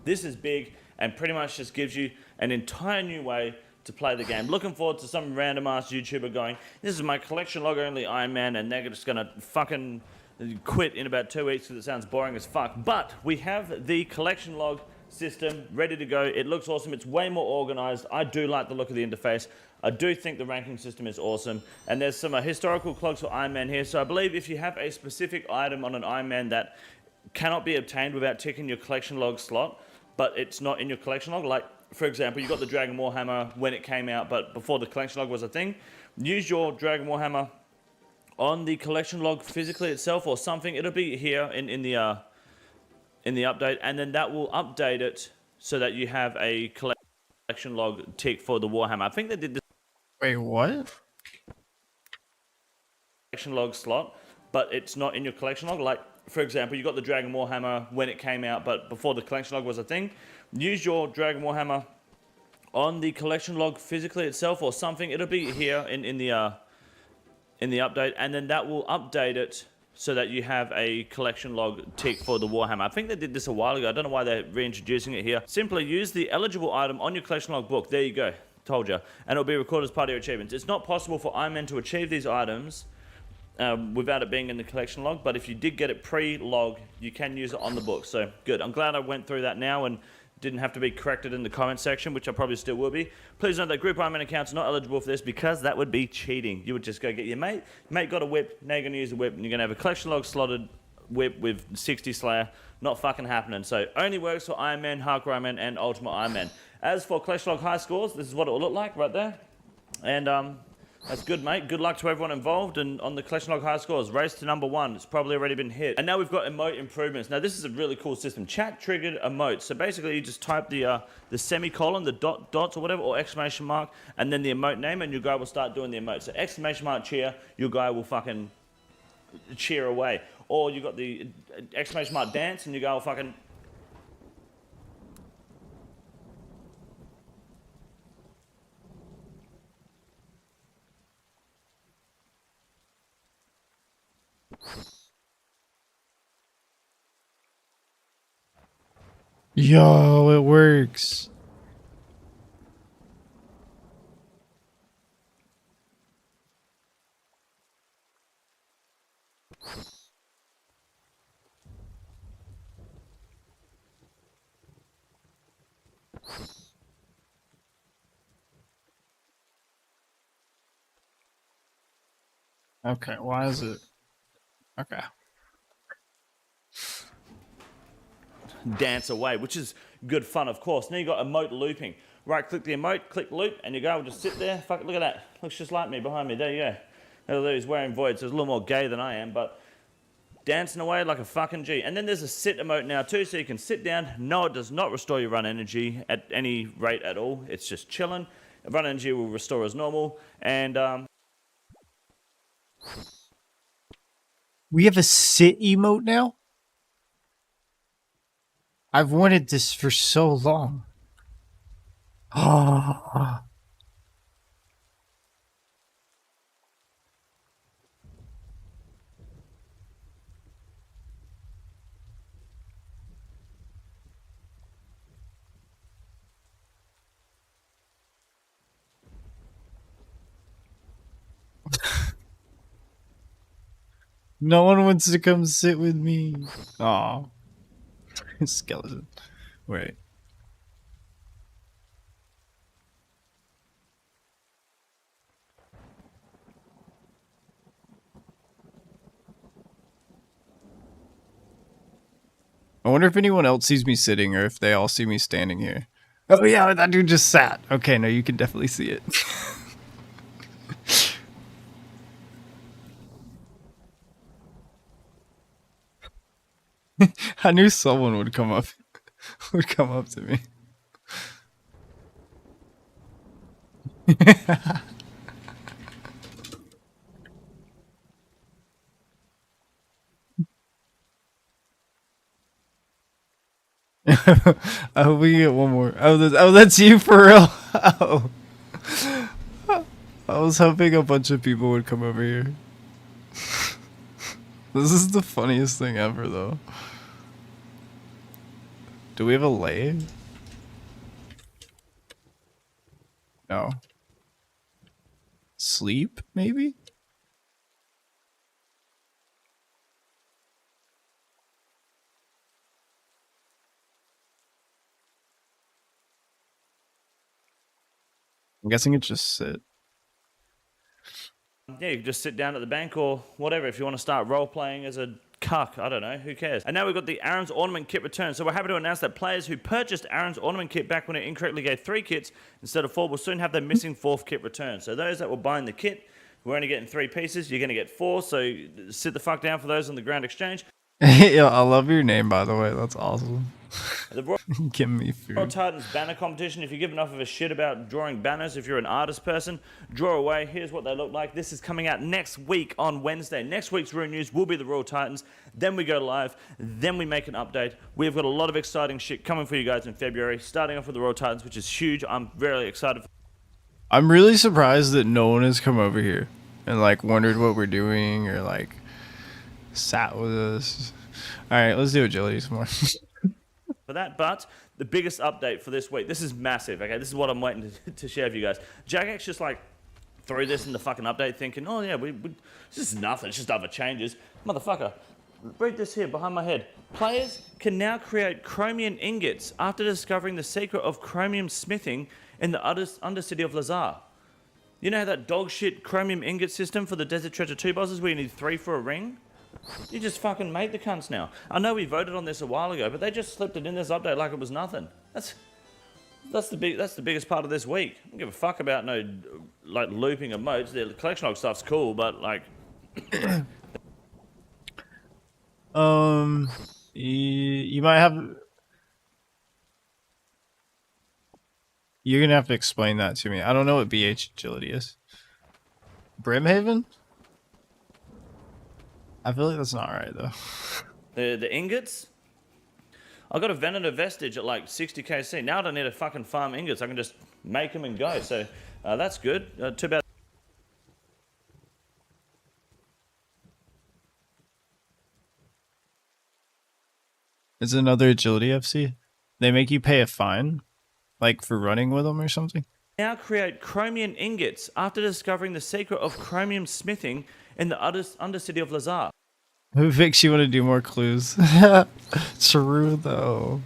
This is big and pretty much just gives you an entire new way to play the game. Looking forward to some random ass YouTuber going, this is my collection log only Iron Man, and they're just gonna fucking quit in about 2 weeks because it sounds boring as fuck. But we have the collection log system ready to go. It looks awesome. It's way more organized. I do like the look of the interface. I do think the ranking system is awesome. And there's some historical clogs for Iron Man here. So I believe if you have a specific item on an Iron Man that cannot be obtained without ticking your collection log slot, but it's not in your collection log, like for example, you got the Dragon Warhammer when it came out, but before the collection log was a thing, use your Dragon Warhammer on the collection log physically itself or something. It'll be here in the update, and then that will update it so that you have a collection log tick for the Warhammer. I think they did this. Wait, what? Collection log slot, but it's not in your collection log. Like for example, you got the Dragon Warhammer when it came out, but before the collection log was a thing. Use your Dragon Warhammer on the collection log physically itself or something. It'll be here in the update, and then that will update it so that you have a collection log tick for the Warhammer. I think they did this a while ago. I don't know why they're reintroducing it here. Simply use the eligible item on your collection log book. There you go. Told you. And it'll be recorded as part of your achievements. It's not possible for Iron Man to achieve these items without it being in the collection log, but if you did get it pre-log, you can use it on the book. So good. I'm glad I went through that now and didn't have to be corrected in the comment section, which I probably still will be. Please note that group Iron Man accounts are not eligible for this because that would be cheating. You would just go get your mate got a whip, now you're going to use the whip, and you're going to have a collection log slotted whip with 60 Slayer. Not fucking happening. So only works for Iron Man, Hardcore Iron Man, and Ultimate Iron Man. As for collection log high scores, this is what it will look like right there. And that's good, mate. Good luck to everyone involved. And on the collection log high scores, race to #1. It's probably already been hit. And now we've got emote improvements. Now this is a really cool system. Chat triggered emotes. So basically you just type the semicolon, the dots or whatever, or exclamation mark, and then the emote name, and your guy will start doing the emote. So exclamation mark cheer, your guy will fucking cheer away. Or you got the exclamation mark dance, and your guy will fucking... Yo, it works. Okay, why is it? Okay. Dance away, which is good fun, of course. Now you got emote looping. Right click the emote, click loop, and you go, just sit there. Fuck, look at that. Looks just like me behind me. There you go. He's wearing void, so he's a little more gay than I am, but dancing away like a fucking G. And then there's a sit emote now too, so you can sit down. No, it does not restore your run energy at any rate at all. It's just chilling. Run energy will restore as normal. And We have a sit emote now? I've wanted this for so long. Oh. No one wants to come sit with me. Aw. Skeleton. Wait. I wonder if anyone else sees me sitting or if they all see me standing here. Oh yeah, that dude just sat. Okay, no, you can definitely see it. I knew someone would come up to me. I hope we get one more. Oh, that's you for real. Oh. I was hoping a bunch of people would come over here. This is the funniest thing ever, though. Do we have a lay? No. Sleep, maybe? I'm guessing it's just sit. yeah, you can just sit down at the bank or whatever if you want to start role-playing as a cuck. I don't know, who cares? And now we've got the Aaron's Ornament Kit return. So we're happy to announce that players who purchased Aaron's Ornament Kit back when it incorrectly gave 3 kits instead of 4 will soon have their missing 4th kit returned. So those that were buying the kit, we're only getting 3 pieces. You're going to get 4, so sit the fuck down for those on the Grand Exchange. Yeah, I love your name, by the way. That's awesome. The Give me food. Royal Titans banner competition. If you give enough of a shit about drawing banners, if you're an artist person, draw away. Here's what they look like. This is coming out next week on Wednesday. Next week's Rune News will be the Royal Titans. Then we go live. Then we make an update. We've got a lot of exciting shit coming for you guys in February. Starting off with the Royal Titans, which is huge. I'm really excited. I'm really surprised that no one has come over here and like wondered what we're doing or like sat with us. All right, let's do agility some more. For that, but the biggest update for this week, this is massive, okay? This is what I'm waiting to share with you guys. Jagex just like threw this in the fucking update thinking, oh yeah, this is nothing, it's just other changes. Motherfucker, read this here behind my head. Players can now create chromium ingots after discovering the secret of chromium smithing in the Undercity of Lazar. You know that dog shit chromium ingot system for the Desert Treasure 2 bosses where you need 3 for a ring? You just fucking made the cunts now. I know we voted on this a while ago, but they just slipped it in this update like it was nothing. That's the biggest part of this week. I don't give a fuck about no like looping emotes. The collection log stuff's cool, but like you might have. You're gonna have to explain that to me. I don't know what BH agility is. Brimhaven? I feel like that's not right though. The ingots. I got a Venator Vestige at like 60 KC. Now I don't need to fucking farm ingots. I can just make them and go. So that's good. Too bad. It's another agility FC. They make you pay a fine, like for running with them or something. Now create chromium ingots after discovering the secret of chromium smithing in the Undercity of Lazar. Who thinks you want to do more clues? True though.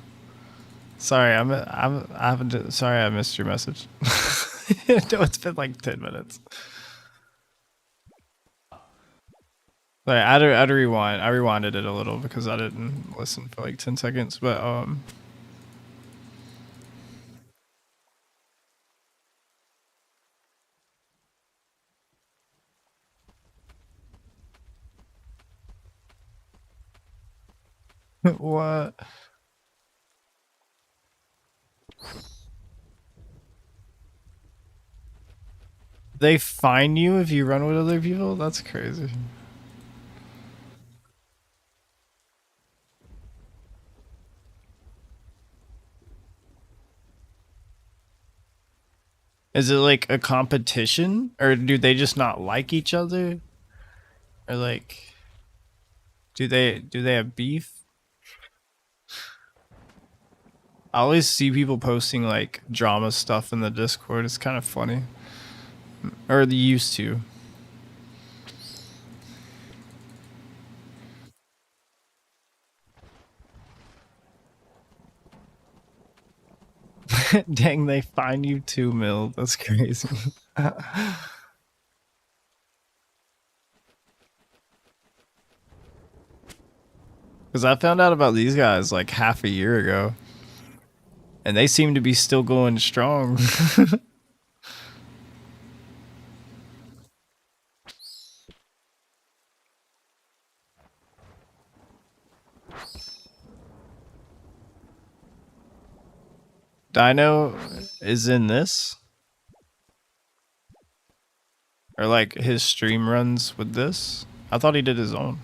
Sorry, I haven't. Sorry, I missed your message. No, it's been like 10 minutes. Sorry, I had to rewind. I rewinded it a little because I didn't listen for like 10 seconds. But what? They fine you if you run with other people? That's crazy. Is it like a competition, or do they just not like each other, or like do they have beef? I always see people posting like drama stuff in the Discord. It's kind of funny, or they used to. Dang, they fine you 2 mil. That's crazy. Because I found out about these guys like half a year ago, and they seem to be still going strong. Dino is in this? Or like his stream runs with this? I thought he did his own.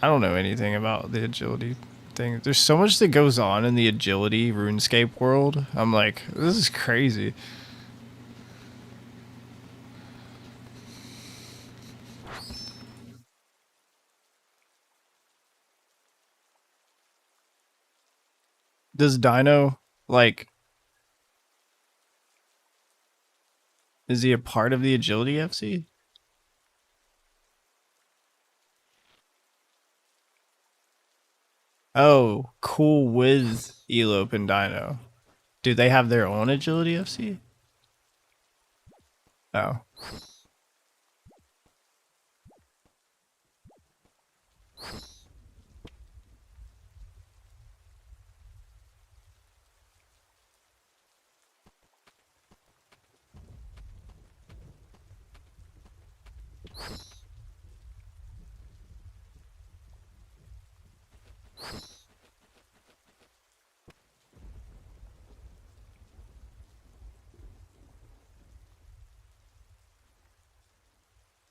I don't know anything about the agility thing. There's so much that goes on in the agility RuneScape world. I'm like, this is crazy. Does Dino, like, is he a part of the Agility FC? Oh, cool with Elope and Dino. Do they have their own Agility FC? Oh.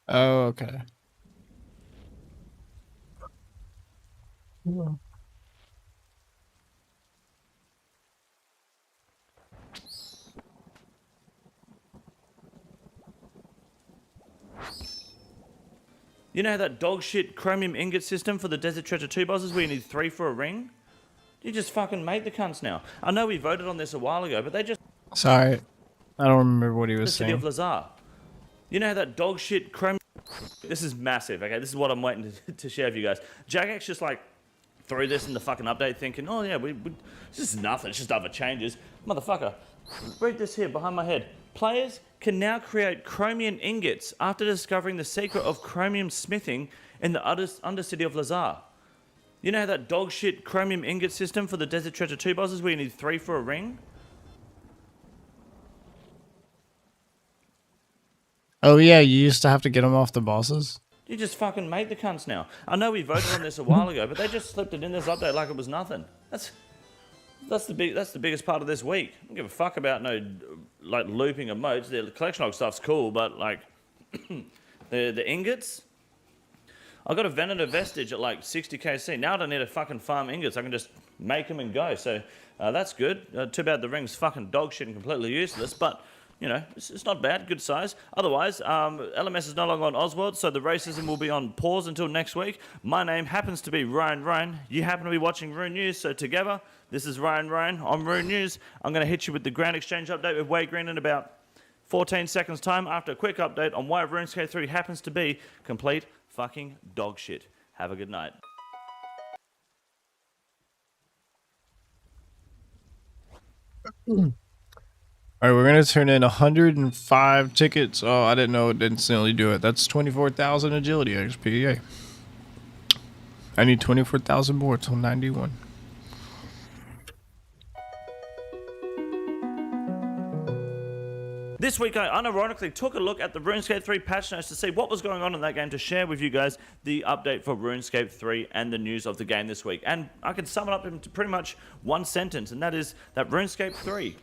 Oh, okay. Yeah. You know that dog shit chromium ingot system for the Desert Treasure 2 bosses where you need 3 for a ring? You just fucking made the cunts now. I know we voted on this a while ago, but they just... Sorry. I don't remember what he was the city of saying. Lazar. You know that dog shit chromium... This is massive, okay? This is what I'm waiting to share with you guys. Jagex just like threw this in the fucking update thinking, oh yeah, this is nothing, it's just other changes. Motherfucker, read this here behind my head. Players can now create chromium ingots after discovering the secret of chromium smithing in the undercity of Lazar. You know that dog shit chromium ingot system for the Desert Treasure 2 bosses where you need 3 for a ring? Oh yeah, you used to have to get them off the bosses? You just fucking made the cunts now. I know we voted on this a while ago, but they just slipped it in this update like it was nothing. That's the biggest part of this week. I don't give a fuck about no like looping emotes. The collection log stuff's cool, but like the ingots. I got a Venator Vestige at like 60 KC. Now I don't need to fucking farm ingots. I can just make them and go. So that's good. Too bad the ring's fucking dog shit and completely useless, but you know, it's not bad, good size. Otherwise, LMS is no longer on Oswald, so the racism will be on pause until next week. My name happens to be Ryan. You happen to be watching Rune News, so together, this is Ryan on Rune News. I'm going to hit you with the Grand Exchange update with Wade Green in about 14 seconds time after a quick update on why RuneScape 3 happens to be complete fucking dog shit. Have a good night. All right, we're gonna turn in 105 tickets. Oh, I didn't know it didn't instantly do it. That's 24,000 agility XP. Yay. I need 24,000 more till 91. This week, I unironically took a look at the RuneScape 3 patch notes to see what was going on in that game to share with you guys the update for RuneScape 3 and the news of the game this week. And I can sum it up into pretty much one sentence, and that is that RuneScape 3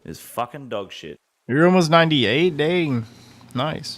is fucking dog shit. You're almost 98? Dang. Nice.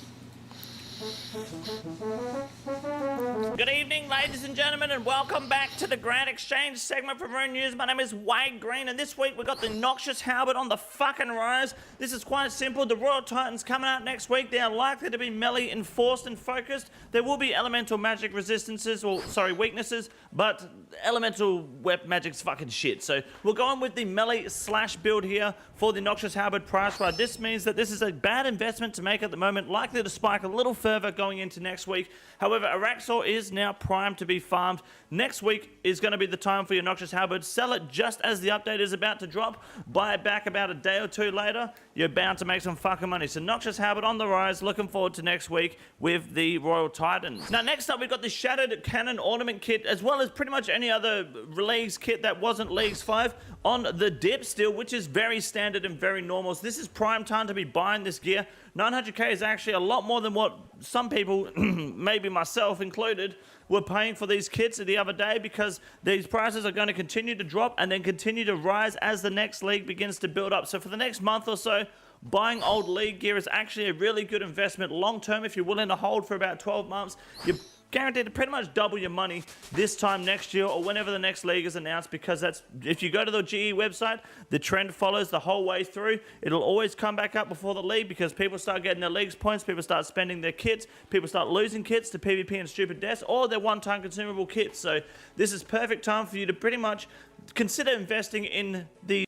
Good evening, ladies and gentlemen, and welcome back to the Grand Exchange segment from Rune News. My name is Wade Green, and this week we got the Noxious Halberd on the fucking rise. This is quite simple. The Royal Titans coming out next week. They are likely to be melee enforced and focused. There will be elemental magic resistances, or sorry, weaknesses, but elemental web magic's fucking shit. So we'll go on with the melee slash build here for the Noxious Halberd price ride. This means that this is a bad investment to make at the moment, likely to spike a little further going into next week. However, Araxor is now primed to be farmed. Next week is going to be the time for your Noxious Halberd. Sell it just as the update is about to drop. Buy it back about a day or two later. You're bound to make some fucking money. So Noxious Halberd on the rise. Looking forward to next week with the Royal Titans. Now, next up, we've got the Shattered Cannon Ornament Kit, as well as pretty much any other Leagues kit that wasn't Leagues 5 on the dip still, which is very standard and very normal. So this is prime time to be buying this gear. 900k is actually a lot more than what some people, maybe myself included, were paying for these kits the other day, because these prices are going to continue to drop and then continue to rise as the next league begins to build up. So for the next month or so, buying old league gear is actually a really good investment long term. If you're willing to hold for about 12 months, you're guaranteed to pretty much double your money this time next year or whenever the next league is announced, because that's, if you go to the GE website, the trend follows the whole way through. It'll always come back up before the league, because people start getting their leagues points, people start spending their kits, people start losing kits to PvP and stupid deaths, or their one-time consumable kits. So this is perfect time for you to pretty much consider investing in the...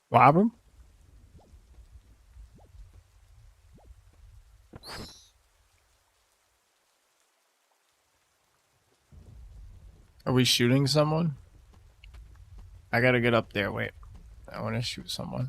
What happened? Are we shooting someone? I gotta get up there. Wait. I want to shoot someone.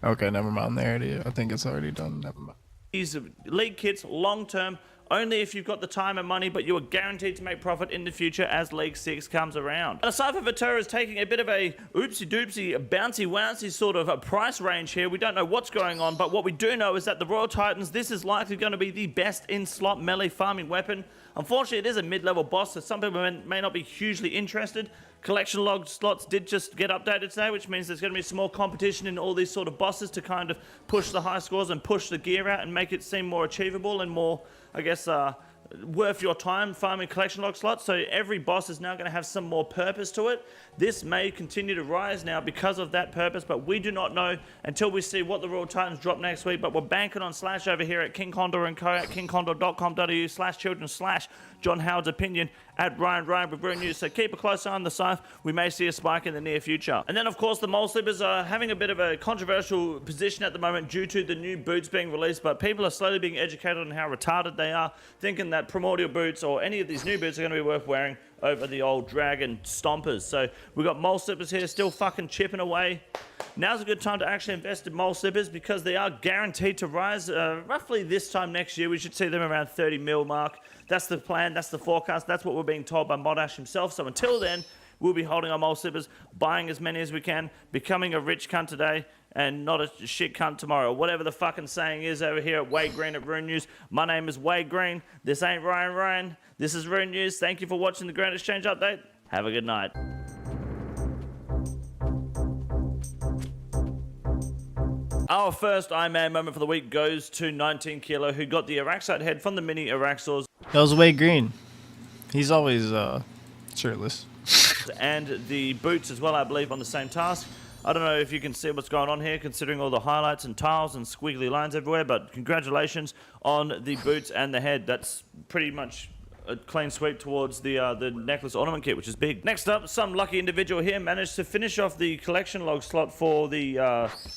Okay, never mind. There it is. I think it's already done. Never mind. These league kits long term, only if you've got the time and money, but you are guaranteed to make profit in the future as League 6 comes around. Aside from Vatura is taking a bit of a oopsie doopsie, bouncy wouncy sort of a price range here. We don't know what's going on, but what we do know is that the Royal Titans, this is likely going to be the best in slot melee farming weapon. Unfortunately, it is a mid-level boss, so some people may not be hugely interested. Collection log slots did just get updated today, which means there's going to be some more competition in all these sort of bosses to kind of push the high scores and push the gear out and make it seem more achievable and more, I guess, worth your time farming collection log slots. So every boss is now going to have some more purpose to it. This may continue to rise now because of that purpose, but we do not know until we see what the Royal Titans drop next week. But we're banking on Slash over here at King Condor & Co. at kingcondor.com.au/children/John Howard's opinion at Ryan with Rune News. So keep a close eye on the site. We may see a spike in the near future. And then, of course, the Mole Slippers are having a bit of a controversial position at the moment due to the new boots being released, but people are slowly being educated on how retarded they are, thinking that primordial boots or any of these new boots are going to be worth wearing over the old dragon stompers. So we've got Mole Slippers here still fucking chipping away. Now's a good time to actually invest in Mole Slippers because they are guaranteed to rise roughly this time next year. We should see them around 30 mil mark. That's the plan, that's the forecast, that's what we're being told by Modash himself. So until then, we'll be holding our Mole Slippers, buying as many as we can, becoming a rich cunt today and not a shit cunt tomorrow. Whatever the fucking saying is over here at Wade Green at Rune News. My name is Wade Green. This ain't Ryan. This is Rune News. Thank you for watching the Grand Exchange Update. Have a good night. Our first Iron Man moment for the week goes to 19 Kilo, who got the Araxite head from the mini Araxors. That was Wade Green. He's always shirtless. And the boots as well, I believe, on the same task. I don't know if you can see what's going on here, considering all the highlights and tiles and squiggly lines everywhere, but congratulations on the boots and the head. That's pretty much a clean sweep towards the necklace ornament kit, which is big. Next up, some lucky individual here managed to finish off the collection log slot for the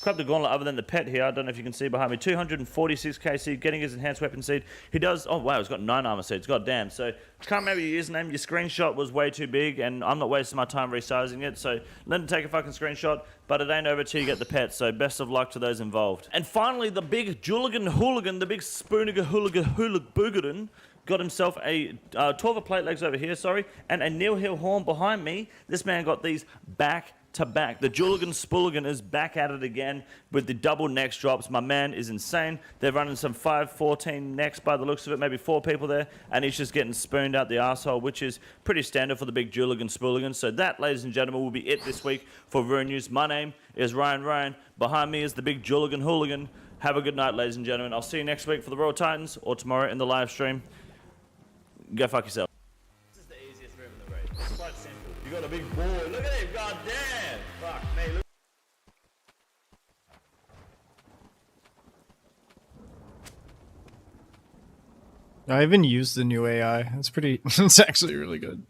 Club the Gauntlet, other than the pet here. I don't know if you can see behind me. 246 KC, getting his enhanced weapon seed. He does, oh wow, he's got 9 armor seeds, god damn. So, can't remember your username, your screenshot was way too big, and I'm not wasting my time resizing it, so let him take a fucking screenshot, but it ain't over till you get the pet, so best of luck to those involved. And finally, the big Juligan Hooligan, the big Spooniga Hooligan Boogadin, got himself a 12 plate legs over here, sorry, and a Nil Hill horn behind me. This man got these back to back. The Juligan Spooligan is back at it again with the double necks drops. My man is insane. They're running some 5-14 necks by the looks of it, maybe 4 people there, and he's just getting spooned out the arsehole, which is pretty standard for the big Juligan Spooligan. So that, ladies and gentlemen, will be it this week for Rune News. My name is Ryan. Behind me is the big Juligan Hooligan. Have a good night, ladies and gentlemen. I'll see you next week for the Royal Titans, or tomorrow in the live stream. Go fuck yourself. This is the easiest room in the raid. It's quite simple. You got a big boy. Look at him. God damn. Fuck me. Look. I even used the new AI. It's pretty. It's actually really good.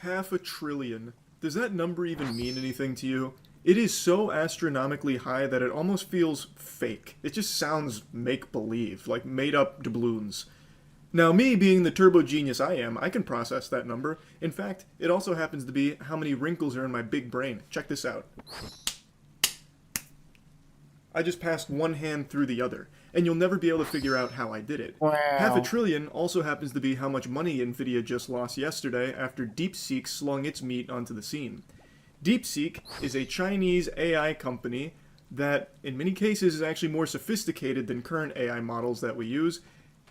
$500 billion. Does that number even mean anything to you? It is so astronomically high that it almost feels fake. It just sounds make-believe, like made-up doubloons. Now, me being the turbo genius I am, I can process that number. In fact, it also happens to be how many wrinkles are in my big brain. Check this out. I just passed one hand through the other, and you'll never be able to figure out how I did it. Wow. $500 billion also happens to be how much money Nvidia just lost yesterday after DeepSeek slung its meat onto the scene. DeepSeek is a Chinese AI company that, in many cases, is actually more sophisticated than current AI models that we use,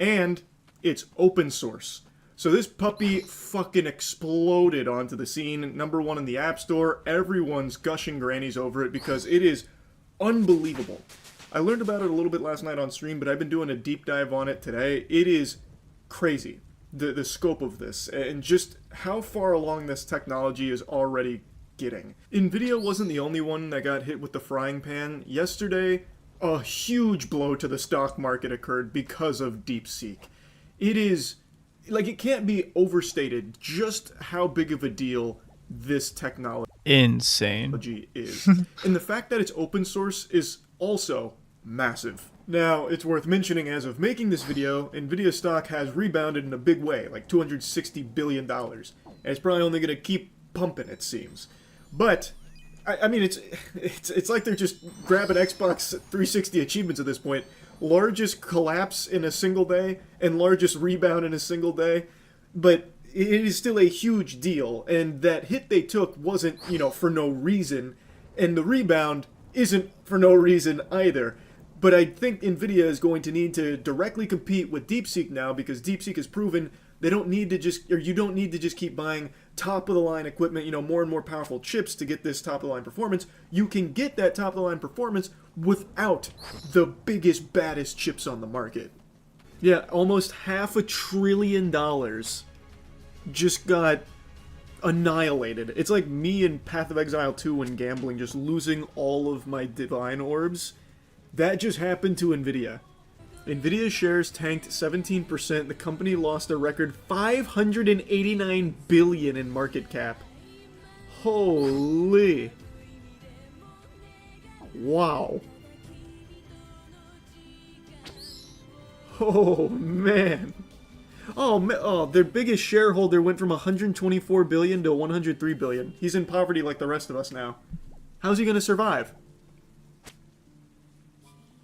and it's open source. So this puppy fucking exploded onto the scene, #1 in the App Store. Everyone's gushing grannies over it because it is unbelievable. I learned about it a little bit last night on stream, but I've been doing a deep dive on it today. It is crazy, the scope of this, and just how far along this technology is already getting. Nvidia wasn't the only one that got hit with the frying pan. Yesterday, a huge blow to the stock market occurred because of DeepSeek. It is, like, it can't be overstated just how big of a deal this technology Insane. is. And the fact that it's open source is also massive. Now, it's worth mentioning, as of making this video, Nvidia stock has rebounded in a big way, like $260 billion. And it's probably only going to keep pumping, it seems. But, I mean, it's like they're just grabbing Xbox 360 achievements at this point. Largest collapse in a single day, and largest rebound in a single day. But it is still a huge deal, and that hit they took wasn't, for no reason, and the rebound isn't for no reason either. But I think Nvidia is going to need to directly compete with DeepSeek now, because DeepSeek has proven they don't need to just, or you don't need to just keep buying top-of-the-line equipment, more and more powerful chips to get this top-of-the-line performance. You can get that top-of-the-line performance without the biggest, baddest chips on the market. Yeah, almost $500 billion just got annihilated. It's like me in Path of Exile 2 when gambling, just losing all of my divine orbs. That just happened to Nvidia. Nvidia's shares tanked 17%. The company lost a record $589 billion in market cap. Holy. Wow. Oh, man. Oh, their biggest shareholder went from $124 billion to $103 billion. He's in poverty like the rest of us now. How's he gonna survive?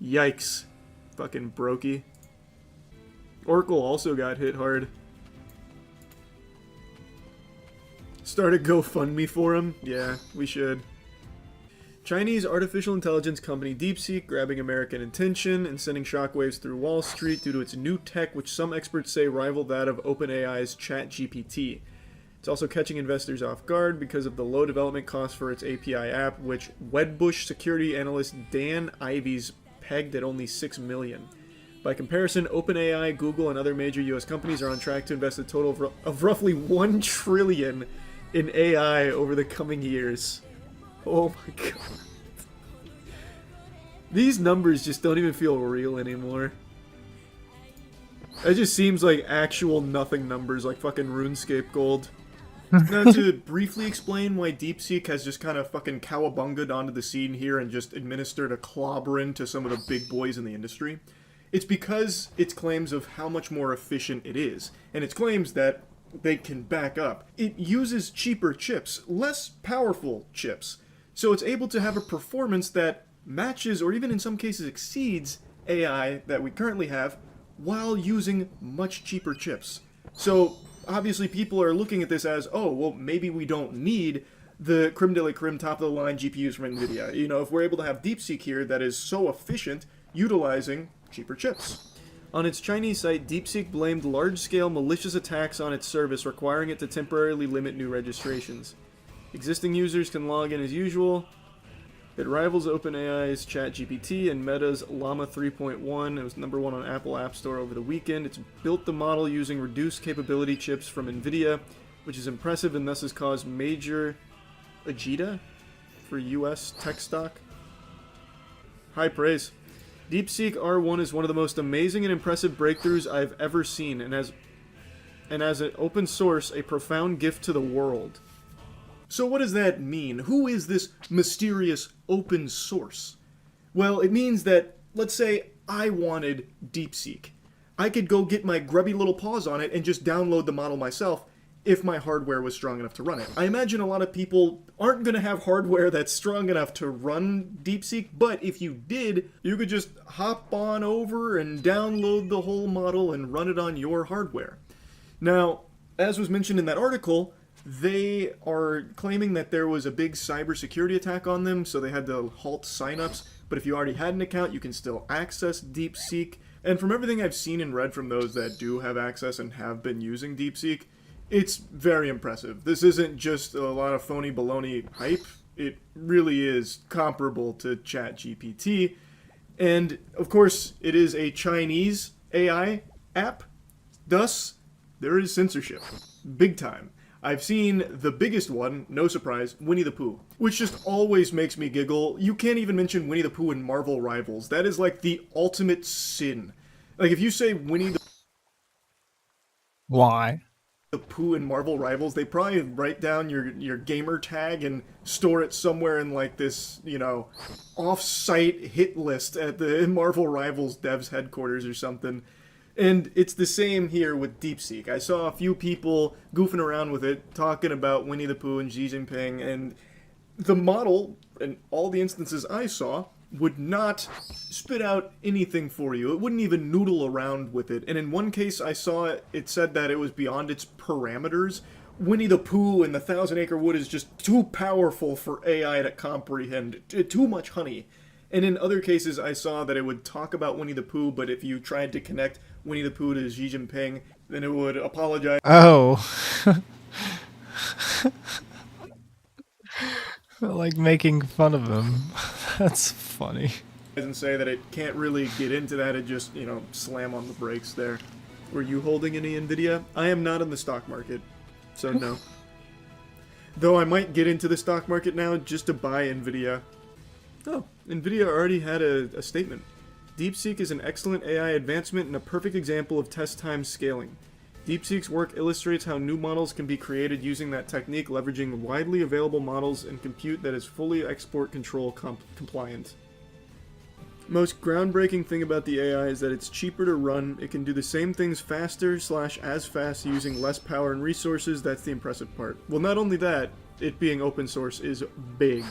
Yikes. Fucking brokey. Oracle also got hit hard. Start a GoFundMe for him? Yeah, we should. Chinese artificial intelligence company DeepSeek grabbing American attention and sending shockwaves through Wall Street due to its new tech, which some experts say rival that of OpenAI's ChatGPT. It's also catching investors off guard because of the low development costs for its API app, which Wedbush security analyst Dan Ives pegged at only $6 million. By comparison, OpenAI, Google, and other major US companies are on track to invest a total of roughly $1 trillion in AI over the coming years. Oh my god. These numbers just don't even feel real anymore. It just seems like actual nothing numbers, like fucking RuneScape gold. Now, to briefly explain why DeepSeek has just kind of fucking cowabunged onto the scene here and just administered a clobberin to some of the big boys in the industry, it's because its claims of how much more efficient it is, and its claims that they can back up. It uses cheaper chips, less powerful chips, so it's able to have a performance that matches, or even in some cases exceeds, AI that we currently have, while using much cheaper chips. So obviously people are looking at this as, oh, well, maybe we don't need the creme de la creme top-of-the-line GPUs from NVIDIA. You know, if we're able to have DeepSeek here that is so efficient, utilizing cheaper chips. On its Chinese site, DeepSeek blamed large-scale malicious attacks on its service, requiring it to temporarily limit new registrations. Existing users can log in as usual. It rivals OpenAI's ChatGPT and Meta's Llama 3.1. It was #1 on Apple App Store over the weekend. It's built the model using reduced capability chips from NVIDIA, which is impressive and thus has caused major agita for US tech stock. High praise. DeepSeek R1 is one of the most amazing and impressive breakthroughs I've ever seen, and as an open source, a profound gift to the world. So what does that mean? Who is this mysterious open source? Well, it means that, let's say I wanted DeepSeek. I could go get my grubby little paws on it and just download the model myself if my hardware was strong enough to run it. I imagine a lot of people aren't going to have hardware that's strong enough to run DeepSeek, but if you did, you could just hop on over and download the whole model and run it on your hardware. Now, as was mentioned in that article, they are claiming that there was a big cybersecurity attack on them, so they had to halt signups. But if you already had an account, you can still access DeepSeek. And from everything I've seen and read from those that do have access and have been using DeepSeek, it's very impressive. This isn't just a lot of phony baloney hype. It really is comparable to ChatGPT. And, of course, it is a Chinese AI app. Thus, there is censorship. Big time. I've seen the biggest one, no surprise, Winnie the Pooh, which just always makes me giggle. You can't even mention Winnie the Pooh in Marvel Rivals. That is like the ultimate sin. Like, if you say Winnie the Why? Pooh in Marvel Rivals, they probably write down your gamer tag and store it somewhere in like this, you know, off-site hit list at the Marvel Rivals devs headquarters or something. And it's the same here with DeepSeek. I saw a few people goofing around with it, talking about Winnie the Pooh and Xi Jinping, and the model, in all the instances I saw, would not spit out anything for you. It wouldn't even noodle around with it. And in one case I saw it said that it was beyond its parameters. Winnie the Pooh and the Thousand Acre Wood is just too powerful for AI to comprehend. Too much honey. And in other cases, I saw that it would talk about Winnie the Pooh, but if you tried to connect Winnie the Pooh to Xi Jinping, then it would apologize. Oh. Like making fun of him. That's funny. And say that it can't really get into that, it just, you know, slam on the brakes there. Were you holding any NVIDIA? I am not in the stock market, so no. Though I might get into the stock market now just to buy NVIDIA. Oh, NVIDIA already had a statement. DeepSeek is an excellent AI advancement and a perfect example of test time scaling. DeepSeek's work illustrates how new models can be created using that technique, leveraging widely available models and compute that is fully export control compliant. Most groundbreaking thing about the AI is that it's cheaper to run, it can do the same things faster / as fast using less power and resources. That's the impressive part. Well, not only that, it being open source is big.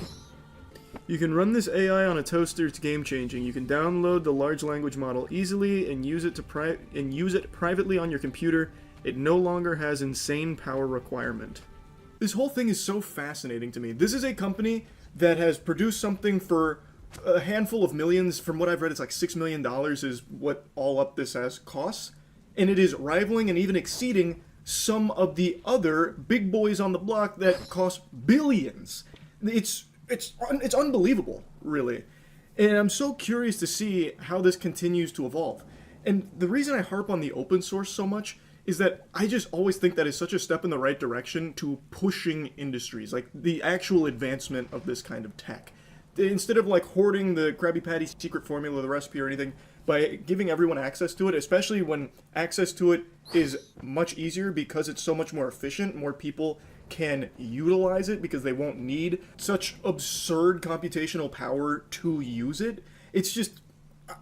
You can run this AI on a toaster, it's game-changing. You can download the large language model easily and use it privately on your computer. It no longer has insane power requirement. This whole thing is so fascinating to me. This is a company that has produced something for a handful of millions. From what I've read, it's like $6 million is what all up this has costs. And it is rivaling and even exceeding some of the other big boys on the block that cost billions. It's unbelievable, really. And I'm so curious to see how this continues to evolve. And the reason I harp on the open source so much is that I just always think that is such a step in the right direction to pushing industries, like the actual advancement of this kind of tech. instead of like hoarding the Krabby Patty secret formula, the recipe or anything, by giving everyone access to it, especially when access to it is much easier because it's so much more efficient, more people can utilize it because they won't need such absurd computational power to use it. It's just,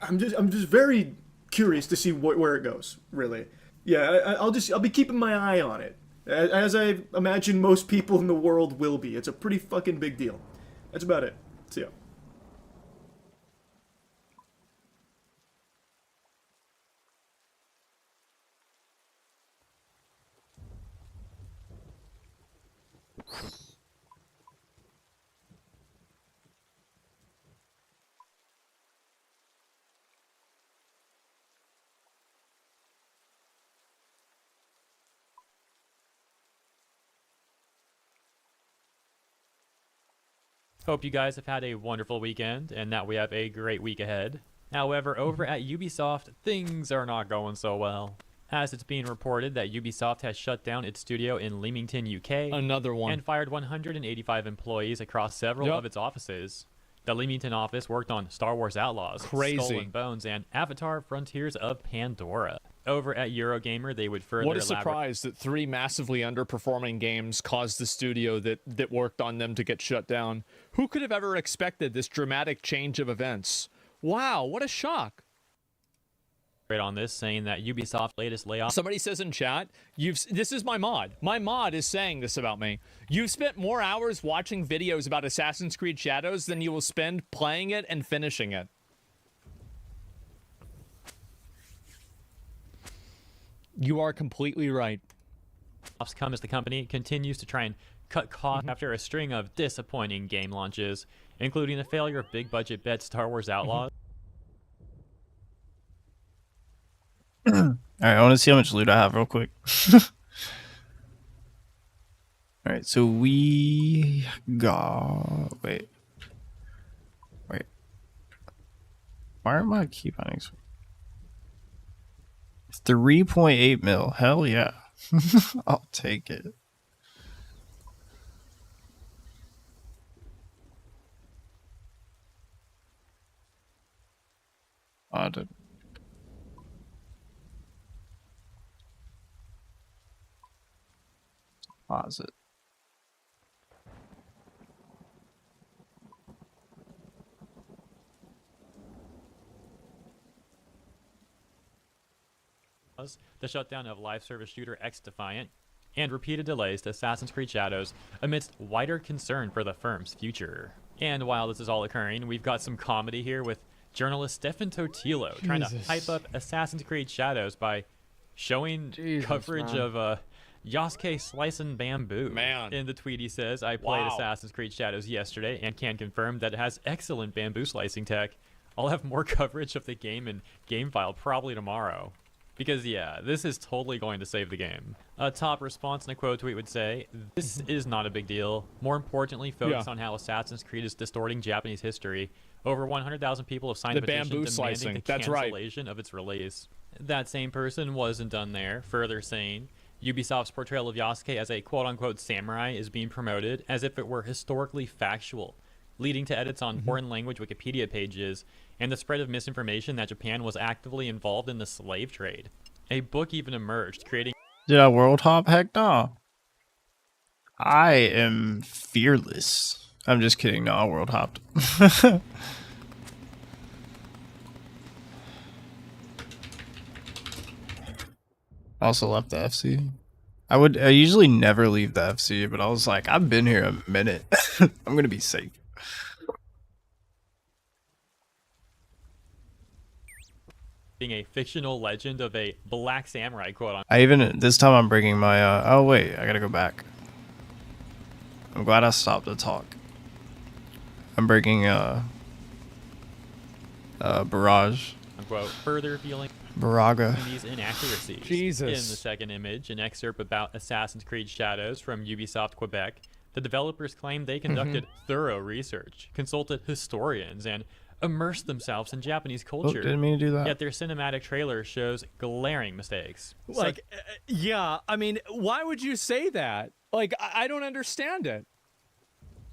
I'm just very curious to see where it goes, really. Yeah, I'll be keeping my eye on it, as I imagine most people in the world will be. It's a pretty fucking big deal. That's about it. See ya. Hope you guys have had a wonderful weekend and that we have a great week ahead. However, over at Ubisoft, things are not going so well, as it's being reported that Ubisoft has shut down its studio in Leamington, UK, Another one. and fired 185 employees across several of its offices. The Leamington office worked on Star Wars Outlaws, Crazy. Skull and Bones, and Avatar: Frontiers of Pandora. Over at Eurogamer, they would further What a elaborate. surprise that 3 massively underperforming games caused the studio that worked on them to get shut down. Who could have ever expected this dramatic change of events? Wow, what a shock. On this, saying that Ubisoft's latest layoff. Somebody says in chat, this is my mod. My mod is saying this about me. You've spent more hours watching videos about Assassin's Creed Shadows than you will spend playing it and finishing it. You are completely right. Come as the company continues to try and cut costs after a string of disappointing game launches, including the failure of big budget bet Star Wars Outlaws. Alright, I want to see how much loot I have real quick. Alright, so we got... Wait. Why am I keep on 3.8 mil. Hell yeah. I'll take it. Odd. Pause it. The shutdown of live service shooter X Defiant, and repeated delays to Assassin's Creed Shadows amidst wider concern for the firm's future. And while this is all occurring, we've got some comedy here with journalist Stefan Totillo trying to hype up Assassin's Creed Shadows by showing coverage of Yosuke slicing bamboo. Man. In the tweet he says, I played Assassin's Creed Shadows yesterday and can confirm that it has excellent bamboo slicing tech. I'll have more coverage of the game in GameFile probably tomorrow. Because yeah, this is totally going to save the game. A top response in a quote tweet would say, this is not a big deal. More importantly, focus on how Assassin's Creed is distorting Japanese history. Over 100,000 people have signed a petition demanding the cancellation of its release. That same person wasn't done there, further saying, Ubisoft's portrayal of Yosuke as a quote-unquote samurai is being promoted as if it were historically factual, leading to edits on foreign language Wikipedia pages and the spread of misinformation that Japan was actively involved in the slave trade. A book even emerged, creating... Did I world hop? Heck no. I am fearless. I'm just kidding. No, I world hopped. Also left the FC. I usually never leave the FC, but I was like, I've been here a minute. I'm gonna be safe. being a fictional legend of a black samurai, quote. This time I'm bringing my, oh wait, I gotta go back. I'm glad I stopped to talk. I'm bringing, Barrage. Unquote, further revealing Baraga. these inaccuracies. Jesus. In the second image, an excerpt about Assassin's Creed Shadows from Ubisoft Quebec, the developers claim they conducted thorough research, consulted historians, and immersed themselves in Japanese culture. Didn't mean to do that. Yet their cinematic trailer shows glaring mistakes. Like, yeah, I mean, why would you say that? Like, I don't understand it.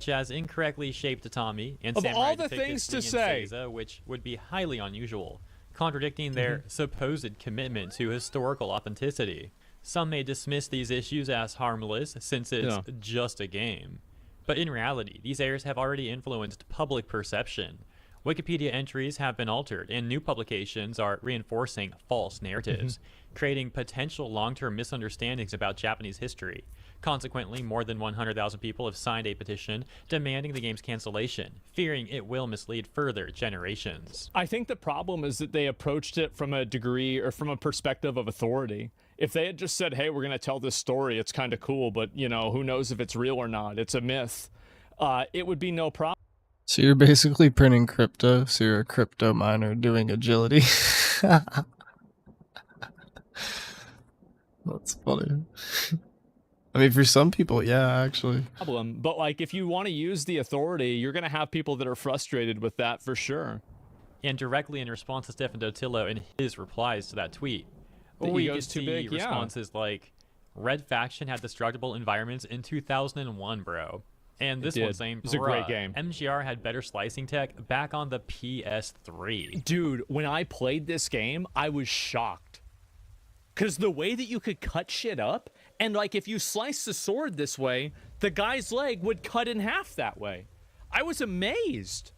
has incorrectly shaped Tatami and Of Samurai all the depicted things to Lee and say. Seiza, which would be highly unusual, contradicting their supposed commitment to historical authenticity. Some may dismiss these issues as harmless since it's just a game. But in reality, these errors have already influenced public perception. Wikipedia entries have been altered, and new publications are reinforcing false narratives, creating potential long-term misunderstandings about Japanese history. Consequently, more than 100,000 people have signed a petition demanding the game's cancellation, fearing it will mislead further generations. I think the problem is that they approached it from a degree or from a perspective of authority. If they had just said, hey, we're going to tell this story, it's kind of cool, but, you know, who knows if it's real or not, it's a myth, it would be no problem. So you're basically printing crypto, so you're a crypto miner doing agility. That's funny. I mean, for some people, yeah, actually. But, like, if you want to use the authority, you're going to have people that are frustrated with that for sure. And directly in response to Stefan Dotillo in his replies to that tweet, he you goes can too see big, responses like, Red Faction had destructible environments in 2001, bro. And this one's saying, it's a great game. MGR had better slicing tech back on the PS3. Dude, when I played this game, I was shocked. Because the way that you could cut shit up, and like if you slice the sword this way, the guy's leg would cut in half that way. I was amazed.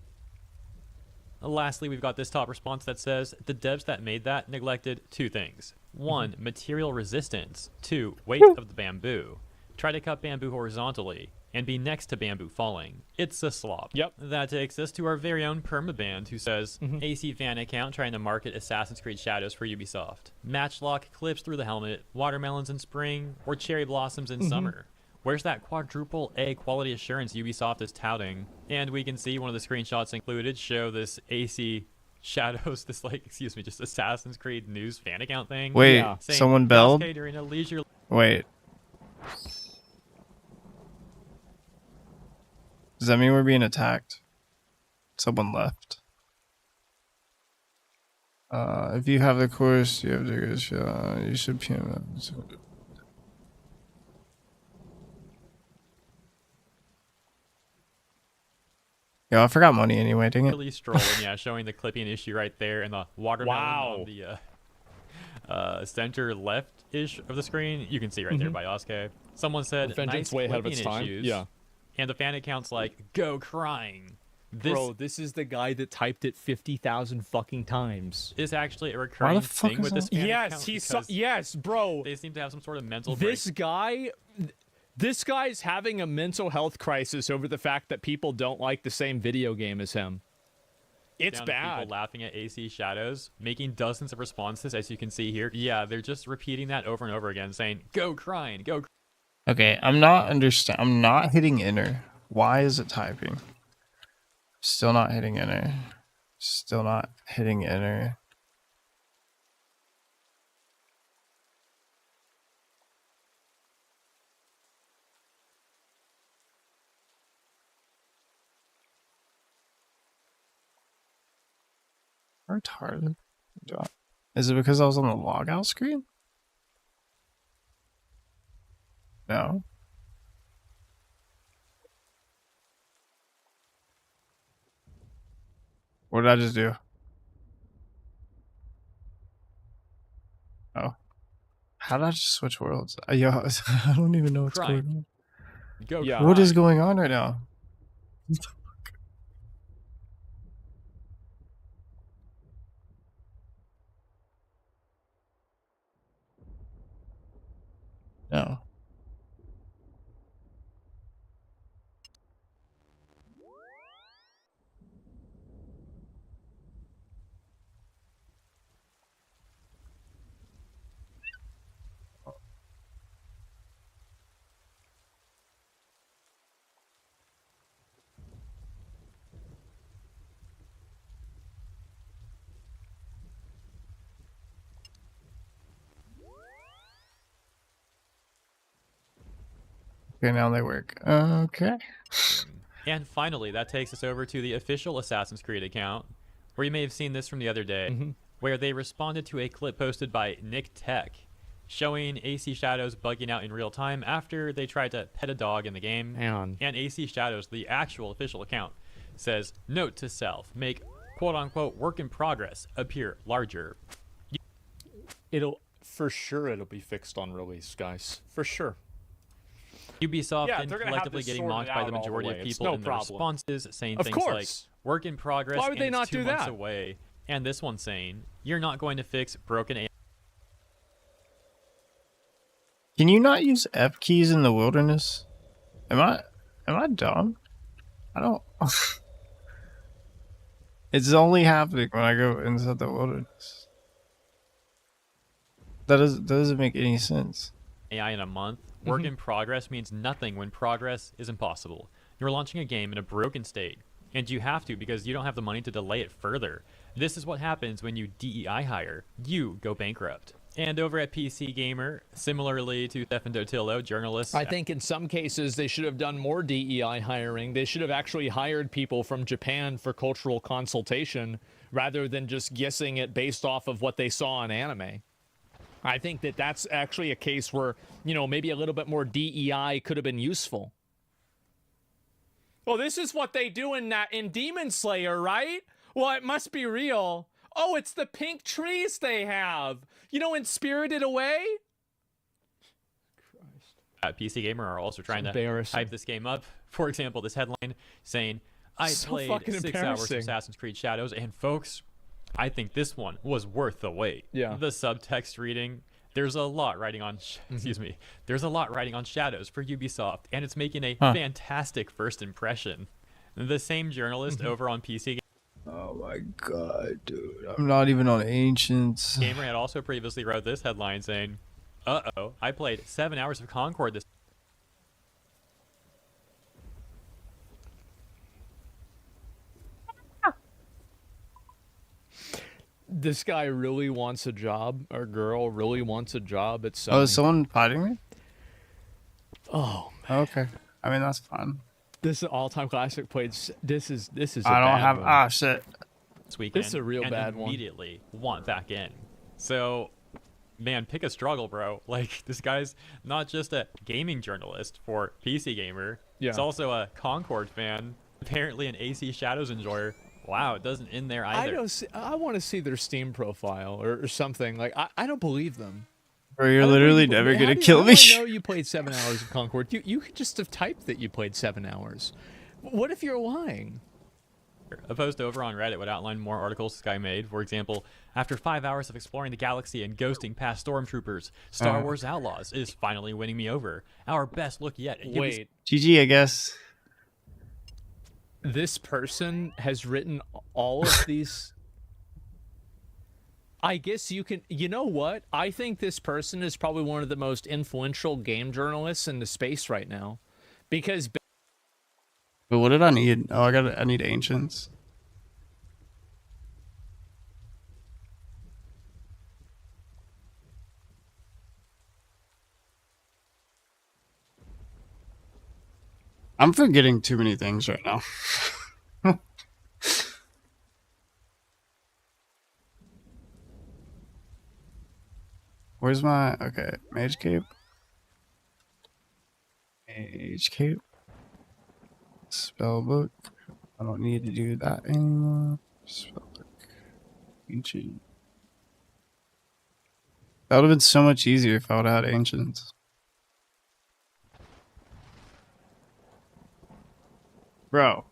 Lastly, we've got this top response that says, the devs that made that neglected two things. 1, material resistance. 2, weight of the bamboo. Try to cut bamboo horizontally and be next to bamboo falling. It's a slop. Yep. That takes us to our very own Permaband, who says, AC fan account trying to market Assassin's Creed Shadows for Ubisoft. Matchlock clips through the helmet, watermelons in spring, or cherry blossoms in summer. Where's that quadruple A quality assurance Ubisoft is touting? And we can see one of the screenshots included show this AC Shadows, this like, excuse me, just Assassin's Creed news fan account thing. Wait, someone belled? During a leisure... Wait. Does that mean we're being attacked? Someone left. If you have the course, you have to go. You should PM. Yo, I forgot money anyway, dang it. Really strolling, yeah, showing the clipping issue right there and the watermelon on the center left-ish of the screen. You can see right there by Oskay. Someone said, nice way ahead of clipping its time. issues. Yeah. And the fan account's like, go crying. Bro, this is the guy that typed it 50,000 fucking times. Is actually a recurring thing with this fan account. Yes, bro. They seem to have some sort of mental This guy's having a mental health crisis over the fact that people don't like the same video game as him. It's down to bad. People laughing at AC Shadows, making dozens of responses, as you can see here. Yeah, they're just repeating that over and over again, saying, go crying, go crying. Okay, I'm not hitting enter. Why is it typing? Still not hitting enter. Still not hitting enter. Retarded. Is it because I was on the logout screen? No. What did I just do? Oh. How did I just switch worlds? Yo, I don't even know what's going on. What is going on right now? No. Okay, now they work. Okay. And finally, that takes us over to the official Assassin's Creed account, where you may have seen this from the other day, where they responded to a clip posted by Nick Tech, showing AC Shadows bugging out in real time after they tried to pet a dog in the game. Man. And AC Shadows, the actual official account, says, note to self, make quote-unquote work in progress appear larger. For sure it'll be fixed on release, guys. For sure. Ubisoft Yeah, and they're gonna have collectively this getting sorted mocked by out the all the majority way. of It's people no in their problem. responses, saying Of things course. like work in progress Why would they and not it's 2 do months that? away. And this one saying, you're not going to fix broken AI. Can you not use F keys in the wilderness? Am I dumb? I don't. It's only happening when I go inside the wilderness. That doesn't make any sense. AI in a month. Work in progress means nothing when progress is impossible. You're launching a game in a broken state, and you have to because you don't have the money to delay it further. This is what happens when you DEI hire. You go bankrupt. And over at PC Gamer, similarly to Stefan Dotillo, journalists... I think in some cases they should have done more DEI hiring. They should have actually hired people from Japan for cultural consultation rather than just guessing it based off of what they saw on anime. I think that that's actually a case where, you know, maybe a little bit more DEI could have been useful. Well, this is what they do in Demon Slayer, right? Well, it must be real. Oh, it's the pink trees they have. You know, in Spirited Away? PC Gamer are also trying to embarrassing. hype this game up. For example, this headline saying, I So played fucking 6 hours of embarrassing. Assassin's Creed Shadows, and folks, I think this one was worth the wait. Yeah. The subtext reading, there's a lot riding on, excuse me, there's a lot riding on Shadows for Ubisoft, and it's making a fantastic first impression. The same journalist over on PC Oh my god, dude. I'm not even on Ancients. Gamer had also previously wrote this headline saying, uh-oh, I played 7 hours of Concord this. This guy really wants a job, or girl really wants a job at Sony. Oh, is someone fighting me? Oh, okay. I mean, that's fine. this is all-time classic. Played. This is. A I don't bad have. one. Ah, shit. This weekend. This is a real and bad one. immediately want back in. So, man, pick a struggle, bro. Like, this guy's not just a gaming journalist for PC Gamer. Yeah. He's also a Concord fan. Apparently an AC Shadows enjoyer. Wow, it doesn't end there either. I want to see their Steam profile or something. Like, I don't believe them. Bro, you're literally never gonna kill me. I know you played 7 hours of Concord. You could just have typed that you played 7 hours. What if you're lying? A post over on Reddit would outline more articles this guy made. For example, after 5 hours of exploring the galaxy and ghosting past stormtroopers, Star Wars Outlaws is finally winning me over. Our best look yet. Wait. GG, I guess. This person has written all of these. I guess you can. You know what? I think this person is probably one of the most influential game journalists in the space right now, because. But what did I need? Oh, I need Ancients. I'm forgetting too many things right now. Where's my... Okay, Mage Cape. Mage Cape. Spellbook. I don't need to do that anymore. Spellbook. Ancient. That would have been so much easier if I would have had Ancients. Bro.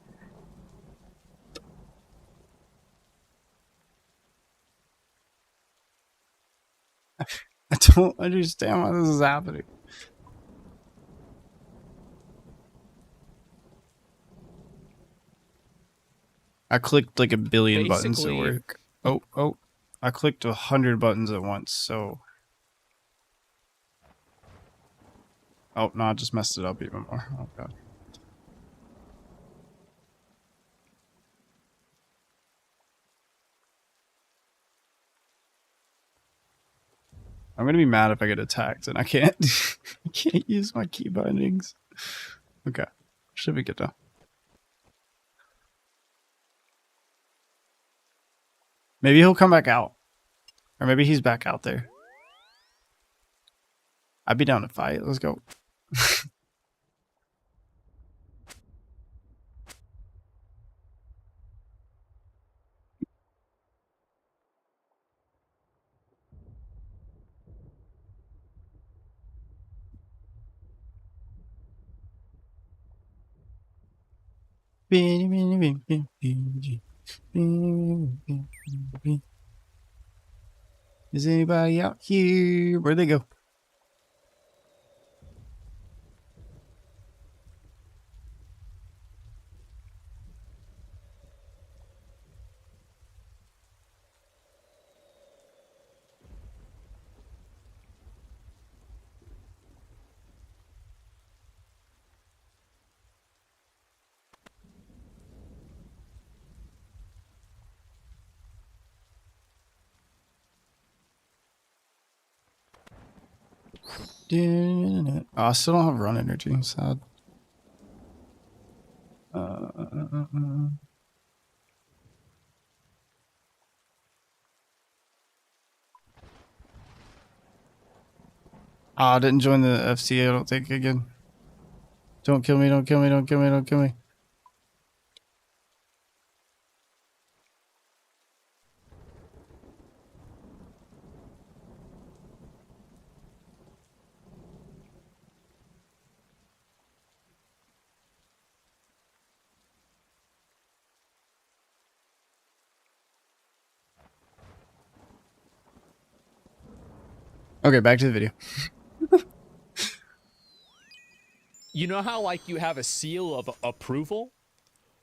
I don't understand why this is happening. I clicked like a billion buttons at work. Oh. I clicked 100 buttons at once, so... Oh, no, I just messed it up even more. Oh, God. I'm gonna be mad if I get attacked and I can't I can't use my key bindings. Okay. Should be good though. Maybe he'll come back out. Or maybe he's back out there. I'd be down to fight. Let's go. Is anybody out here? Where'd they go? Oh, I still don't have run energy. Sad. Oh, I didn't join the FCA, I don't think, again. Don't kill me, don't kill me, don't kill me, don't kill me. Okay, back to the video. You know how, like, you have a seal of approval?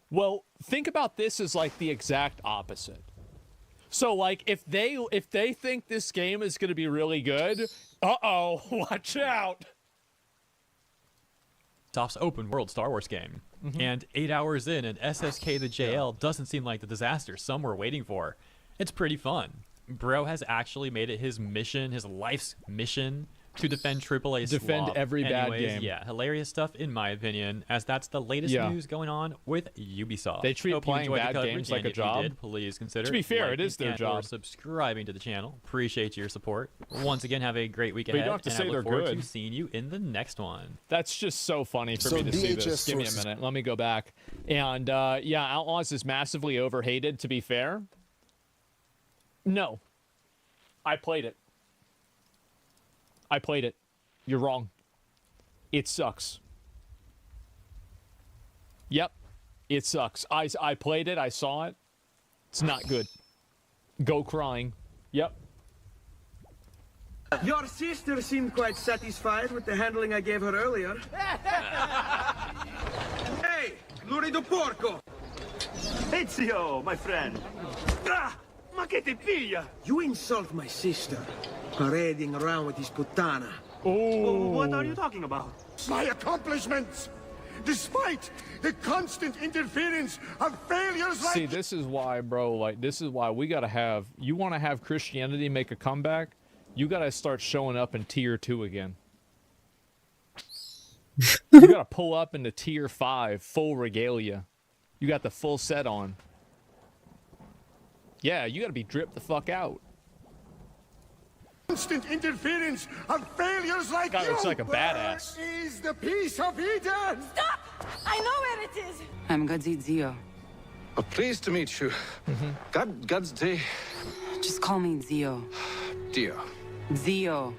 Well, think about this as, like, the exact opposite. So, like, if they think this game is going to be really good, uh-oh, watch out. Soft's open world Star Wars game. And 8 hours in, and SSK the JL doesn't seem like the disaster some were waiting for. It's pretty fun. Bro has actually made it his mission, his life's mission, to defend AAA Defend swap. every bad Anyways, game. Yeah, hilarious stuff in my opinion, as that's the latest news going on with Ubisoft. They treat Hope you playing enjoyed the bad coverage, games like and a if you job. did, please consider To be fair, liking it is their and job. or subscribing to the channel. Appreciate your support. Once again, have a great week But you ahead. don't have to and say I look they're forward good. to seeing you in the next one. That's just so funny for So me to see this. VHS Give me a sources- minute. Let me go back. And, yeah, Outlaws is massively overhated, to be fair. No. I played it. I played it. You're wrong. It sucks. Yep. It sucks. I played it. I saw it. It's not good. Go crying. Yep. Your sister seemed quite satisfied with the handling I gave her earlier. Hey, lurido porco! Ezio, my friend. Ah, ma che te piglia? You insult my sister, parading around with his puttana. Oh. What are you talking about? My accomplishments, despite the constant interference of failures like... See, this is why, bro, like, this is why we gotta have, you want to have Christianity make a comeback, you gotta start showing up in tier 2 again. You gotta pull up into tier 5, full regalia. You got the full set on. Yeah, you gotta be dripped the fuck out. Constant interference of failures like Guy you. looks like a badass. Where is the piece of Eden? Stop! I know where it is! I'm Zio. Oh, pleased to meet you. God's day. Just call me Zio. Dio. Zio.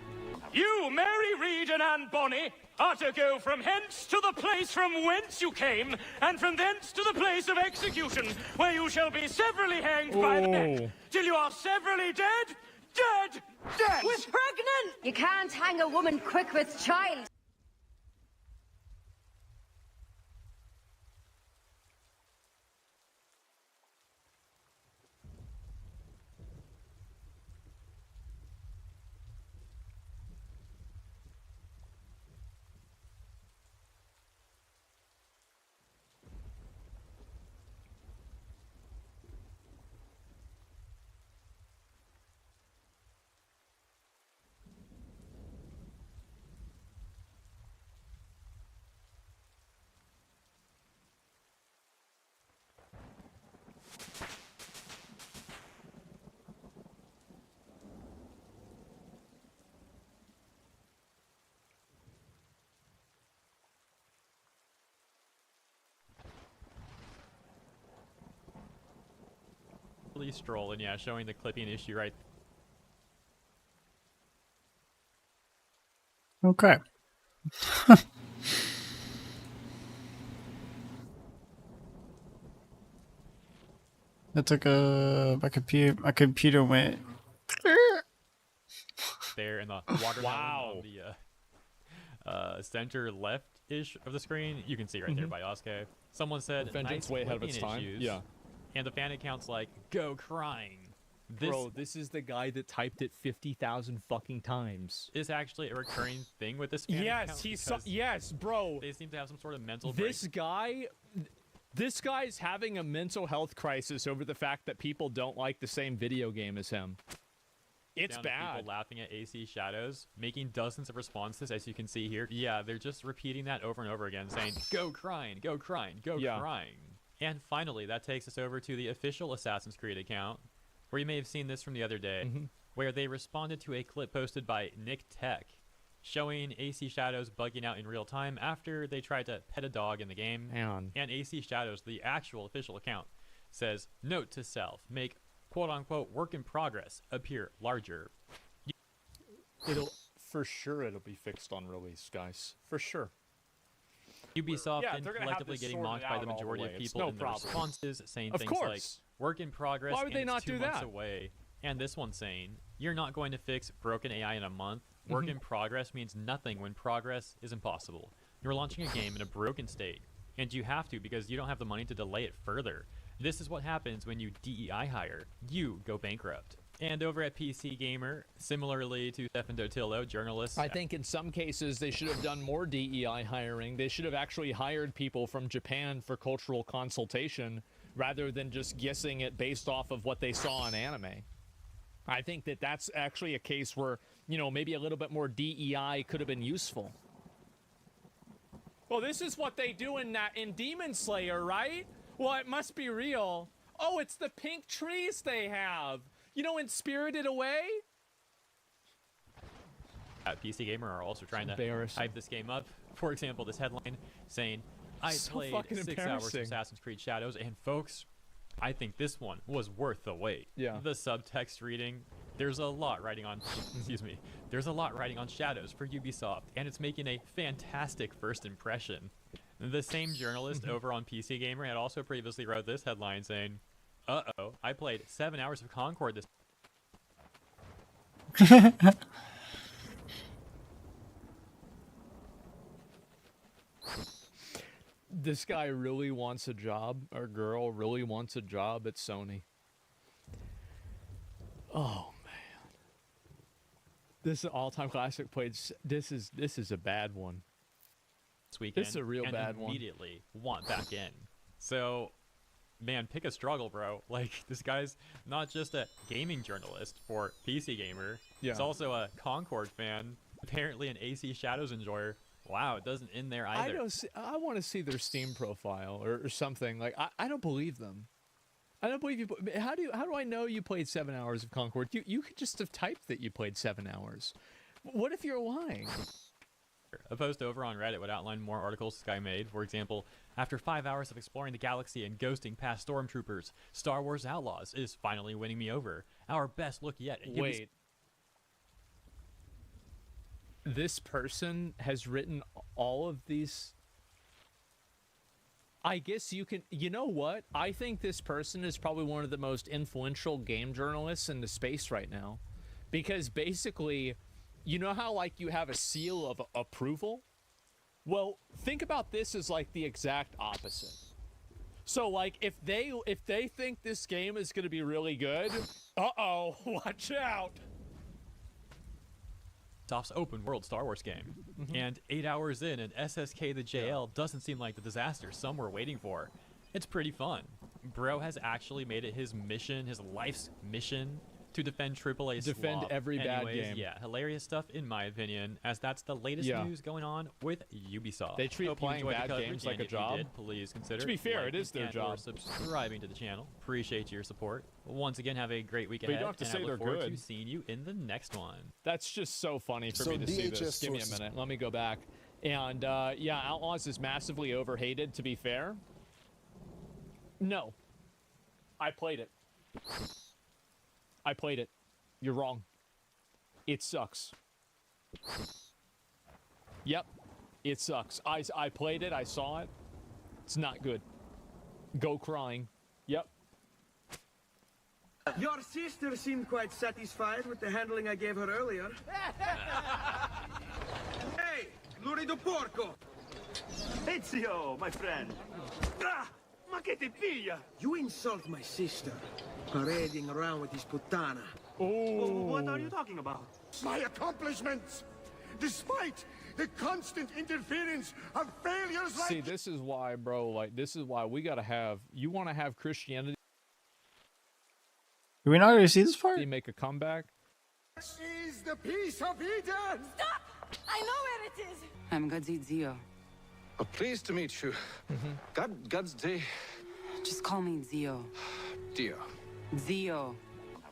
You, Mary, Reed, and Anne Bonny, are to go from hence to the place from whence you came, and from thence to the place of execution, where you shall be severally hanged by the neck, till you are severally dead, dead, dead! We're pregnant! You can't hang a woman quick with child. leisurely stroll, and yeah, showing the clipping issue right. Okay. That took my computer went. There in the watermelon on the center left-ish of the screen. You can see right there by Oske. Someone said, Vengeance nice way ahead of its clipping time. issues. Yeah. And the fan account's like, go crying. Bro, this is the guy that typed it 50,000 fucking times. Is actually a recurring thing with this fan account. Yes, bro. They seem to have some sort of mental This guy's having a mental health crisis over the fact that people don't like the same video game as him. It's down to bad. People laughing at AC Shadows, making dozens of responses, as you can see here. Yeah, they're just repeating that over and over again, saying, go crying, go crying, go crying. And finally, that takes us over to the official Assassin's Creed account, where you may have seen this from the other day, where they responded to a clip posted by Nick Tech, showing AC Shadows bugging out in real time after they tried to pet a dog in the game. And AC Shadows, the actual official account, says, note to self, make quote-unquote work in progress appear larger. For sure it'll be fixed on release, guys. For sure. Ubisoft and collectively getting mocked by the majority of people in the responses, saying things like, work in progress. Why would they not 2 do months that? away. And this one saying, you're not going to fix broken AI in a month. Work in progress means nothing when progress is impossible. You're launching a game in a broken state, and you have to because you don't have the money to delay it further. This is what happens when you DEI hire. You go bankrupt. And over at PC Gamer, similarly to Stefan Dotillo, journalists... I think in some cases they should have done more DEI hiring. They should have actually hired people from Japan for cultural consultation rather than just guessing it based off of what they saw in anime. I think that that's actually a case where, you know, maybe a little bit more DEI could have been useful. Well, this is what they do in Demon Slayer, right? Well, it must be real. Oh, it's the pink trees they have. You know, in Spirited Away? PC Gamer are also trying to hype this game up. For example, this headline saying, I played 6 hours of Assassin's Creed Shadows, and folks, I think this one was worth the wait. Yeah. The subtext reading, there's a lot riding on, there's a lot riding on Shadows for Ubisoft, and it's making a fantastic first impression. The same journalist over on PC Gamer had also previously wrote this headline saying, uh-oh, I played 7 hours of Concord this... This guy really wants a job, or girl really wants a job at Sony. Oh, man. This is an all-time classic played. This is a bad one. This weekend. This is a real bad one. Immediately want back in. So... man, pick a struggle, bro. Like, this guy's not just a gaming journalist for PC Gamer. Yeah. He's also a Concord fan, apparently an AC Shadows enjoyer. Wow, it doesn't end there either. I want to see their Steam profile or something. Like, I don't believe them. I don't believe you. How do I know you played 7 hours of Concord? You could just have typed that you played 7 hours. What if you're lying? A post over on Reddit would outline more articles this guy made. For example, after 5 hours of exploring the galaxy and ghosting past stormtroopers, Star Wars Outlaws is finally winning me over. Our best look yet. Wait. This person has written all of these... I guess you can... You know what? I think this person is probably one of the most influential game journalists in the space right now. Because basically... You know how, like, you have a seal of approval? Well, think about this as, like, the exact opposite. So, like, if they think this game is going to be really good, uh-oh, watch out! Ubisoft's open world Star Wars game. And 8 hours in, and SSK the JL doesn't seem like the disaster some were waiting for. It's pretty fun. Bro has actually made it his mission, his life's mission, to defend AAA Defend slop. every bad game. Yeah, hilarious stuff in my opinion, as that's the latest news going on with Ubisoft. They treat Hope you playing enjoyed the bad coverage, games like and a if you job. did, please consider To be fair, it is their liking and/or job. subscribing to the channel. Appreciate your support. Once again, have a great week But you ahead, don't have to and say I they're look forward good. to seeing you in the next one. That's just so funny for me to see this. Give me a minute. Let me go back. And, yeah, Outlaws is massively overhated, to be fair. No. I played it. I played it. You're wrong. It sucks. Yep. It sucks. I played it. I saw it. It's not good. Go crying. Yep. Your sister seemed quite satisfied with the handling I gave her earlier. Hey, lurido porco! Ezio, my friend. Ah, ma che te piglia? You insult my sister, parading around with this puttana. Oh. What are you talking about? My accomplishments! Despite the constant interference of failures like... See, this is why, bro, like, this is why we gotta have... You want to have Christianity... Do we not already see this part? They make a comeback? Is the piece of Eden! Stop! I know where it is! I'm Zio. Oh, pleased to meet you. God's day. Just call me Zio. Dio. Zio.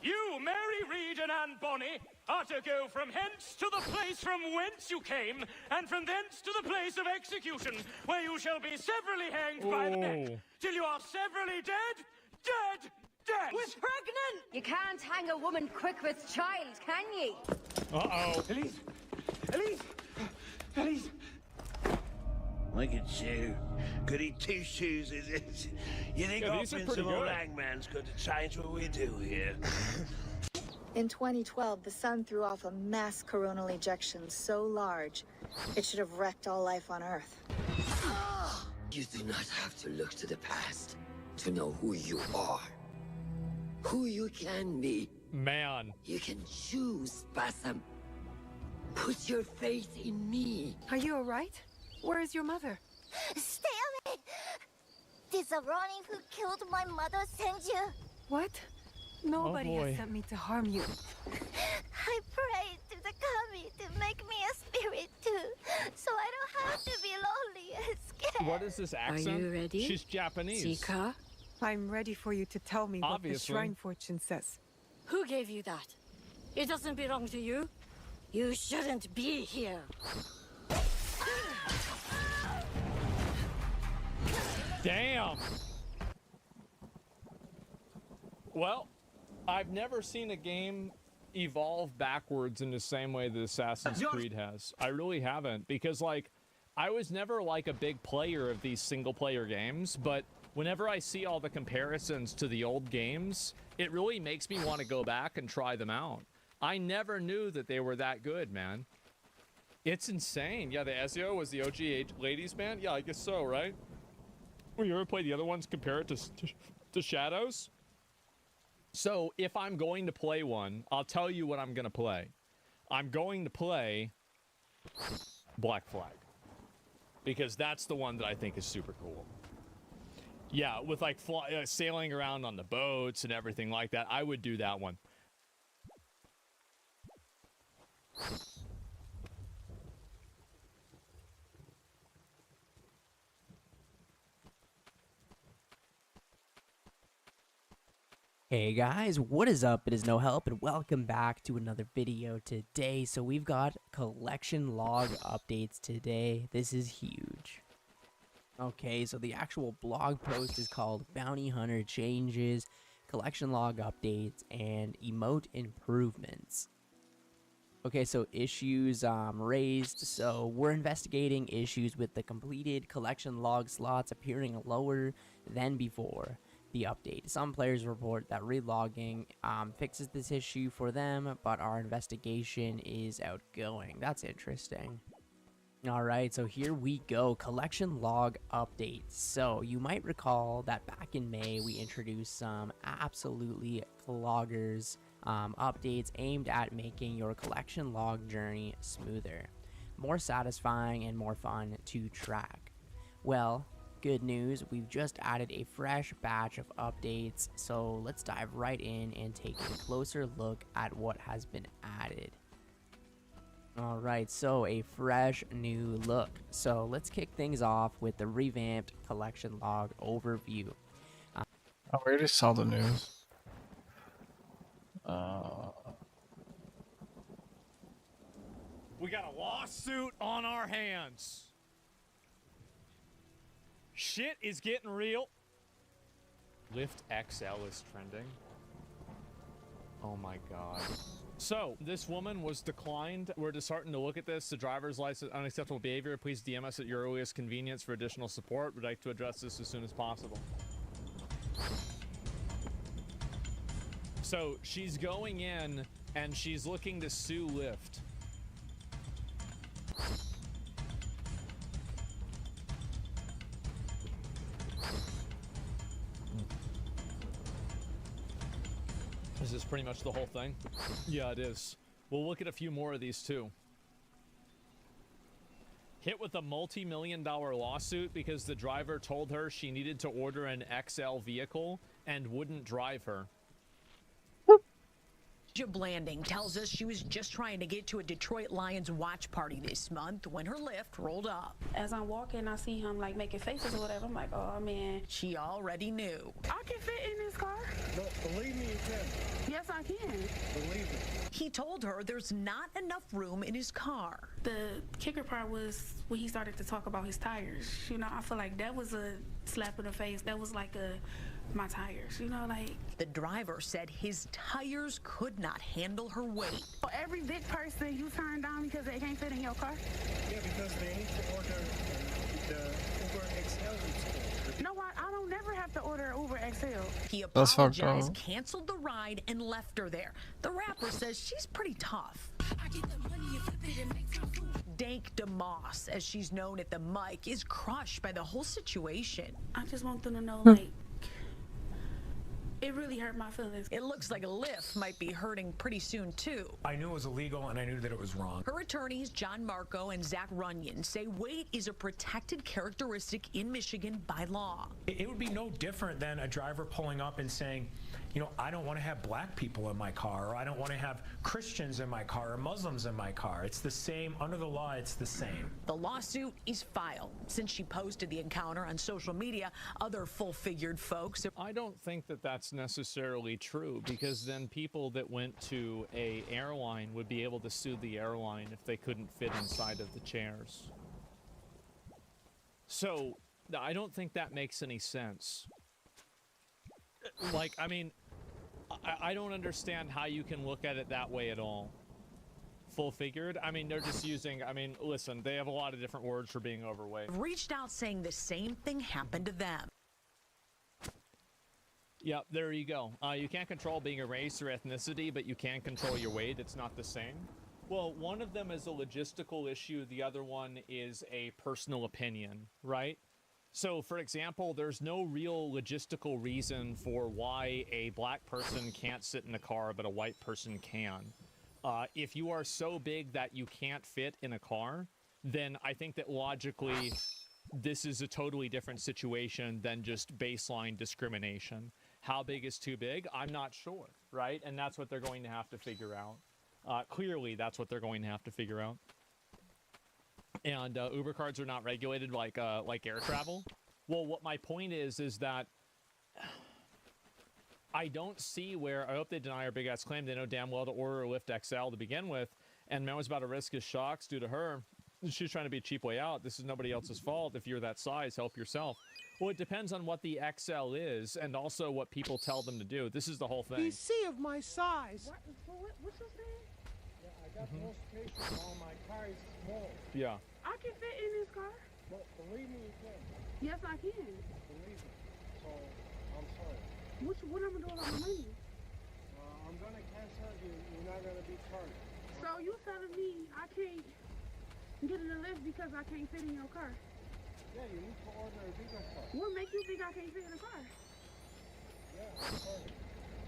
You, Mary, Reed, and Anne Bonny, are to go from hence to the place from whence you came, and from thence to the place of execution, where you shall be severally hanged by the neck, till you are severally dead, dead, dead! We're pregnant! You can't hang a woman quick with child, can ye? Uh-oh. Elise! Elise! Elise! Look at you. Goody two-shoes, is it? You think Yeah, these are offering pretty some old good. hangman's going to change what we do here? In 2012, the sun threw off a mass coronal ejection so large, it should have wrecked all life on Earth. You do not have to look to the past to know who you are. Who you can be. Man. You can choose, Bassam. Put your faith in me. Are you alright? Where is your mother? Stay away! Did the Ronnie who killed my mother send you? What? Nobody boy. has sent me to harm you. I prayed to the kami to make me a spirit too, so I don't have to be lonely and scared. What is this accent? you ready? She's Japanese. Sika? I'm ready for you to tell me what the Obviously. shrine fortune says. Who gave you that? It doesn't belong to you. You shouldn't be here. Damn. Well, I've never seen a game evolve backwards in the same way that Assassin's Creed has. I really haven't, because like I was never like a big player of these single player games, but whenever I see all the comparisons to the old games, it really makes me want to go back and try them out. I never knew that they were that good, man. It's insane. Yeah, the Ezio was the OG ladies band. Yeah, I guess so, right? Well, you ever play the other ones, compare it to Shadows? So if I'm going to play one, I'll tell you what I'm going to play. I'm going to play Black Flag, because that's the one that I think is super cool. Yeah, with like sailing around on the boats and everything like that, I would do that one. Hey guys, what is up? It is No Help and welcome back to another video today. So we've got collection log updates today. This is huge. Okay, so the actual blog post is called Bounty Hunter Changes, Collection Log Updates, and Emote Improvements. Okay, so issues raised. So we're investigating issues with the completed collection log slots appearing lower than before the update. Some players report that relogging fixes this issue for them, but our investigation is outgoing. That's interesting. Alright, so here we go. Collection log updates. So you might recall that back in May we introduced some absolutely cloggers updates aimed at making your collection log journey smoother, more satisfying, and more fun to track. Well, good news, we've just added a fresh batch of updates, so let's dive right in and take a closer look at what has been added. Alright, so a fresh new look. So let's kick things off with the revamped collection log overview. Oh, we already saw the news. We got a lawsuit on our hands. Shit is getting real. Lift XL is trending. Oh my god. So, this woman was declined. We're disheartened to look at this. The driver's license unacceptable behavior. Please DM us at your earliest convenience for additional support. We'd like to address this as soon as possible. So, she's going in and she's looking to sue Lyft. Is this pretty much the whole thing? Yeah, it is. We'll look at a few more of these too. Hit with a multi-million-dollar lawsuit because the driver told her she needed to order an XL vehicle and wouldn't drive her. Blanding tells us she was just trying to get to a Detroit Lions watch party this month when her Lyft rolled up. As I'm walking, I see him like making faces or whatever. I'm like, oh man. She already knew. I can fit in this car. No, believe me, you can. Yes, I can. Believe me. He told her there's not enough room in his car. The kicker part was when he started to talk about his tires. You know, I feel like that was a slap in the face. That was like my tires, you know, like. The driver said his tires could not handle her weight. Every big person you turn down because they can't fit in your car? Yeah, because they need to order the Uber XL. No, I don't never have to order Uber XL. He That's fucked apologized, up. canceled the ride, and left her there. The rapper says she's pretty tough. Dank DeMoss, as she's known at the mic, is crushed by the whole situation. I just want them to know, like, it really hurt my feelings. It looks like Lyft might be hurting pretty soon, too. I knew it was illegal and I knew that it was wrong. Her attorneys, John Marco and Zach Runyon, say weight is a protected characteristic in Michigan by law. It would be no different than a driver pulling up and saying, you know, I don't want to have black people in my car, or I don't want to have Christians in my car, or Muslims in my car. It's the same. Under the law, it's the same. The lawsuit is filed. Since she posted the encounter on social media, other full-figured folks... I don't think that that's necessarily true, because then people that went to a airline would be able to sue the airline if they couldn't fit inside of the chairs. So, I don't think that makes any sense. Like, I mean... I don't understand how you can look at it that way at all. Full figured? I mean, they're just using, I mean, listen, they have a lot of different words for being overweight. Reached out saying the same thing happened to them. Yep, there you go. You can't control being a race or ethnicity, but you can control your weight. It's not the same. Well, one of them is a logistical issue. The other one is a personal opinion, right? So, for example, there's no real logistical reason for why a black person can't sit in a car, but a white person can. If you are so big that you can't fit in a car, then I think that logically this is a totally different situation than just baseline discrimination. How big is too big? I'm not sure, right? And that's what they're going to have to figure out. Clearly, that's what they're going to have to figure out. And Uber cards are not regulated like air travel. Well, what my point is that I don't see where, I hope they deny our big ass claim. They know damn well to order a Lyft XL to begin with, and man was about to risk his shocks due to her. She's trying to be a cheap way out. This is nobody else's fault. If you're that size, help yourself. Well, it depends on what the XL is, and also what people tell them to do. This is the whole thing. You see of my size. What's your name? Yeah, I got no space on my car is small. Yeah. I can fit in this car. No, believe me, you can. Yes, I can. Believe me. So, I'm sorry. What am I doing about my money? I'm gonna cancel you. You're not gonna be charged. So you telling me I can't get in the lift because I can't fit in your car? Yeah, you need to order a bigger car. What makes you think I can't fit in the car? Yeah, I'm sorry.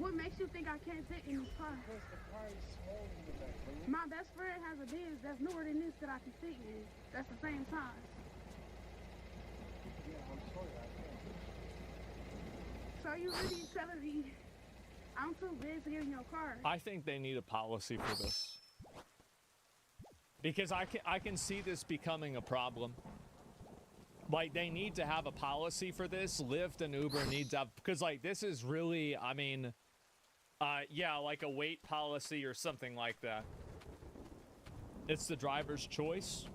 What makes you think I can't fit in this car? Because the car is small in the back. My best friend has a Benz that's newer than this that I can fit in. That's the same size. Yeah, I'm sorry, I can't. So you really telling me I'm too big to get in your car? I think they need a policy for this. Because I can see this becoming a problem. Like, they need to have a policy for this. Lyft and Uber need to have, because, like, this is really, I mean, yeah, like a weight policy or something like that. It's the driver's choice.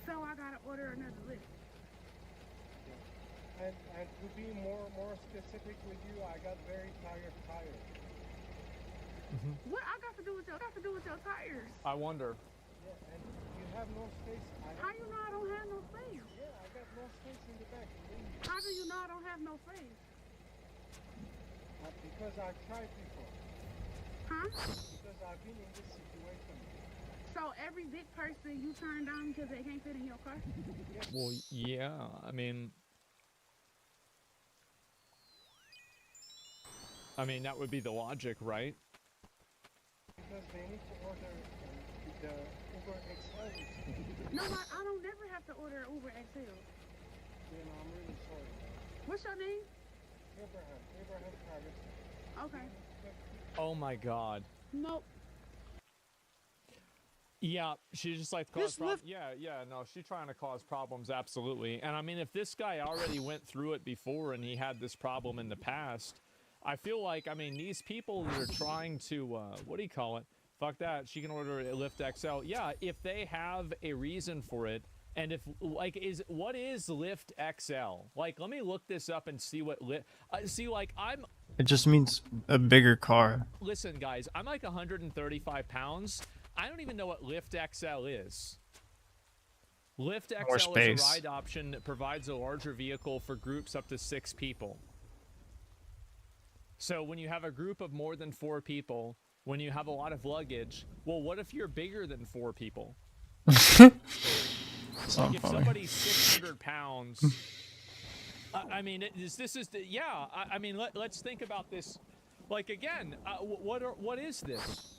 So I gotta order another Lyft. And to be more specific with you, I got very tired tires. What I got to do with your tires? I wonder. Yeah, and you have no space. How you know I don't have no space? Yeah, I got no space in the back. How do you know I don't have no space? Because I tried before. Huh? Because I've been in this situation. So every big person you turn down because they can't fit in your car? Well, yeah. I mean, that would be the logic, right? Because they need to order the Uber XL. No, I don't never have to order Uber XL. You know, I'm really sorry. What's your name? Abraham Travis. Okay. Oh my God. Nope. Yeah, she just like cause problems. Yeah, no, she's trying to cause problems, absolutely. And I mean, if this guy already went through it before and he had this problem in the past, I feel like, I mean, these people that are trying to, what do you call it? Fuck that, she can order a Lyft XL. Yeah, if they have a reason for it, and if, like, what is Lyft XL? Like, let me look this up and see what It just means a bigger car. listen, guys, I'm like 135 pounds. I don't even know what Lyft XL is. Lyft More XL is space. a ride option that provides a larger vehicle for groups up to 6 people. So when you have a group of more than 4 people, when you have a lot of luggage, well, what if you're bigger than 4 people? Like if somebody's 600 pounds, I mean, let's think about this. Like, again, what is this?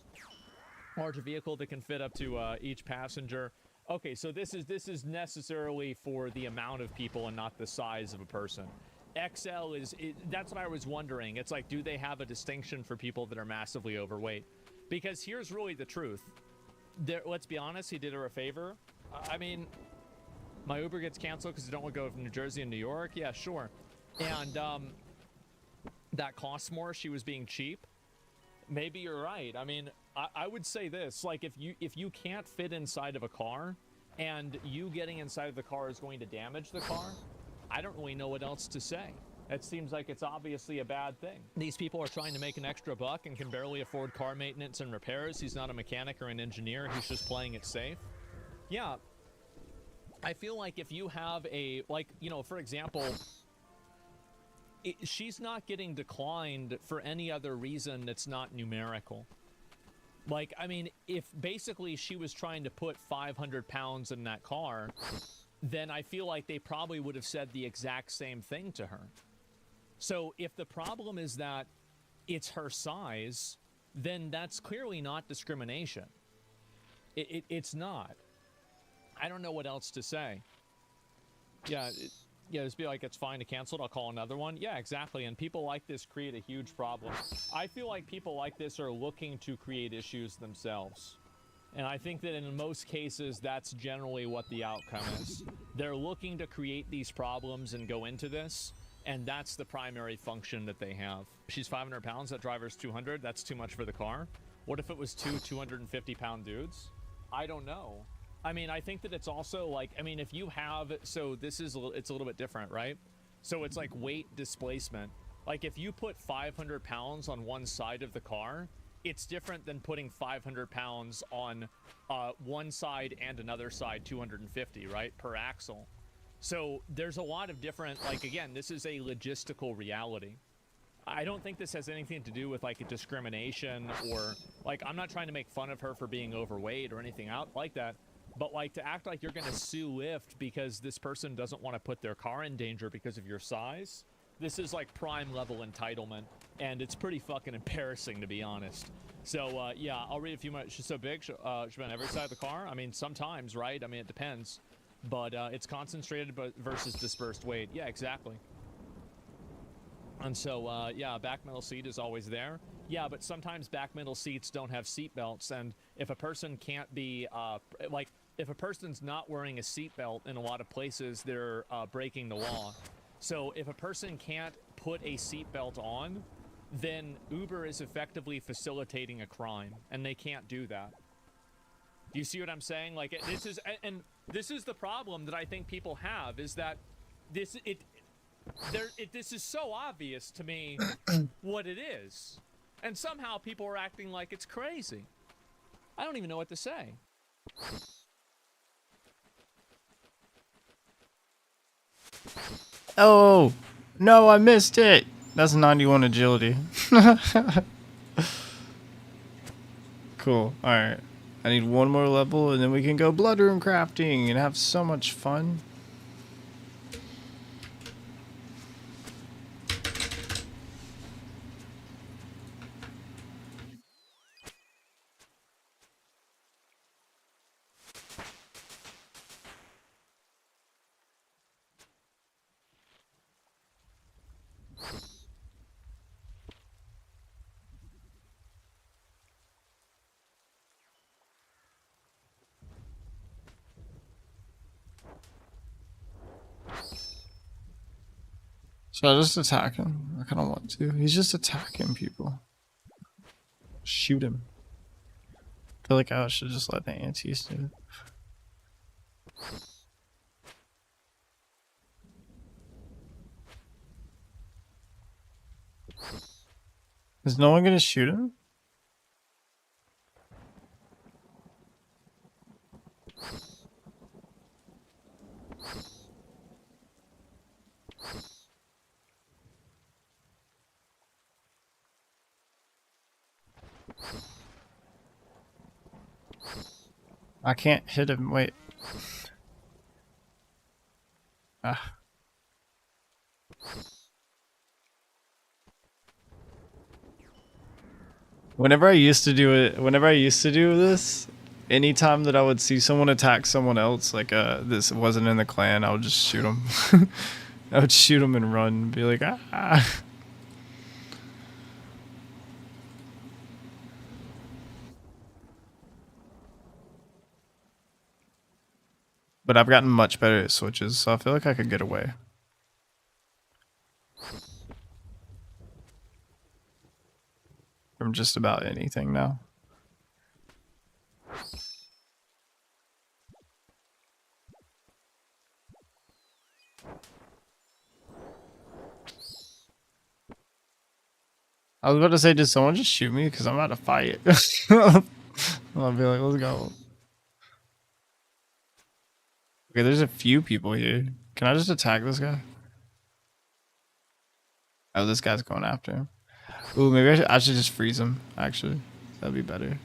Larger vehicle that can fit up to each passenger. Okay, so this is necessarily for the amount of people and not the size of a person. XL that's what I was wondering. It's like, do they have a distinction for people that are massively overweight? Because here's really the truth. Let's be honest, he did her a favor. I mean, my Uber gets canceled because I don't want to go from New Jersey and New York. Yeah, sure. And that costs more. She was being cheap. Maybe you're right. I mean, I would say this, like, if you can't fit inside of a car and you getting inside of the car is going to damage the car, I don't really know what else to say. It seems like it's obviously a bad thing. These people are trying to make an extra buck and can barely afford car maintenance and repairs. He's not a mechanic or an engineer. He's just playing it safe. Yeah. I feel like if you have for example, she's not getting declined for any other reason that's not numerical. Like, I mean, if basically she was trying to put 500 pounds in that car, then I feel like they probably would have said the exact same thing to her. So if the problem is that it's her size, then that's clearly not discrimination. It's not. I don't know what else to say. Yeah, just be like, it's fine to cancel it, I'll call another one. Yeah, exactly, and people like this create a huge problem. I feel like people like this are looking to create issues themselves. And I think that in most cases, that's generally what the outcome is. They're looking to create these problems and go into this, and that's the primary function that they have. She's 500 pounds, that driver's 200, that's too much for the car. What if it was 250-pound dudes? I don't know. I mean, I think that it's also like, I mean, if you have, so this is, it's a little bit different, right? So it's like weight displacement. Like if you put 500 pounds on one side of the car, it's different than putting 500 pounds on one side and another side, 250, right, per axle. So there's a lot of different, like, again, this is a logistical reality. I don't think this has anything to do with like a discrimination or like, I'm not trying to make fun of her for being overweight or anything out like that. But like to act like you're going to sue Lyft because this person doesn't want to put their car in danger because of your size, this is like prime level entitlement, and it's pretty fucking embarrassing, to be honest. So yeah, I'll read a few more. She's so big, she'll be on every side of the car. I mean, sometimes, right? I mean, it depends. But it's concentrated versus dispersed weight. Yeah, exactly. And so, yeah, back middle seat is always there. Yeah, but sometimes back middle seats don't have seat belts, and if a person can't be, if a person's not wearing a seatbelt in a lot of places, they're breaking the law. So if a person can't put a seatbelt on, then Uber is effectively facilitating a crime, and they can't do that. Do you see what I'm saying? Like, this is the problem that I think people have, is that this is so obvious to me what it is. And somehow people are acting like it's crazy. I don't even know what to say. Oh, no, I missed it. That's 91 agility. Cool. Alright. I need one more level and then we can go blood room crafting and have so much fun. Should I just attack him? I kind of want to. He's just attacking people. Shoot him. I feel like I should just let the antis do it. Is no one gonna shoot him? I can't hit him. Wait. Ah. Whenever I used to do this, anytime that I would see someone attack someone else, like this wasn't in the clan, I would just shoot them. I would shoot them and run and be like, ah. But I've gotten much better at switches, so I feel like I could get away. From just about anything now. I was about to say, did someone just shoot me? Because I'm about to fight. I'll be like, let's go. Okay, there's a few people here. Can I just attack this guy? Oh, this guy's going after him. Ooh, maybe I should just freeze him, actually. That'd be better.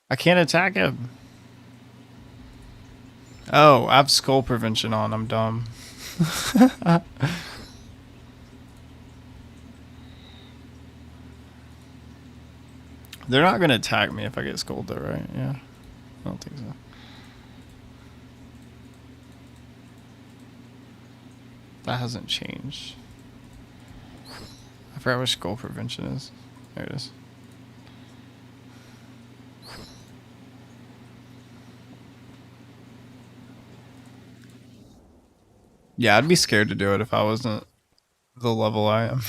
I can't attack him. Oh, I have skull prevention on. I'm dumb. They're not going to attack me if I get skulled though, right? Yeah. I don't think so. That hasn't changed. I forgot what skull prevention is. There it is. Yeah, I'd be scared to do it if I wasn't the level I am.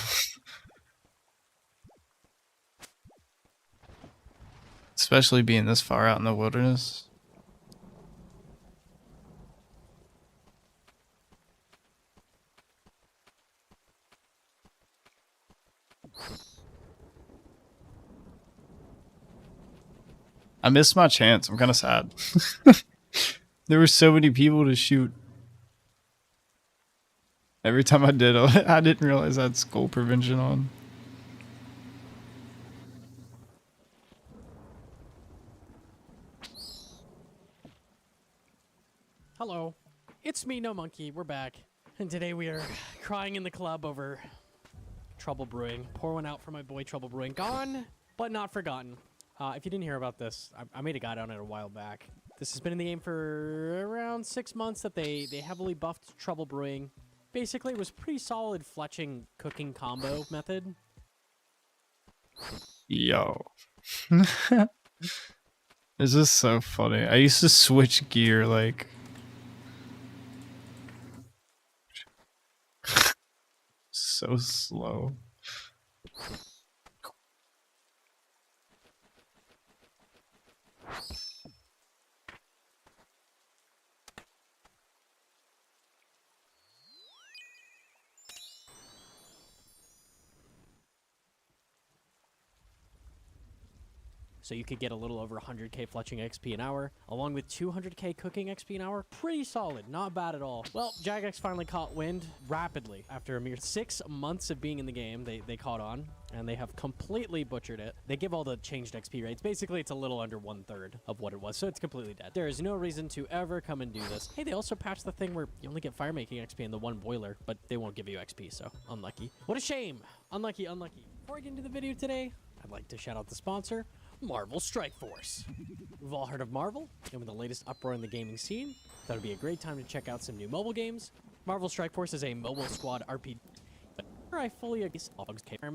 Especially being this far out in the wilderness. I missed my chance. I'm kind of sad. There were so many people to shoot. Every time I did, I didn't realize I had skull prevention on. Hello, it's me, No Monkey. We're back, and today we are crying in the club over Trouble Brewing. Pour one out for my boy Trouble Brewing. Gone, but not forgotten. If you didn't hear about this, I made a guide on it a while back. This has been in the game for around 6 months that they heavily buffed Trouble Brewing. Basically, it was pretty solid fletching cooking combo method. Yo. This is so funny. I used to switch gear like so slow. So you could get a little over 100k fletching XP an hour, along with 200k cooking XP an hour. Pretty solid, not bad at all. Well, Jagex finally caught wind rapidly. After a mere 6 months of being in the game, they caught on, and they have completely butchered it. They give all the changed XP rates. Basically, it's a little under 1/3 of what it was, so it's completely dead. There is no reason to ever come and do this. Hey, they also patched the thing where you only get fire making XP in the one boiler, but they won't give you XP, so unlucky. What a shame. Unlucky, unlucky. Before I get into the video today, I'd like to shout out the sponsor, Marvel Strike Force. We've all heard of Marvel, and with the latest uproar in the gaming scene, thought it'd be a great time to check out some new mobile games. Marvel Strike Force is a mobile squad RPG. I fully agree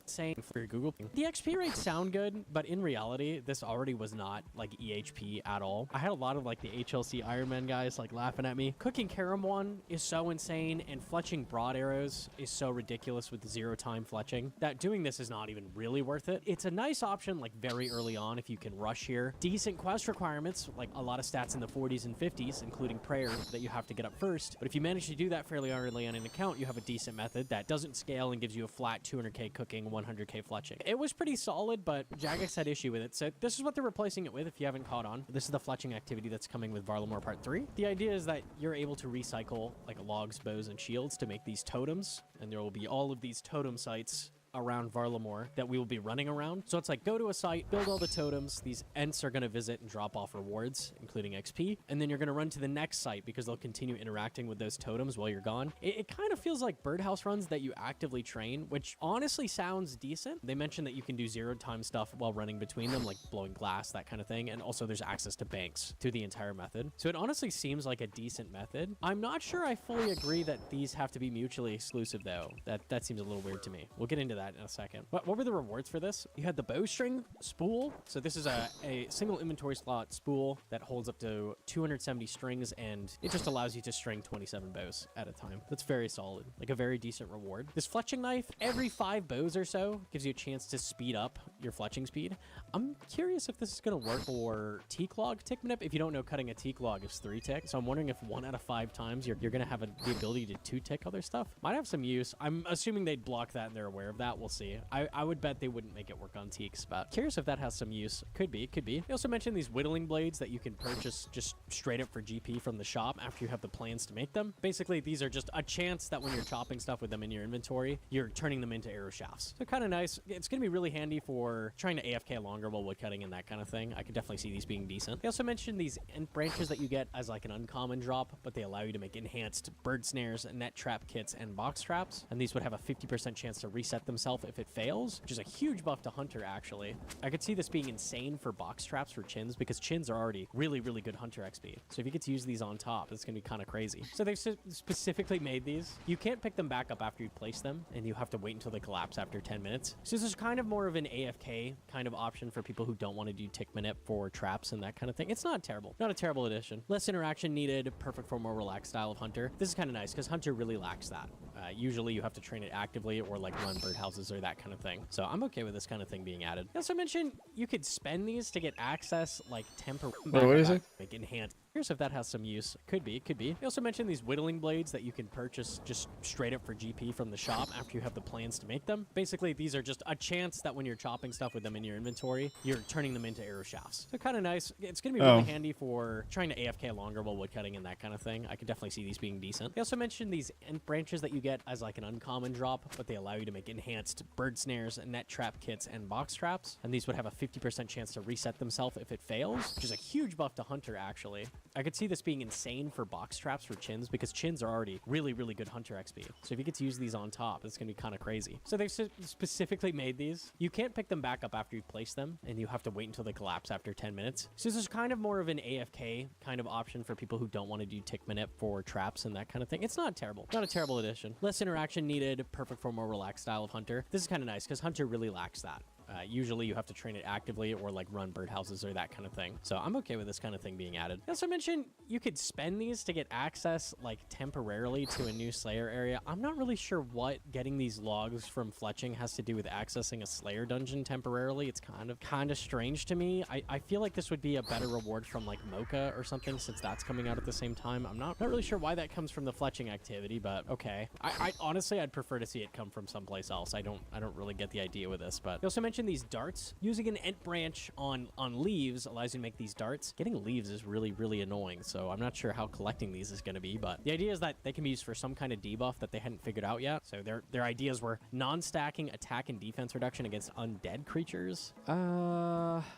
saying for Google. The XP rates sound good, but in reality, this already was not like EHP at all. I had a lot of like the HLC Iron Man guys like laughing at me. Cooking Karam 1 is so insane, and fletching broad arrows is so ridiculous with 0 time fletching that doing this is not even really worth it. It's a nice option like very early on if you can rush here. Decent quest requirements, like a lot of stats in the 40s and 50s, including prayer that you have to get up first. But if you manage to do that fairly early on an account, you have a decent method that doesn't scale and gives you a flat 200k cooking, 100k fletching. It was pretty solid, but Jagex had issue with it, so this is what they're replacing it with if you haven't caught on. This is the fletching activity that's coming with Varlamore Part 3. The idea is that you're able to recycle like logs, bows, and shields to make these totems, and there will be all of these totem sites around Varlamore that we will be running around. So it's like go to a site, build all the totems, these Ents are going to visit and drop off rewards, including XP, and then you're going to run to the next site because they'll continue interacting with those totems while you're gone. It kind of feels like birdhouse runs that you actively train, which honestly sounds decent. They mentioned that you can do 0 time stuff while running between them, like blowing glass, that kind of thing, and also there's access to banks through the entire method. So it honestly seems like a decent method. I'm not sure I fully agree that these have to be mutually exclusive though. That seems a little weird to me. We'll get into that in a second. What were the rewards for this? You had the bowstring spool. So this is a single inventory slot spool that holds up to 270 strings, and it just allows you to string 27 bows at a time. That's very solid, like a very decent reward. This fletching knife, every 5 bows or so, gives you a chance to speed up your fletching speed. I'm curious if this is going to work for teak log tick manip. If you don't know, cutting a teak log is 3 tick. So I'm wondering if 1 out of 5 times you're going to have the ability to 2 tick other stuff. Might have some use. I'm assuming they'd block that and they're aware of that. We'll see. I would bet they wouldn't make it work on teaks, but curious if that has some use. Could be, could be. They also mentioned these whittling blades that you can purchase just straight up for GP from the shop after you have the plans to make them. Basically, these are just a chance that when you're chopping stuff with them in your inventory, you're turning them into arrow shafts. So kind of nice. It's going to be really handy for trying to AFK longer while woodcutting and that kind of thing. I could definitely see these being decent. They also mentioned these Ent branches that you get as like an uncommon drop, but they allow you to make enhanced bird snares, net trap kits, and box traps. And these would have a 50% chance to reset themselves if it fails, which is a huge buff to Hunter, actually. I could see this being insane for box traps for chins, because chins are already really, really good Hunter XP. So if you get to use these on top, it's going to be kind of crazy. So they've specifically made these. You can't pick them back up after you place them, and you have to wait until they collapse after 10 minutes. So this is kind of more of an AFK kind of option for people who don't want to do tick manip for traps and that kind of thing. It's not terrible. Not a terrible addition. Less interaction needed, perfect for a more relaxed style of Hunter. This is kind of nice, because Hunter really lacks that. Usually you have to train it actively or like run birdhouses or that kind of thing. So I'm okay with this kind of thing being added. I also mentioned you could spend these to get access like temporary. Wait, what is it? Like enhanced. Here's if that has some use. Could be, could be. They also mentioned these whittling blades that you can purchase just straight up for GP from the shop after you have the plans to make them. Basically, these are just a chance that when you're chopping stuff with them in your inventory, you're turning them into arrow shafts. So kind of nice. It's going to be really handy for trying to AFK longer while woodcutting and that kind of thing. I could definitely see these being decent. They also mentioned these Ent branches that you get as like an uncommon drop, but they allow you to make enhanced bird snares, net trap kits, and box traps. And these would have a 50% chance to reset themselves if it fails, which is a huge buff to Hunter, actually. I could see this being insane for box traps for chins, because chins are already really, really good Hunter XP. So if you get to use these on top, it's going to be kind of crazy. So they've specifically made these. You can't pick them back up after you place them, and you have to wait until they collapse after 10 minutes. So this is kind of more of an AFK kind of option for people who don't want to do tick manip for traps and that kind of thing. It's not terrible. Not a terrible addition. Less interaction needed, perfect for a more relaxed style of Hunter. This is kind of nice, because Hunter really lacks that. Usually you have to train it actively or like run birdhouses or that kind of thing. So I'm okay with this kind of thing being added. They also mentioned you could spend these to get access like temporarily to a new Slayer area. I'm not really sure what getting these logs from fletching has to do with accessing a Slayer dungeon temporarily. It's kind of strange to me. I feel like this would be a better reward from like Mocha or something, since that's coming out at the same time. I'm not really sure why that comes from the fletching activity, but okay. I honestly, I'd prefer to see it come from someplace else. I don't really get the idea with this, but they also mentioned these darts. Using an ent branch on leaves allows you to make these darts. Getting leaves is really annoying, so I'm not sure how collecting these is going to be, but the idea is that they can be used for some kind of debuff that they hadn't figured out yet. So their ideas were non-stacking attack and defense reduction against undead creatures.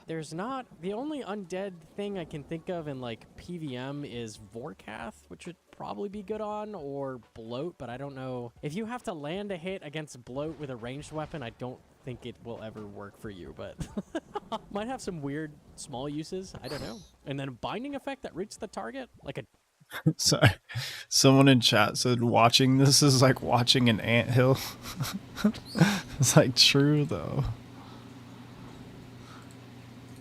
There's not, the only undead thing I can think of in like PVM is Vorkath, which would probably be good on, or Bloat, but I don't know. If you have to land a hit against Bloat with a ranged weapon, I don't think it will ever work for you, but might have some weird small uses. I don't know. And then a binding effect that roots the target, like a Sorry, someone in chat said watching this is like watching an anthill. It's like true though.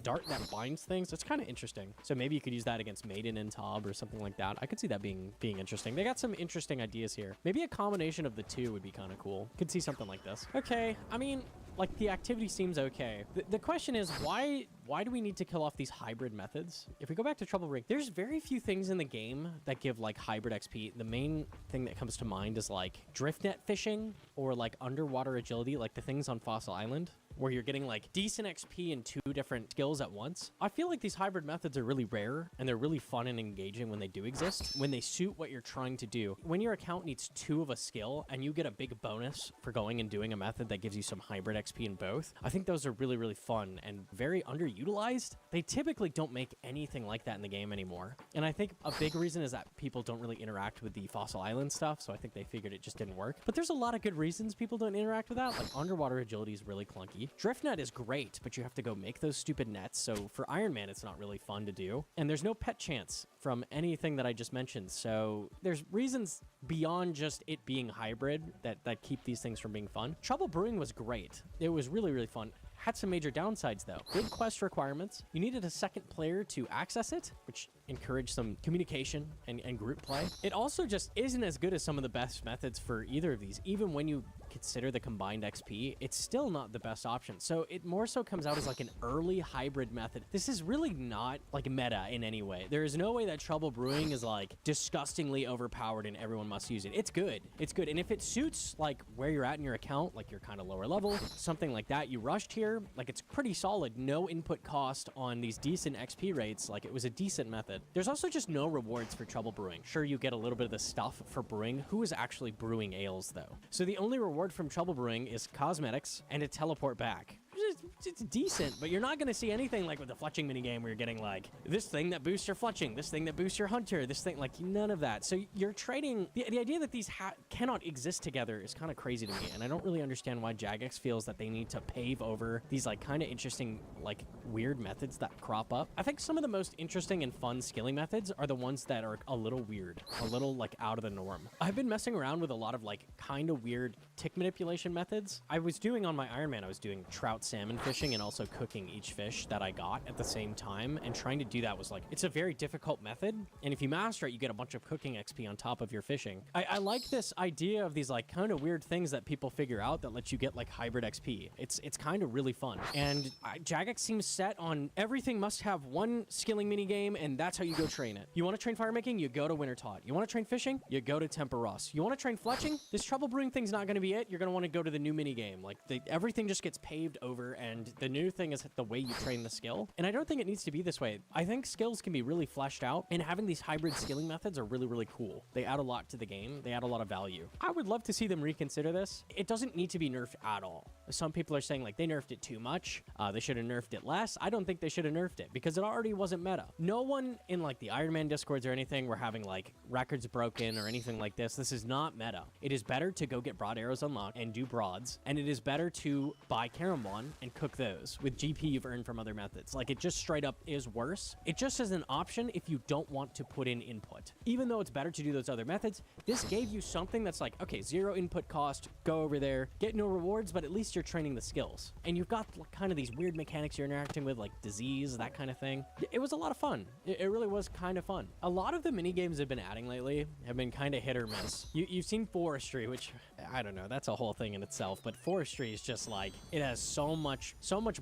dart that binds things. It's kind of interesting. So maybe you could use that against Maiden and Tob or something like that. I could see that being interesting. They got some interesting ideas here. Maybe a combination of the two would be kind of cool. Could see something like this. Okay, I mean, like, the activity seems okay. The question is, why do we need to kill off these hybrid methods? If we go back to Trouble Brewing, there's very few things in the game that give, like, hybrid XP. The main thing that comes to mind is, like, drift net fishing or, like, underwater agility, like the things on Fossil Island, where you're getting, like, decent XP in 2 different skills at once. I feel like these hybrid methods are really rare, and they're really fun and engaging when they do exist, when they suit what you're trying to do. When your account needs 2 of a skill, and you get a big bonus for going and doing a method that gives you some hybrid XP in both, I think those are really, really fun and very underutilized. They typically don't make anything like that in the game anymore. And I think a big reason is that people don't really interact with the Fossil Island stuff, so I think they figured it just didn't work. But there's a lot of good reasons people don't interact with that. Like, underwater agility is really clunky. Drift net is great, but you have to go make those stupid nets, so for Iron Man, it's not really fun to do. And there's no pet chance from anything that I just mentioned, so there's reasons beyond just it being hybrid that keep these things from being fun. Trouble Brewing was great. It was really, really fun. Had some major downsides, though. Big quest requirements. You needed a second player to access it, which encouraged some communication and group play. It also just isn't as good as some of the best methods for either of these. Even when you consider the combined XP, it's still not the best option. So it more so comes out as like an early hybrid method. This is really not like meta in any way. There is no way that Trouble Brewing is like disgustingly overpowered and everyone must use it. It's good. It's good. And if it suits like where you're at in your account, like you're kind of lower level, something like that, you rushed here, like it's pretty solid. No input cost on these decent XP rates. Like it was a decent method. There's also just no rewards for Trouble Brewing. Sure, you get a little bit of the stuff for brewing. Who is actually brewing ales though? So the only reward from Trouble Brewing is cosmetics and a teleport back. It's decent, but you're not going to see anything like with the fletching minigame where you're getting like this thing that boosts your fletching, this thing that boosts your hunter, this thing, like none of that. So you're trading, the idea that these cannot exist together is kind of crazy to me, and I don't really understand why Jagex feels that they need to pave over these like kind of interesting, like weird methods that crop up. I think some of the most interesting and fun skilling methods are the ones that are a little weird, a little like out of the norm. I've been messing around with a lot of like kind of weird tick manipulation methods. I was doing on my Iron Man, I was doing trout salmon fishing and also cooking each fish that I got at the same time, and trying to do that was like, it's a very difficult method, and if you master it, you get a bunch of cooking XP on top of your fishing. I like this idea of these like kind of weird things that people figure out that let you get like hybrid XP. It's kind of really fun, and Jagex seems set on everything must have one skilling mini game, and that's how you go train it. You want to train fire making, you go to Wintertot. You want to train fishing, you go to Temperos. You want to train fletching, this Trouble Brewing thing's not going to be it. You're going to want to go to the new mini game. Like everything just gets paved over, and the new thing is the way you train the skill. And I don't think it needs to be this way. I think skills can be really fleshed out, and having these hybrid skilling methods are really, really cool. They add a lot to the game. They add a lot of value. I would love to see them reconsider this. It doesn't need to be nerfed at all. Some people are saying like they nerfed it too much. They should have nerfed it less. I don't think they should have nerfed it because it already wasn't meta. No one in like the Iron Man discords or anything were having like records broken or anything like this. This is not meta. It is better to go get broad arrows unlocked and do broads, and it is better to buy Karambon and cook those with GP you've earned from other methods. Like, it just straight up is worse. It just is an option if you don't want to put in input. Even though it's better to do those other methods, this gave you something that's like, okay, 0 input cost, go over there, get no rewards, but at least you're training the skills. And you've got kind of these weird mechanics you're interacting with, like disease, that kind of thing. It was a lot of fun. It really was kind of fun. A lot of the mini games they've been adding lately have been kind of hit or miss. You've seen forestry, which I don't know, that's a whole thing in itself, but forestry is just like, it has so much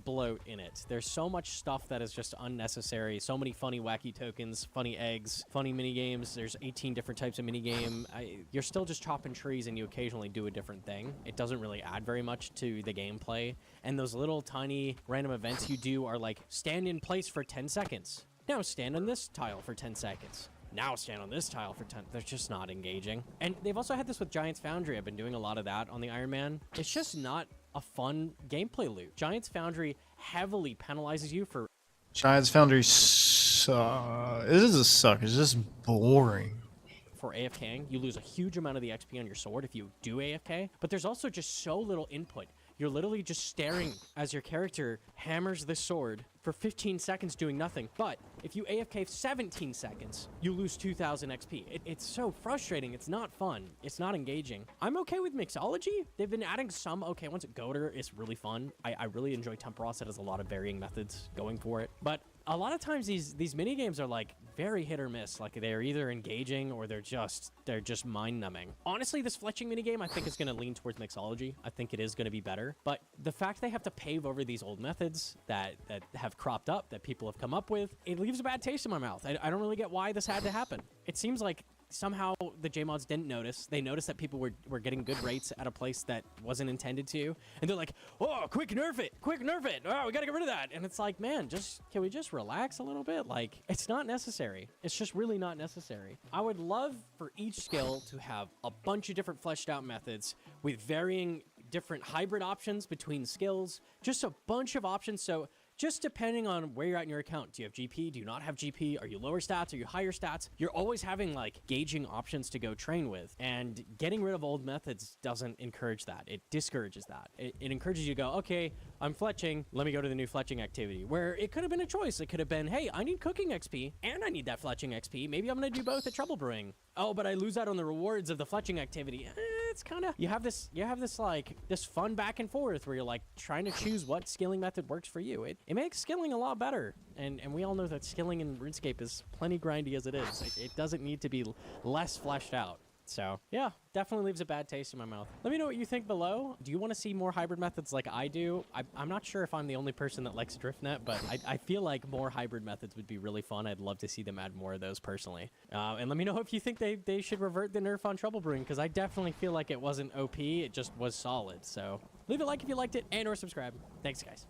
bloat in it. There's so much stuff that is just unnecessary. So many funny wacky tokens, funny eggs, funny mini games. There's 18 different types of mini game. You're still just chopping trees and you occasionally do a different thing. It doesn't really add very much to the gameplay. And those little tiny random events you do are like, stand in place for 10 seconds. Now stand on this tile for 10 seconds. Now stand on this tile for 10. They're just not engaging. And they've also had this with Giants Foundry. I've been doing a lot of that on the Iron Man. It's just not a fun gameplay loop. Giants Foundry heavily penalizes you for... Giants Foundry suck. It doesn't suck. It's just boring. For AFKing, you lose a huge amount of the XP on your sword if you do AFK. But there's also just so little input. You're literally just staring as your character hammers this sword for 15 seconds doing nothing. But if you AFK 17 seconds, you lose 2,000 XP. It's so frustrating. It's not fun. It's not engaging. I'm okay with mixology. They've been adding some okay ones. Goater is really fun. I really enjoy Temperos. It has a lot of varying methods going for it. But a lot of times these mini games are like very hit or miss. Like they're either engaging or they're just mind numbing. Honestly, this fletching mini game I think is going to lean towards mixology. I think it is going to be better. But the fact they have to pave over these old methods that have cropped up, that people have come up with, it leaves a bad taste in my mouth. I don't really get why this had to happen. It seems like somehow the JMods didn't notice. They noticed that people were getting good rates at a place that wasn't intended to. And they're like, oh, quick nerf it. Quick nerf it. Oh, we got to get rid of that. And it's like, man, can we just relax a little bit? Like, it's not necessary. It's just really not necessary. I would love for each skill to have a bunch of different fleshed out methods with varying different hybrid options between skills. Just a bunch of options. So just depending on where you're at in your account. Do you have GP? Do you not have GP? Are you lower stats? Are you higher stats? You're always having like gauging options to go train with. And getting rid of old methods doesn't encourage that. It discourages that. It encourages you to go, okay, I'm fletching. Let me go to the new fletching activity. Where it could have been a choice. It could have been, hey, I need cooking XP and I need that fletching XP. Maybe I'm going to do both at trouble brewing. Oh, but I lose out on the rewards of the fletching activity. It's kind of, you have this like this fun back and forth where you're like trying to choose what skilling method works for you. It makes skilling a lot better. And we all know that skilling in RuneScape is plenty grindy as it is. It doesn't need to be less fleshed out. So yeah, definitely leaves a bad taste in my mouth. Let me know what you think below. Do you want to see more hybrid methods like I do? I'm not sure if I'm the only person that likes DriftNet, but I feel like more hybrid methods would be really fun. I'd love to see them add more of those personally. And let me know if you think they should revert the nerf on trouble brewing, because I definitely feel like it wasn't OP. It just was solid. So leave a like if you liked it and or subscribe. Thanks, guys.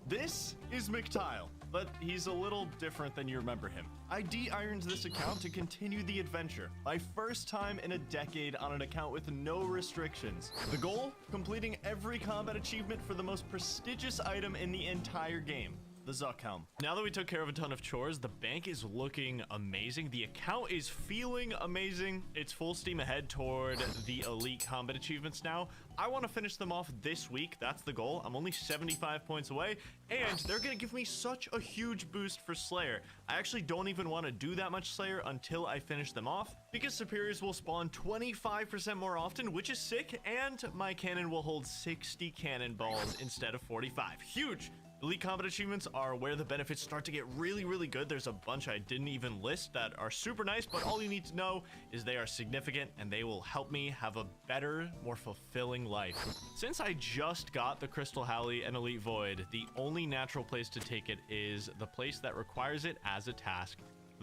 This is McTile, but he's a little different than you remember him. I de-ironed this account to continue the adventure. My first time in a decade on an account with no restrictions. The goal? Completing every combat achievement for the most prestigious item in the entire game. The Zuck Helm. Now that we took care of a ton of chores, the bank is looking amazing. The account is feeling amazing. It's full steam ahead toward the elite combat achievements now. I want to finish them off this week. That's the goal. I'm only 75 points away, and they're going to give me such a huge boost for Slayer. I actually don't even want to do that much Slayer until I finish them off, because Superiors will spawn 25% more often, which is sick, and my cannon will hold 60 cannonballs instead of 45. Huge! Elite combat achievements are where the benefits start to get really good. There's a bunch I didn't even list that are super nice, but all you need to know is they are significant and they will help me have a better, more fulfilling life. Since I just got the Crystal Halley and Elite Void, the only natural place to take it is the place that requires it as a task.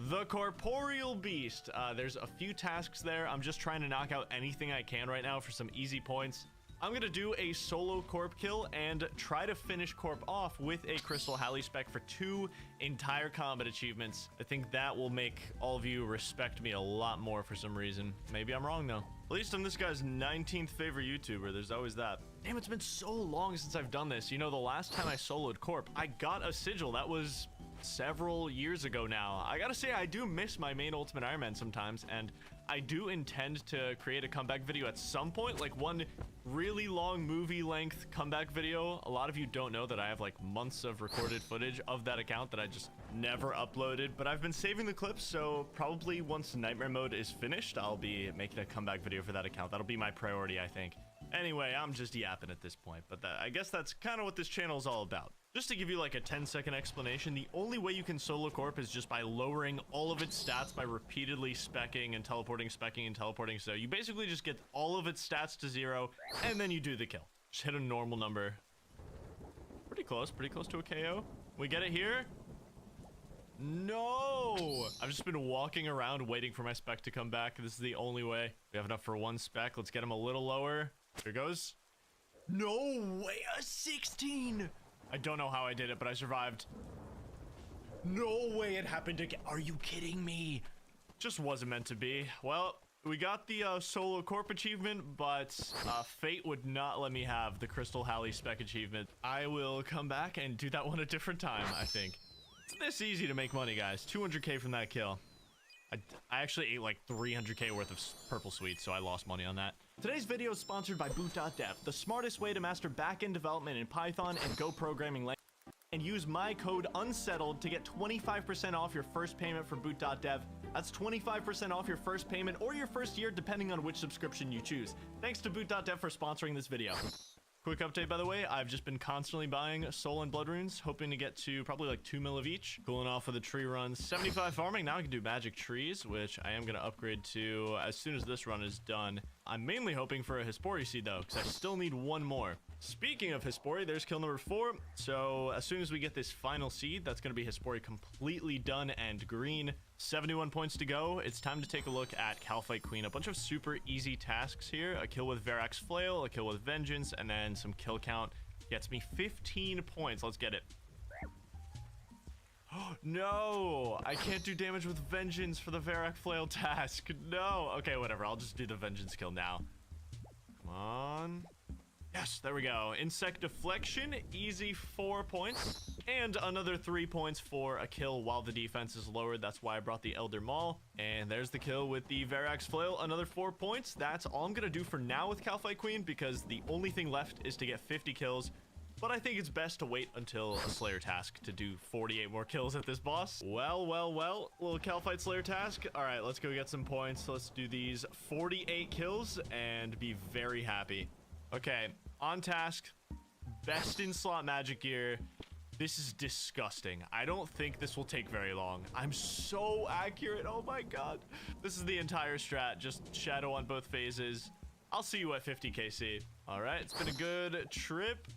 The Corporeal Beast. There's a few tasks there. I'm just trying to knock out anything I can right now for some easy points. I'm gonna do a solo Corp kill and try to finish Corp off with a Crystal Halley spec for 2 entire combat achievements. I think that will make all of you respect me a lot more for some reason. Maybe I'm wrong though. At least I'm this guy's 19th favorite YouTuber. There's always that. Damn, it's been so long since I've done this. You know, the last time I soloed Corp, I got a sigil. That was several years ago now. I gotta say, I do miss my main Ultimate Iron Man sometimes, and I do intend to create a comeback video at some point, like one really long movie length comeback video. A lot of you don't know that I have like months of recorded footage of that account that I just never uploaded, but I've been saving the clips, so probably once Nightmare Mode is finished, I'll be making a comeback video for that account. That'll be my priority, I think. Anyway, I'm just yapping at this point, but I guess that's kind of what this channel is all about. Just to give you like a 10-second explanation, the only way you can solo corp is just by lowering all of its stats by repeatedly specking and teleporting, so you basically just get all of its stats to 0, and then you do the kill. Just hit a normal number. Pretty close to a KO. We get it here? No! I've just been walking around waiting for my spec to come back. This is the only way. We have enough for one spec. Let's get him a little lower. Here goes. No way, a 16! I don't know how I did it, but I survived. No way it happened again. Are you kidding me? Just wasn't meant to be. Well, we got the solo corp achievement, but fate would not let me have the Crystal Halley spec achievement. I will come back and do that one a different time, I think. It's this easy to make money, guys. 200k from that kill. I actually ate like 300k worth of purple sweets, so I lost money on that. Today's video is sponsored by boot.dev, the smartest way to master backend development in Python and Go programming language. And use my code UNSETTLED to get 25% off your first payment for boot.dev. That's 25% off your first payment or your first year, depending on which subscription you choose. Thanks to boot.dev for sponsoring this video. Quick update, by the way, I've just been constantly buying soul and blood runes, hoping to get to probably like 2 mil of each. Cooling off with the tree runs, 75 farming. Now I can do magic trees, which I am going to upgrade to as soon as this run is done. I'm mainly hoping for a Hespori seed though, because I still need one more. Speaking of Hespori, there's kill number 4. So as soon as we get this final seed, that's going to be Hespori completely done and green. 71 points to go. It's time to take a look at Calphite Queen. A bunch of super easy tasks here. A kill with Verax Flail, a kill with Vengeance, and then some kill count. Gets me 15 points. Let's get it. No, I can't do damage with Vengeance for the Verax Flail task. No. Okay, whatever. I'll just do the Vengeance kill now. Come on. Yes, there we go. Insect Deflection, easy 4 points. And another 3 points for a kill while the defense is lowered. That's why I brought the Elder Maul. And there's the kill with the Verax Flail, another 4 points. That's all I'm going to do for now with Calphite Queen, because the only thing left is to get 50 kills. But I think it's best to wait until a Slayer task to do 48 more kills at this boss. Well, little Calphite Slayer task. All right, let's go get some points. Let's do these 48 kills and be very happy. Okay, on task, best in slot magic gear. This is disgusting. I don't think this will take very long. I'm so accurate. Oh my god. This is the entire strat. Just shadow on both phases. I'll see you at 50 KC. All right, it's been a good trip.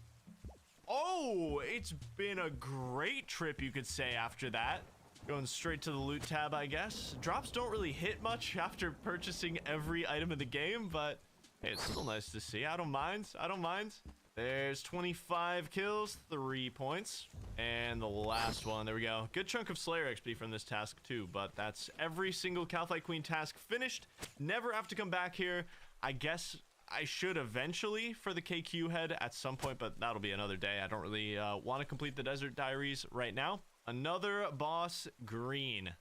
Oh, it's been a great trip, you could say, after that. Going straight to the loot tab, I guess. Drops don't really hit much after purchasing every item in the game, but hey, it's still nice to see. I don't mind. I don't mind. There's 25 kills, 3 points. And the last one, there we go. Good chunk of Slayer XP from this task too, but that's every single Calphite Queen task finished. Never have to come back here. I guess I should eventually for the KQ head at some point, but that'll be another day. I don't really want to complete the Desert Diaries right now. Another boss, green.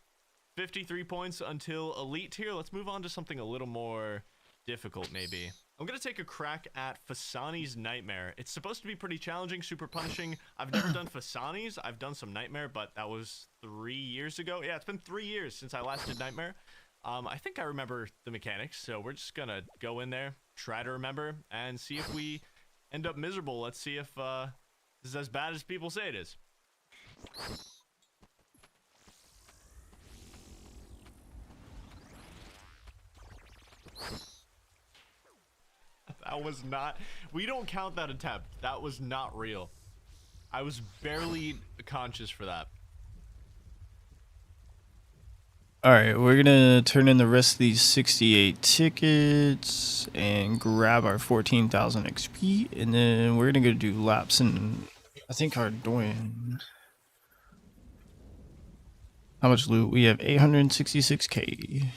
53 points until elite tier. Let's move on to something a little more difficult, maybe. I'm gonna take a crack at Fasani's Nightmare. It's supposed to be pretty challenging, super punishing. I've never done Fasani's. I've done some Nightmare, but that was 3 years ago. Yeah, it's been 3 years since I last did Nightmare. I think I remember the mechanics, so we're just gonna go in there, try to remember, and see if we end up miserable. Let's see if this is as bad as people say it is. That was not... We don't count that attempt. That was not real. I was barely conscious for that. Alright, we're gonna turn in the rest of these 68 tickets and grab our 14,000 XP, and then we're gonna go do laps in, I think, Ardoin. How much loot? We have 866k.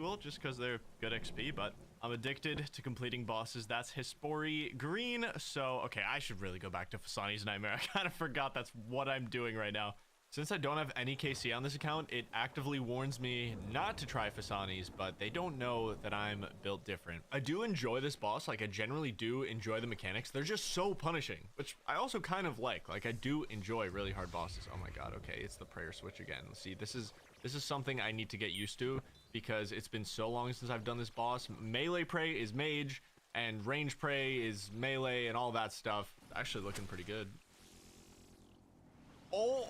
will just because they're good XP, but I'm addicted to completing bosses. That's Hispori Green. So, okay, I should really go back to Fasani's Nightmare. I kind of forgot that's what I'm doing right now. Since I don't have any KC on this account, it actively warns me not to try Fasani's, but they don't know that I'm built different. I do enjoy this boss. Like, I generally do enjoy the mechanics. They're just so punishing, which I also kind of like. Like, I do enjoy really hard bosses. Oh my god, okay, it's the prayer switch again. See, this is something I need to get used to because it's been so long since I've done this boss. Melee prey is mage, and range prey is melee, and all that stuff. Actually looking pretty good. Oh!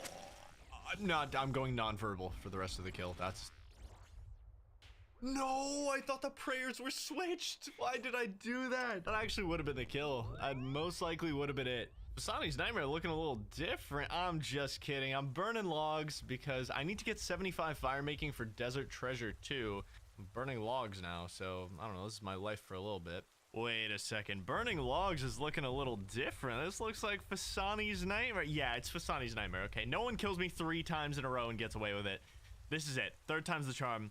I'm going non-verbal for the rest of the kill. That's... No, I thought the prayers were switched. Why did I do that? That actually would have been the kill. That most likely would have been it. Fasani's Nightmare looking a little different. I'm just kidding. I'm burning logs because I need to get 75 fire making for Desert Treasure 2. I'm burning logs now, so I don't know. This is my life for a little bit. Wait a second. Burning logs is looking a little different. This looks like Fasani's Nightmare. Yeah, it's Fasani's Nightmare. Okay, no one kills me 3 times in a row and gets away with it. This is it. 3rd time's the charm.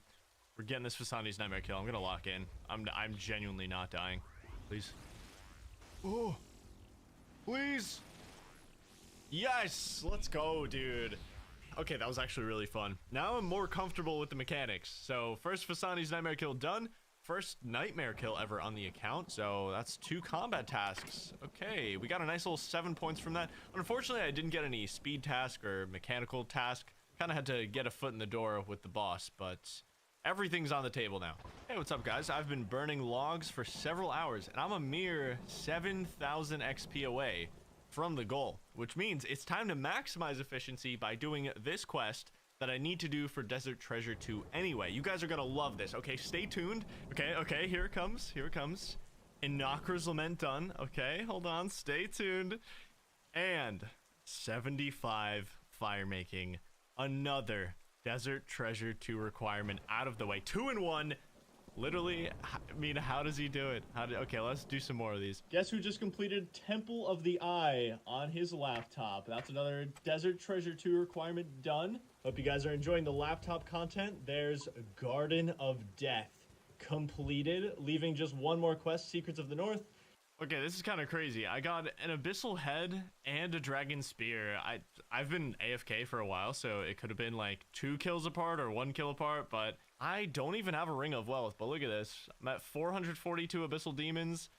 We're getting this Fasani's Nightmare kill. I'm gonna lock in. I'm genuinely not dying. Please. Oh, please. Yes, let's go, dude. Okay, that was actually really fun. Now I'm more comfortable with the mechanics. So first Fasani's Nightmare kill done. First nightmare kill ever on the account, so that's 2 combat tasks. Okay, we got a nice little 7 points from that. Unfortunately, I didn't get any speed task or mechanical task. Kind of had to get a foot in the door with the boss, but everything's on the table now. Hey, what's up, guys? I've been burning logs for several hours, and I'm a mere 7,000 XP away from the goal, which means it's time to maximize efficiency by doing this quest that I need to do for Desert Treasure 2 anyway. You guys are gonna love this. Okay, stay tuned. Okay, here it comes. Here it comes. Innocuous Lament done. Okay, hold on, stay tuned. And 75 fire making. Another Desert Treasure 2 requirement out of the way. 2 in 1. Literally, I mean, how does he do it? Okay, let's do some more of these. Guess who just completed Temple of the Eye on his laptop? That's another Desert Treasure 2 requirement done. Hope you guys are enjoying the laptop content. There's Garden of Death completed, leaving just one more quest, Secrets of the North. Okay, this is kind of crazy. I got an Abyssal Head and a Dragon Spear. I've been AFK for a while, so it could have been like 2 kills apart or 1 kill apart, but I don't even have a Ring of Wealth. But look at this. I'm at 442 Abyssal Demons,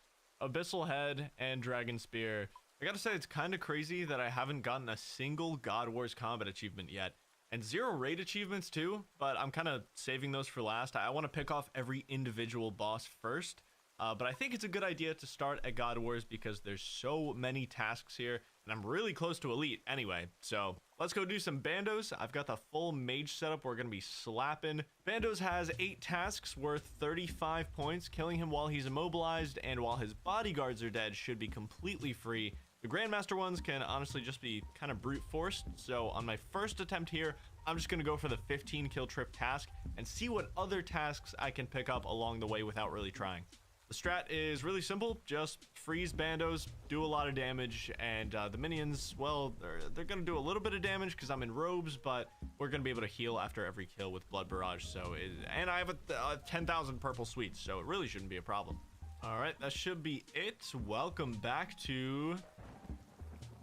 Abyssal Head, and Dragon Spear. I gotta say, it's kind of crazy that I haven't gotten a single God Wars combat achievement yet. And 0 raid achievements too, but I'm kind of saving those for last. I want to pick off every individual boss first. But I think it's a good idea to start at God Wars because there's so many tasks here, and I'm really close to Elite anyway. So let's go do some Bandos. I've got the full mage setup we're going to be slapping. Bandos has 8 tasks worth 35 points. Killing him while he's immobilized and while his bodyguards are dead should be completely free. The Grandmaster ones can honestly just be kind of brute forced. So on my first attempt here, I'm just going to go for the 15 kill trip task and see what other tasks I can pick up along the way without really trying. The strat is really simple. Just freeze Bandos, do a lot of damage, and the minions, well, they're going to do a little bit of damage because I'm in robes, but we're going to be able to heal after every kill with Blood Barrage. So, and I have a 10,000 purple sweets, so it really shouldn't be a problem. All right, that should be it. Welcome back to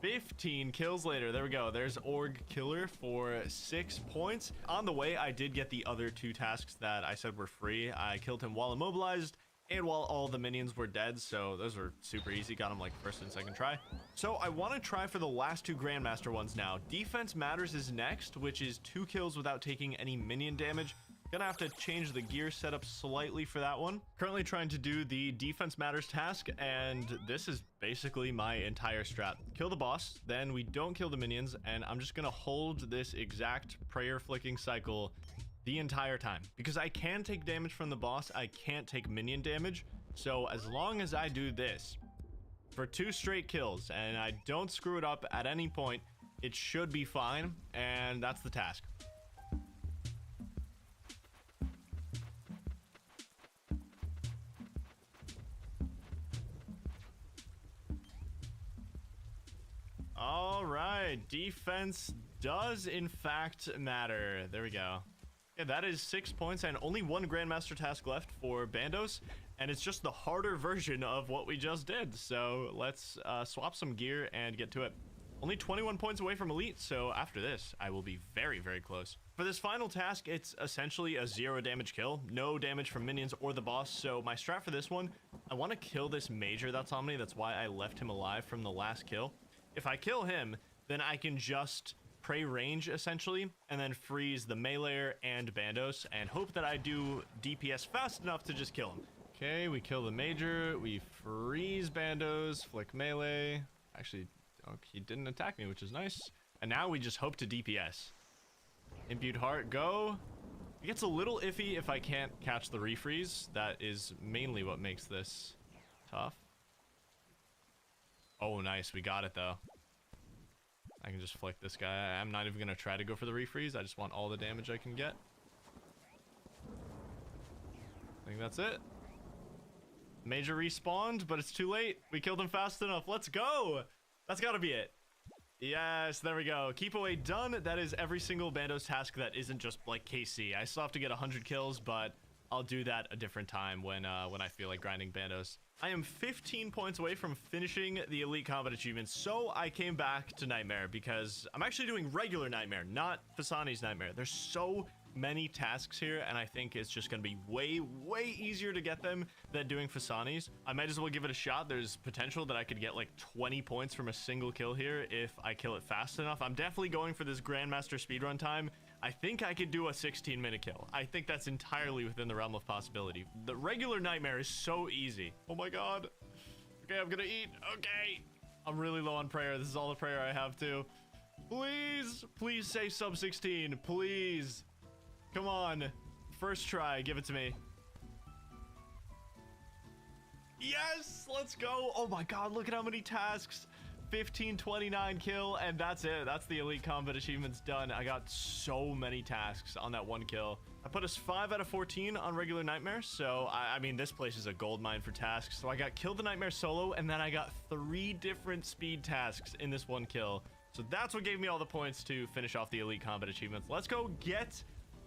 15 kills later. There we go. There's Org Killer for 6 points. On the way, I did get the other 2 tasks that I said were free. I killed him while immobilized and while all the minions were dead, so those were super easy. Got them like first and second try. So I want to try for the last 2 Grandmaster ones now. Defense Matters is next, which is 2 kills without taking any minion damage. Gonna have to change the gear setup slightly for that one. Currently trying to do the Defense Matters task, and this is basically my entire strat. Kill the boss, then we don't kill the minions, and I'm just gonna hold this exact prayer flicking cycle the entire time. Because I can take damage from the boss, I can't take minion damage. So as long as I do this for 2 straight kills, and I don't screw it up at any point, it should be fine, and that's the task. All right, defense does in fact matter. There we go. Yeah, that is 6 points and only one Grandmaster task left for Bandos, and it's just the harder version of what we just did. So let's swap some gear and get to it. Only 21 points away from Elite, so after this, I will be very, very close. For this final task, it's essentially a 0 damage kill. No damage from minions or the boss, so my strat for this one, I want to kill this Major that's on me. That's why I left him alive from the last kill. If I kill him, then I can just pray range, essentially, and then freeze the Meleeer and Bandos, and hope that I do DPS fast enough to just kill him. Okay, we kill the Major, we freeze Bandos, flick melee. Actually, he didn't attack me, which is nice. And now we just hope to DPS. Imbued Heart, go. It gets a little iffy if I can't catch the refreeze. That is mainly what makes this tough. Oh, nice. We got it, though. I can just flick this guy. I'm not even going to try to go for the refreeze. I just want all the damage I can get. I think that's it. Major respawned, but it's too late. We killed him fast enough. Let's go. That's got to be it. Yes, there we go. Keep away done. That is every single Bandos task that isn't just like KC. I still have to get 100 kills, but I'll do that a different time when I feel like grinding Bandos. I am 15 points away from finishing the Elite Combat achievements, so I came back to Nightmare because I'm actually doing regular Nightmare, not Fasani's Nightmare. There's so many tasks here, and I think it's just going to be way, way easier to get them than doing Fasani's. I might as well give it a shot. There's potential that I could get like 20 points from a single kill here if I kill it fast enough. I'm definitely going for this Grandmaster speedrun time. I think I could do a 16-minute kill. I think that's entirely within the realm of possibility. The regular Nightmare is so easy. Oh my god. Okay, I'm gonna eat. Okay. I'm really low on prayer. This is all the prayer I have too. Please, please say sub 16. Please. Come on. First try. Give it to me. Yes, let's go. Oh my god, look at how many tasks. 1529 kill, and that's it. That's the Elite Combat achievements done. I got so many tasks on that one kill. I put us 5 out of 14 on regular Nightmare, so I mean, this place is a gold mine for tasks. So I got Kill the Nightmare solo, and then I got 3 different speed tasks in this one kill. So that's what gave me all the points to finish off the Elite Combat achievements. Let's go get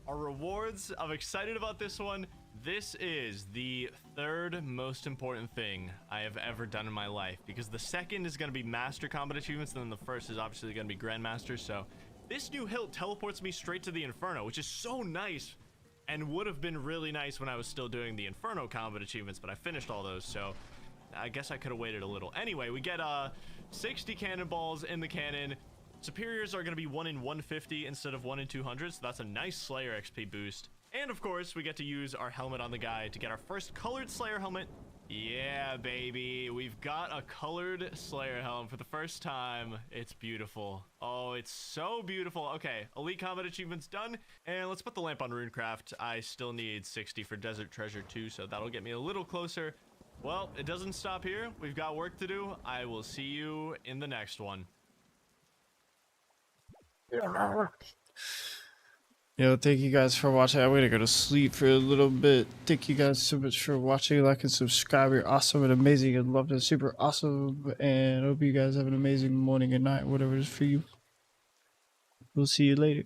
our rewards. I'm excited about this one. This is the 3rd most important thing I have ever done in my life, because the 2nd is going to be Master Combat achievements, and then the 1st is obviously going to be Grandmaster. So this new hilt teleports me straight to the Inferno, which is so nice and would have been really nice when I was still doing the Inferno Combat achievements, but I finished all those, so I guess I could have waited a little. Anyway, we get 60 cannonballs in the cannon. Superiors are going to be 1 in 150 instead of 1 in 200, so that's a nice Slayer XP boost. And of course, we get to use our helmet on the guy to get our first colored Slayer helmet. Yeah, baby. We've got a colored Slayer helmet for the first time. It's beautiful. Oh, it's so beautiful. Okay, Elite Combat achievements done. And let's put the lamp on Runecraft. I still need 60 for Desert Treasure 2, so that'll get me a little closer. Well, it doesn't stop here. We've got work to do. I will see you in the next one. Yo, thank you guys for watching. I'm gonna go to sleep for a little bit. Thank you guys so much for watching. Like and subscribe. You're awesome and amazing and loved and super awesome. And I hope you guys have an amazing morning and night, whatever it is for you. We'll see you later.